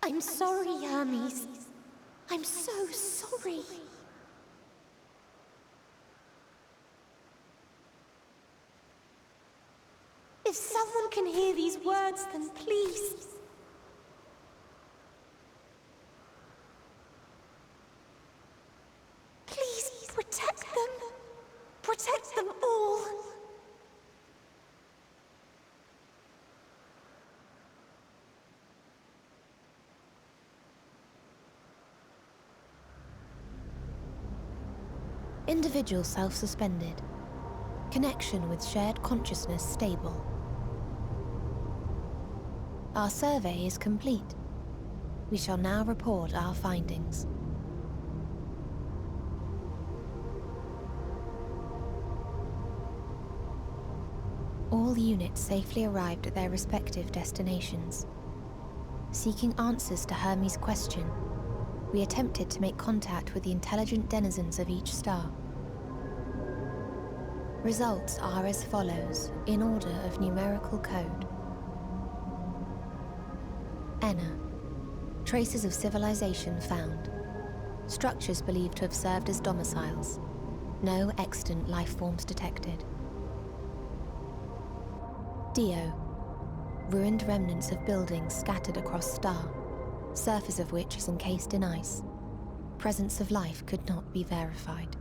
I'm sorry, Hermes. I'm so sorry. If someone can hear these words, then please. Please protect them. Protect them all. Individual self-suspended. Connection with shared consciousness stable. Our survey is complete. We shall now report our findings. All units safely arrived at their respective destinations. Seeking answers to Hermes' question, we attempted to make contact with the intelligent denizens of each star. Results are as follows, in order of numerical code. Enna. Traces of civilization found. Structures believed to have served as domiciles. No extant life forms detected. Dio. Ruined remnants of buildings scattered across star, surface of which is encased in ice. Presence of life could not be verified.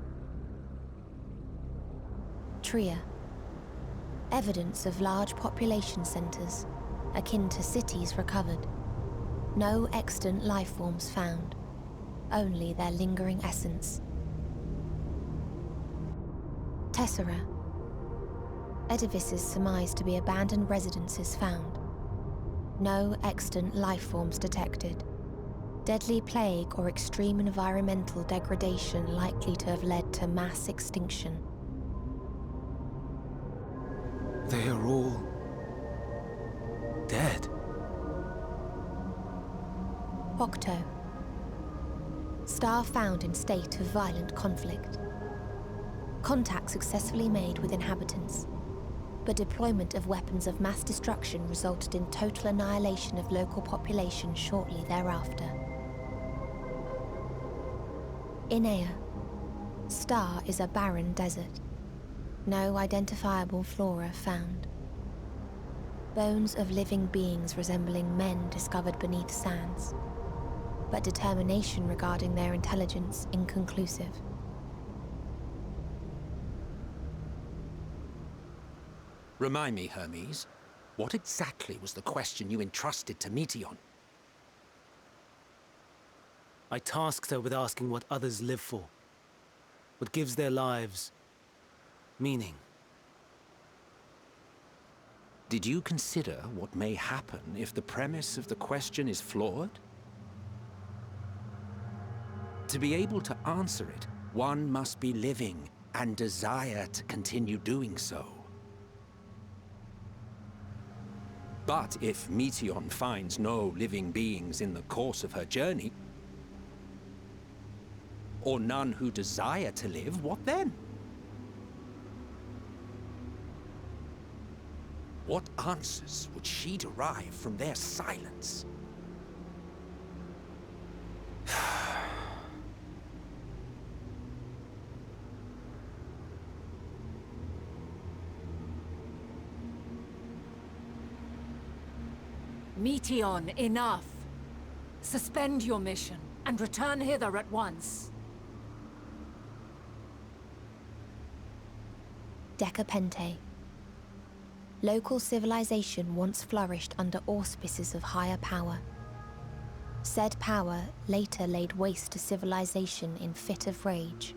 Tria. Evidence of large population centers, akin to cities recovered. No extant life forms found, only their lingering essence. Tessera. Edifices surmised to be abandoned residences found. No extant life forms detected. Deadly plague or extreme environmental degradation likely to have led to mass extinction. They are all dead. Octo. Star found in state of violent conflict. Contact successfully made with inhabitants, but deployment of weapons of mass destruction resulted in total annihilation of local population shortly thereafter. Inea. Star is a barren desert. No identifiable flora found. Bones of living beings resembling men discovered beneath sands. but determination regarding their intelligence inconclusive. Remind me, Hermes, what exactly was the question you entrusted to Meteion? I tasked her with asking what others live for. What gives their lives meaning. Did you consider what may happen if the premise of the question is flawed? To be able to answer it, one must be living and desire to continue doing so. But if Meteion finds no living beings in the course of her journey, or none who desire to live, what then? What answers would she derive from their silence? Meteion, enough! Suspend your mission and return hither at once. Decapente. Local civilization once flourished under auspices of higher power. Said power later laid waste to civilization in fit of rage.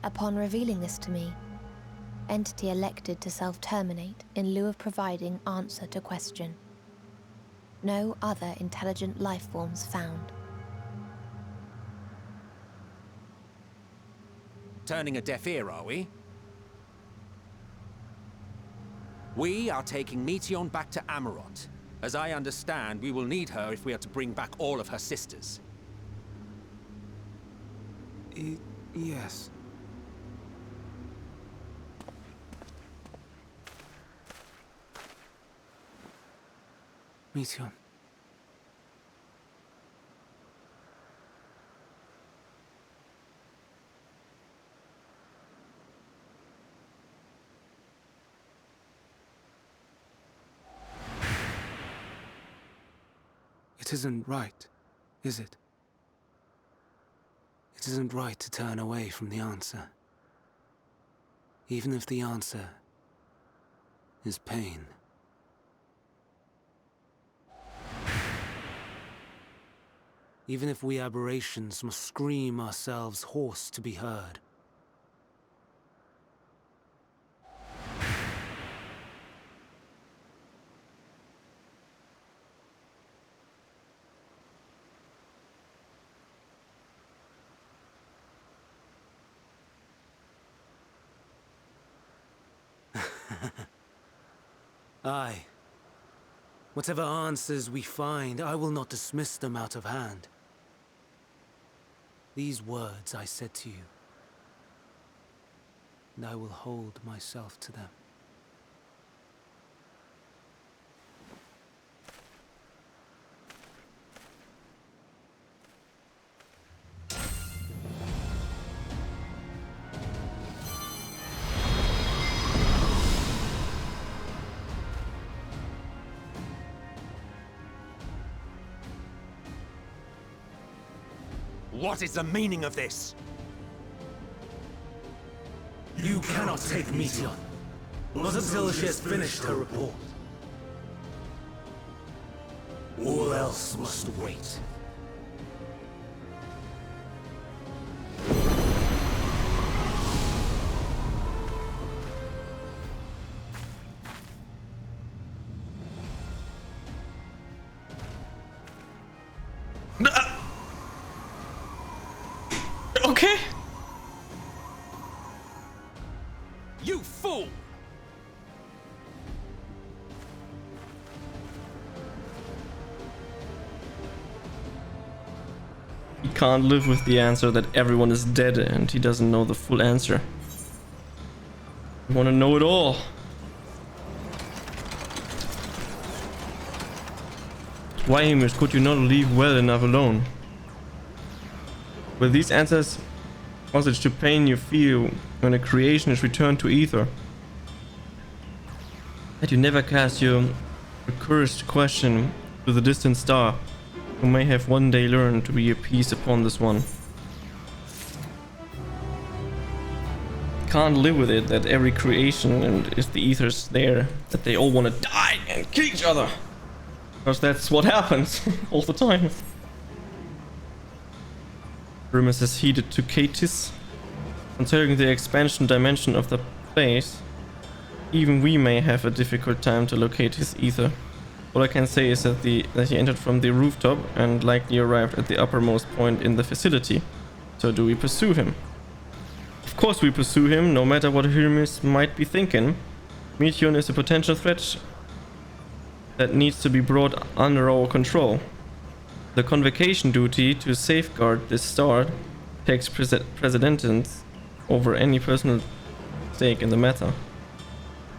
Upon revealing this to me, entity elected to self-terminate in lieu of providing answer to question. No other intelligent life forms found. Turning a deaf ear, are we? We are taking Meteion back to Amarot. As I understand, we will need her if we are to bring back all of her sisters. Yes. Meteion. It isn't right, is it? It isn't right to turn away from the answer. Even if the answer is pain. Even if we aberrations must scream ourselves hoarse to be heard. Aye. Whatever answers we find, I will not dismiss them out of hand. These words I said to you, and I will hold myself to them. What is the meaning of this? You cannot take Meteion, not until she has finished her report. All else must wait. Okay. You fool! He can't live with the answer that everyone is dead and he doesn't know the full answer. I want to know it all. Why, Hamish, could you not leave well enough alone? Will these answers hostage to pain you feel when a creation is returned to ether? That you never cast your accursed question to the distant star, who may have one day learned to be at peace upon this one. Can't live with it that every creation and is the ethers there, that they all want to die and kill each other. Because that's what happens all the time. Hermes has heeded to Catis. Considering the expansion dimension of the place, even we may have a difficult time to locate his ether. All I can say is that he entered from the rooftop and likely arrived at the uppermost point in the facility. So do we pursue him? Of course we pursue him, no matter what Hermes might be thinking. Meteon is a potential threat that needs to be brought under our control. The convocation duty to safeguard this star takes precedence over any personal stake in the matter.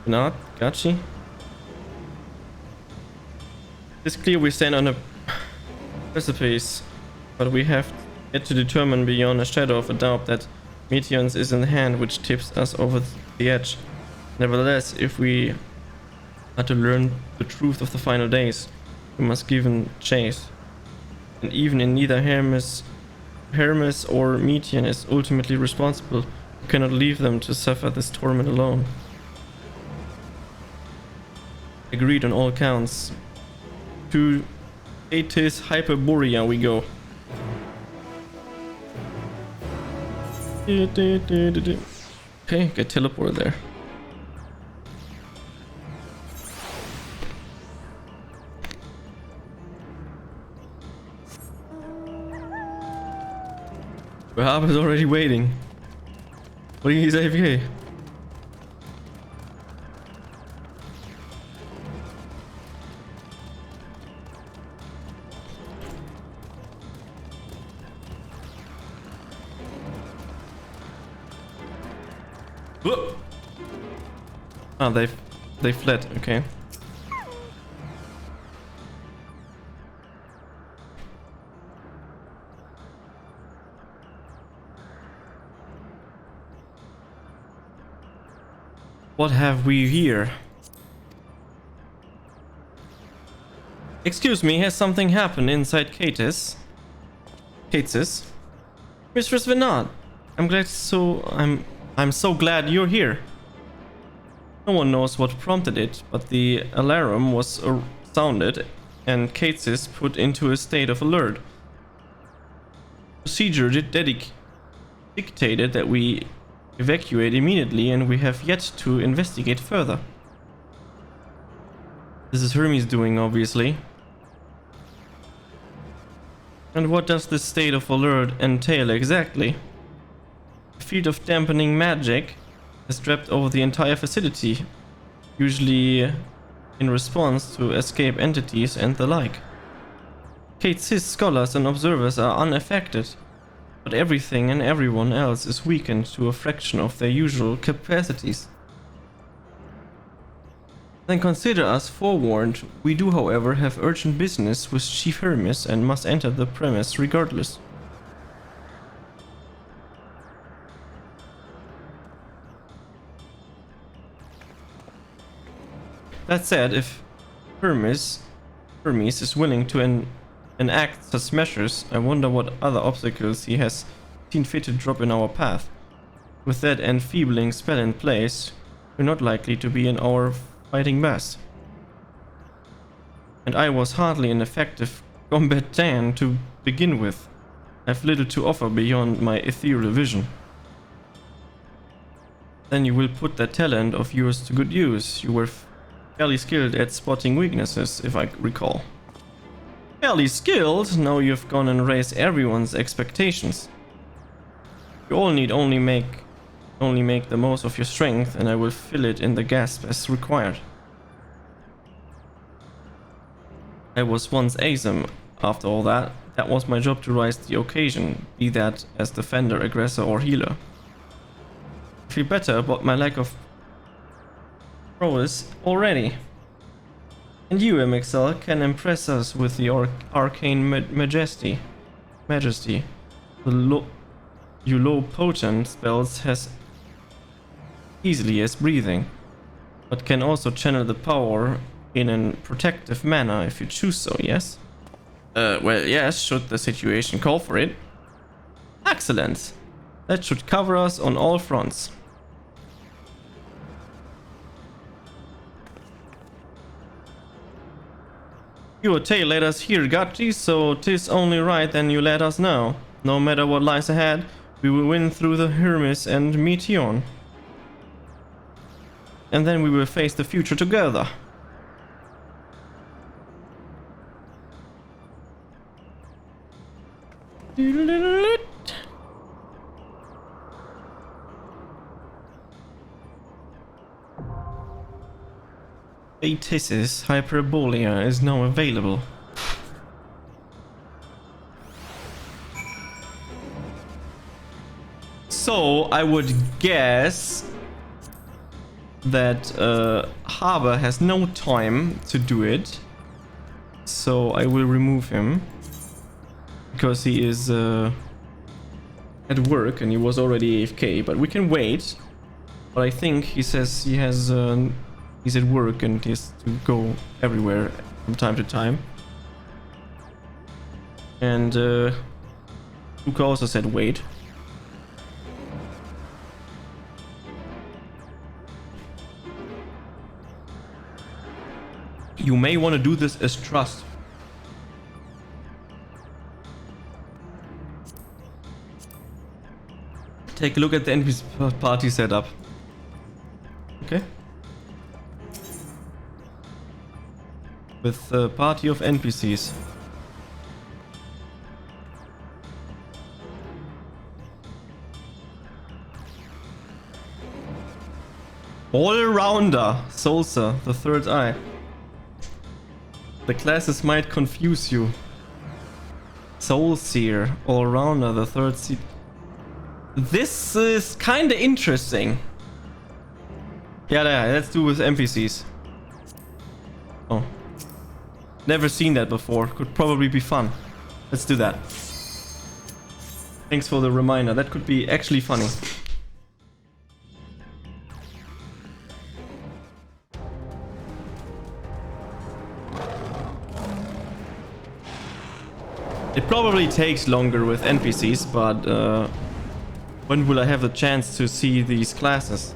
Not Gachi? It's clear we stand on a precipice, but we have yet to determine beyond a shadow of a doubt that Meteons is in the hand which tips us over the edge. Nevertheless, if we are to learn the truth of the final days, we must give chase. And even in neither Hermes or Meteon is ultimately responsible, we cannot leave them to suffer this torment alone. Agreed on all counts. To Atis Hyperborea we go. Okay, get teleported there. Wahab is already waiting. What do you say, AFK? Ah, they fled, okay. What have we here? Excuse me, has something happened inside Catis? Mistress Vinod, I'm so glad you're here. No one knows what prompted it, but the alarm was sounded and Catis put into a state of alert. Procedure dictated that we evacuate immediately, and we have yet to investigate further. This is Hermes doing, obviously. And what does this state of alert entail exactly? A field of dampening magic is trapped over the entire facility, usually in response to escape entities and the like. Catis scholars and observers are unaffected, but everything and everyone else is weakened to a fraction of their usual capacities. Then consider us forewarned. We do, however, have urgent business with Chief Hermes and must enter the premise regardless. That said, if Hermes is willing to enact such measures, I wonder what other obstacles he has seen fit to drop in our path. With that enfeebling spell in place, we're not likely to be in our fighting best. And I was hardly an effective combatant to begin with. I have little to offer beyond my ethereal vision. Then you will put that talent of yours to good use. You were fairly skilled at spotting weaknesses, if I recall. Fairly skilled? Now you've gone and raised everyone's expectations. You all need only make the most of your strength, and I will fill it in the gasp as required. I was once ASM. After all that was my job to rise to the occasion, be that as defender, aggressor, or healer. I feel better about my lack of prowess already. And you, MXL, can impress us with the arcane majesty. The low potent spells as easily as breathing, but can also channel the power in a protective manner if you choose so, yes? Well, yes, should the situation call for it. Excellent. That should cover us on all fronts. Your tale led us here, Gachi, so 'tis only right then you let us know. No matter what lies ahead, we will win through the Hermes and Meteon. And then we will face the future together. Atis's Hyperbolia is now available. So I would guess that Harbor has no time to do it. So I will remove him. Because he is at work and he was already AFK. But we can wait. But I think he says he has... he's at work and he has to go everywhere from time to time. And Luca also said wait. You may want to do this as trust. Take a look at the NPC party setup. Okay. With a party of NPCs. All-rounder, Solsa, the third eye. The classes might confuse you. Soulseer, all-rounder, the third seat. This is kinda interesting. Yeah, let's do with NPCs. Oh. Never seen that before. Could probably be fun. Let's do that. Thanks for the reminder. That could be actually funny. It probably takes longer with NPCs, but when will I have the chance to see these classes?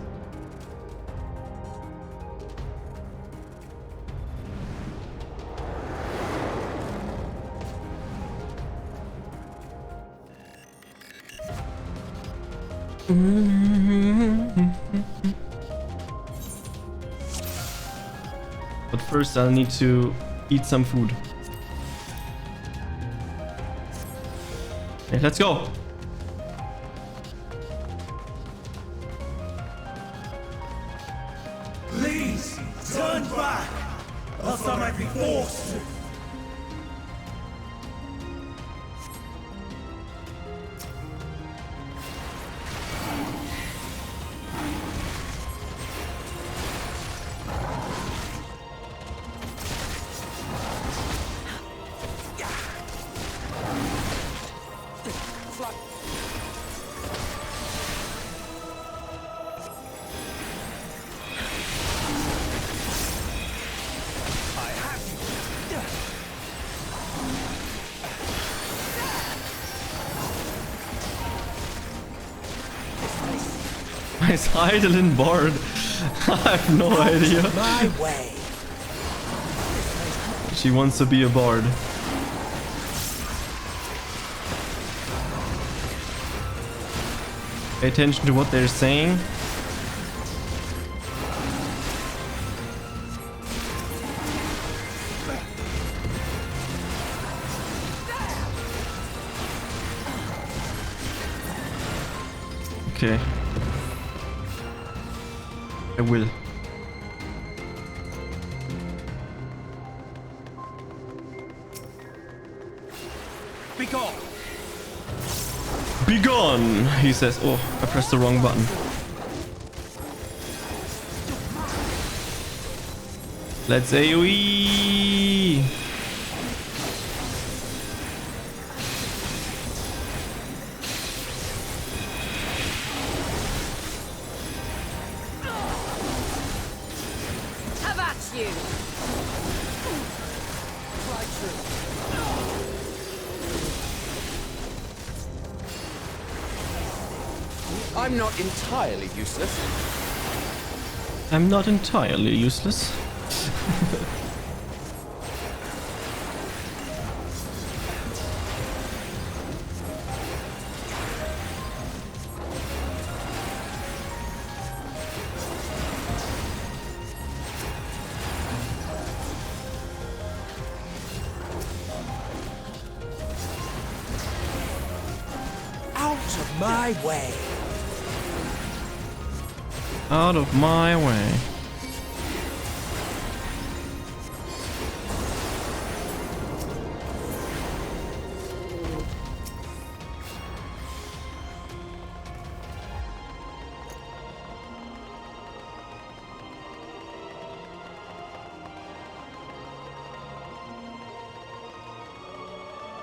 But first I'll need to eat some food. Okay, let's go. Please, turn back, else I might be forced to. Is Heidelin bored? I have no idea. My way. She wants to be a bard. Pay attention to what they're saying. Okay. I will. Be gone. Be gone, he says. Oh, I pressed the wrong button. Let's AoE. Have at you! I'm not entirely useless. I'm not entirely useless. Out of my way. Out of my way.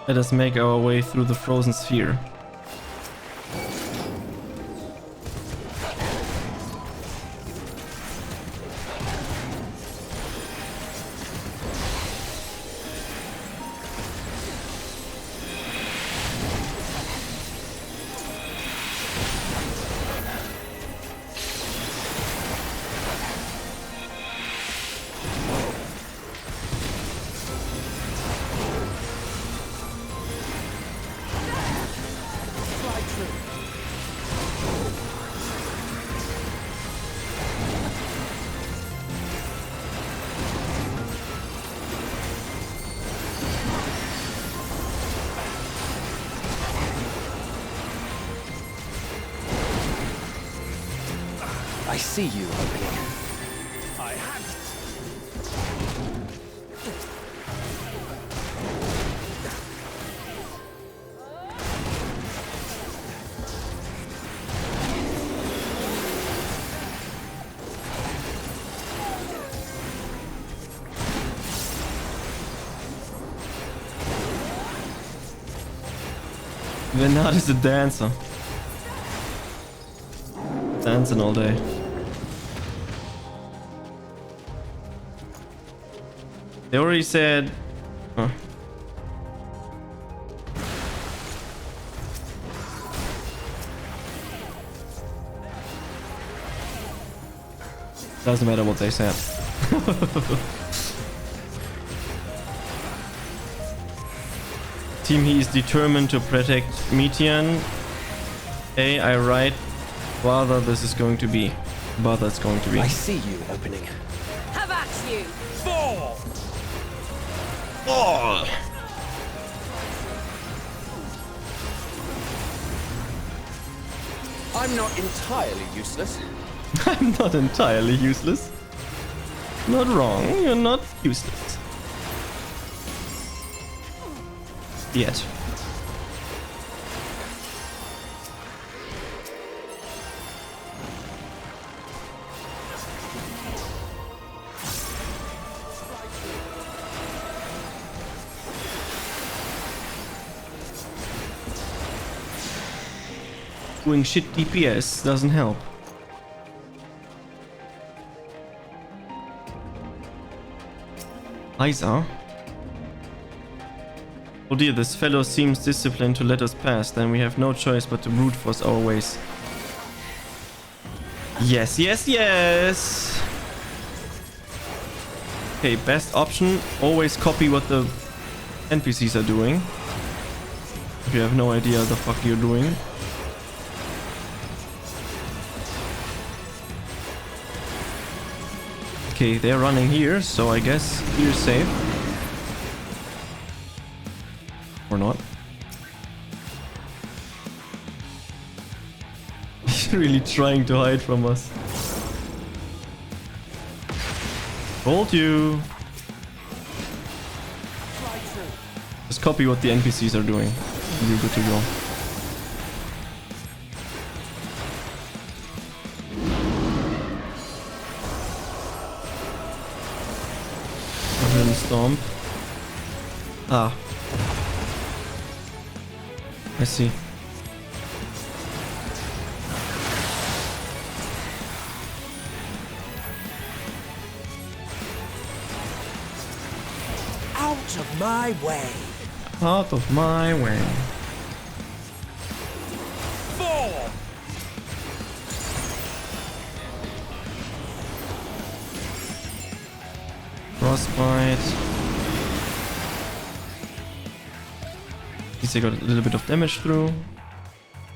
Let us make our way through the frozen sphere. I see you opening. I have Venard is a dancer. Dancing all day. They already said... Huh. Doesn't matter what they said. Team, he is determined to protect Metian. Hey, I write Bother this is going to be. Bother it's going to be. I see you opening. Have at you! fall! Oh! I'm not entirely useless. I'm not entirely useless. Not wrong, you're not useless. Yet. Doing shit DPS doesn't help. Isa? Oh dear, this fellow seems disciplined to let us pass. Then we have no choice but to brute force our ways. Yes, yes, yes! Okay, best option. Always copy what the NPCs are doing. If you have no idea what the fuck you're doing. Okay, they're running here, so I guess here's safe. Or not. He's really trying to hide from us. Told you. Just copy what the NPCs are doing. You're good to go. Stomp. Ah. I see. Out of my way. Out of my way. Fall! Frostbite. At least I got a little bit of damage through.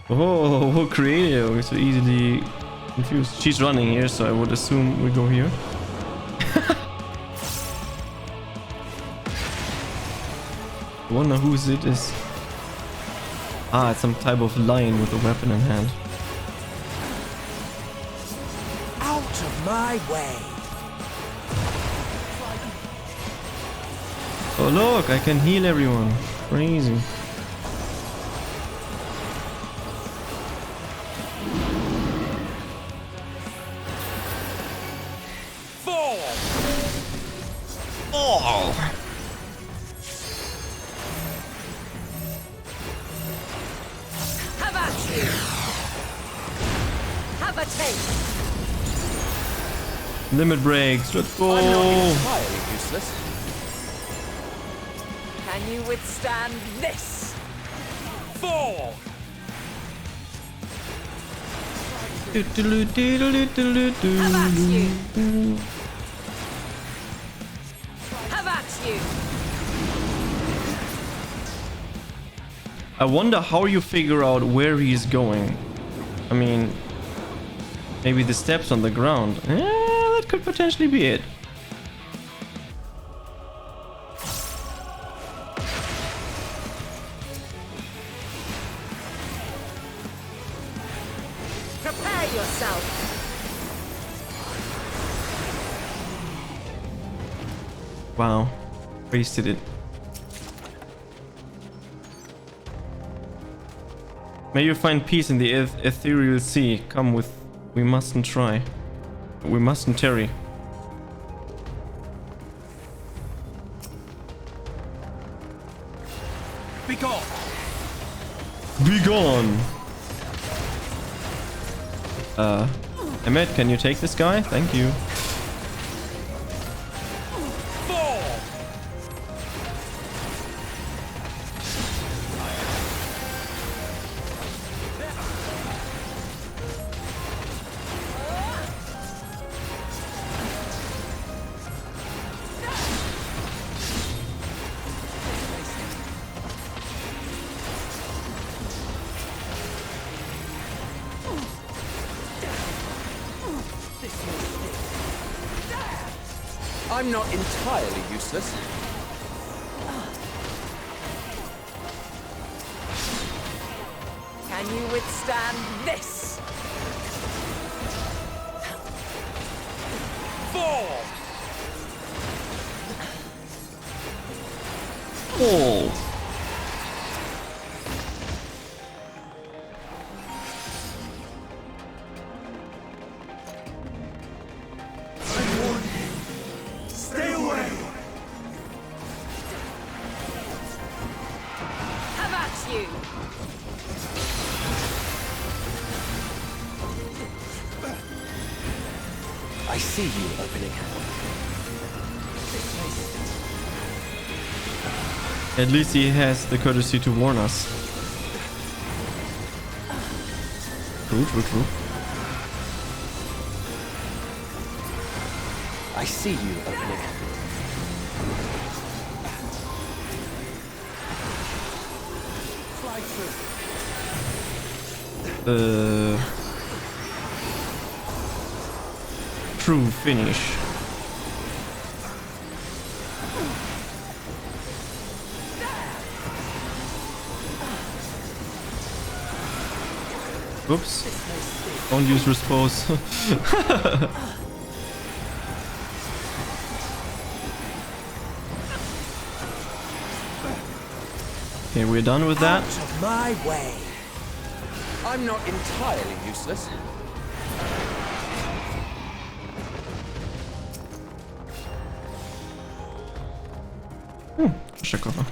Oh, creative. So easily confused. She's running here, so I would assume we go here. I wonder whose it is. Ah, it's some type of lion with a weapon in hand. Out of my way! Oh look, I can heal everyone. Crazy. Oh! Have at you! Have a taste! Limit breaks, let's go! I'm not entirely useless. Can you withstand this? Fall! Have at you! Have at you! I wonder how you figure out where he's going. I mean, maybe the steps on the ground. That could potentially be it. Prepare yourself! Wow, wasted it. May you find peace in the ethereal sea. Come with. We mustn't try. We mustn't tarry. Be gone! Be gone! Emmett, can you take this guy? Thank you. Fall! I'm not entirely useless. Can you withstand this? Fall! Oh! Stay away! Have at you! I see you opening. At least he has the courtesy to warn us. True, true, true. I see you opening. Fly through. True finish. Oops. Don't use repose. Okay, we're done with that. Out of my way! I'm not entirely useless. Treasure cover.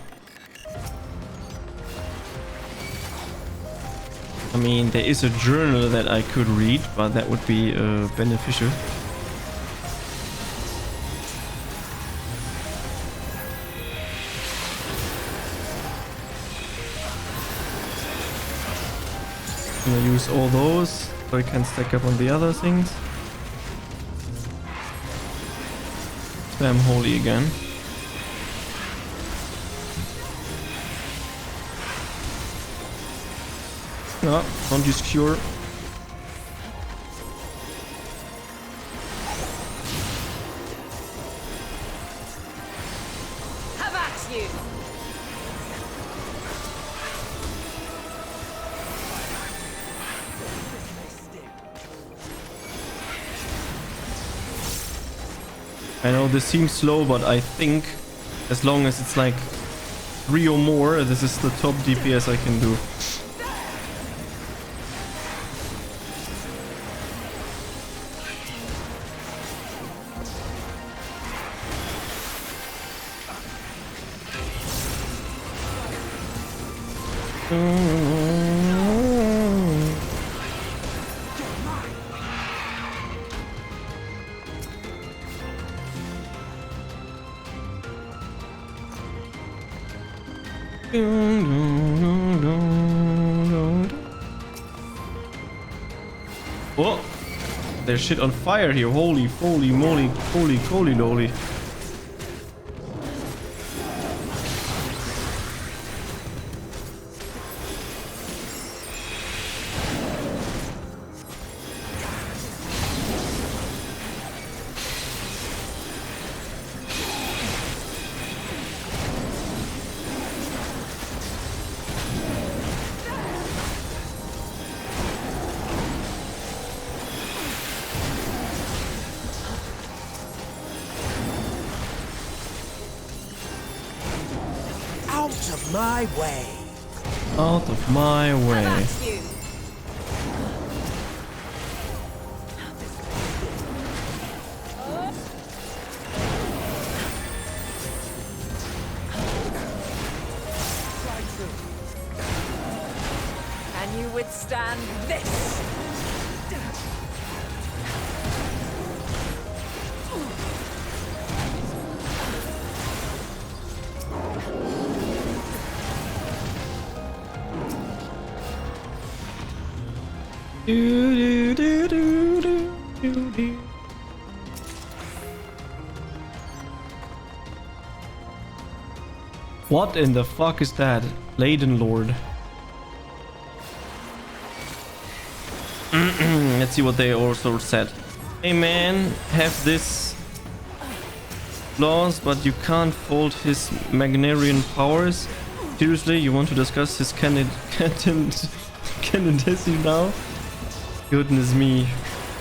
I mean, there is a journal that I could read, but that would be beneficial. I'm gonna use all those so I can stack up on the other things. Spam holy again. No, don't use cure. Have at you! I know this seems slow, but I think as long as it's like 3 or more, this is the top DPS I can do. Oh, there's shit on fire here. Holy moly, holy lolly. Out of my way! Out of my way. Can you withstand this? What in the fuck is that? Laden Lord. Let's see what they also said. Hey man, have this flaws, but you can't fault his Magnarian powers. Seriously, you want to discuss his candidacy now? Goodness me,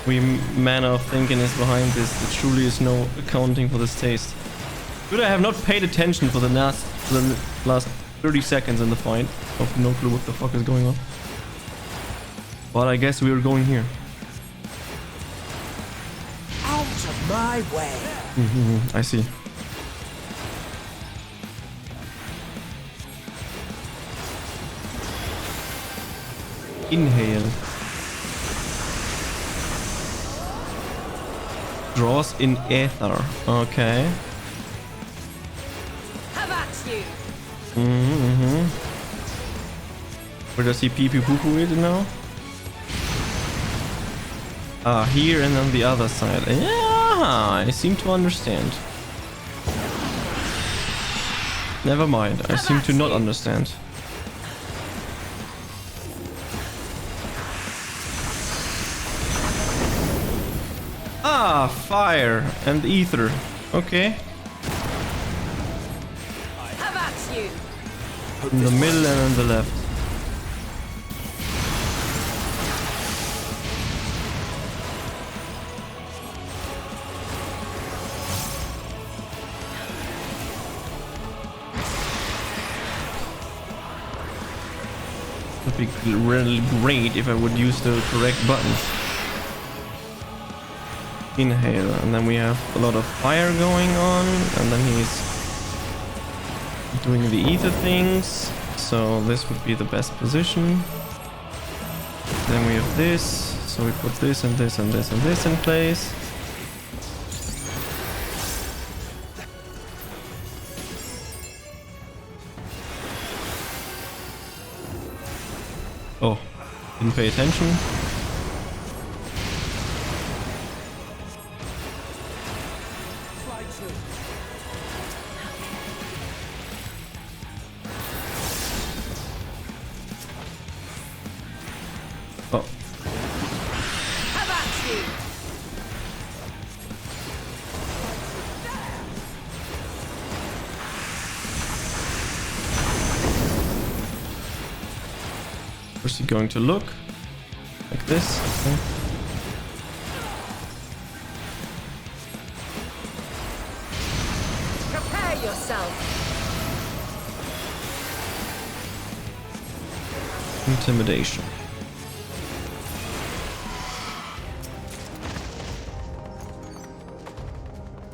we manner of thinking is behind this. There truly is no accounting for this taste. Good, I have not paid attention for the last 30 seconds in the fight. I have no clue what the fuck is going on. But I guess we are going here. Out of my way! I see. Inhale. Draws in ether. Okay. Have at you! Where does he pee poo poo poo it now? Ah, here and on the other side. Yeah, I seem to understand. Never mind, I seem to not understand. Ah, fire and ether. Okay. Have at you! In the middle and on the left. Would be really great if I would use the correct buttons. Inhale, and then we have a lot of fire going on, and then he's doing the ether things, so this would be the best position. Then we have this, so we put this and this and this and this in place. Oh, didn't pay attention. Where's he going to look? Like this? Okay. Prepare yourself. Intimidation.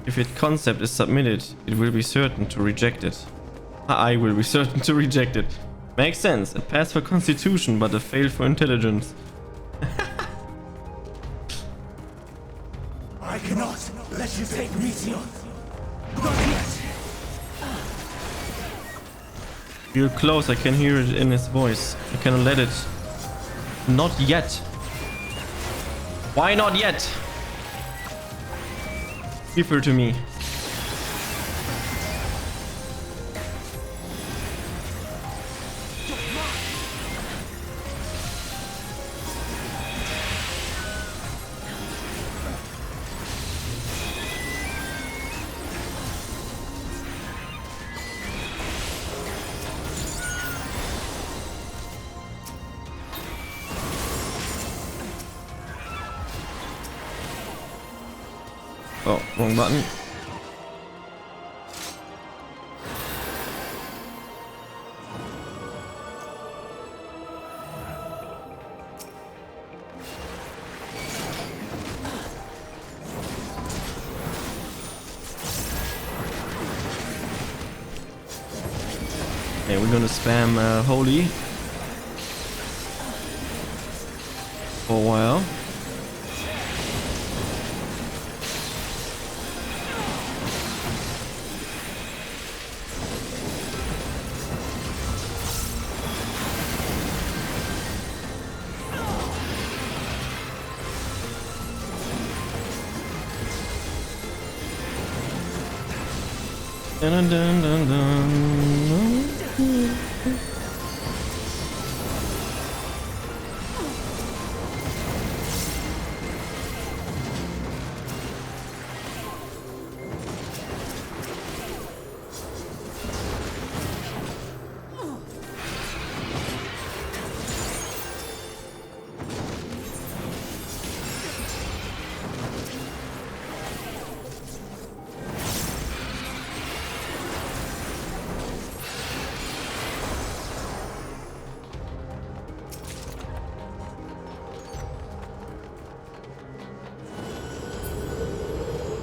If its concept is submitted, it will be certain to reject it. I will be certain to reject it. Makes sense. It passed for constitution, but it failed for intelligence. I cannot let you take Meteor. Not yet. Real close, I can hear it in his voice. I cannot let it. Not yet. Why not yet? Give her to me. Oh, wrong button. Okay, we're gonna spam Holy for a while. Dun, dun, dun, dun.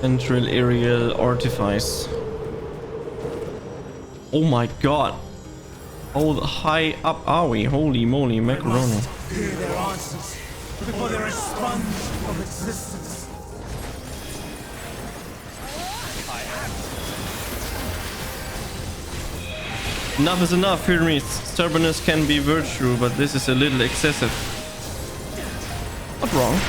Central aerial artifice. Oh my god. How high up are we? Holy moly macaroni. Hear their answers before they're a sponge of existence. Enough is enough, Hermes. Stubbornness can be virtue, but this is a little excessive. Not wrong.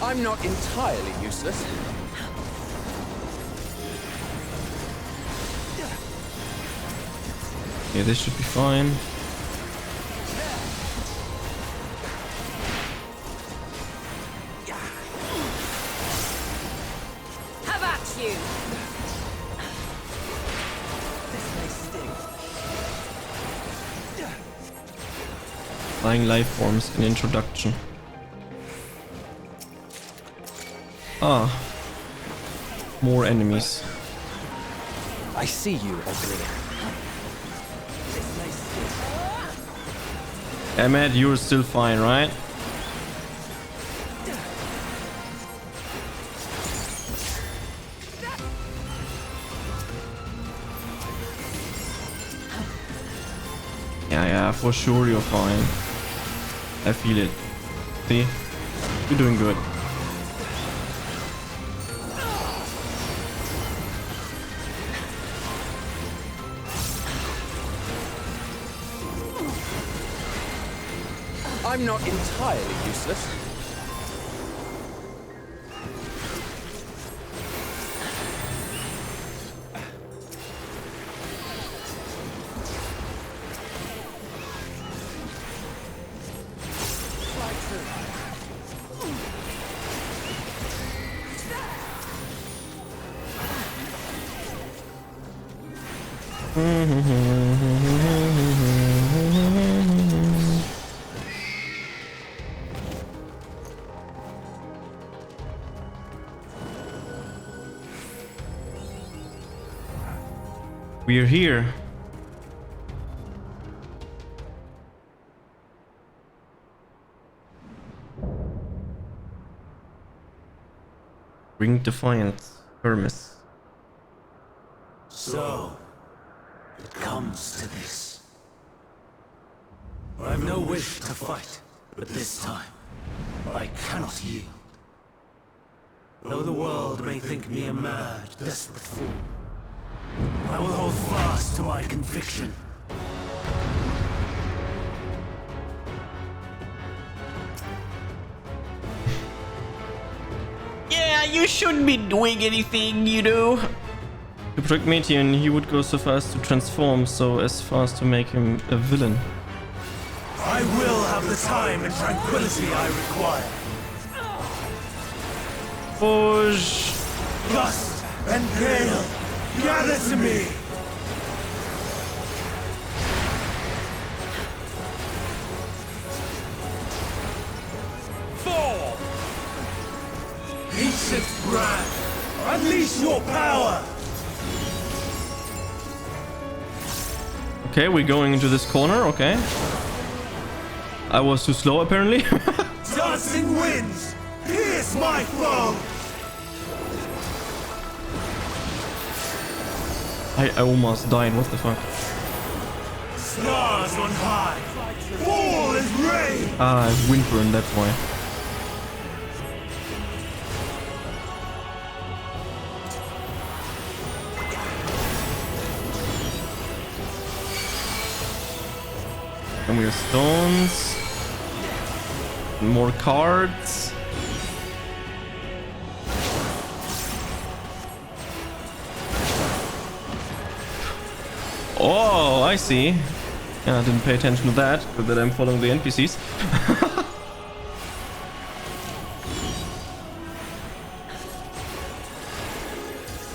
I'm not entirely useless. Yeah, this should be fine. Have at you. Flying life forms in introduction. Ah, more enemies. I see you, Ugly. Ahmed, you're still fine, right? Yeah, for sure you're fine. I feel it. See? You're doing good. I'm not entirely useless. We're here. Bring Defiance, Hermes. So, it comes to this. I have no wish to fight, but this time, I cannot yield. Though the world may think me a mad, desperate fool, I will hold fast to my conviction. Yeah, you shouldn't be doing anything, you know. To protect Metean, he would go so far as to transform, so as far as to make him a villain. I will have the time and tranquility I require. Push. Gust and gale, gather to me! Fall! Ancient brand, unleash your power! Okay, we're going into this corner, okay. I was too slow, apparently. Dancing winds, pierce my foe! I almost died, what the fuck? Stars on high, fall as rain! Ah, Windburn, that's why. And we have stones. More cards. Oh, I see. Yeah, I didn't pay attention to that, but that I'm following the NPCs.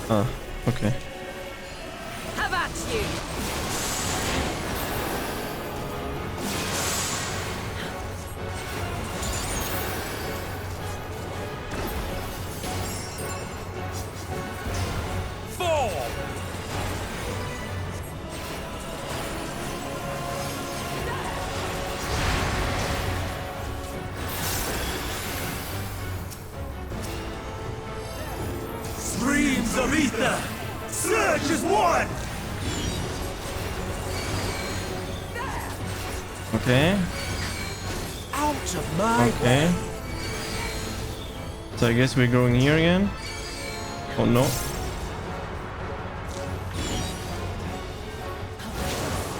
Ah, okay. How about you? Streams of ether, surge as one! Okay. Out of my Okay. So I guess we're going here again. Oh no.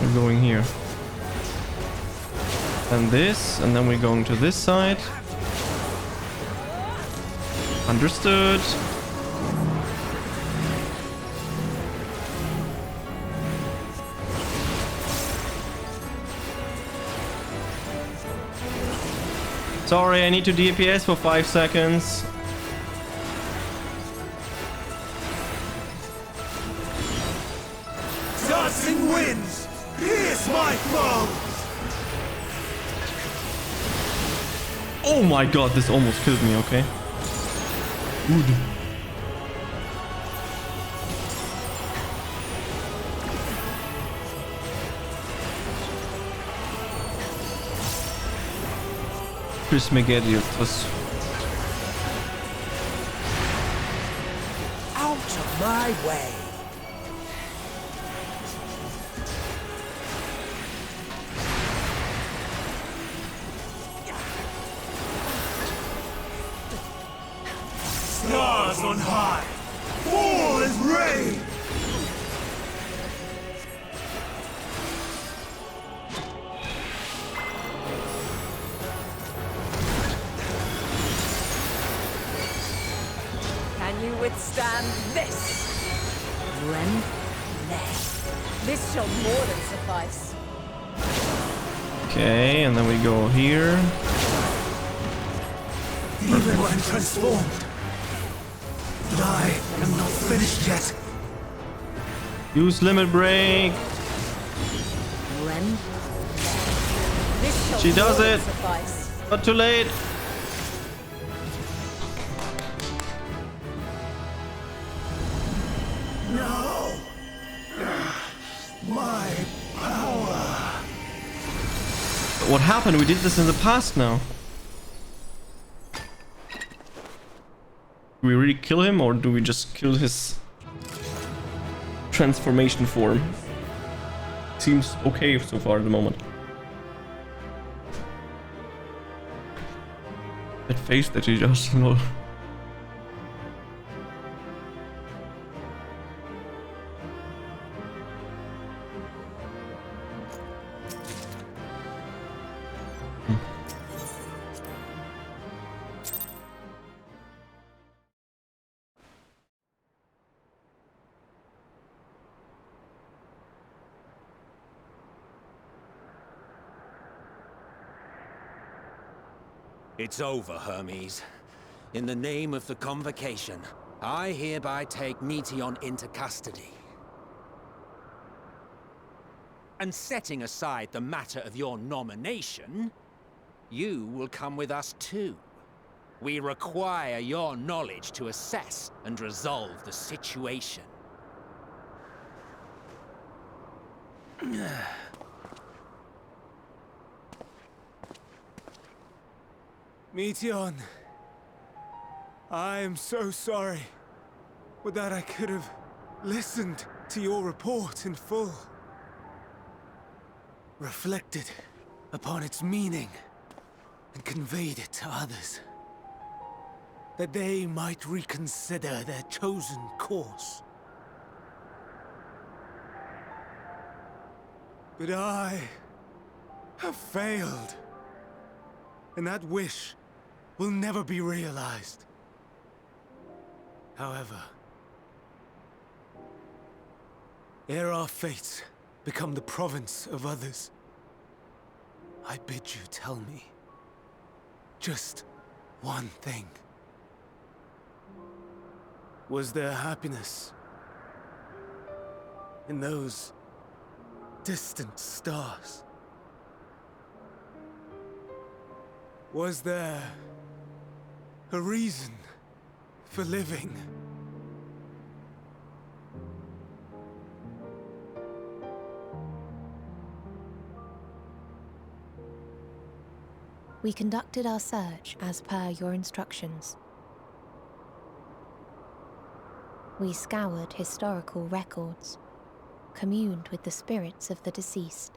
We're going here. And this, and then we're going to this side. Understood. Sorry, I need to DPS for 5 seconds. dancing winds, pierce my foe! Oh my god, this almost killed me, okay? Good. Chris McGeddiot. Out of my way! Stars on high, fall as rain! Can you withstand this? Ren? Nay. This shall more than suffice. Okay, and then we go here. Even when transformed, but I am not finished yet. Use limit break. Ren? She does it. But too late. No! My power! What happened? We did this in the past now. Do we really kill him, or do we just kill his transformation form? Seems okay so far at the moment. That face that he just lol. It's over, Hermes. In the name of the Convocation, I hereby take Meteon into custody. And setting aside the matter of your nomination, you will come with us too. We require your knowledge to assess and resolve the situation. Meteon, I am so sorry. Would that I could have listened to your report in full. Reflected upon its meaning and conveyed it to others. That they might reconsider their chosen course. But I have failed. And that wish will never be realized. However, ere our fates become the province of others, I bid you tell me just one thing. Was there happiness in those distant stars? Was there a reason for living? We conducted our search as per your instructions. We scoured historical records, communed with the spirits of the deceased,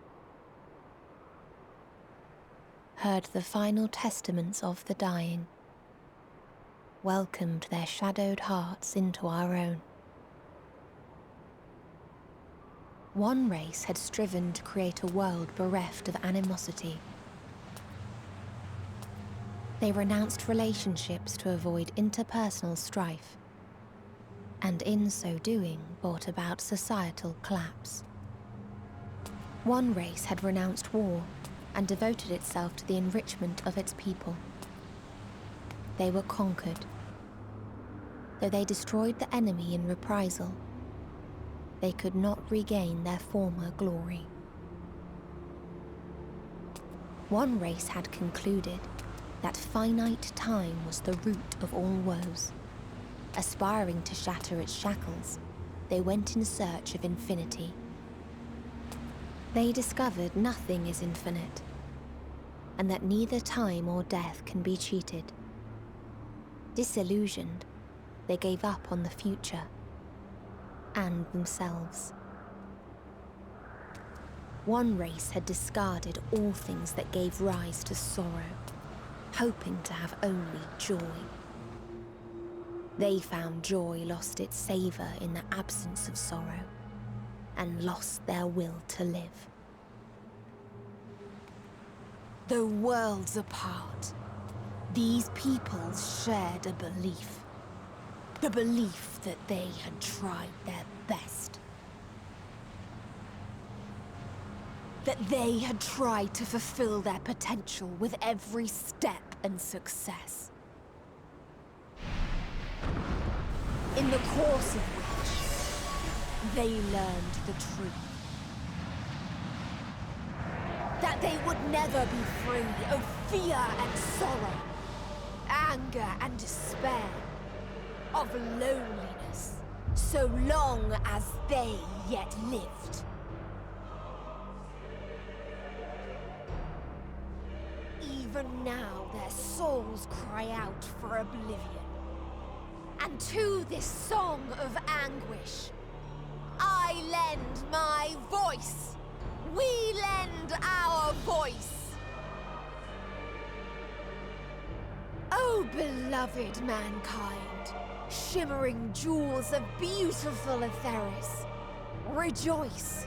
heard the final testaments of the dying, welcomed their shadowed hearts into our own. One race had striven to create a world bereft of animosity. They renounced relationships to avoid interpersonal strife, and in so doing brought about societal collapse. One race had renounced war and devoted itself to the enrichment of its people. They were conquered. Though they destroyed the enemy in reprisal, they could not regain their former glory. One race had concluded that finite time was the root of all woes. Aspiring to shatter its shackles, they went in search of infinity. They discovered nothing is infinite, and that neither time or death can be cheated. Disillusioned, they gave up on the future and themselves. One race had discarded all things that gave rise to sorrow, hoping to have only joy. They found joy lost its savor in the absence of sorrow, and lost their will to live. Though worlds apart, these peoples shared a belief. The belief that they had tried their best. That they had tried to fulfill their potential with every step and success. In the course of which they learned the truth. That they would never be free of fear and sorrow, anger and despair, of loneliness, so long as they yet lived. Even now their souls cry out for oblivion. And to this song of anguish, I lend my voice. We lend our voice. Oh, beloved mankind, shimmering jewels of beautiful Etheris, rejoice,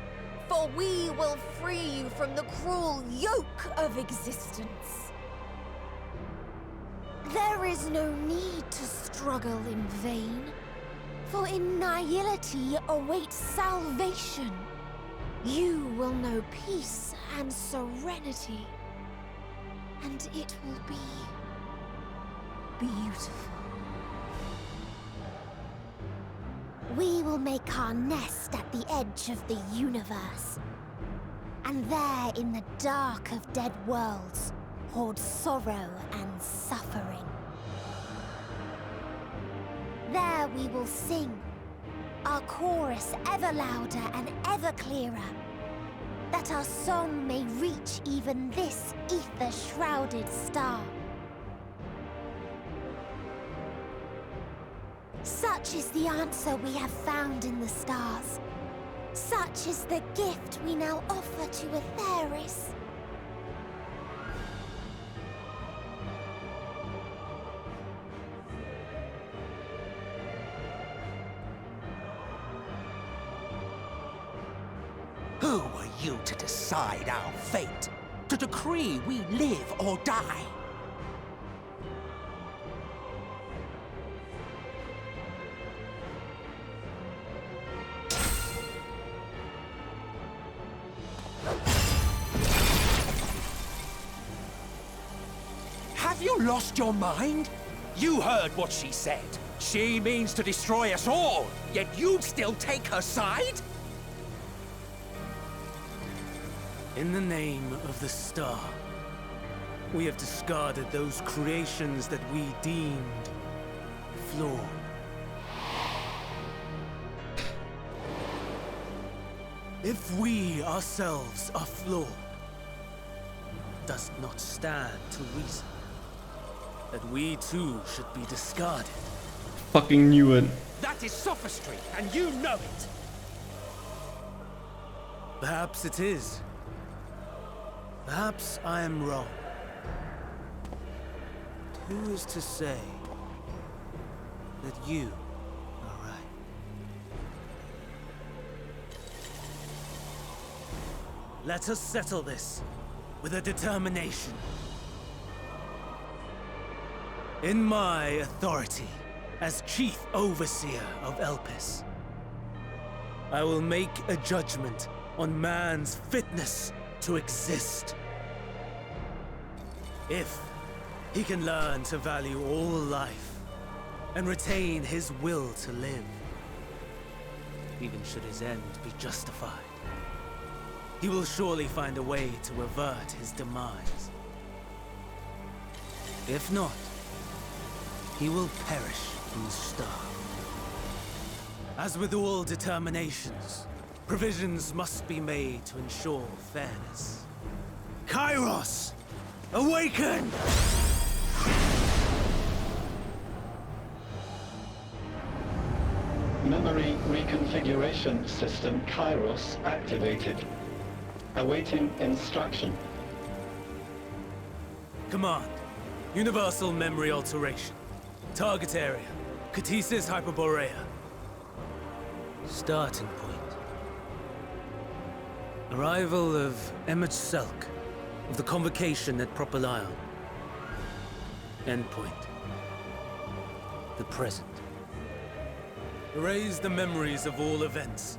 for we will free you from the cruel yoke of existence. There is no need to struggle in vain, for in nihility awaits salvation. You will know peace and serenity, and it will be beautiful. We will make our nest at the edge of the universe, and there in the dark of dead worlds hoard sorrow and suffering. There we will sing, our chorus ever louder and ever clearer, that our song may reach even this ether-shrouded star. Such is the answer we have found in the stars. Such is the gift we now offer to Etheris. Who are you to decide our fate? To decree we live or die? Have you lost your mind? You heard what she said. She means to destroy us all, yet you'd still take her side? In the name of the star, we have discarded those creations that we deemed flawed. If we ourselves are flawed, does it not stand to reason that we too should be discarded? Fucking knew it. That is sophistry, and you know it! Perhaps it is. Perhaps I am wrong. Who is to say that you are right? Let us settle this with a determination. In my authority as Chief Overseer of Elpis, I will make a judgment on man's fitness to exist. If he can learn to value all life and retain his will to live, even should his end be justified, he will surely find a way to avert his demise. If not, he will perish in the star. As with all determinations, provisions must be made to ensure fairness. Kairos! Awaken! Memory reconfiguration system Kairos activated. Awaiting instruction. Command. Universal memory alteration. Target area. Catesis Hyperborea. Starting point. Arrival of Emmett Selk of the Convocation at Propylion. Endpoint. The present. Erase the memories of all events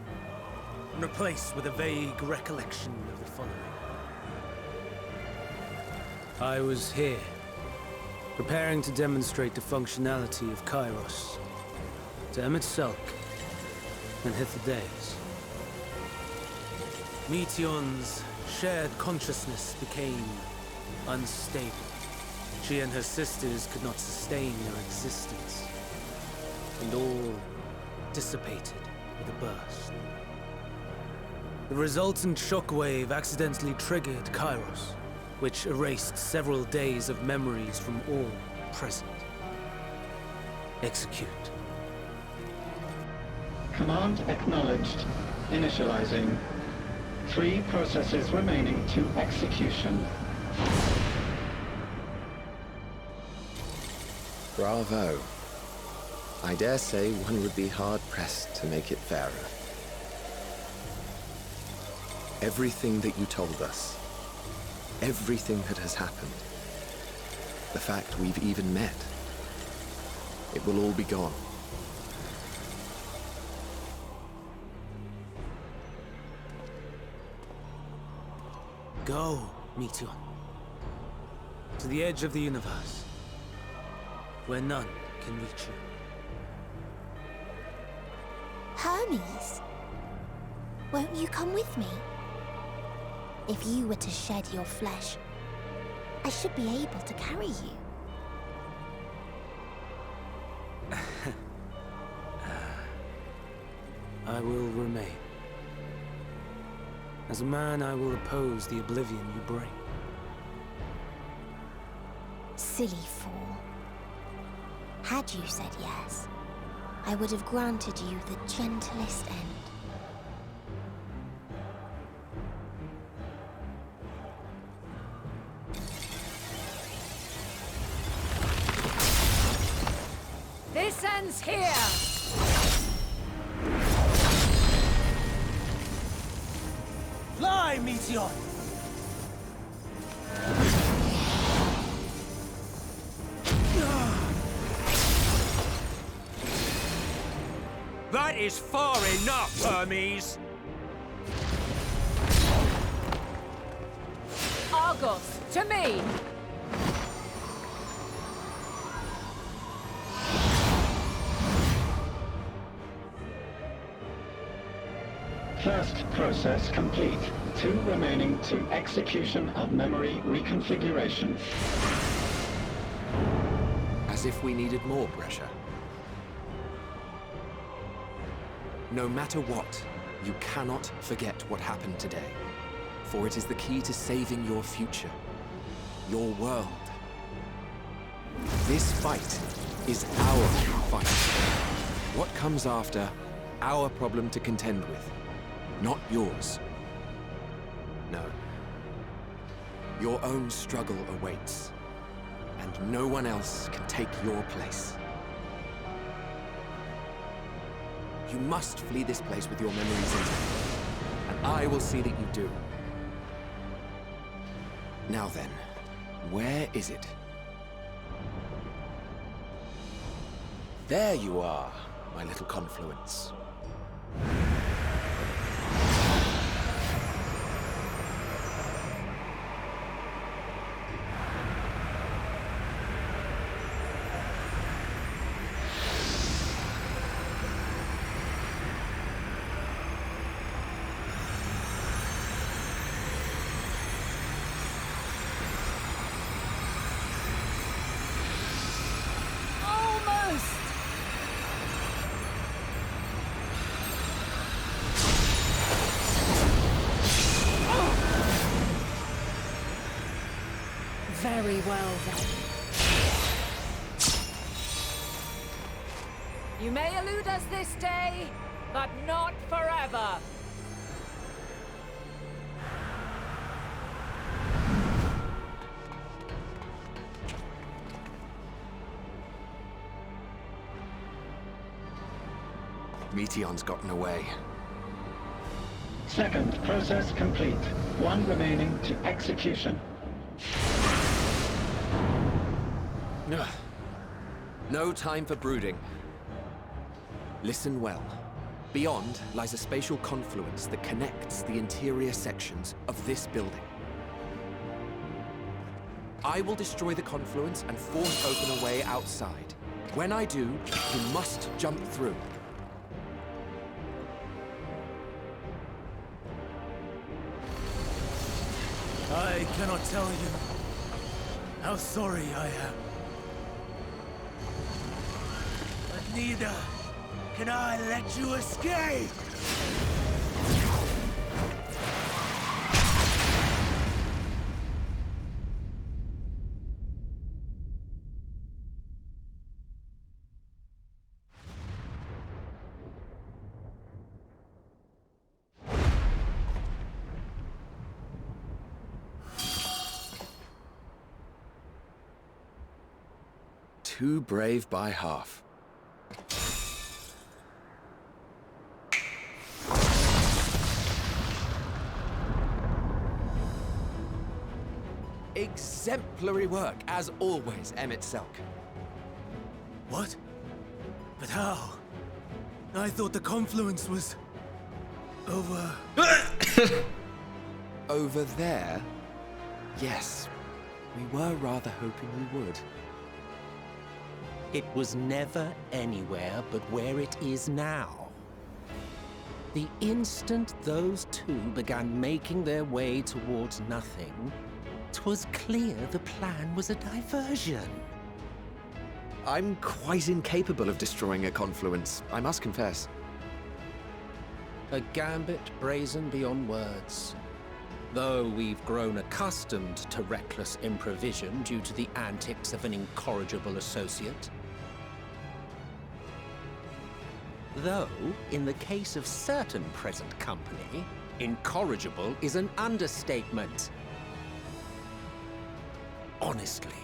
and replace with a vague recollection of the following. I was here, preparing to demonstrate the functionality of Kairos to Emmett Selk and hither days. Meteon's shared consciousness became unstable. She and her sisters could not sustain their existence, and all dissipated with a burst. The resultant shockwave accidentally triggered Kairos, which erased several days of memories from all present. Execute. Command acknowledged. Initializing. 3 processes remaining to execution. Bravo. I dare say one would be hard-pressed to make it fairer. Everything that you told us, everything that has happened, the fact we've even met, it will all be gone. Go, Meteon, to the edge of the universe, where none can reach you. Hermes, won't you come with me? If you were to shed your flesh, I should be able to carry you. I will remain. As a man, I will oppose the oblivion you bring. Silly fool. Had you said yes, I would have granted you the gentlest end. This ends here! Fly, Meteon! That is far enough, Hermes! Argos, to me! First process complete. 2 remaining to execution of memory reconfiguration. As if we needed more pressure. No matter what, you cannot forget what happened today. For it is the key to saving your future. Your world. This fight is our fight. What comes after, our problem to contend with. Not yours. No. Your own struggle awaits. And no one else can take your place. You must flee this place with your memories intact. And I will see that you do. Now then, where is it? There you are, my little confluence. Very well, then. You may elude us this day, but not forever. Meteon's gotten away. Second process complete. 1 remaining to execution. Ugh. No time for brooding. Listen well. Beyond lies a spatial confluence that connects the interior sections of this building. I will destroy the confluence and force open a way outside. When I do, you must jump through. cannot tell you how sorry I am. But neither can I let you escape! Too brave by half. Exemplary work, as always, Emmett Selk. What? But how? I thought the confluence was... over... Over there? Yes. We were rather hoping we would. It was never anywhere but where it is now. The instant those two began making their way towards nothing, 'twas clear the plan was a diversion. I'm quite incapable of destroying a confluence, I must confess. A gambit brazen beyond words. Though we've grown accustomed to reckless improvision due to the antics of an incorrigible associate. Though, in the case of certain present company, incorrigible is an understatement. Honestly,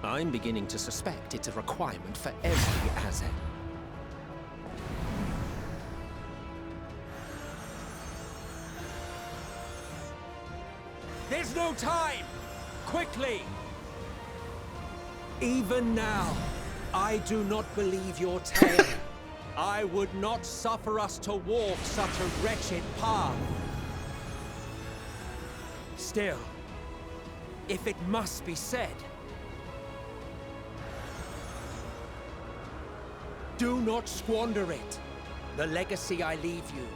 I'm beginning to suspect it's a requirement for every Azen. There's no time! Quickly! Even now, I do not believe your tale. I would not suffer us to walk such a wretched path. Still, if it must be said, do not squander it. The legacy I leave you.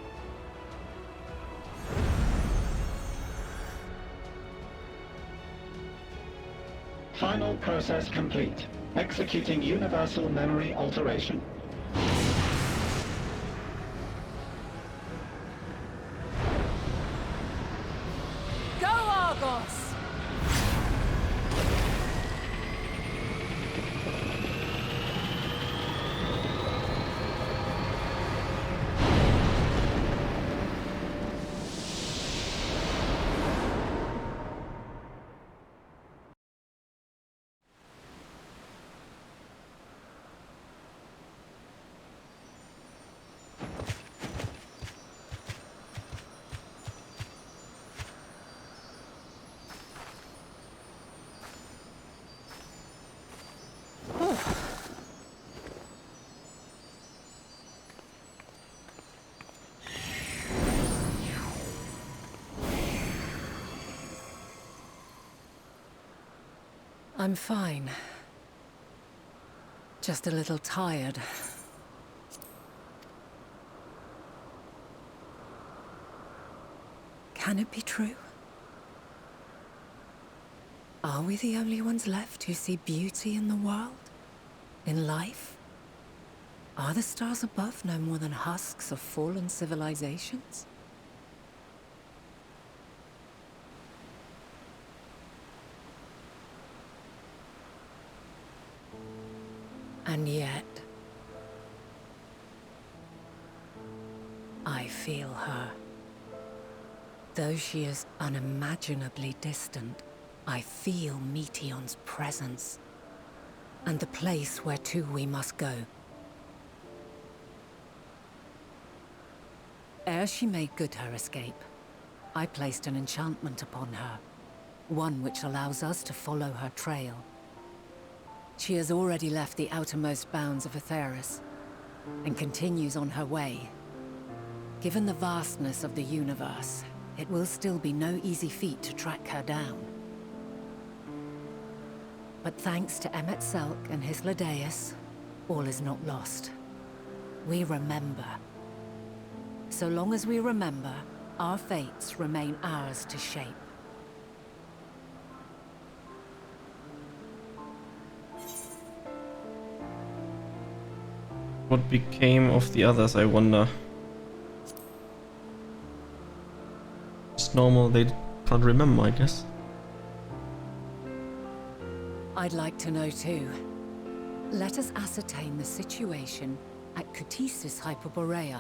Final process complete. Executing universal memory alteration. Go, Argos! I'm fine. Just a little tired. Can it be true? Are we the only ones left who see beauty in the world? In life? Are the stars above no more than husks of fallen civilizations? And yet, I feel her. Though she is unimaginably distant, I feel Meteon's presence, and the place where to we must go. Ere she made good her escape, I placed an enchantment upon her, one which allows us to follow her trail. She has already left the outermost bounds of Aetheris, and continues on her way. Given the vastness of the universe, it will still be no easy feat to track her down. But thanks to Emmett Selk and his Ladeus, all is not lost. We remember. So long as we remember, our fates remain ours to shape. What became of the others, I wonder. It's normal, they can't remember, I guess. I'd like to know too. Let us ascertain the situation at Cutisis Hyperborea,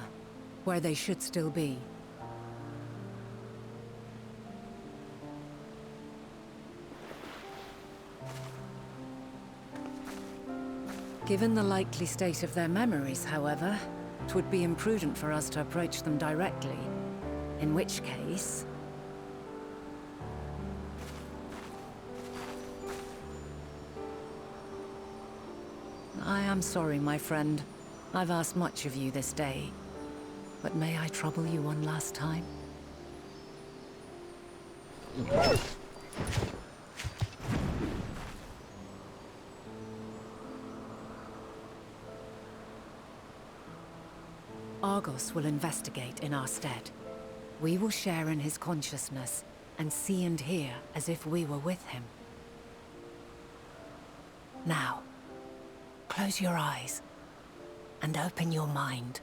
where they should still be. Given the likely state of their memories, however, it would be imprudent for us to approach them directly. In which case... I am sorry, my friend. I've asked much of you this day. But may I trouble you one last time? Argos will investigate in our stead. We will share in his consciousness and see and hear as if we were with him. Now, close your eyes and open your mind.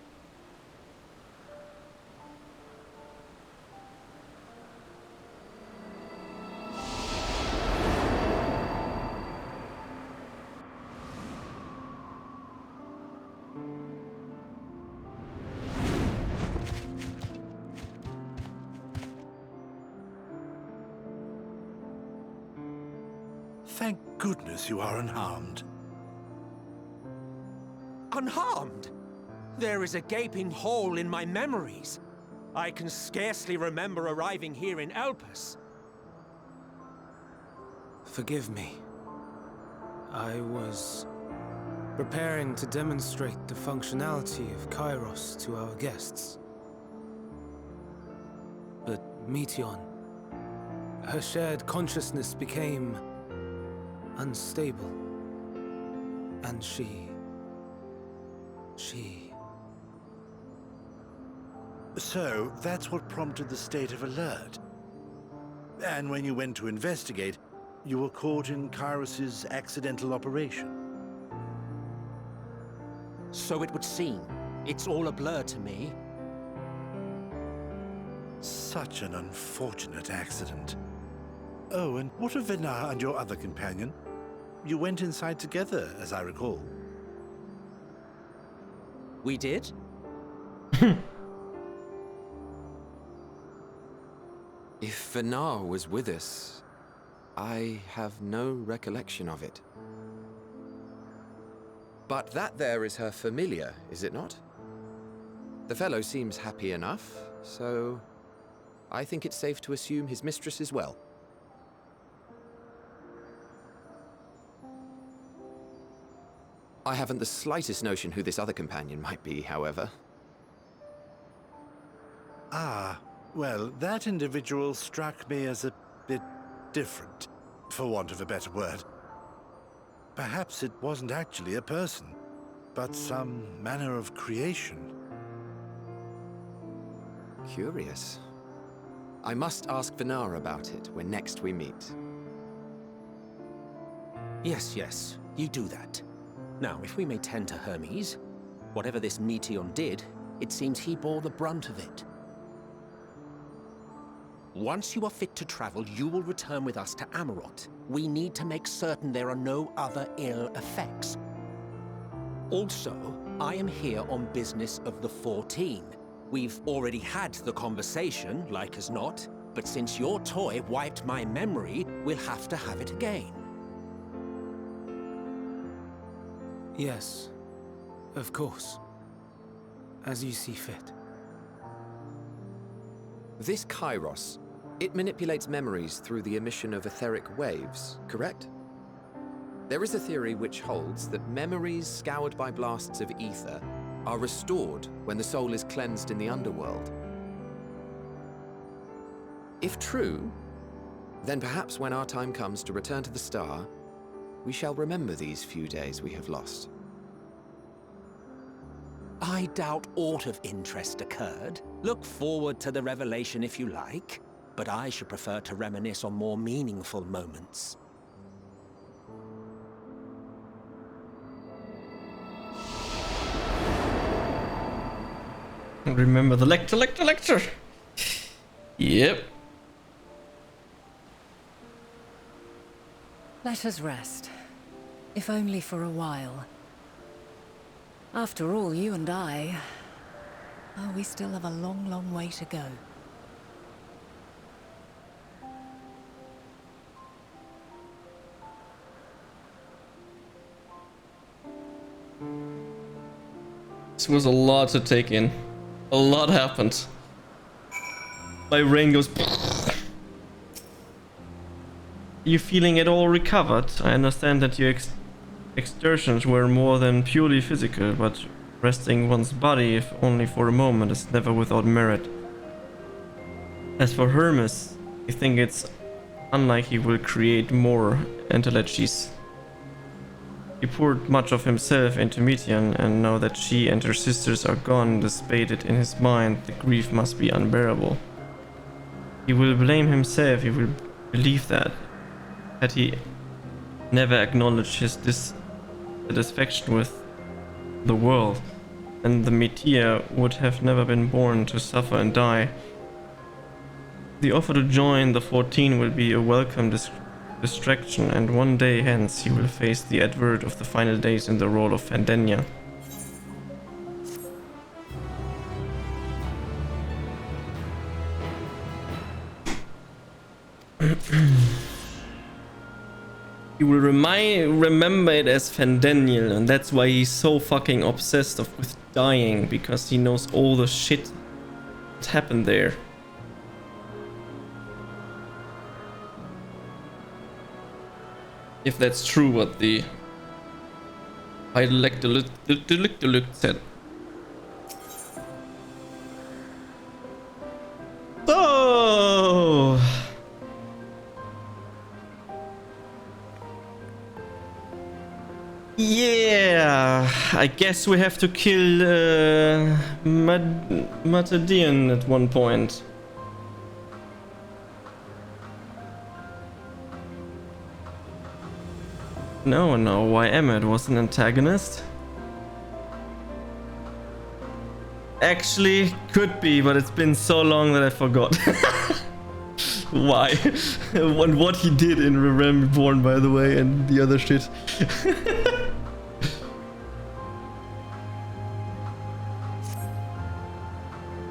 Thank goodness you are unharmed. Unharmed? There is a gaping hole in my memories. I can scarcely remember arriving here in Elpis. Forgive me. I was preparing to demonstrate the functionality of Kairos to our guests. But Meteon, her shared consciousness became unstable. And she... So, that's what prompted the state of alert. And when you went to investigate, you were caught in Kairos's accidental operation. So it would seem. It's all a blur to me. Such an unfortunate accident. Oh, and what of Venar and your other companion? You went inside together, as I recall. We did? If Venar was with us, I have no recollection of it. But that there is her familiar, is it not? The fellow seems happy enough, so I think it's safe to assume his mistress is well. I haven't the slightest notion who this other companion might be, however. Ah, well, that individual struck me as a bit different, for want of a better word. Perhaps it wasn't actually a person, but some manner of creation. Curious. I must ask Venar about it when next we meet. Yes, you do that. Now, if we may tend to Hermes, whatever this Meteon did, it seems he bore the brunt of it. Once you are fit to travel, you will return with us to Amarot. We need to make certain there are no other ill effects. Also, I am here on business of the 14. We've already had the conversation, like as not, but since your toy wiped my memory, we'll have to have it again. Yes, of course. As you see fit. This Kairos, it manipulates memories through the emission of etheric waves, correct? There is a theory which holds that memories scoured by blasts of ether are restored when the soul is cleansed in the underworld. If true, then perhaps when our time comes to return to the star, we shall remember these few days we have lost. I doubt aught of interest occurred. Look forward to the revelation if you like, but I should prefer to reminisce on more meaningful moments. Remember the lecture. Yep. Let us rest, if only for a while. After all, you and I... Oh, we still have a long, long way to go. This was a lot to take in. A lot happened. My brain goes... You feeling at all recovered? I understand that your exertions were more than purely physical, but resting one's body, if only for a moment, is never without merit. As for Hermes, I think it's unlikely he will create more anthologies. He poured much of himself into Metian, and now that she and her sisters are gone, dissipated in his mind, the grief must be unbearable. He will blame himself, he will believe that. Had he never acknowledged his dissatisfaction with the world, and the Meteor would have never been born to suffer and die. The offer to join the 14 will be a welcome distraction, and one day hence he will face the advert of the final days in the role of Fandania. He will remember it as Fandaniel, and that's why he's so fucking obsessed with dying, because he knows all the shit that happened there. If that's true what the Deluct said. Oh! Yeah, I guess we have to kill Matadian at one point. No, why Emmet was an antagonist? Actually, could be, but it's been so long that I forgot. Why? And what he did in Realm Reborn, by the way, and the other shit.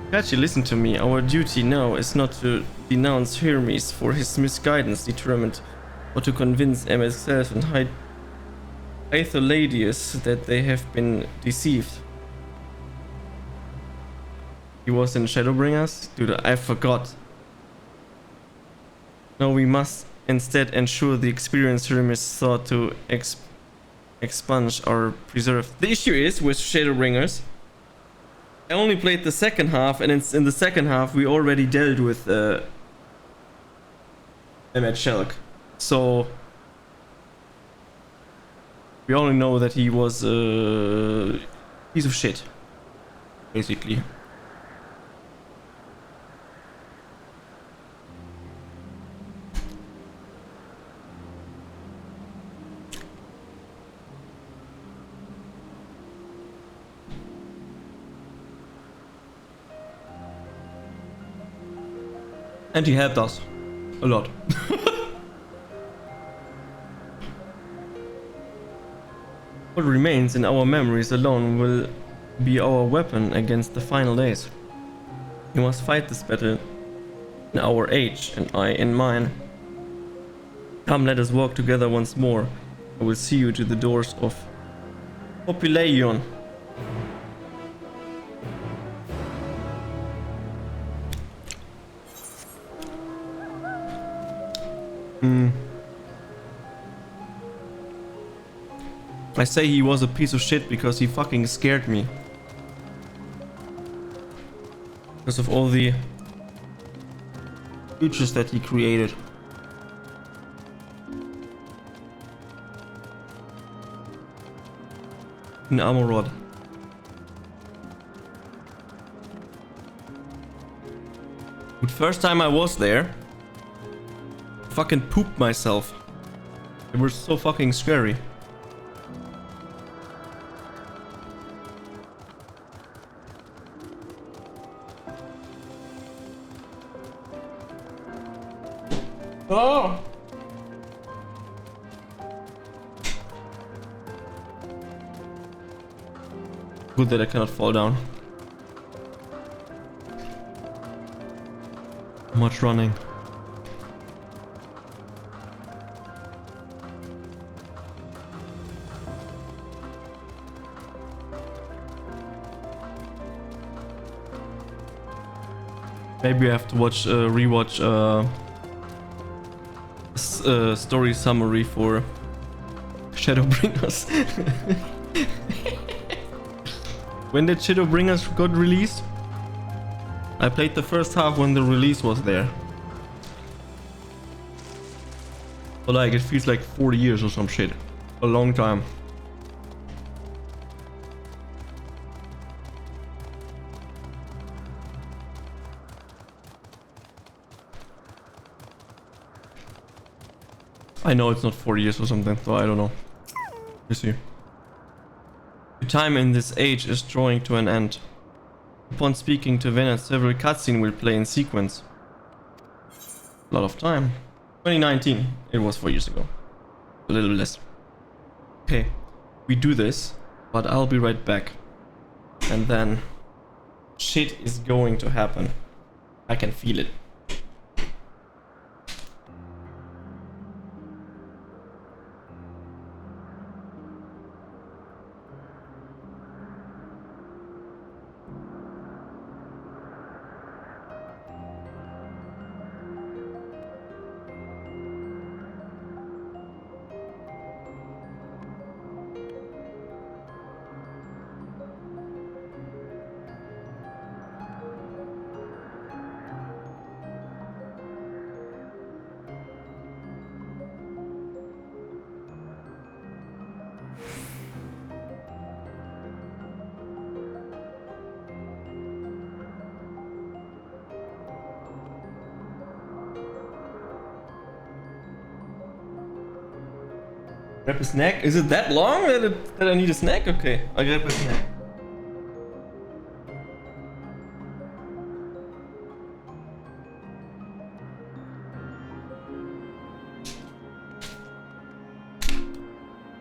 Gachi, listen to me. Our duty now is not to denounce Hermes for his misguidance, determined, or to convince MSF and Hytholadius that they have been deceived. He was in Shadowbringers? Dude, I forgot. No, we must instead ensure the experience Hermes sought to expunge or preserve. The issue is with Shadowbringers, I only played the second half, and in the second half we already dealt with Emmet Shelk. So we only know that he was a piece of shit, basically. And he helped us a lot. What remains in our memories alone will be our weapon against the final days. We must fight this battle in our age, and I in mine. Come, let us walk together once more. I will see you to the doors of Population. I say he was a piece of shit because he fucking scared me. Because of all the creatures that he created. An armor rod. The first time I was there, I fucking pooped myself. It was so fucking scary. Good that I cannot fall down. Much running. Maybe I have to watch rewatch story summary for Shadowbringers. When did Shadowbringers got released? I played the first half when the release was there. But like, it feels like 40 years or some shit. A long time. I know it's not 40 years or something, so I don't know. You see. The time in this age is drawing to an end. Upon speaking to Venat, several cutscenes will play in sequence. A lot of time. 2019. It was 4 years ago. A little less. Okay. We do this, but I'll be right back. And then shit is going to happen. I can feel it. Grab a snack? Is it that long that I need a snack? Okay, I grab a snack.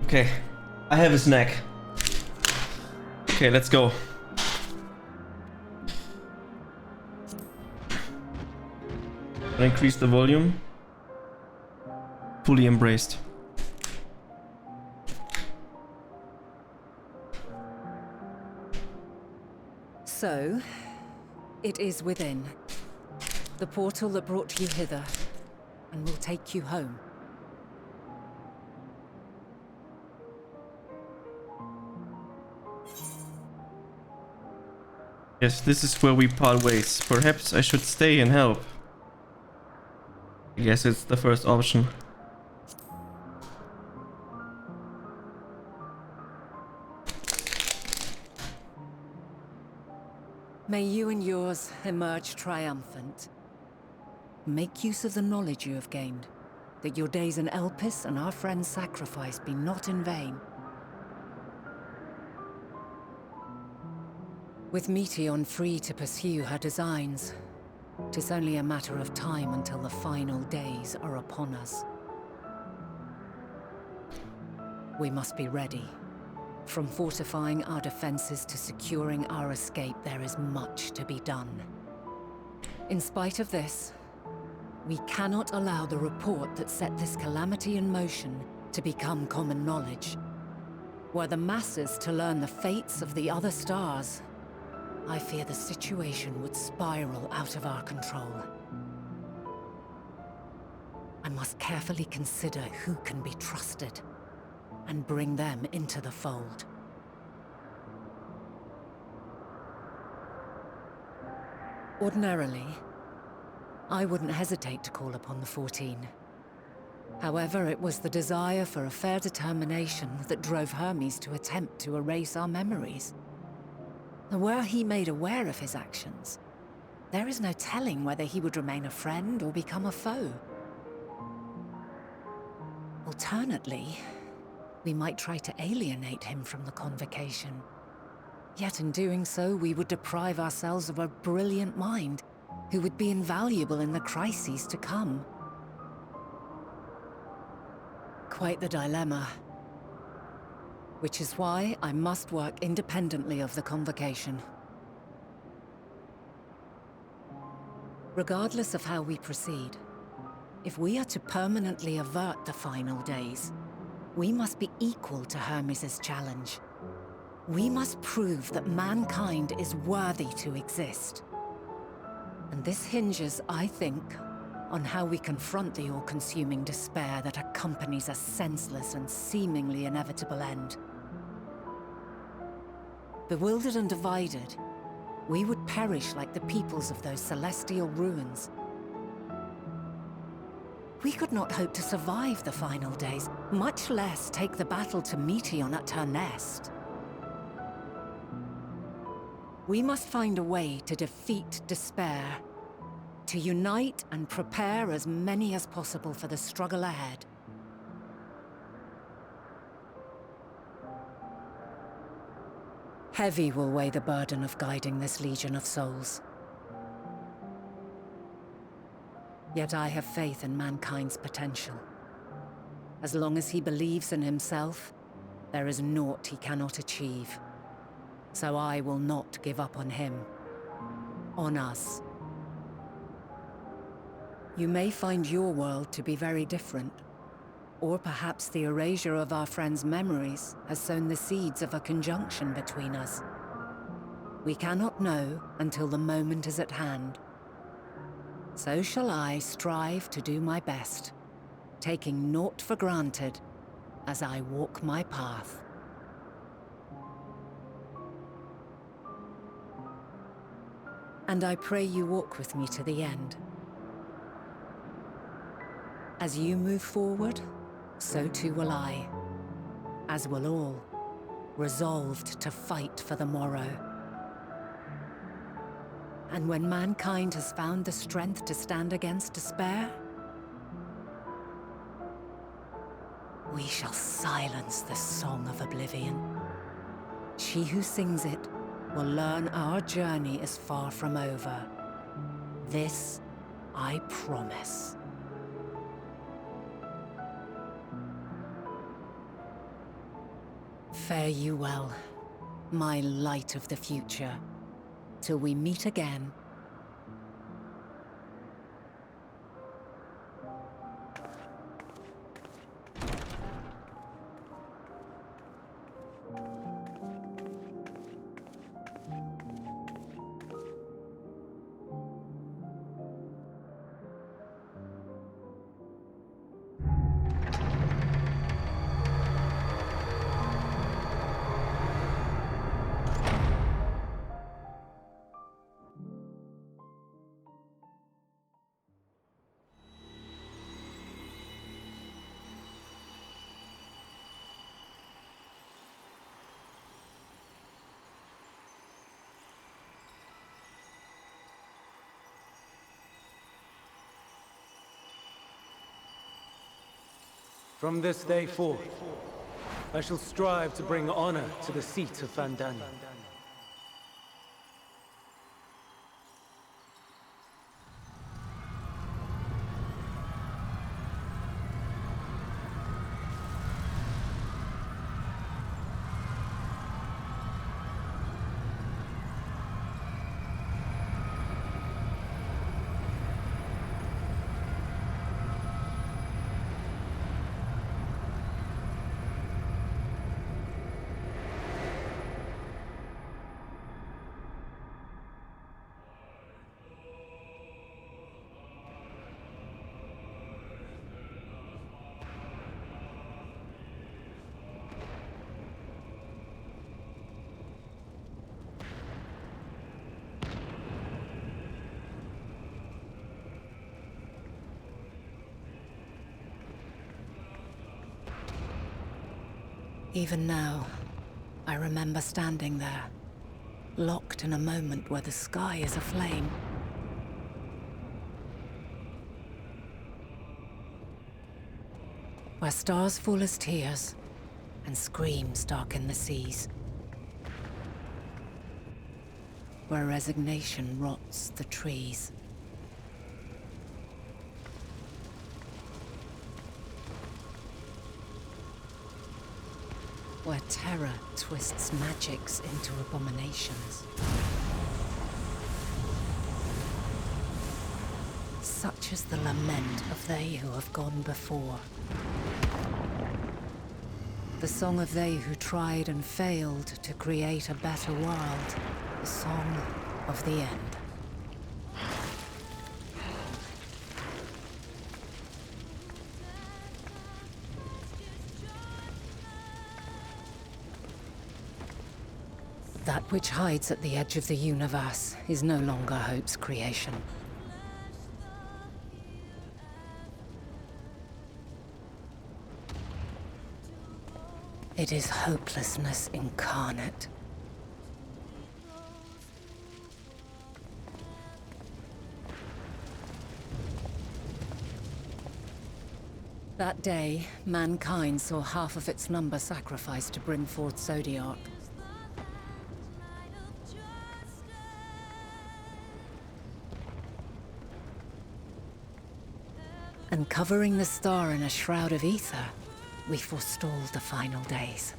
Okay, I have a snack. Okay, let's go. Increase the volume. Fully embraced. So, it is within. The portal that brought you hither, and will take you home. Yes, this is where we part ways. Perhaps I should stay and help. I guess it's the first option. May you and yours emerge triumphant. Make use of the knowledge you have gained, that your days in Elpis and our friend's sacrifice be not in vain. With Meteion free to pursue her designs, 'tis only a matter of time until the final days are upon us. We must be ready. From fortifying our defenses to securing our escape, there is much to be done. In spite of this, we cannot allow the report that set this calamity in motion to become common knowledge. Were the masses to learn the fates of the other stars, I fear the situation would spiral out of our control. I must carefully consider who can be trusted and bring them into the fold. Ordinarily, I wouldn't hesitate to call upon the 14. However, it was the desire for a fair determination that drove Hermes to attempt to erase our memories. And were he made aware of his actions, there is no telling whether he would remain a friend or become a foe. Alternately, we might try to alienate him from the convocation. Yet in doing so, we would deprive ourselves of a brilliant mind who would be invaluable in the crises to come. Quite the dilemma. Which is why I must work independently of the Convocation. Regardless of how we proceed, if we are to permanently avert the final days, we must be equal to Hermes' challenge. We must prove that mankind is worthy to exist. And this hinges, I think, on how we confront the all-consuming despair that accompanies a senseless and seemingly inevitable end. Bewildered and divided, we would perish like the peoples of those celestial ruins. We could not hope to survive the final days, much less take the battle to Meteon at her nest. We must find a way to defeat despair, to unite and prepare as many as possible for the struggle ahead. Heavy will weigh the burden of guiding this legion of souls. Yet I have faith in mankind's potential. As long as he believes in himself, there is naught he cannot achieve. So I will not give up on him, on us. You may find your world to be very different, or perhaps the erasure of our friends' memories has sown the seeds of a conjunction between us. We cannot know until the moment is at hand. So shall I strive to do my best, taking naught for granted as I walk my path. And I pray you walk with me to the end. As you move forward, so too will I, as will all, resolved to fight for the morrow. And when mankind has found the strength to stand against despair, we shall silence the song of oblivion. She who sings it will learn our journey is far from over. This I promise. Fare you well, my light of the future, till we meet again. From this day forth, I shall strive to bring honor to the seat of Fandania. Even now, I remember standing there, locked in a moment where the sky is aflame. Where stars fall as tears, and screams darken the seas. Where resignation rots the trees. where terror twists magics into abominations. Such is the lament of they who have gone before. The song of they who tried and failed to create a better world. The song of the end. That which hides at the edge of the universe is no longer Hope's creation. It is hopelessness incarnate. That day, mankind saw half of its number sacrificed to bring forth Zodiark. And covering the star in a shroud of ether, we forestalled the final days.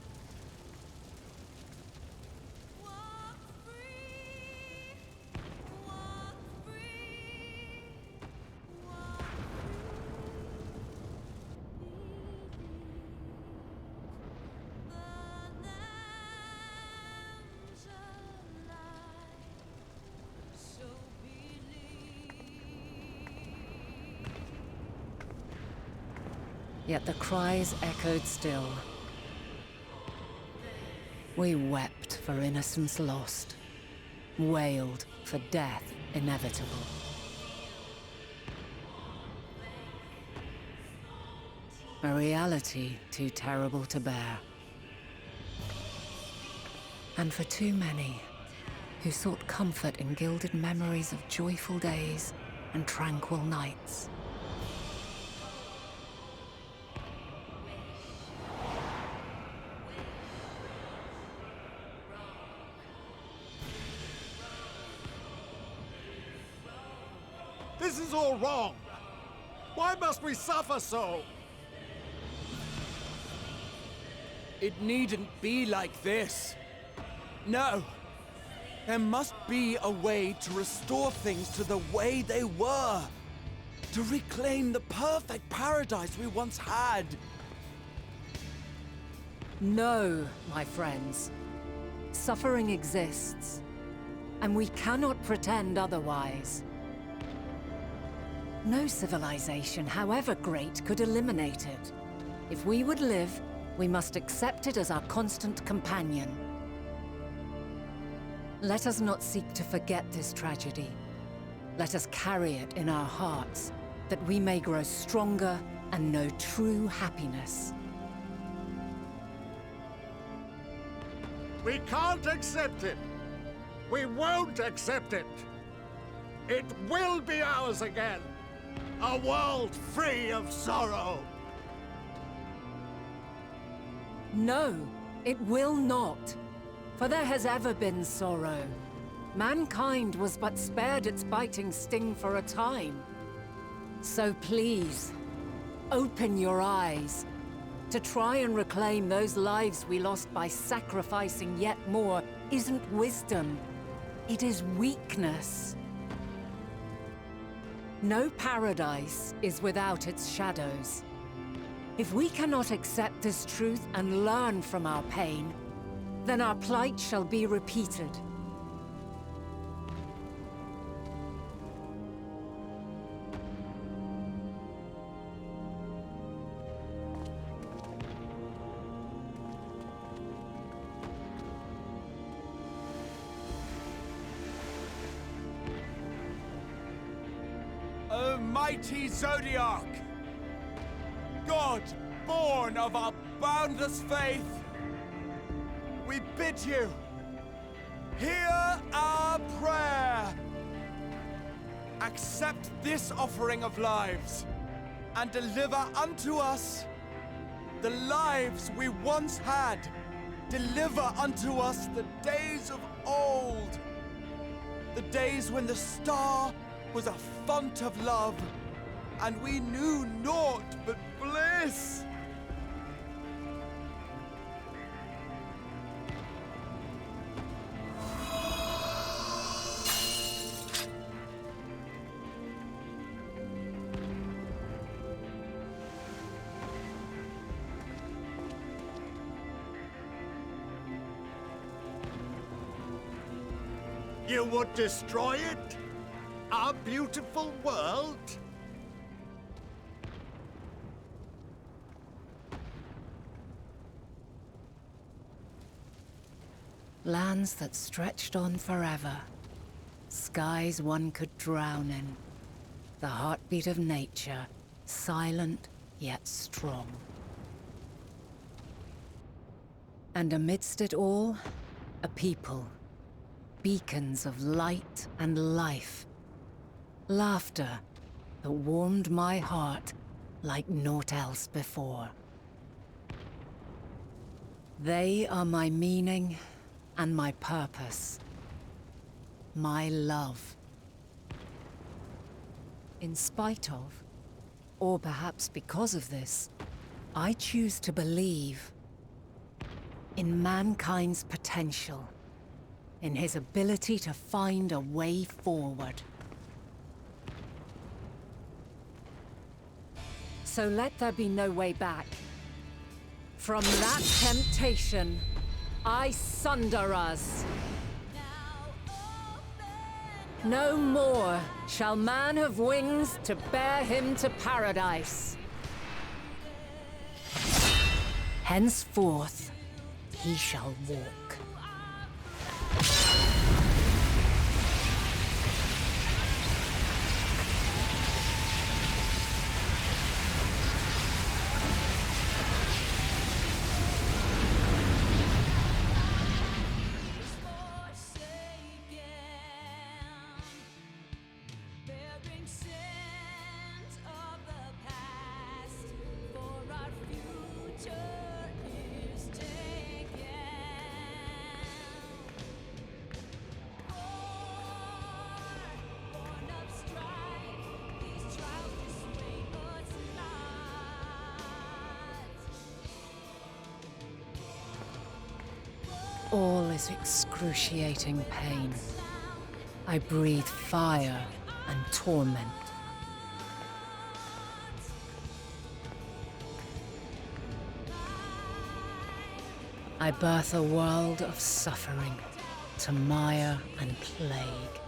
Yet the cries echoed still. We wept for innocence lost, wailed for death inevitable. A reality too terrible to bear. And for too many who sought comfort in gilded memories of joyful days and tranquil nights. This is all wrong! Why must we suffer so? It needn't be like this. No. There must be a way to restore things to the way they were. To reclaim the perfect paradise we once had. No, my friends. Suffering exists, and we cannot pretend otherwise. No civilization, however great, could eliminate it. If we would live, we must accept it as our constant companion. Let us not seek to forget this tragedy. Let us carry it in our hearts, that we may grow stronger and know true happiness. We can't accept it! We won't accept it! It will be ours again! A world free of sorrow! No, it will not. For there has ever been sorrow. Mankind was but spared its biting sting for a time. So please, open your eyes. To try and reclaim those lives we lost by sacrificing yet more isn't wisdom. It is weakness. No paradise is without its shadows. If we cannot accept this truth and learn from our pain, then our plight shall be repeated. O mighty Zodiark! God, born of our boundless faith, we bid you, hear our prayer. Accept this offering of lives, and deliver unto us the lives we once had. Deliver unto us the days of old, the days when the star was a font of love, and we knew naught but bliss. You would destroy it? Our beautiful world? Lands that stretched on forever. Skies one could drown in. The heartbeat of nature, silent yet strong. And amidst it all, a people. Beacons of light and life. Laughter that warmed my heart like naught else before. They are my meaning and my purpose. My love. In spite of, or perhaps because of this, I choose to believe in mankind's potential, in his ability to find a way forward. So let there be no way back. From that temptation, I sunder us. No more shall man have wings to bear him to paradise. Henceforth, he shall walk. All is excruciating pain. I breathe fire and torment. I birth a world of suffering to mire and plague.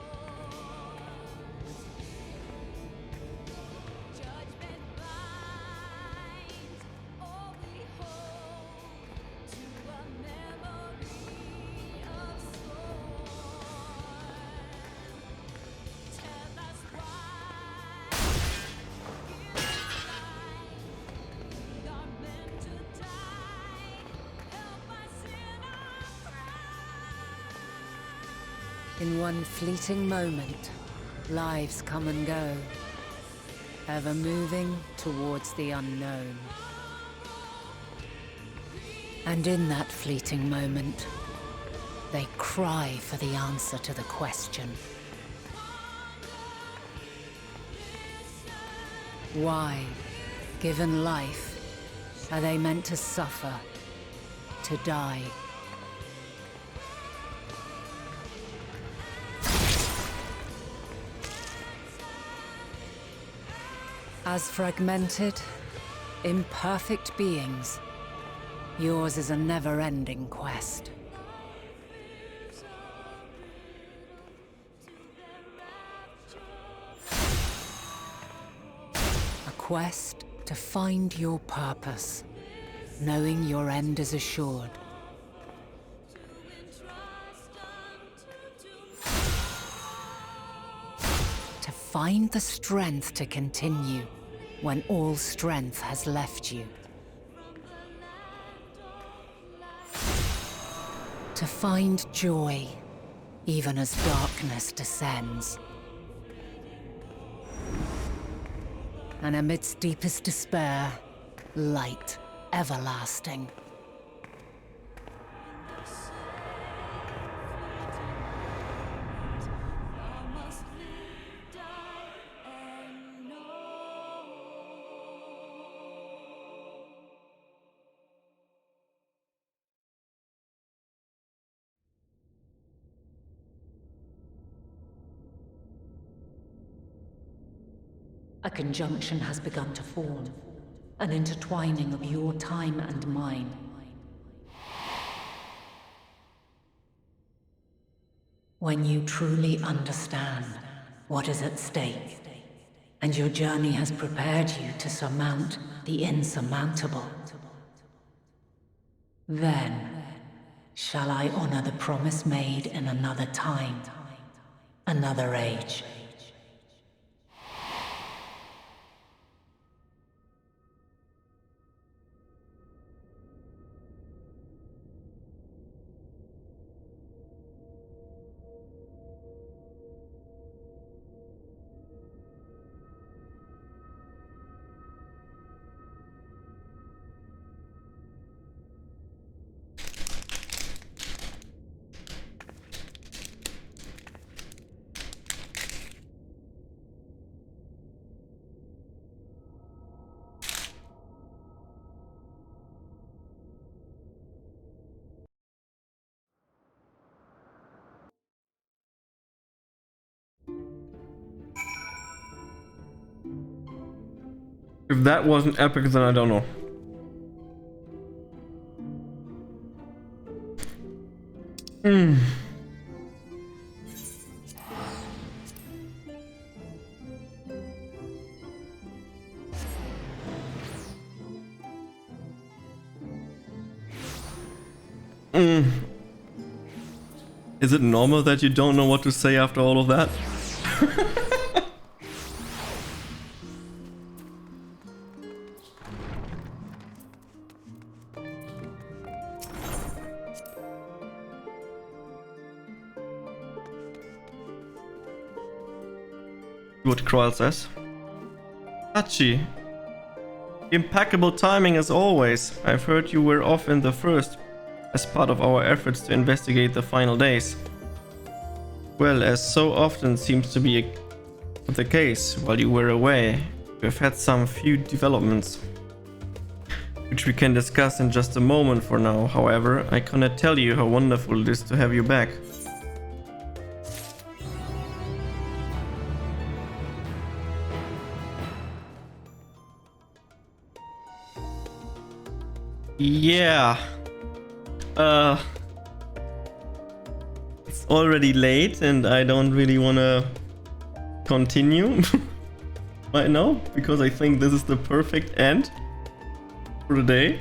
In one fleeting moment, lives come and go, ever moving towards the unknown. And in that fleeting moment, they cry for the answer to the question. Why, given life, are they meant to suffer, to die? As fragmented, imperfect beings, yours is a never-ending quest. A quest to find your purpose, knowing your end is assured. To find the strength to continue when all strength has left you. To find joy, even as darkness descends. And amidst deepest despair, light everlasting. A conjunction has begun to form, an intertwining of your time and mine. When you truly understand what is at stake, and your journey has prepared you to surmount the insurmountable, then shall I honor the promise made in another time, another age. If that wasn't epic, then I don't know. Is it normal that you don't know what to say after all of that? What Kroll says. Hachi. Impeccable timing as always. I've heard you were off in the first as part of our efforts to investigate the final days. Well, as so often seems to be the case, while you were away, we've had some few developments, which we can discuss in just a moment. For now, however, I cannot tell you how wonderful it is to have you back. Yeah. It's already late and I don't really wanna continue right now because I think this is the perfect end for the day.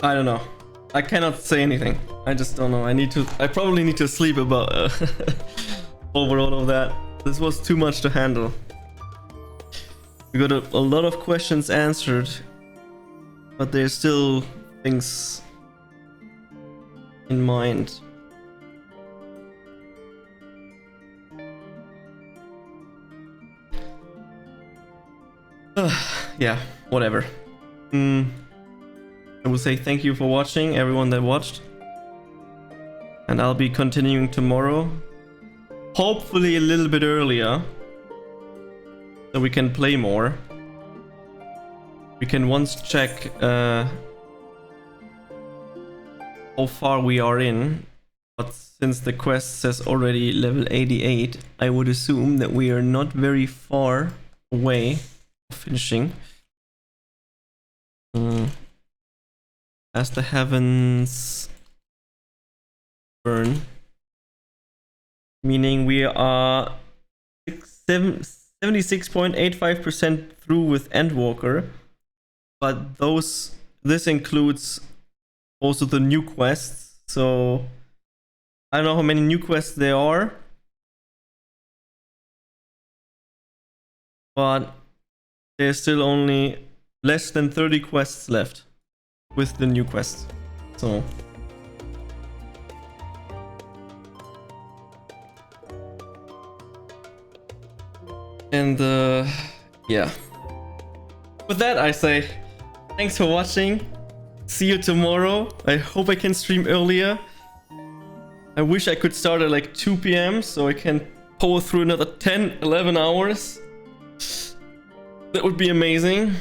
I don't know. I cannot say anything. I just don't know. I probably need to sleep about over all of that. This was too much to handle. We got a lot of questions answered, but there's still things in mind. Yeah, whatever. I will say thank you for watching, everyone that watched. And I'll be continuing tomorrow. Hopefully a little bit earlier. So we can play more. We can once check how far we are in. But since the quest says already level 88, I would assume that we are not very far away from finishing. As the heavens burn. Meaning we are 76.85% through with Endwalker, but this includes also the new quests. So I don't know how many new quests there are, but there's still only less than 30 quests left with the new quests. So and yeah, with that I say thanks for watching. See you tomorrow. I hope I can stream earlier. I wish I could start at like 2 PM so I can power through another 10-11 hours. That would be amazing.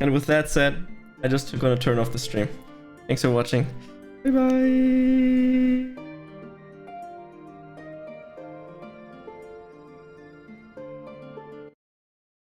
And with that said, I just gonna turn off the stream. Thanks for watching. Bye bye.